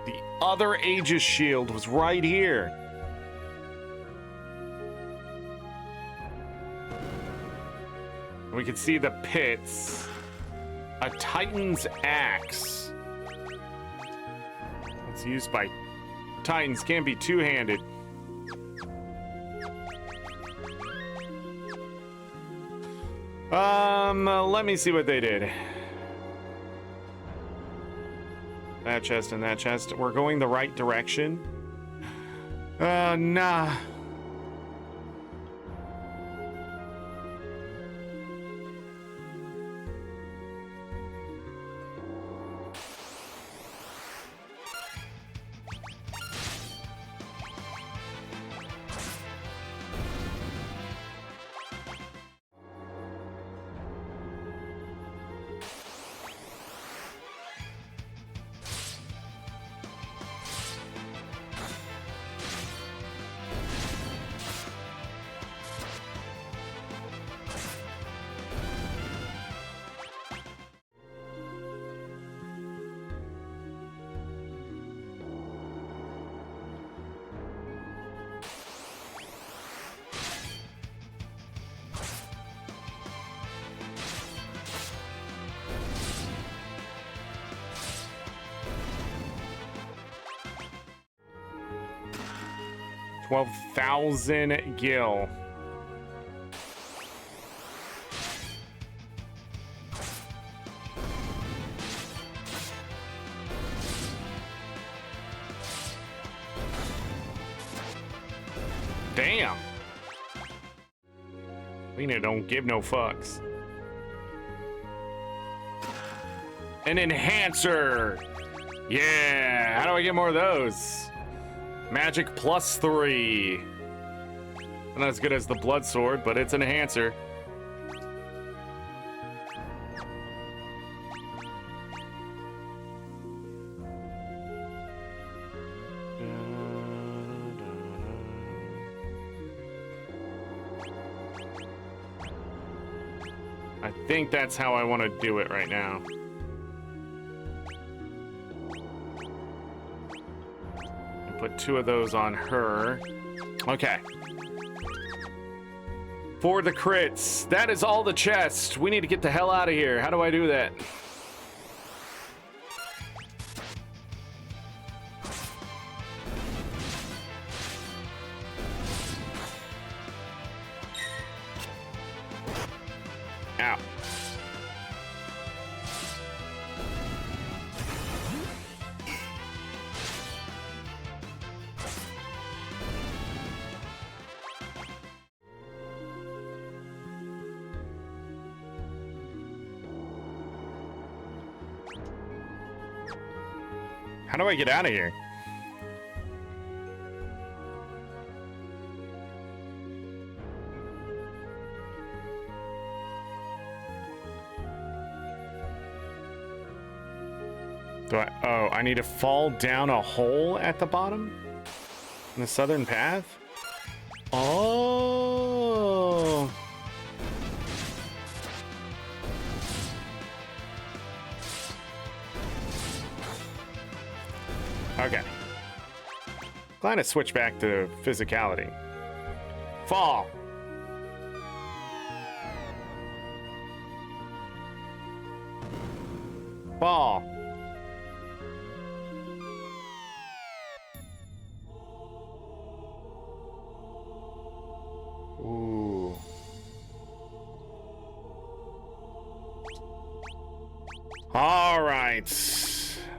The other Aegis shield was right here. We can see the pits. A Titan's axe. It's used by Titans, can't be two-handed. Let me see what they did. That chest and that chest. We're going the right direction. Nah. $12,000 gil. Damn. Lena don't give no fucks. An enhancer. Yeah. How do I get more of those? Magic +3. Not as good as the blood sword, but it's an enhancer. I think that's how I want to do it right now. Put 2 of those on her. Okay. For the crits. That is all the chest. We need to get the hell out of here. How do I do that? Ow. How do I get out of here? Oh, I need to fall down a hole at the bottom? In the southern path? Oh. Okay. Glad to switch back to physicality. Fall. Fall. Ooh. All right.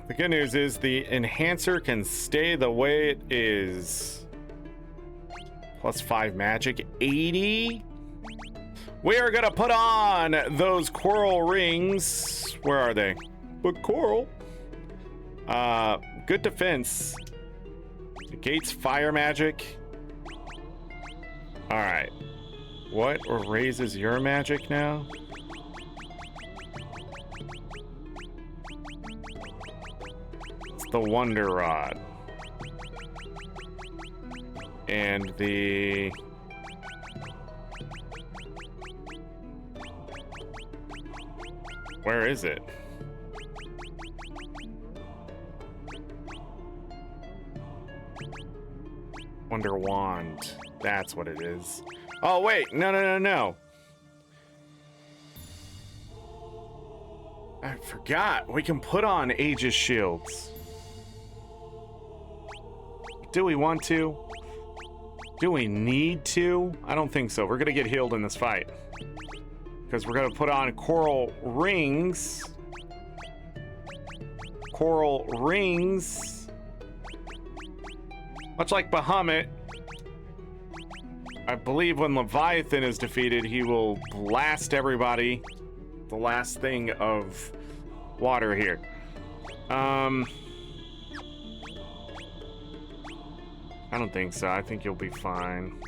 The good news is the enhancer can stay the way it is. +5 magic, 80. We are gonna put on those coral rings. Where are they? But coral. Good defense. Negates fire magic. All right. What raises your magic now? It's the Wonder Rod. And the... Where is it? Wonder Wand. That's what it is. Oh, wait. No. I forgot. We can put on Aegis shields. Do we want to? Do we need to? I don't think so. We're going to get healed in this fight. Because we're going to put on coral rings. Coral rings. Much like Bahamut, I believe when Leviathan is defeated, he will blast everybody. The last thing of water here. I don't think so. I think you'll be fine.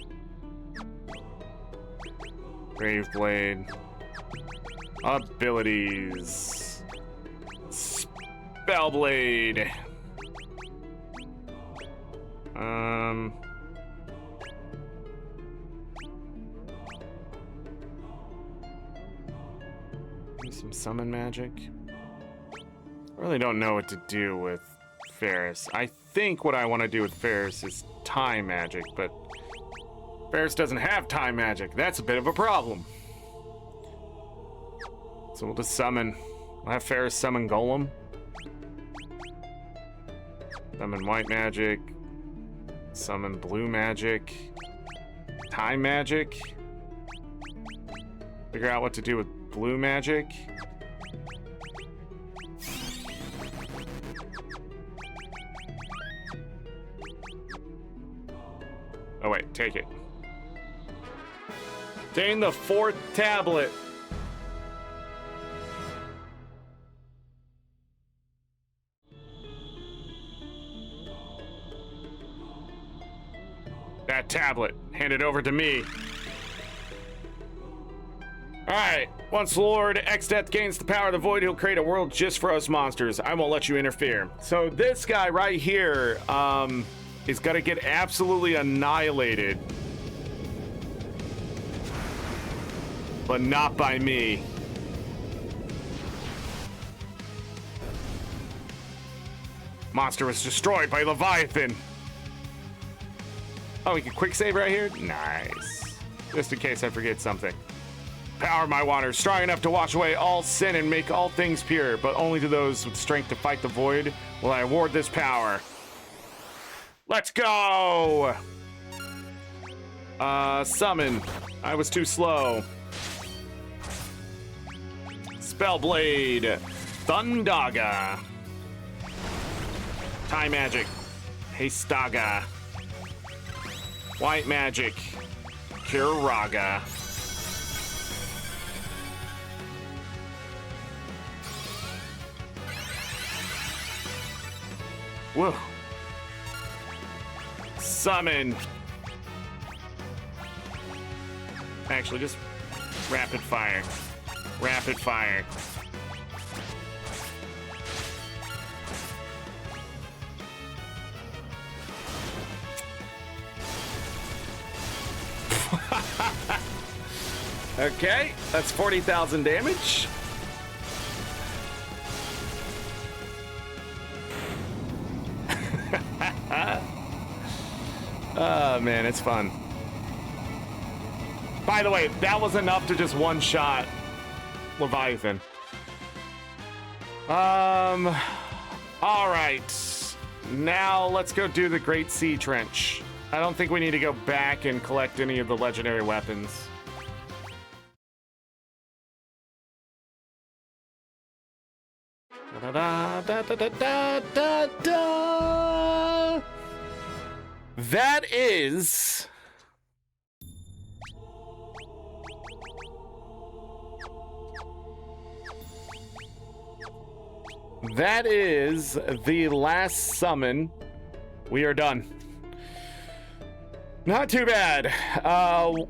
Grave Blade. Abilities. Spellblade. Some summon magic. I really don't know what to do with Ferris. I think what I want to do with Ferris is time magic, but Ferris doesn't have time magic. That's a bit of a problem. So we'll just summon. We'll have Ferris summon Golem. Summon white magic. Summon blue magic. Time magic. Figure out what to do with blue magic. Oh wait, take it. Gain the 4th tablet. That tablet, hand it over to me. Alright, once Lord Exdeath gains the power of the Void, he'll create a world just for us monsters. I won't let you interfere. So this guy right here, is gonna get absolutely annihilated. But not by me. Monster was destroyed by Leviathan. Oh, we can quick save right here? Nice. Just in case I forget something. Power of my water, strong enough to wash away all sin and make all things pure, but only to those with strength to fight the void will I award this power. Let's go! Summon. I was too slow. Spellblade. Thundaga. Time magic. Hastaga. White magic. Kiraga. Whoa. Summon. Actually, just rapid fire. Rapid fire. Okay, that's 40,000 damage. Oh man, it's fun. By the way, that was enough to just one-shot Leviathan. All right. Now let's go do the Great Sea Trench. I don't think we need to go back and collect any of the legendary weapons. Da, da, da, da, da, da, da. That is... That is the last summon. We are done. Not too bad.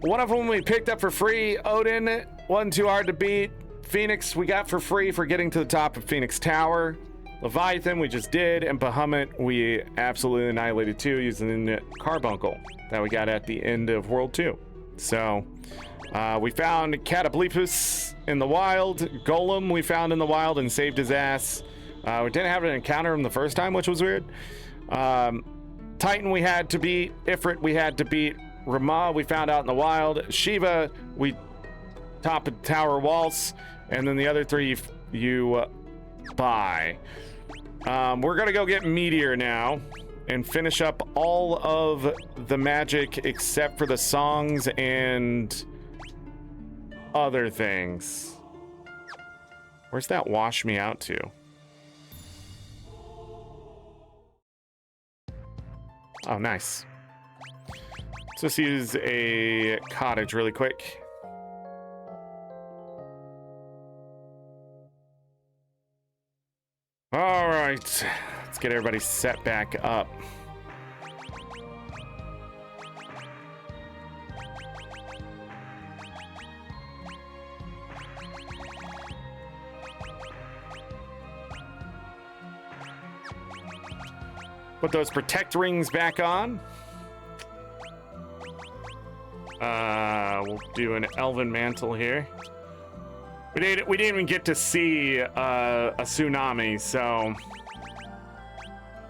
One of them we picked up for free. Odin wasn't too hard to beat. Phoenix we got for free for getting to the top of Phoenix Tower. Leviathan we just did, and Bahamut we absolutely annihilated too using the carbuncle that we got at the end of World 2. So we found Cataplepus in the wild. Golem we found in the wild and saved his ass. We didn't have an encounter him the first time, which was weird. Titan we had to beat. Ifrit we had to beat. Ramah we found out in the wild. Shiva we top of tower walls, and then the other three you buy. We're gonna go get Meteor now and finish up all of the magic except for the songs and other things. Where's that wash me out to? Oh, nice. Let's just use a cottage really quick. All right, let's get everybody set back up. Put those protect rings back on. We'll do an elven mantle here. We didn't even get to see a tsunami, so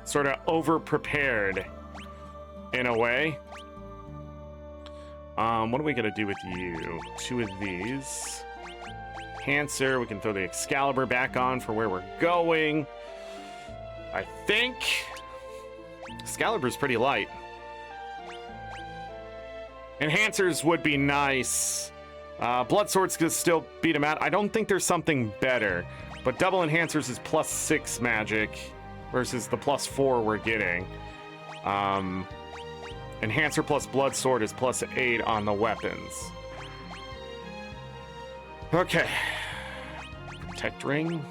sort of over-prepared in a way. What are we gonna do with you? 2 of these. Cancer, we can throw the Excalibur back on for where we're going. I think Excalibur's pretty light. Enhancers would be nice. Blood Swords could still beat him out. I don't think there's something better, but double Enhancers is +6 magic versus the +4 we're getting. Enhancer plus Blood Sword is +8 on the weapons. Okay. Protect Ring.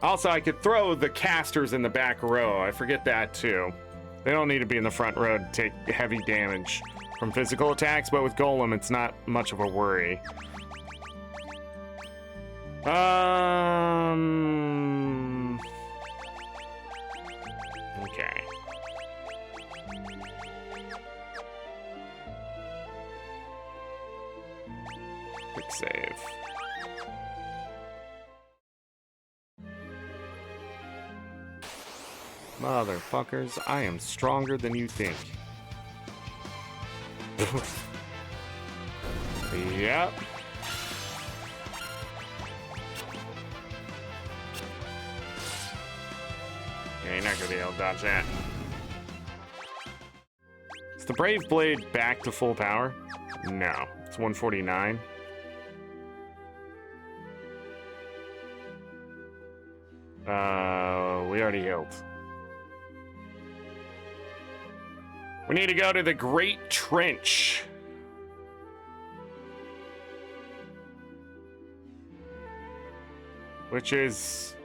Also, I could throw the casters in the back row. I forget that too. They don't need to be in the front row to take heavy damage from physical attacks, but with Golem, it's not much of a worry. Okay. Quick save. Motherfuckers, I am stronger than you think. Yep. Yeah, you're not gonna be able to dodge that. Is the Brave Blade back to full power? No, it's 149. We already healed. We need to go to the Great Trench. Which is...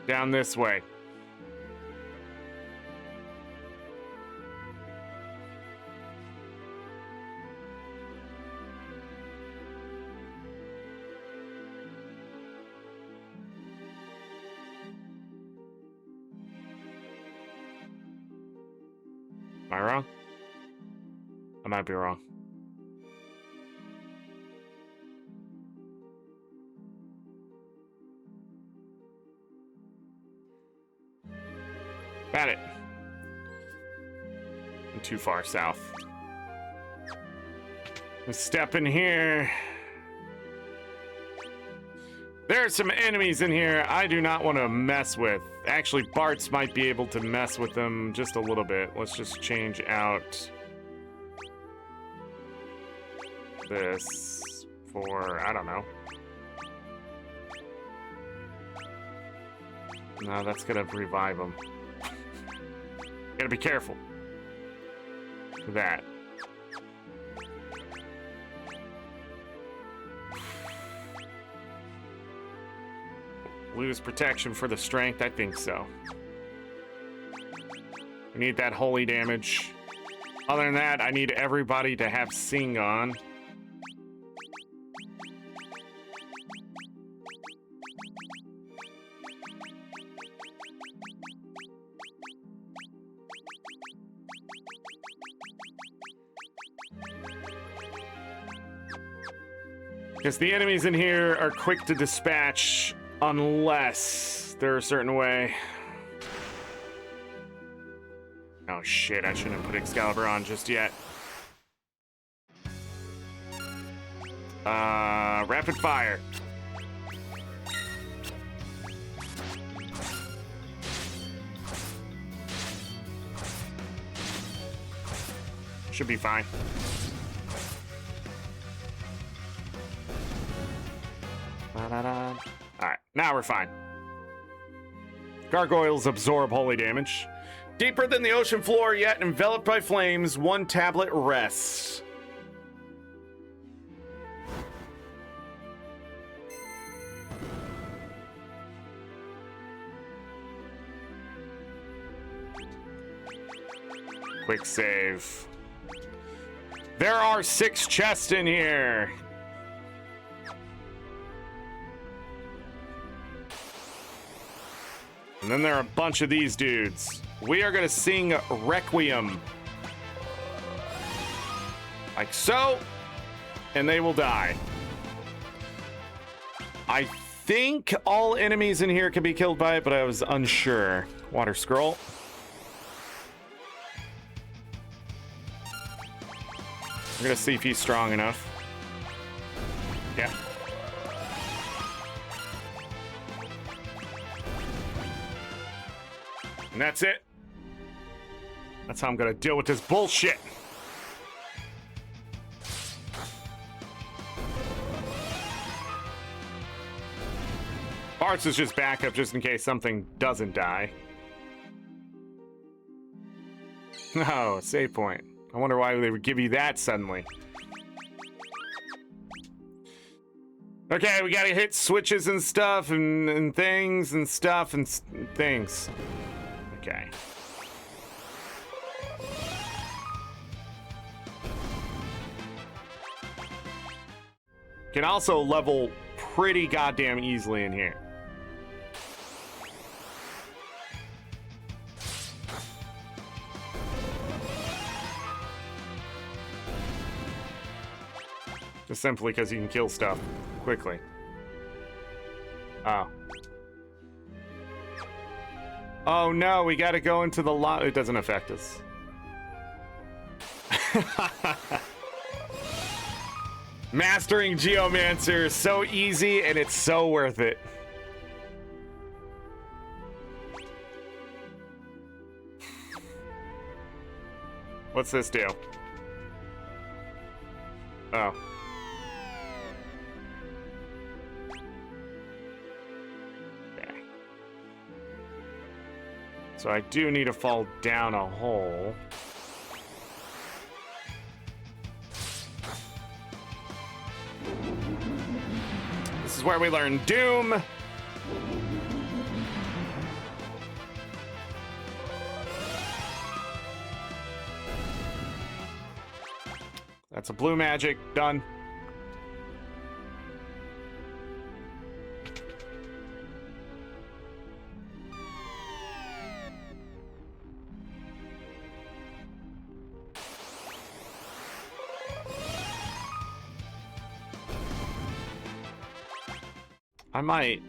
down this way. Am I wrong? I might be wrong. Got it. I'm too far south. Let's step in here. There are some enemies in here I do not want to mess with. Actually, Bart's might be able to mess with them just a little bit. Let's just change out this for, I don't know. No, that's gonna revive them. Gotta be careful with that. Lose protection for the strength? I think so. We need that holy damage. Other than that, I need everybody to have Sing on. Because the enemies in here are quick to dispatch unless they're a certain way. Oh shit, I shouldn't have put Excalibur on just yet. Rapid fire. Should be fine. Alright, now we're fine. Gargoyles absorb holy damage. Deeper than the ocean floor, yet enveloped by flames, one tablet rests. Quick save. There are 6 chests in here. And then there are a bunch of these dudes. We are gonna sing Requiem. Like so. And they will die. I think all enemies in here can be killed by it, but I was unsure. Water scroll. We're gonna see if he's strong enough. Yeah. And that's it. That's how I'm gonna deal with this bullshit. Parts is just backup just in case something doesn't die. Oh, save point. I wonder why they would give you that suddenly. Okay, we gotta hit switches and stuff and things and stuff and things. Okay. Can also level pretty goddamn easily in here. Just simply because you can kill stuff quickly. Oh. Oh no, we gotta go into the lot. It doesn't affect us. Mastering Geomancer is so easy and it's so worth it. What's this do? Oh. So I do need to fall down a hole. This is where we learn Doom. That's a blue magic. Done. I might.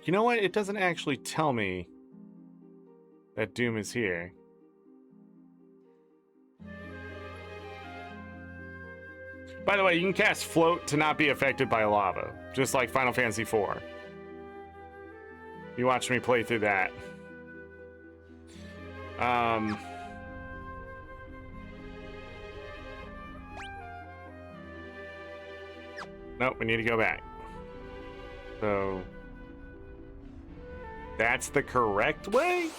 You know what? It doesn't actually tell me that Doom is here. By the way, you can cast Float to not be affected by lava, just like Final Fantasy IV. You watched me play through that. Nope, we need to go back. So that's the correct way?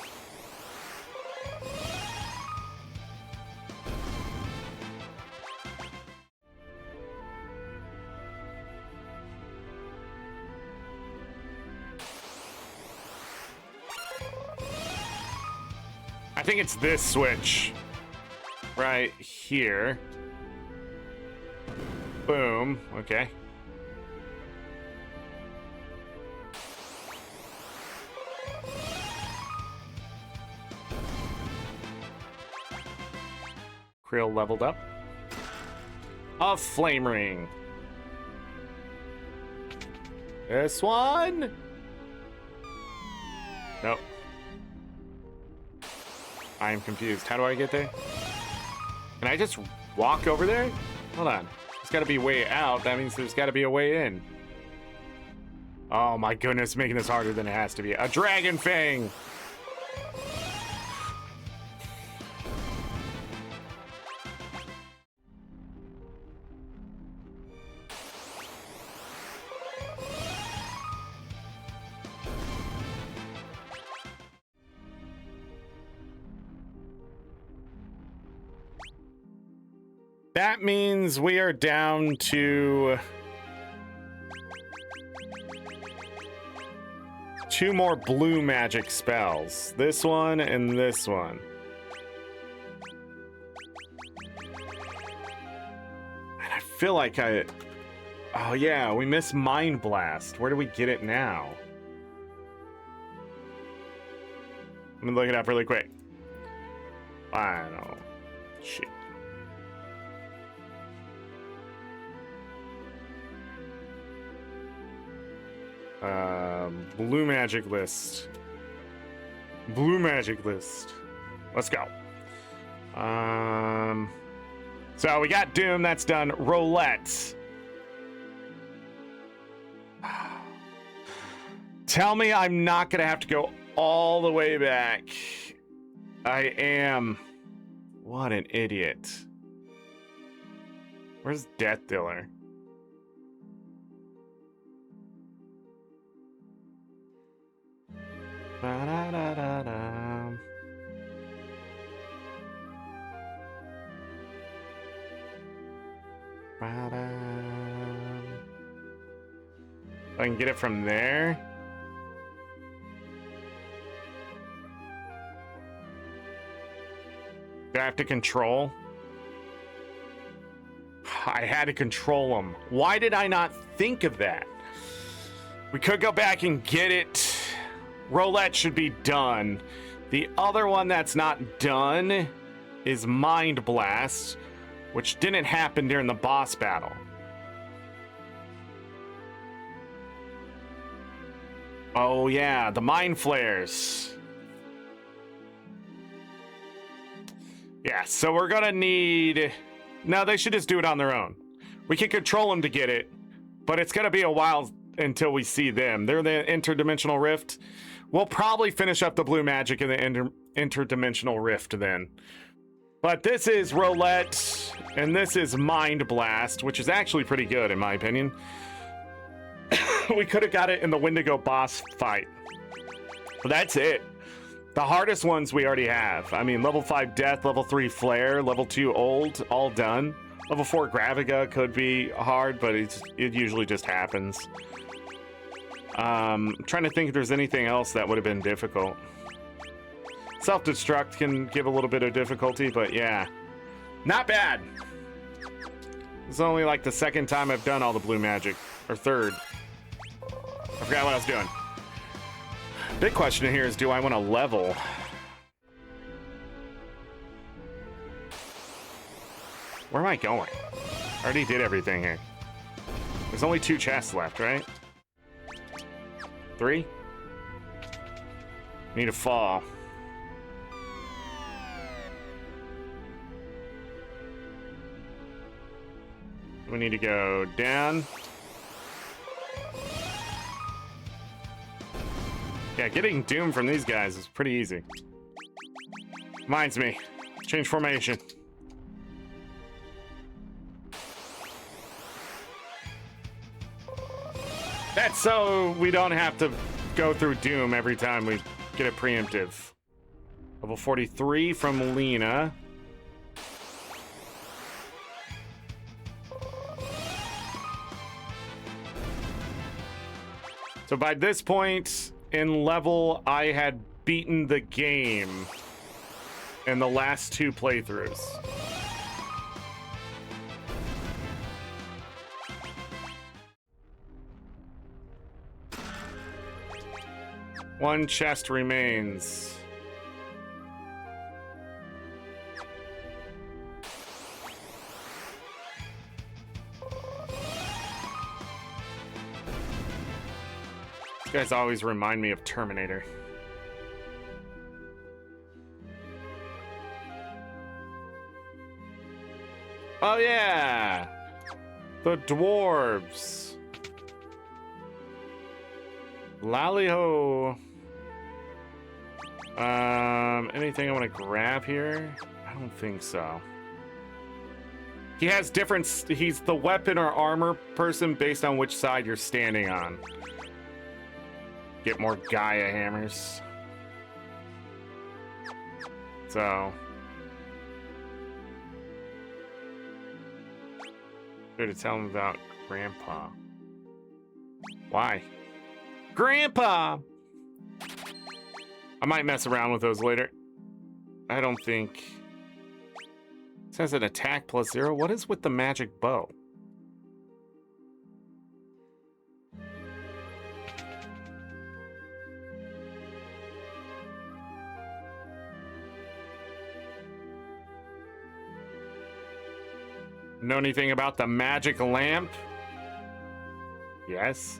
I think it's this switch right here. Boom. Okay. Krill leveled up. A flame ring. This one? Nope. I am confused. How do I get there? Can I just walk over there? Hold on. There's got to be a way out. That means there's got to be a way in. Oh my goodness, making this harder than it has to be. A dragon fang! That means we are down to 2 more blue magic spells. This one and this one. And I feel like oh yeah, we missed Mind Blast. Where do we get it now? I'm gonna look it up really quick. Final shit. Blue magic list. Blue magic list. Let's go. So we got Doom, that's done. Roulette. Tell me I'm not gonna have to go all the way back. I am. What an idiot. Where's Death Dealer? Ba-da-da-da-da. Ba-da. I can get it from there. Do I have to control? I had to control them. Why did I not think of that? We could go back and get it. Roulette should be done. The other one that's not done is Mind Blast, which didn't happen during the boss battle. Oh yeah, the Mind Flares. Yeah, so we're gonna need... No, they should just do it on their own. We can control them to get it, but it's gonna be a while until we see them. They're the interdimensional rift. We'll probably finish up the blue magic in the interdimensional rift then. But this is Roulette, and this is Mind Blast, which is actually pretty good in my opinion. We could have got it in the Wendigo boss fight. But that's it. The hardest ones we already have. I mean, level 5 Death, level 3 Flare, level 2 Old, all done. Level 4 Graviga could be hard, but it usually just happens. I'm trying to think if there's anything else that would have been difficult. Self-destruct can give a little bit of difficulty, but yeah. Not bad. It's only like the second time I've done all the blue magic. Or third. I forgot what I was doing. Big question here is, do I want to level? Where am I going? Already did everything here. There's only 2 chests left, right? 3? Need a fall. We need to go down. Yeah, getting Doom from these guys is pretty easy. Reminds me. Change formation. That's so we don't have to go through Doom every time we get a preemptive. Level 43 from Lena. So by this point in level, I had beaten the game in the last 2 playthroughs. One chest remains. These guys always remind me of Terminator. Oh yeah! The dwarves. Lally-ho. Anything I want to grab here? I don't think so. He has different... He's the weapon or armor person based on which side you're standing on. Get more Gaia hammers. So... Here to tell him about Grandpa. Why? Grandpa! I might mess around with those later. I don't think... It says an attack +0. What is with the magic bow? Know anything about the magic lamp? Yes.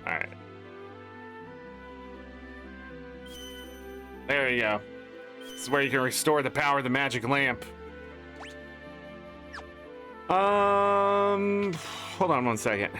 All right. There you go. This is where you can restore the power of the magic lamp. Hold on one second.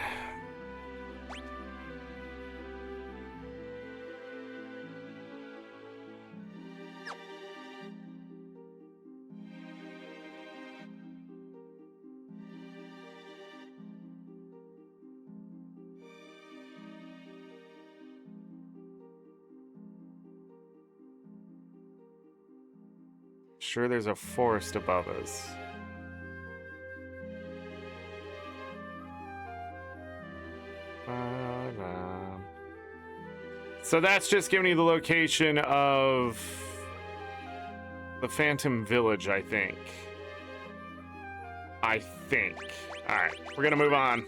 Sure, there's a forest above us. So that's just giving you the location of the Phantom Village, I think. All right, we're gonna move on.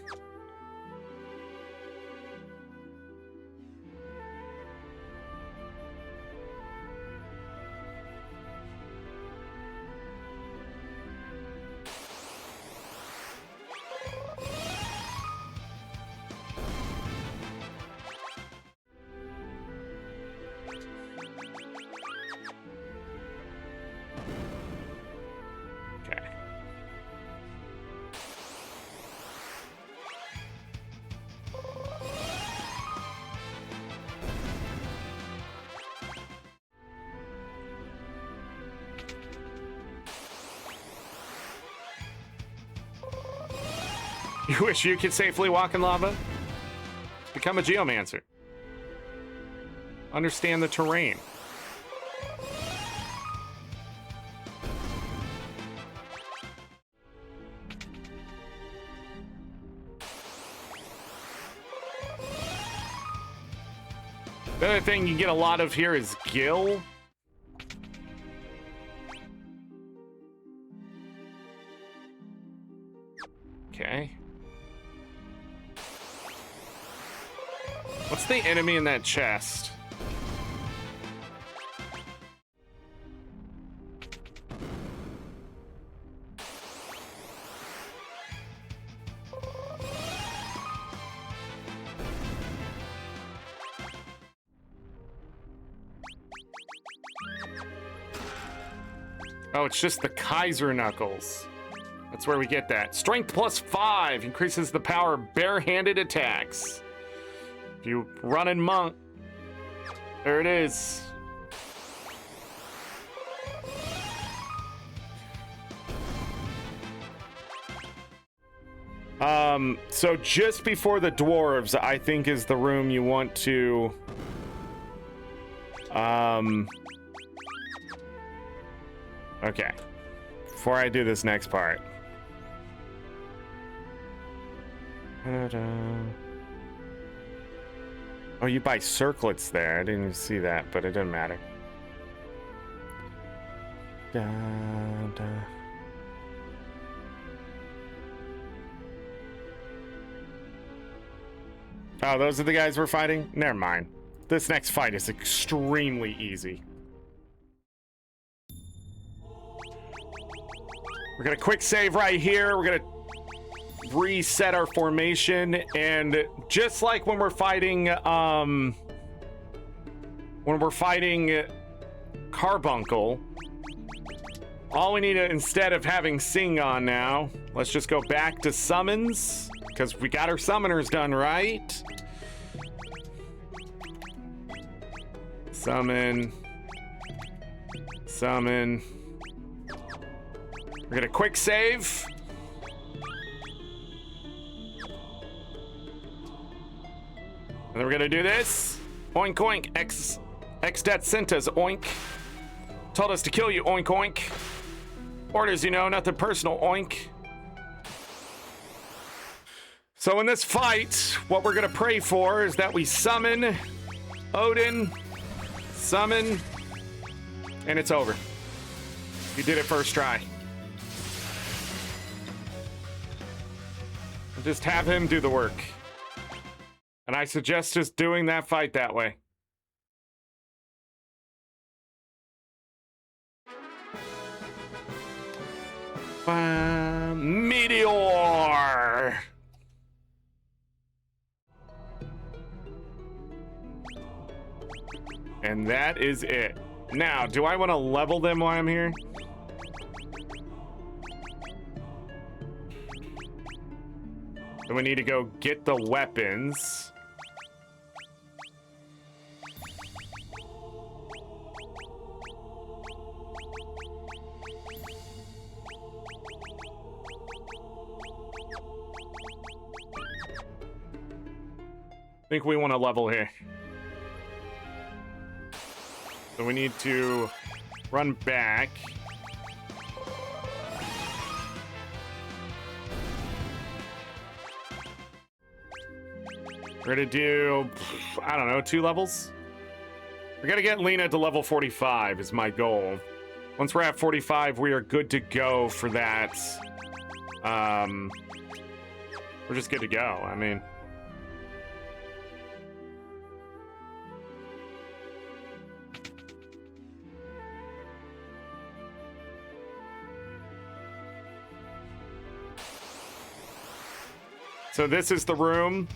You wish you could safely walk in lava? Become a geomancer. Understand the terrain. The other thing you get a lot of here is Gil. Okay. What's the enemy in that chest? Oh, it's just the Kaiser Knuckles. That's where we get that. Strength +5 increases the power of bare-handed attacks. If you run in monk, there it is. So just before the dwarves, I think is the room you want to, okay. Before I do this next part. Oh, you buy circlets there. I didn't even see that, but it doesn't matter. Oh, those are the guys we're fighting? Never mind. This next fight is extremely easy. We're gonna quick save right here. We're gonna reset our formation, and just like when we're fighting Carbuncle, all we need to, instead of having Sing on now, let's just go back to summons, because we got our summoners done, right? Summon. We're gonna quick save. And then we're gonna do this. Oink oink. Exdat sent us, oink. Told us to kill you, oink oink. Orders, you know, nothing personal, oink. So in this fight, what we're gonna pray for is that we summon Odin, summon, and it's over. You did it first try. Just have him do the work. And I suggest just doing that fight that way. Meteor! And that is it. Now, do I want to level them while I'm here? Then we need to go get the weapons. I think we want to level here. So we need to run back. We're gonna do, I don't know, 2 levels? We're gonna get Lena to level 45 is my goal. Once we're at 45, we are good to go for that. We're just good to go, I mean. So this is the room.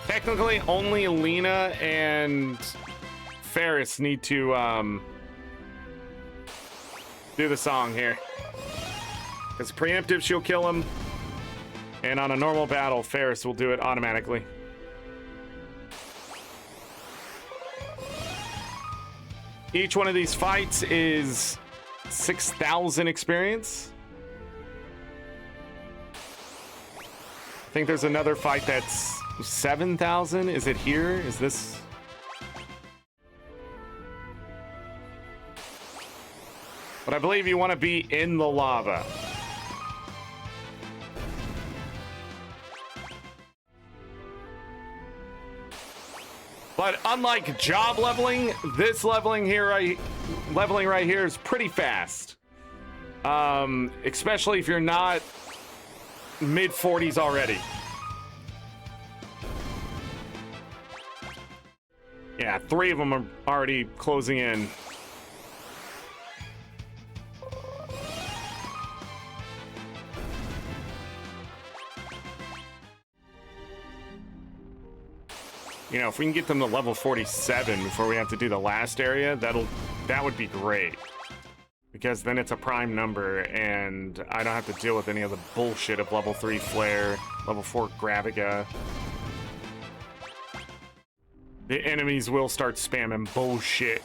Technically, only Lena and Ferris need to do the song here. Because preemptive, she'll kill him. And on a normal battle, Ferris will do it automatically. Each one of these fights is 6,000 experience. I think there's another fight that's 7,000. Is it here? Is this? But I believe you want to be in the lava. But unlike job leveling, this leveling right here is pretty fast. Especially if you're not mid 40s already. Yeah, 3 of them are already closing in. You know, if we can get them to level 47 before we have to do the last area, that would be great. Because then it's a prime number, and I don't have to deal with any of the bullshit of level 3 Flare, level 4 Graviga. The enemies will start spamming bullshit.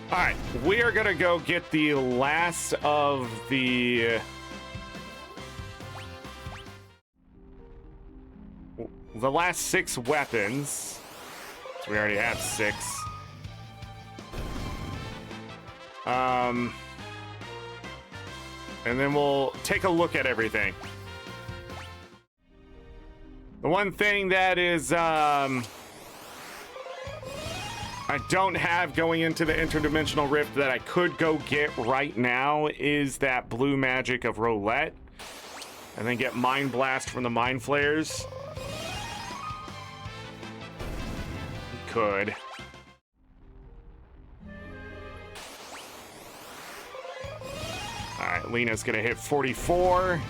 Alright, we are gonna go get the last of the last 6 weapons. So we already have 6. And then we'll take a look at everything. The one thing that is, I don't have going into the interdimensional rift that I could go get right now is that blue magic of roulette. And then get Mind Blast from the Mind Flayers. Could. Alright, Lena's gonna hit 44.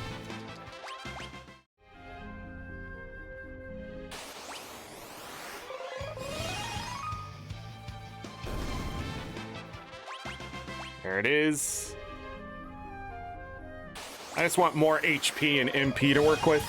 There it is. I just want more HP and MP to work with.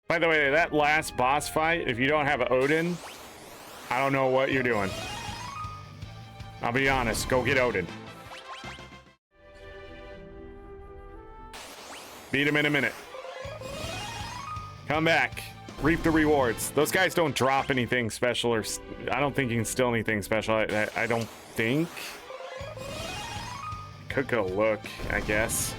By the way, that last boss fight, if you don't have Odin, I don't know what you're doing. I'll be honest, go get Odin. Beat him in a minute. Come back. Reap the rewards. Those guys don't drop anything special, or I don't think you can steal anything special. I don't think. Could go look, I guess.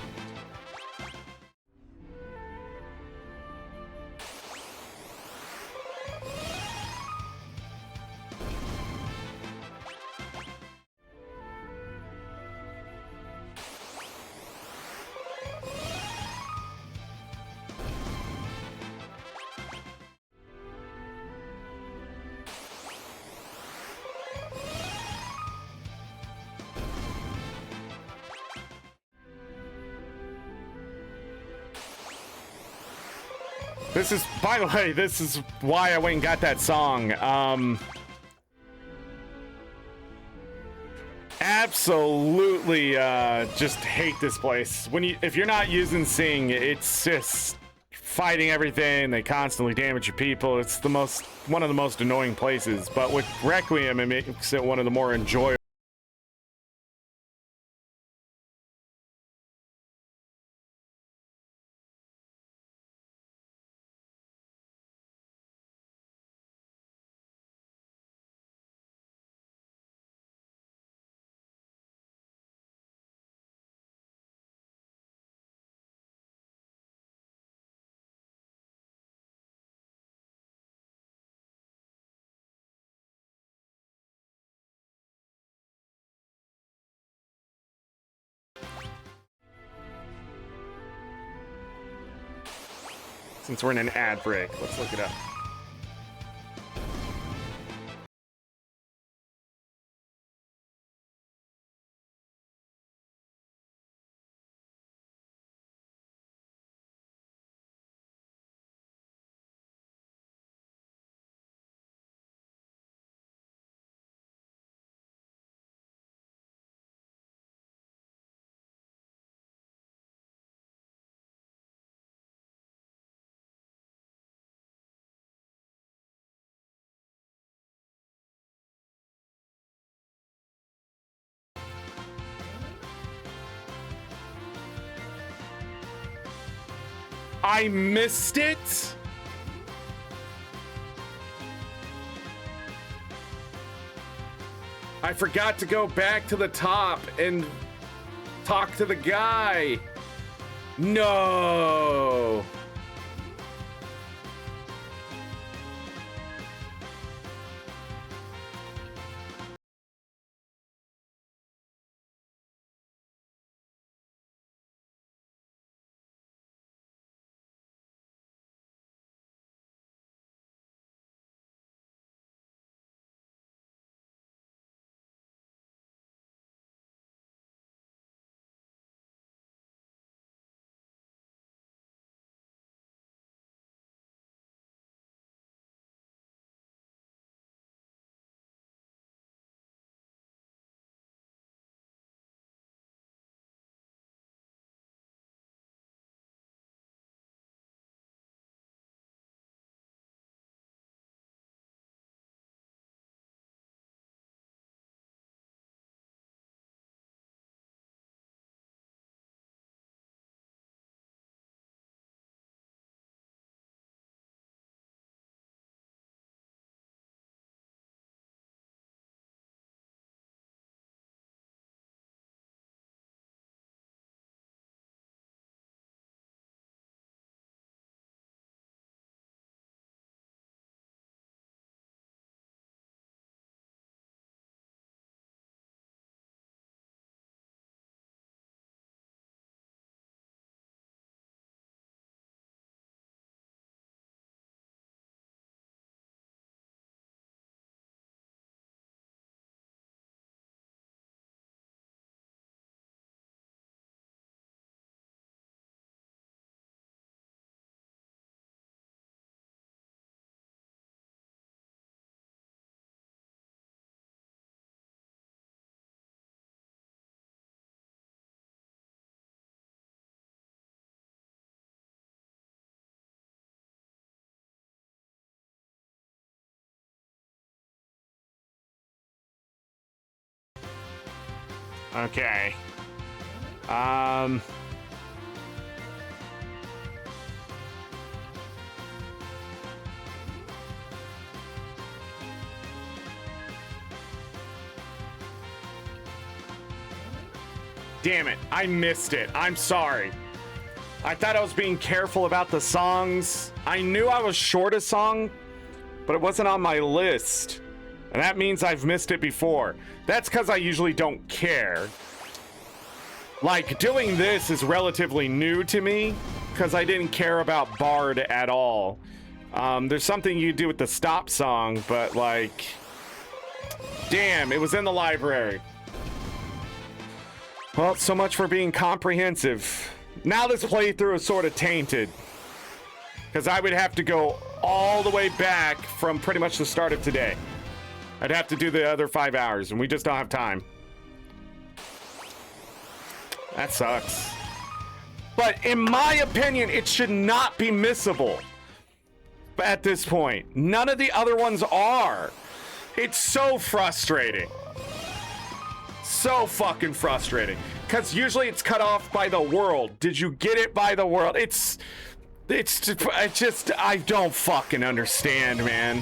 This is, by the way, this is why I went and got that song. Absolutely, just hate this place. If you're not using Sing, it's just fighting everything. They constantly damage your people. It's one of the most annoying places. But with Requiem, it makes it one of the more enjoyable. Since we're in an ad break, let's look it up. I missed it? I forgot to go back to the top and talk to the guy. No. Okay. Damn it, I missed it. I'm sorry. I thought I was being careful about the songs. I knew I was short a song, but it wasn't on my list. And that means I've missed it before. That's because I usually don't care. Like, doing this is relatively new to me, because I didn't care about Bard at all. There's something you do with the stop song, but like... Damn, it was in the library. Well, so much for being comprehensive. Now this playthrough is sort of tainted. Because I would have to go all the way back from pretty much the start of today. I'd have to do the other 5 hours, and we just don't have time. That sucks. But in my opinion, it should not be missable at this point. None of the other ones are. It's so frustrating. So fucking frustrating. Because usually it's cut off by the world. Did you get it by the world? It's just, I don't fucking understand, man.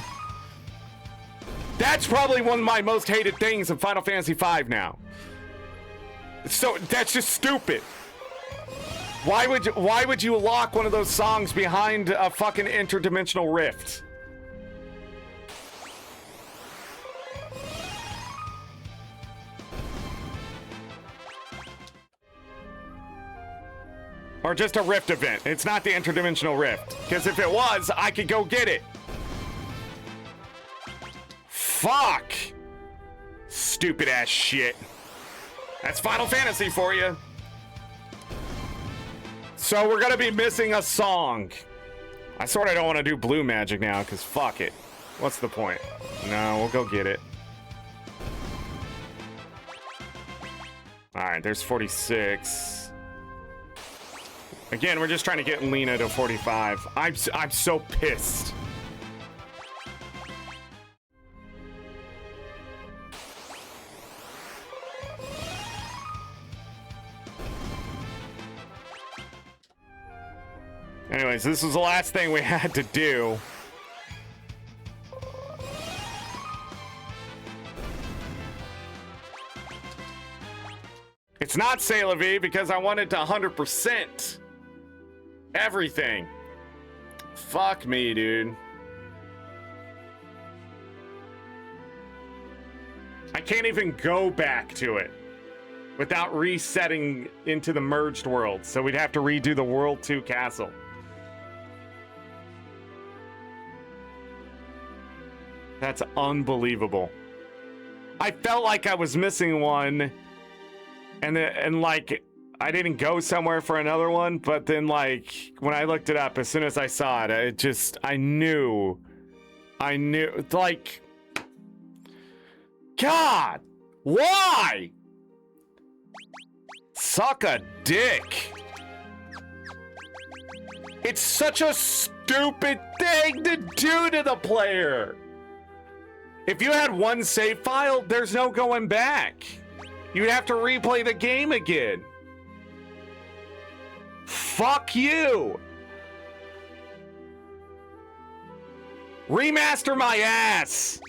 That's probably one of my most hated things in Final Fantasy V now. So that's just stupid. Why would you lock one of those songs behind a fucking interdimensional rift? Or just a rift event. It's not the interdimensional rift. Because if it was, I could go get it. Fuck! Stupid ass shit. That's Final Fantasy for you. So we're gonna be missing a song. I sort of don't want to do blue magic now, because fuck it. What's the point? No, we'll go get it. Alright, there's 46. Again, we're just trying to get Lena to 45. I'm so pissed. Anyways, this was the last thing we had to do. It's not C'est La Vie because I wanted to 100% everything. Fuck me, dude. I can't even go back to it without resetting into the merged world. So we'd have to redo the World 2 castle. That's unbelievable. I felt like I was missing one, and like I didn't go somewhere for another one, but then like when I looked it up, as soon as I saw it, I knew, like, God, why? Suck a dick. It's such a stupid thing to do to the player. If you had one save file, there's no going back. You'd have to replay the game again. Fuck you. Remaster my ass.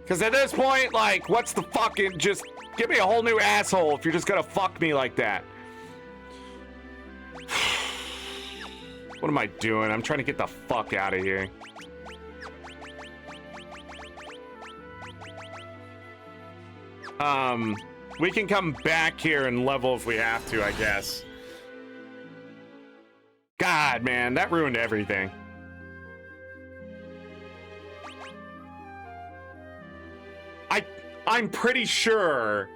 Because at this point, like, what's the fucking, just give me a whole new asshole if you're just gonna fuck me like that. What am I doing? I'm trying to get the fuck out of here. We can come back here and level if we have to, I guess. God, man, that ruined everything. I'm pretty sure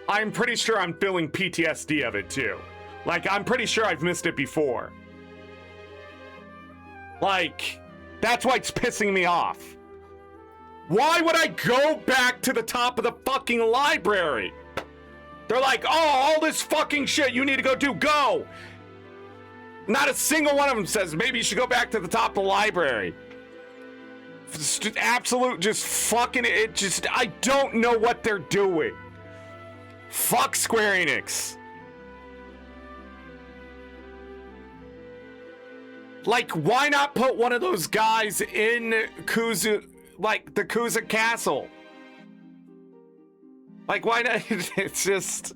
I'm feeling PTSD of it too. Like, I'm pretty sure I've missed it before. Like, that's why it's pissing me off. Why would I go back to the top of the fucking library? They're like, oh, all this fucking shit you need to go do, go! Not a single one of them says, maybe you should go back to the top of the library. Just absolute, just fucking, it just, I don't know what they're doing. Fuck Square Enix. Like, why not put one of those guys in Kuzu, like the Kuza Castle? Like, why not? It's just,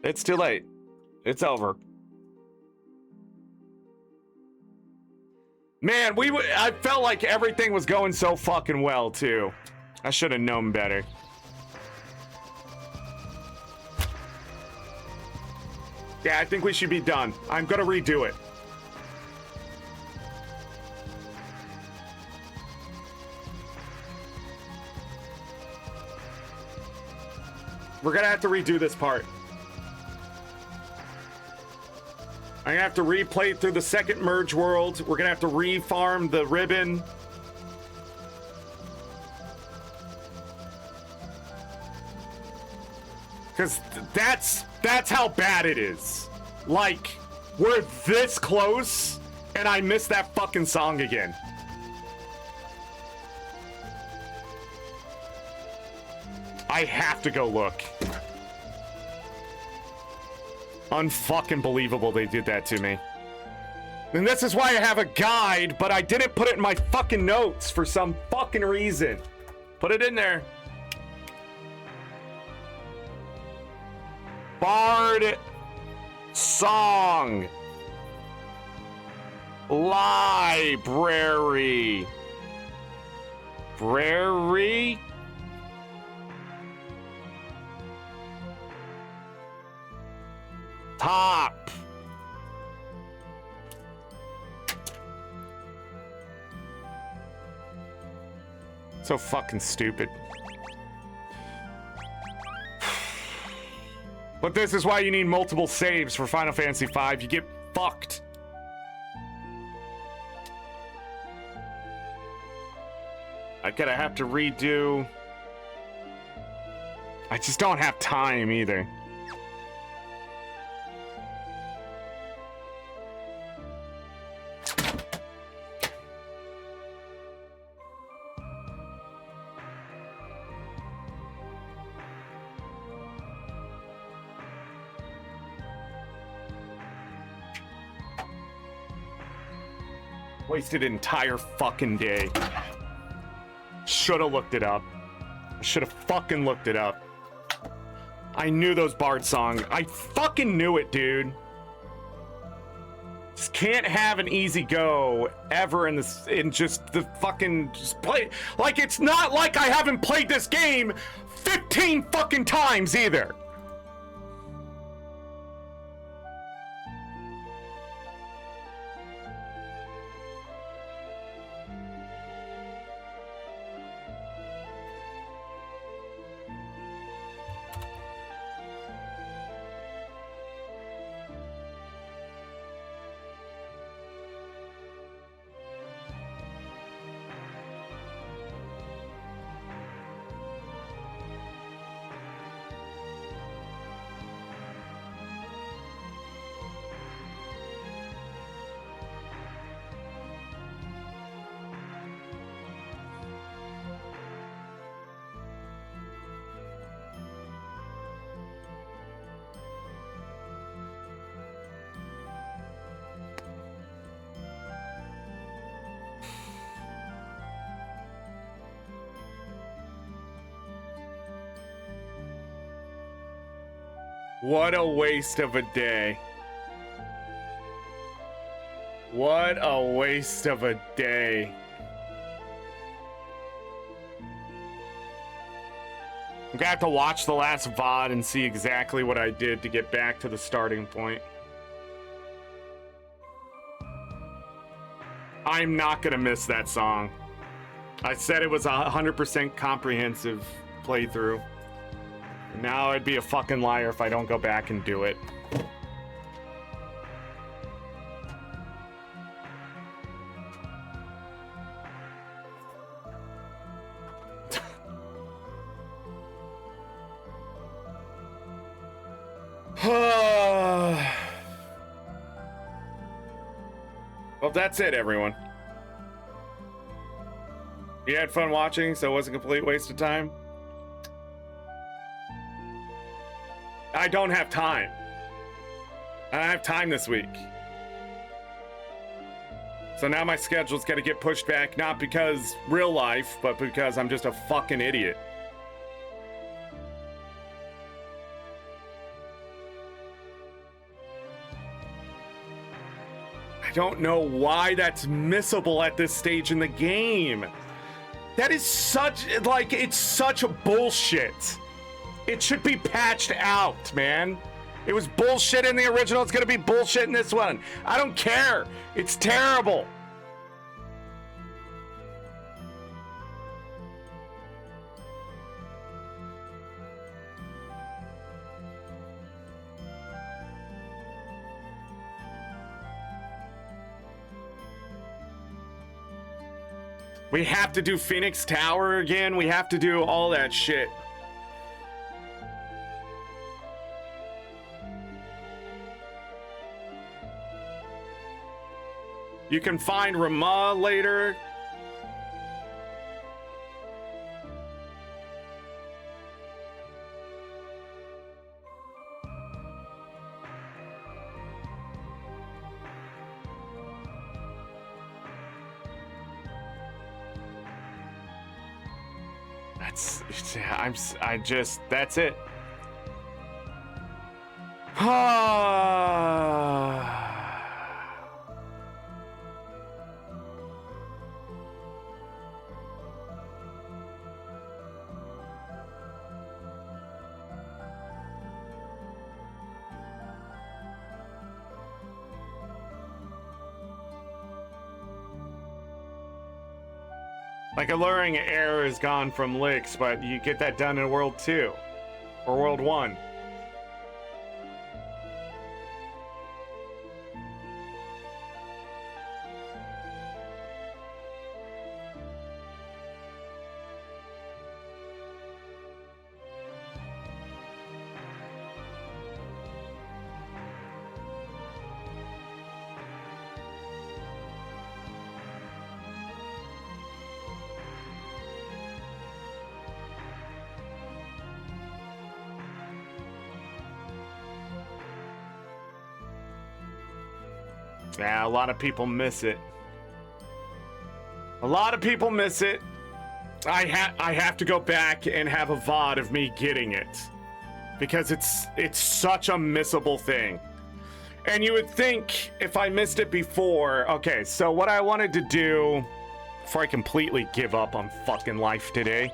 it's too late. It's over. Man, I felt like everything was going so fucking well, too. I should have known better. Yeah, I think we should be done. I'm gonna redo it. We're gonna have to redo this part. I'm gonna have to replay through the second merge world. We're gonna have to re-farm the ribbon. Because that's how bad it is. Like, we're this close, and I missed that fucking song again. I have to go look. Unfucking believable they did that to me. And this is why I have a guide, but I didn't put it in my fucking notes for some fucking reason. Put it in there. Bard song. Library. Brary? Top. So fucking stupid. But this is why you need multiple saves for Final Fantasy V. You get fucked. I'm gonna have to redo. I just don't have time either. Wasted an entire fucking day. Should have looked it up. Should have fucking looked it up. I knew those Bard songs. I fucking knew it, dude. Just can't have an easy go ever in this, in just the fucking, just play. Like, it's not like I haven't played this game 15 fucking times either. What a waste of a day. What a waste of a day. I'm gonna have to watch the last VOD and see exactly what I did to get back to the starting point. I'm not gonna miss that song. I said it was a 100% comprehensive playthrough. Now I'd be a fucking liar if I don't go back and do it. Well, that's it, everyone. You had fun watching, so it wasn't a complete waste of time? I don't have time. I don't have time this week. So now my schedule's gonna get pushed back, not because real life, but because I'm just a fucking idiot. I don't know why that's missable at this stage in the game. That is such, like, it's such a bullshit. It should be patched out, man. It was bullshit in the original. It's gonna be bullshit in this one. I don't care. It's terrible. We have to do Phoenix Tower again. We have to do all that shit. You can find Rama later. That's it. Like, alluring air is gone from licks, but you get that done in World 2 or World 1. Yeah, a lot of people miss it. A lot of people miss it. I have to go back and have a VOD of me getting it. Because it's such a missable thing. And you would think if I missed it before... Okay, so what I wanted to do, before I completely give up on fucking life today,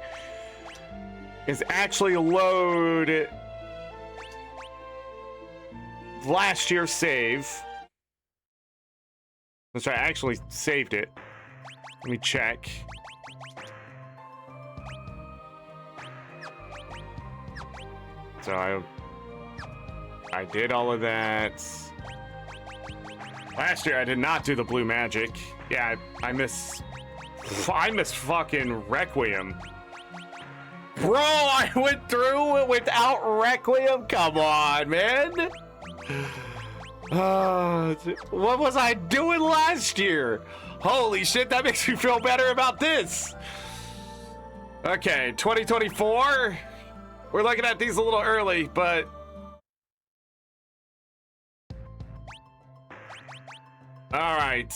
is actually load last year's save. That's right, I actually saved it. Let me check. So I did all of that. Last year I did not do the blue magic. Yeah, I miss fucking Requiem. Bro, I went through it without Requiem? Come on, man. What was I doing last year? Holy shit, that makes me feel better about this. Okay, 2024. We're looking at these a little early, but... Alright.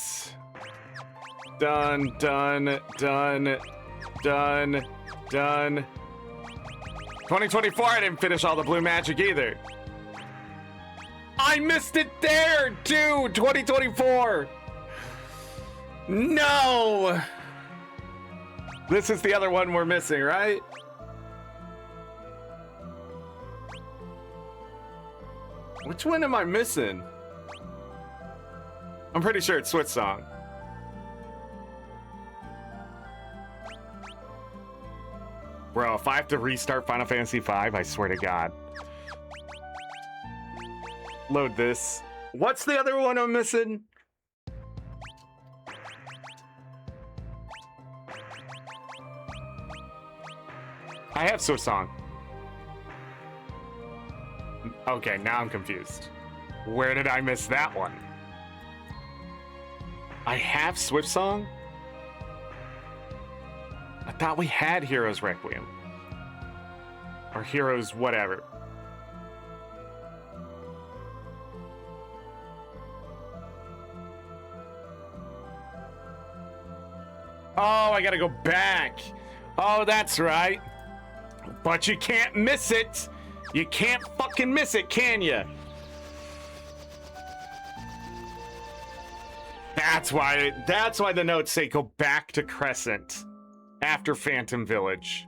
Done. 2024, I didn't finish all the blue magic either. I missed it there, too! 2024! No! This is the other one we're missing, right? Which one am I missing? I'm pretty sure it's Switch Song. Bro, if I have to restart Final Fantasy V, I swear to God. Load this. What's the other one I'm missing? I have Switch Song. Okay, now I'm confused. Where did I miss that one? I have Switch Song? I thought we had Heroes Requiem. Or Heroes whatever. Oh, I gotta go back. Oh, that's right. But you can't miss it. You can't fucking miss it, can you? That's why the notes say go back to Crescent after Phantom Village.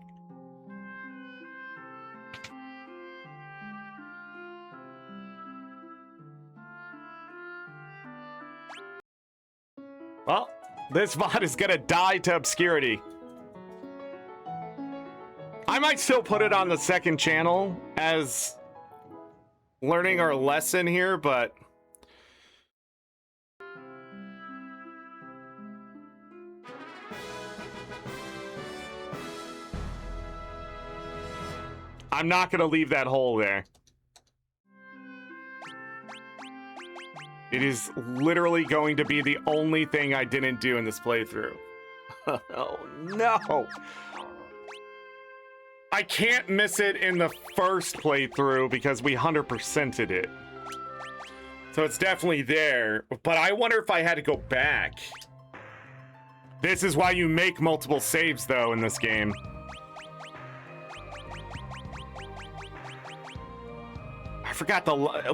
Well, this VOD is gonna die to obscurity. I might still put it on the second channel as learning our lesson here, but I'm not gonna leave that hole there. It is literally going to be the only thing I didn't do in this playthrough. Oh no! I can't miss it in the first playthrough because we 100%ed it. So it's definitely there, but I wonder if I had to go back. This is why you make multiple saves though in this game. I forgot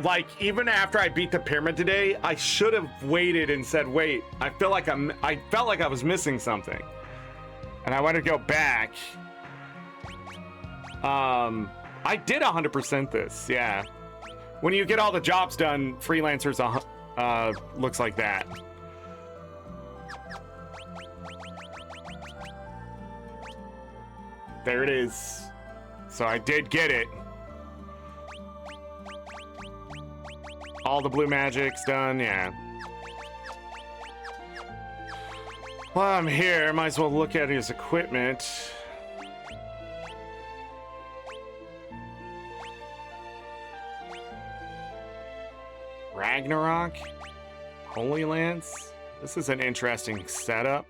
like, even after I beat the pyramid today, I should have waited and said, wait, I felt like I was missing something. And I wanted to go back. I did 100% this, yeah. When you get all the jobs done, freelancers looks like that. There it is. So I did get it. All the blue magic's done, yeah. While I'm here, might as well look at his equipment. Ragnarok? Holy Lance? This is an interesting setup.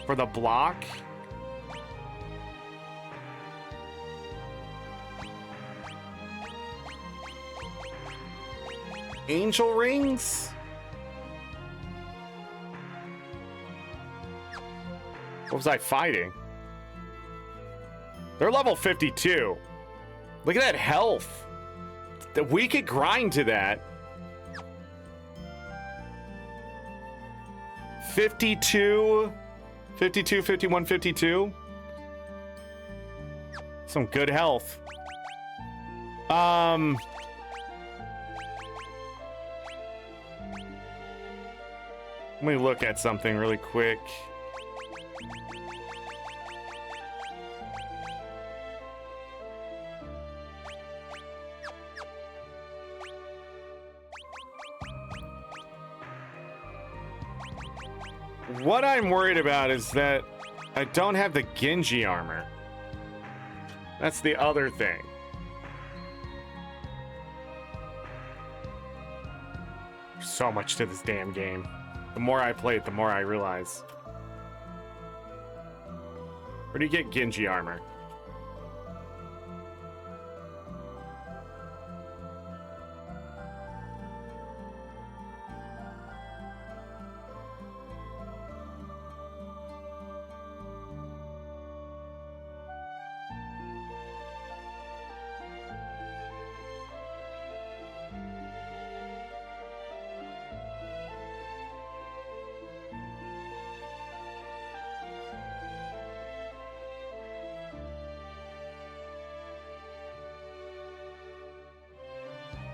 For the block? Angel rings? What was I fighting? They're level 52. Look at that health. We could grind to that. 52, 52, 51, 52. Some good health. Let me look at something really quick. What I'm worried about is that I don't have the Genji armor. That's the other thing. There's so much to this damn game. The more I play it, the more I realize. Where do you get Genji armor?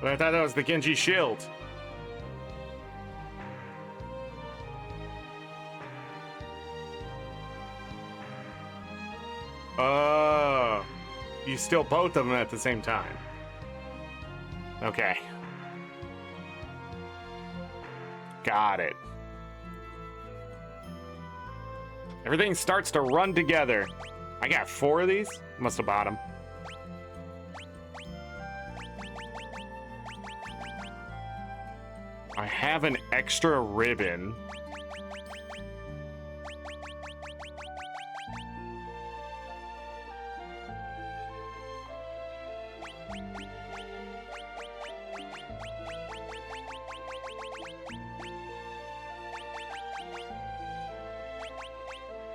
But I thought that was the Genji shield. Oh, you steal both of them at the same time. Okay. Got it. Everything starts to run together. I got 4 of these. Must have bought them. I have an extra ribbon.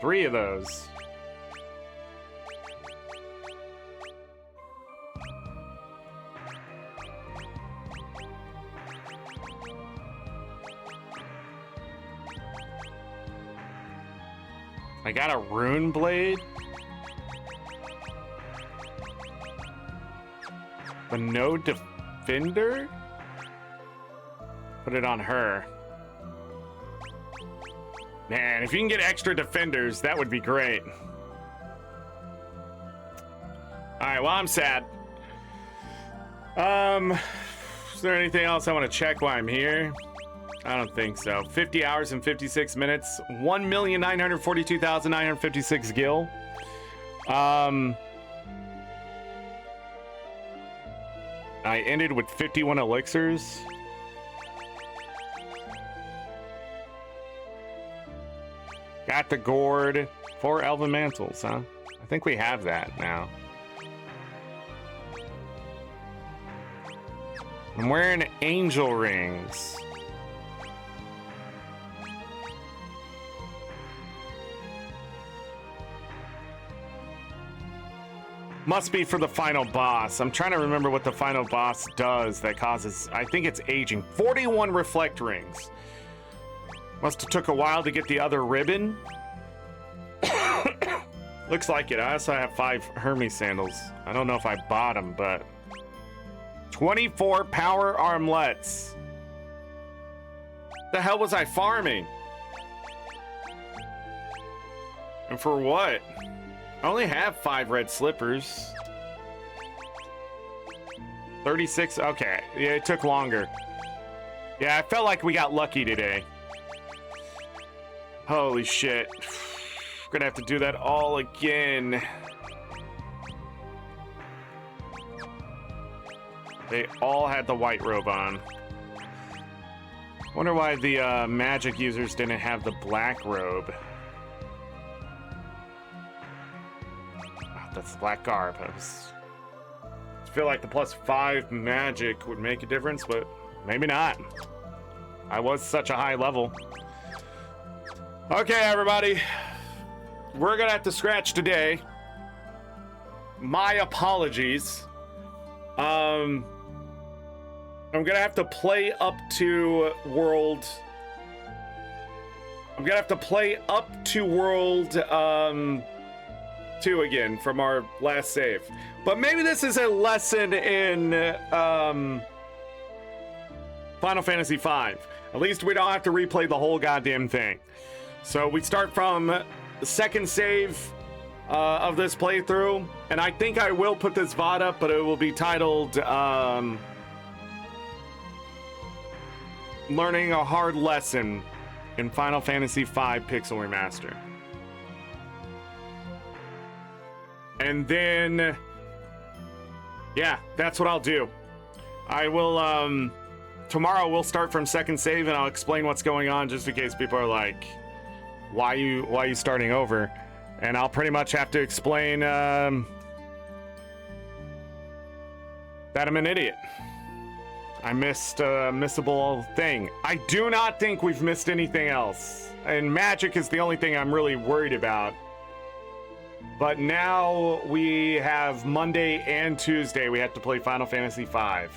Three of those. I got a rune blade. But no defender? Put it on her. Man, if you can get extra defenders, that would be great. Alright, well, I'm sad. Is there anything else I want to check while I'm here? I don't think so. 50 hours and 56 minutes. 1,942,956 gil. I ended with 51 elixirs. Got the gourd. 4 elven mantles, huh? I think we have that now. I'm wearing angel rings. Must be for the final boss. I'm trying to remember what the final boss does that causes, I think it's aging. 41 reflect rings. Must have took a while to get the other ribbon. Looks like it. I also have 5 Hermes sandals. I don't know if I bought them, but 24 power armlets. The hell was I farming? And for what? I only have 5 red slippers. 36, okay. Yeah, it took longer. Yeah, I felt like we got lucky today. Holy shit. We're gonna have to do that all again. They all had the white robe on. Wonder why the magic users didn't have the black robe. That's the black garb. I feel like the +5 magic would make a difference, but maybe not. I was such a high level. Okay, everybody. we're gonna have to scratch today. My apologies. I'm gonna have to play up to world. I'm gonna have to play up to world 2 again from our last save. But maybe this is a lesson in Final Fantasy V. At least we don't have to replay the whole goddamn thing. So we start from the second save of this playthrough, and I think I will put this VOD up, but it will be titled Learning a Hard Lesson in Final Fantasy V Pixel Remaster. And then, yeah, that's what I'll do. I will, tomorrow we'll start from second save, and I'll explain what's going on, just in case people are like, why you starting over? And I'll pretty much have to explain that I'm an idiot. I missed a missable thing. I do not think we've missed anything else. And magic is the only thing I'm really worried about. But now we have Monday and Tuesday. We have to play Final Fantasy V.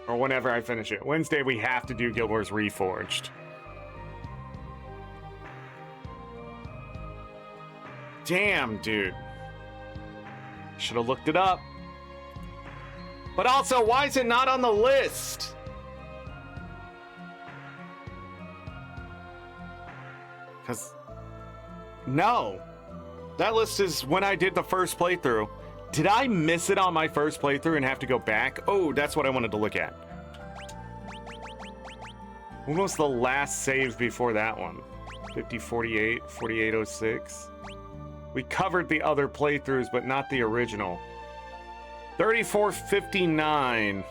Or whenever I finish it. Wednesday we have to do Guild Wars Reforged. Damn, dude. Should have looked it up. But also, why is it not on the list? Because, no. That list is when I did the first playthrough. Did I miss it on my first playthrough and have to go back? Oh, that's what I wanted to look at. When was the last save before that one? 5048, 4806. We covered the other playthroughs, but not the original. 3459.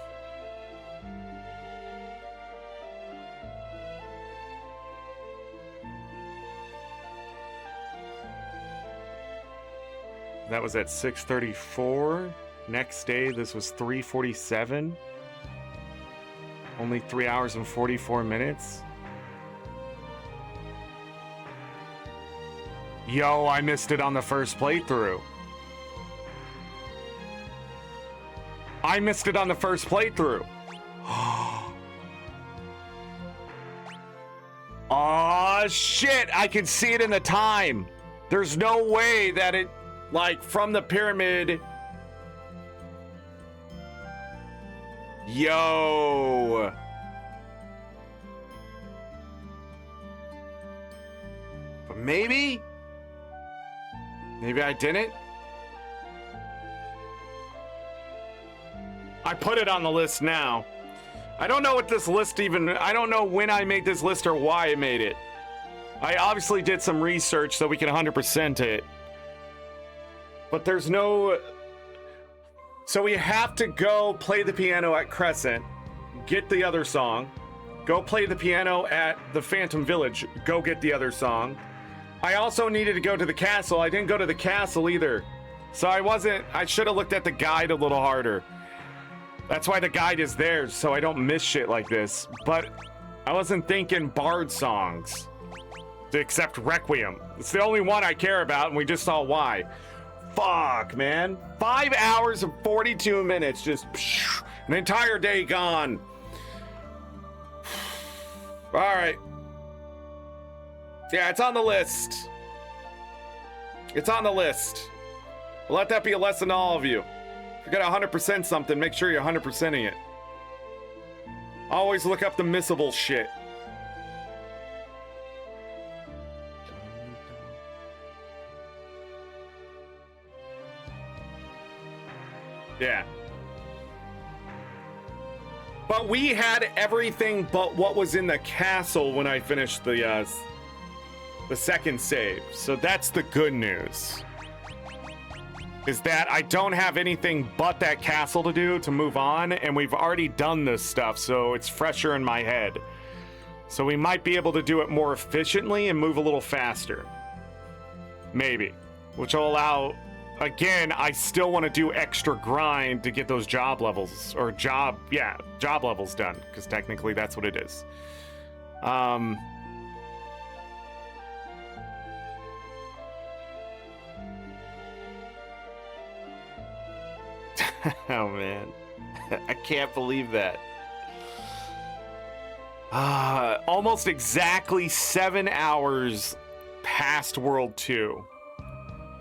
That was at 6:34. Next day, this was 3:47. Only 3 hours and 44 minutes. Yo, I missed it on the first playthrough. I missed it on the first playthrough. Oh shit, I can see it in the time. There's no way that it, like, from the pyramid. Yo. But maybe I didn't. I put it on the list now. I don't know what this list even, I don't know when I made this list or why I made it. I obviously did some research so we can 100% it. But there's no, so we have to go play the piano at Crescent, get the other song, go play the piano at the Phantom Village, go get the other song. I also needed to go to the castle. I didn't go to the castle either. So I should have looked at the guide a little harder. That's why the guide is there, so I don't miss shit like this. But I wasn't thinking bard songs, except Requiem. It's the only one I care about, and we just saw why. Fuck, man. 5 hours and 42 minutes, just an entire day gone. All right. Yeah, it's on the list. It's on the list. Let that be a lesson to all of you. If you're gonna 100% something, make sure you're 100%ing it. Always look up the missable shit. Yeah. But we had everything but what was in the castle when I finished the second save. So that's the good news. Is that I don't have anything but that castle to do to move on, and we've already done this stuff, so it's fresher in my head. So we might be able to do it more efficiently and move a little faster. Maybe. Which will allow, again, I still want to do extra grind to get those job levels, or job levels done, because technically that's what it is. Oh, man. I can't believe that. Almost exactly 7 hours past World 2.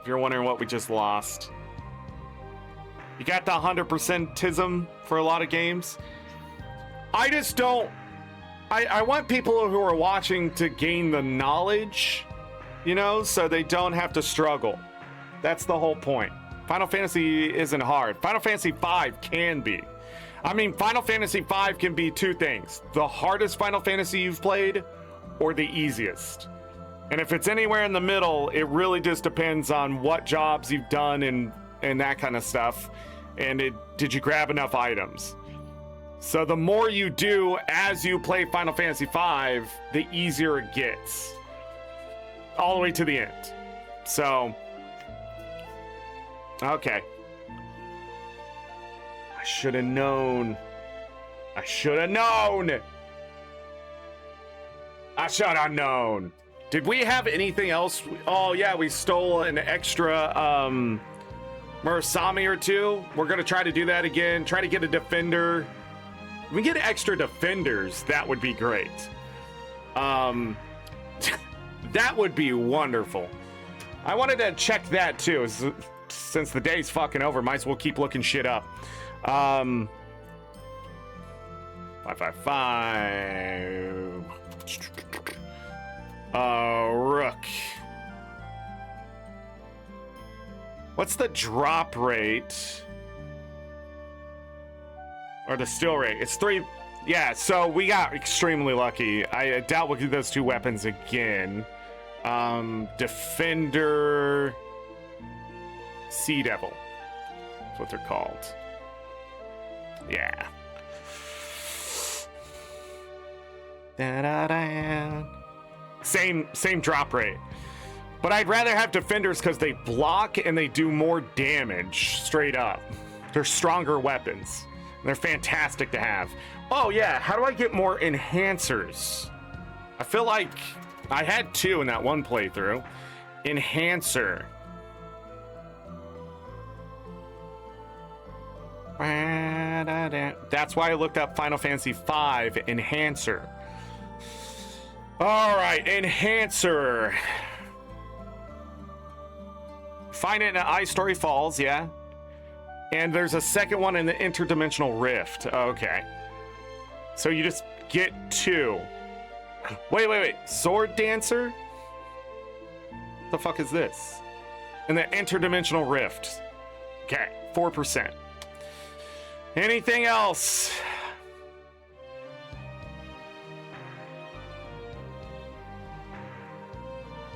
If you're wondering what we just lost. You got the 100%ism for a lot of games. I just don't... I want people who are watching to gain the knowledge, you know, so they don't have to struggle. That's the whole point. Final Fantasy isn't hard. Final Fantasy V can be. I mean, Final Fantasy V can be two things. The hardest Final Fantasy you've played or the easiest. And if it's anywhere in the middle, it really just depends on what jobs you've done and that kind of stuff. And did you grab enough items? So the more you do as you play Final Fantasy V, the easier it gets. All the way to the end. So... okay. I should have known. I should have known. I should have known. Did we have anything else? Oh, yeah, we stole an extra Murasami or two. We're going to try to do that again. Try to get a defender. If we get extra defenders, that would be great. That would be wonderful. I wanted to check that, too. Since the day's fucking over, might as well keep looking shit up. 555. Rook. What's the drop rate? Or the steal rate? It's 3. Yeah, so we got extremely lucky. I doubt we'll do those two weapons again. Defender... Sea Devil. That's what they're called. Yeah. Da-da-da. Same drop rate. But I'd rather have defenders because they block and they do more damage straight up. They're stronger weapons. They're fantastic to have. Oh yeah, how do I get more enhancers? I feel like I had 2 in that one playthrough. Enhancer. That's why I looked up Final Fantasy V Enhancer. All right, Enhancer. Find it in Ice Story Falls, yeah. And there's a second one in the Interdimensional Rift. Okay. So you just get 2. Wait. Sword Dancer? What the fuck is this? In the Interdimensional Rift. Okay, 4%. Anything else?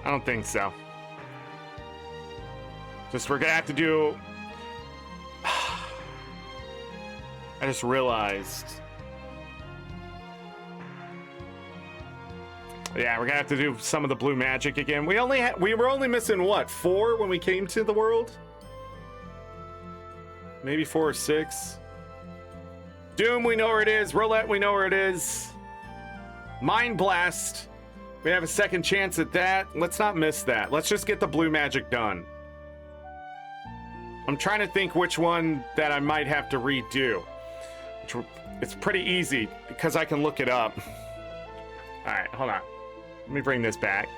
I don't think so. Just we're gonna have to do... I just realized. Yeah, we're gonna have to do some of the blue magic again. We were only missing what, 4 when we came to the world? Maybe 4 or 6. Doom, we know where it is. Roulette, we know where it is. Mind Blast. We have a second chance at that. Let's not miss that. Let's just get the blue magic done. I'm trying to think which one that I might have to redo. It's pretty easy because I can look it up. All right, hold on. Let me bring this back.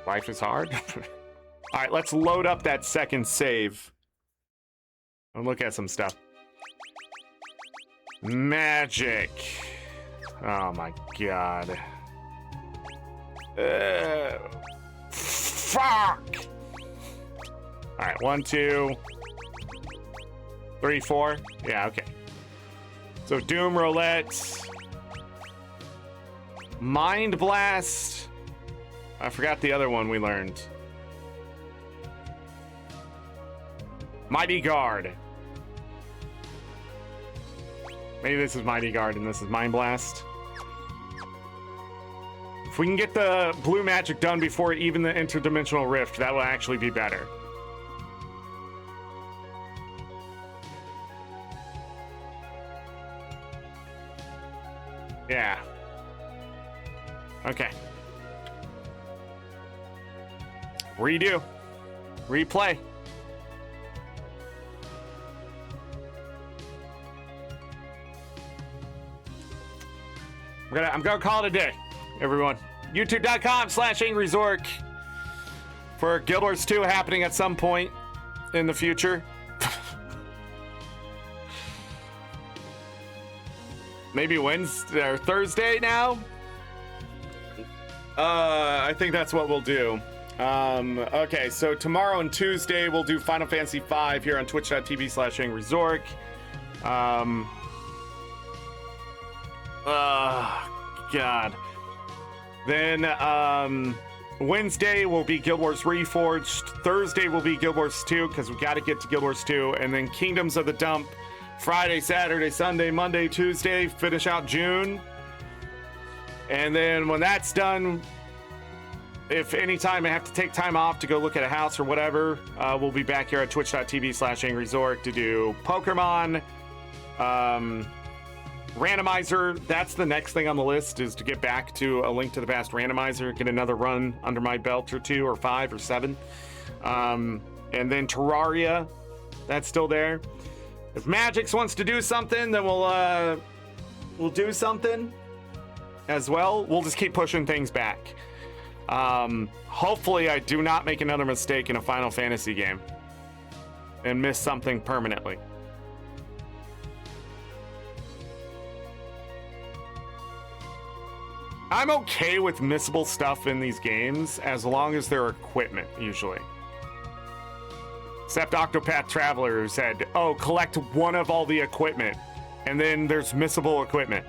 Life is hard. All right, let's load up that second save and look at some stuff. Magic. Oh my god. Fuck. All right, 1, 2, 3, 4. Yeah, okay. So Doom Roulette. Mind Blast. I forgot the other one we learned. Mighty Guard. Maybe this is Mighty Guard and this is Mind Blast. If we can get the blue magic done before even the interdimensional rift, that will actually be better. Yeah. Okay. redo, replay. I'm gonna call it a day, everyone. YouTube.com/AngryZorric for Guild Wars 2 happening at some point in the future. Maybe Wednesday or Thursday now. I think that's what we'll do. Okay, so tomorrow and Tuesday we'll do Final Fantasy V here on twitch.tv/AngryZorric. God. Then Wednesday will be Guild Wars Reforged. Thursday will be Guild Wars 2 because we got to get to Guild Wars 2. And then Kingdoms of the Dump. Friday, Saturday, Sunday, Monday, Tuesday. Finish out June. And then when that's done, if any time I have to take time off to go look at a house or whatever, we'll be back here at twitch.tv/AngryZorric to do Pokemon. Randomizer, that's the next thing on the list, is to get back to A Link to the Past randomizer, get another run under my belt or 2 or 5 or 7. And then Terraria, that's still there. If Magix wants to do something, then we'll do something as well. We'll just keep pushing things back. Hopefully I do not make another mistake in a Final Fantasy game and miss something permanently. I'm okay with missable stuff in these games as long as they're equipment, usually. Except Octopath Traveler, who said, oh, collect one of all the equipment, and then there's missable equipment.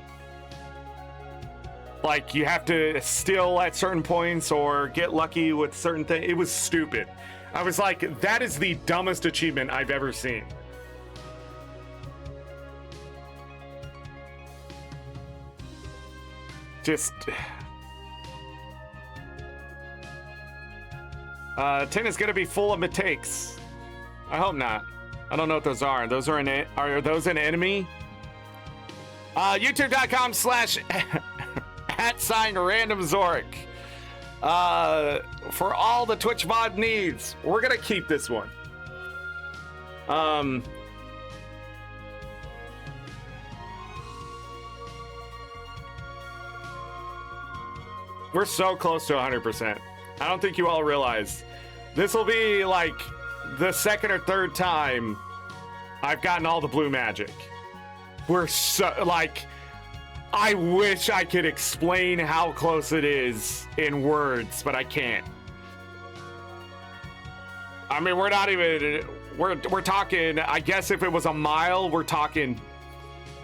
Like, you have to steal at certain points or get lucky with certain things. It was stupid. I was like, that is the dumbest achievement I've ever seen. Just... 10 is gonna be full of mistakes. I hope not. I don't know what those are. Those are those an enemy? YouTube.com/@RandomZorric. For all the Twitch mod needs. We're gonna keep this one. We're so close to 100%. I don't think you all realize. This will be like the second or third time I've gotten all the blue magic. We're so, like, I wish I could explain how close it is in words, but I can't. I mean, we're not even, we're talking, I guess if it was a mile, we're talking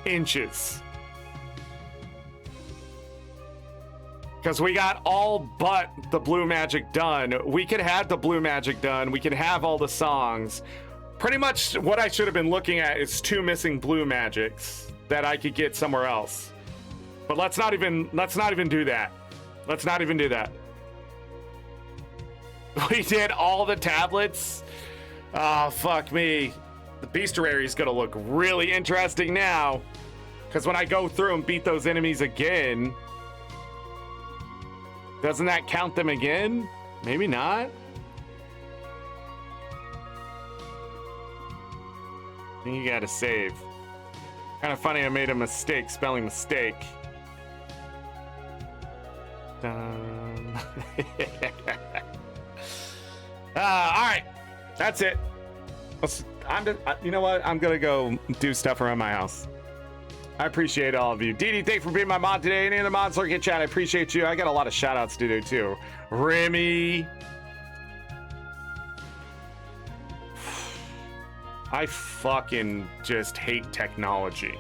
inches. Because we got all but the blue magic done. We could have the blue magic done. We can have all the songs. Pretty much what I should have been looking at is 2 missing blue magics that I could get somewhere else. But let's not even do that. Let's not even do that. We did all the tablets. Oh, fuck me. The bestiary is gonna look really interesting now. Because when I go through and beat those enemies again, doesn't that count them again? Maybe not. I think you gotta save. Kind of funny I made a mistake, spelling mistake. Dun. All right, that's it. You know what? I'm gonna go do stuff around my house. I appreciate all of you. Dee, thanks for being my mod today. Any other mods lurking in chat, I appreciate you. I got a lot of shout outs to do too. Remy. I fucking just hate technology.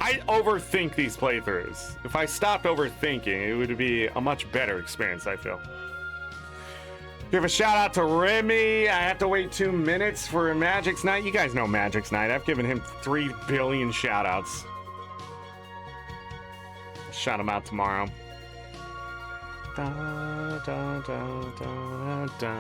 I overthink these playthroughs. If I stopped overthinking, it would be a much better experience, I feel. Give a shout out to Remy. I have to wait 2 minutes for Magic's Night. You guys know Magic's Night. I've given him 3 billion shout outs. Shout him out tomorrow. Da, da, da, da, da.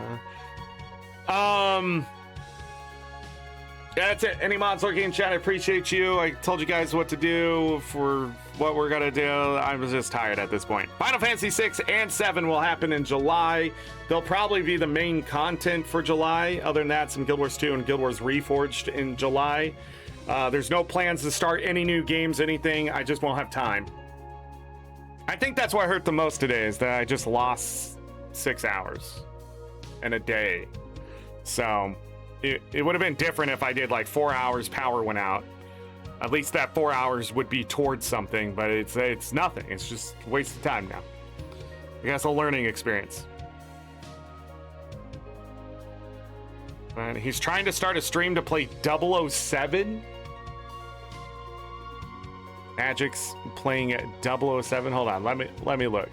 That's it. Any mods lurking in chat, I appreciate you. I told you guys what to do for what we're gonna do. I'm just tired at this point. Final Fantasy 6 and 7 will happen in July. They'll probably be the main content for July. Other than that, some Guild Wars 2 and Guild Wars Reforged in July. There's no plans to start any new games, anything. I just won't have time. I think that's what hurt the most today, is that I just lost 6 hours in a day. So it would have been different if I did like 4 hours, power went out. At least that 4 hours would be towards something, but it's nothing. It's just a waste of time now. I guess a learning experience. And he's trying to start a stream to play 007. Magic's playing 007. Hold on, let me look.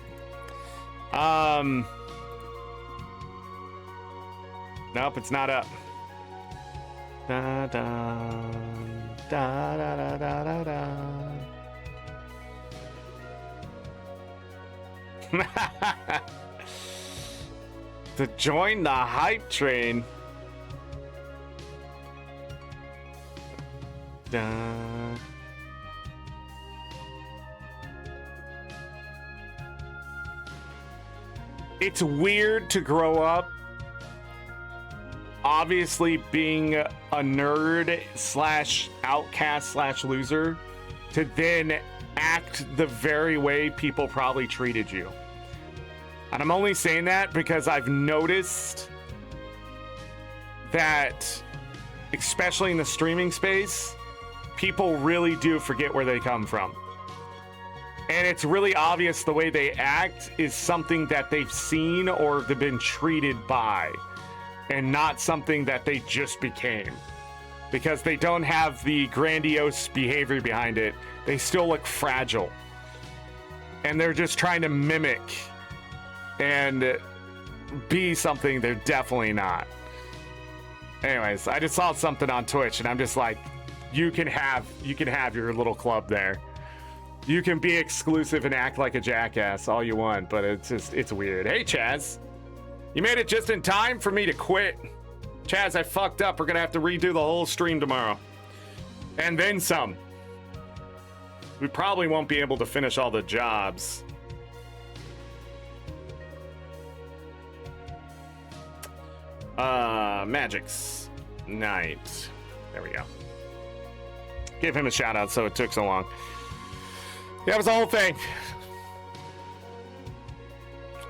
Nope, it's not up. Da, da, da, da, da, da, da. To join the hype train. Da. It's weird to grow up obviously being a nerd slash outcast slash loser to then act the very way people probably treated you. And I'm only saying that because I've noticed that, especially in the streaming space, people really do forget where they come from. And it's really obvious the way they act is something that they've seen or they've been treated by, and not something that they just became. Because they don't have the grandiose behavior behind it. They still look fragile. And they're just trying to mimic and be something they're definitely not. Anyways, I just saw something on Twitch and I'm just like, you can have your little club there. You can be exclusive and act like a jackass all you want, but it's weird. Hey, Chaz. You made it just in time for me to quit. Chaz, I fucked up. We're gonna have to redo the whole stream tomorrow. And then some. We probably won't be able to finish all the jobs. Magic's Night. There we go. Give him a shout out so it took so long. That was the whole thing.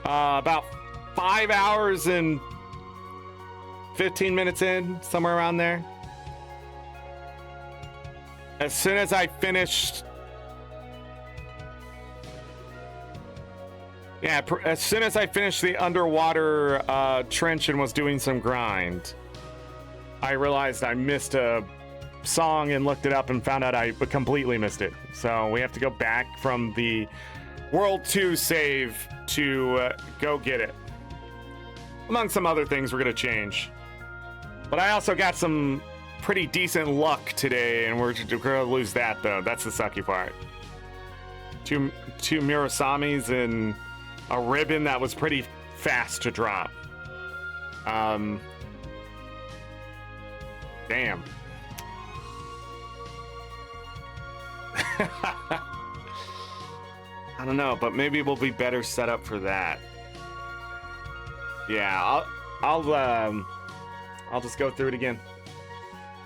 About 5 hours and 15 minutes in, somewhere around there. As soon as I finished... Yeah, as soon as I finished the underwater trench and was doing some grind, I realized I missed a song and looked it up and found out I completely missed it. So we have to go back from the World 2 save to go get it. Among some other things we're going to change. But I also got some pretty decent luck today, and we're going to lose that, though. That's the sucky part. Two Murasamis and a ribbon that was pretty fast to drop. Damn. I don't know, but maybe we'll be better set up for that. Yeah, I'll just go through it again.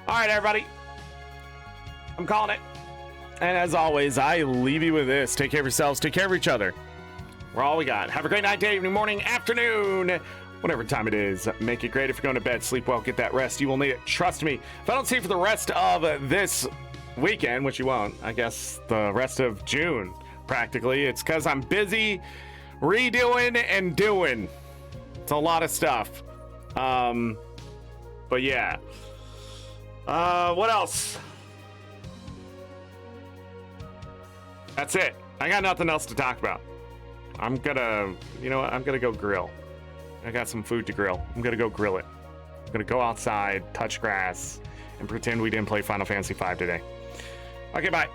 All right, everybody. I'm calling it. And as always, I leave you with this. Take care of yourselves. Take care of each other. We're all we got. Have a great night, day, evening, morning, afternoon. Whatever time it is, make it great. If you're going to bed, sleep well, get that rest. You will need it. Trust me. If I don't see you for the rest of this weekend, which you won't, I guess the rest of June, practically, it's because I'm busy redoing and doing. It's a lot of stuff. But yeah. What else? That's it. I got nothing else to talk about. I'm gonna, you know what? I'm gonna go grill. I got some food to grill. I'm gonna go grill it. I'm gonna go outside, touch grass, and pretend we didn't play Final Fantasy V today. Okay, bye.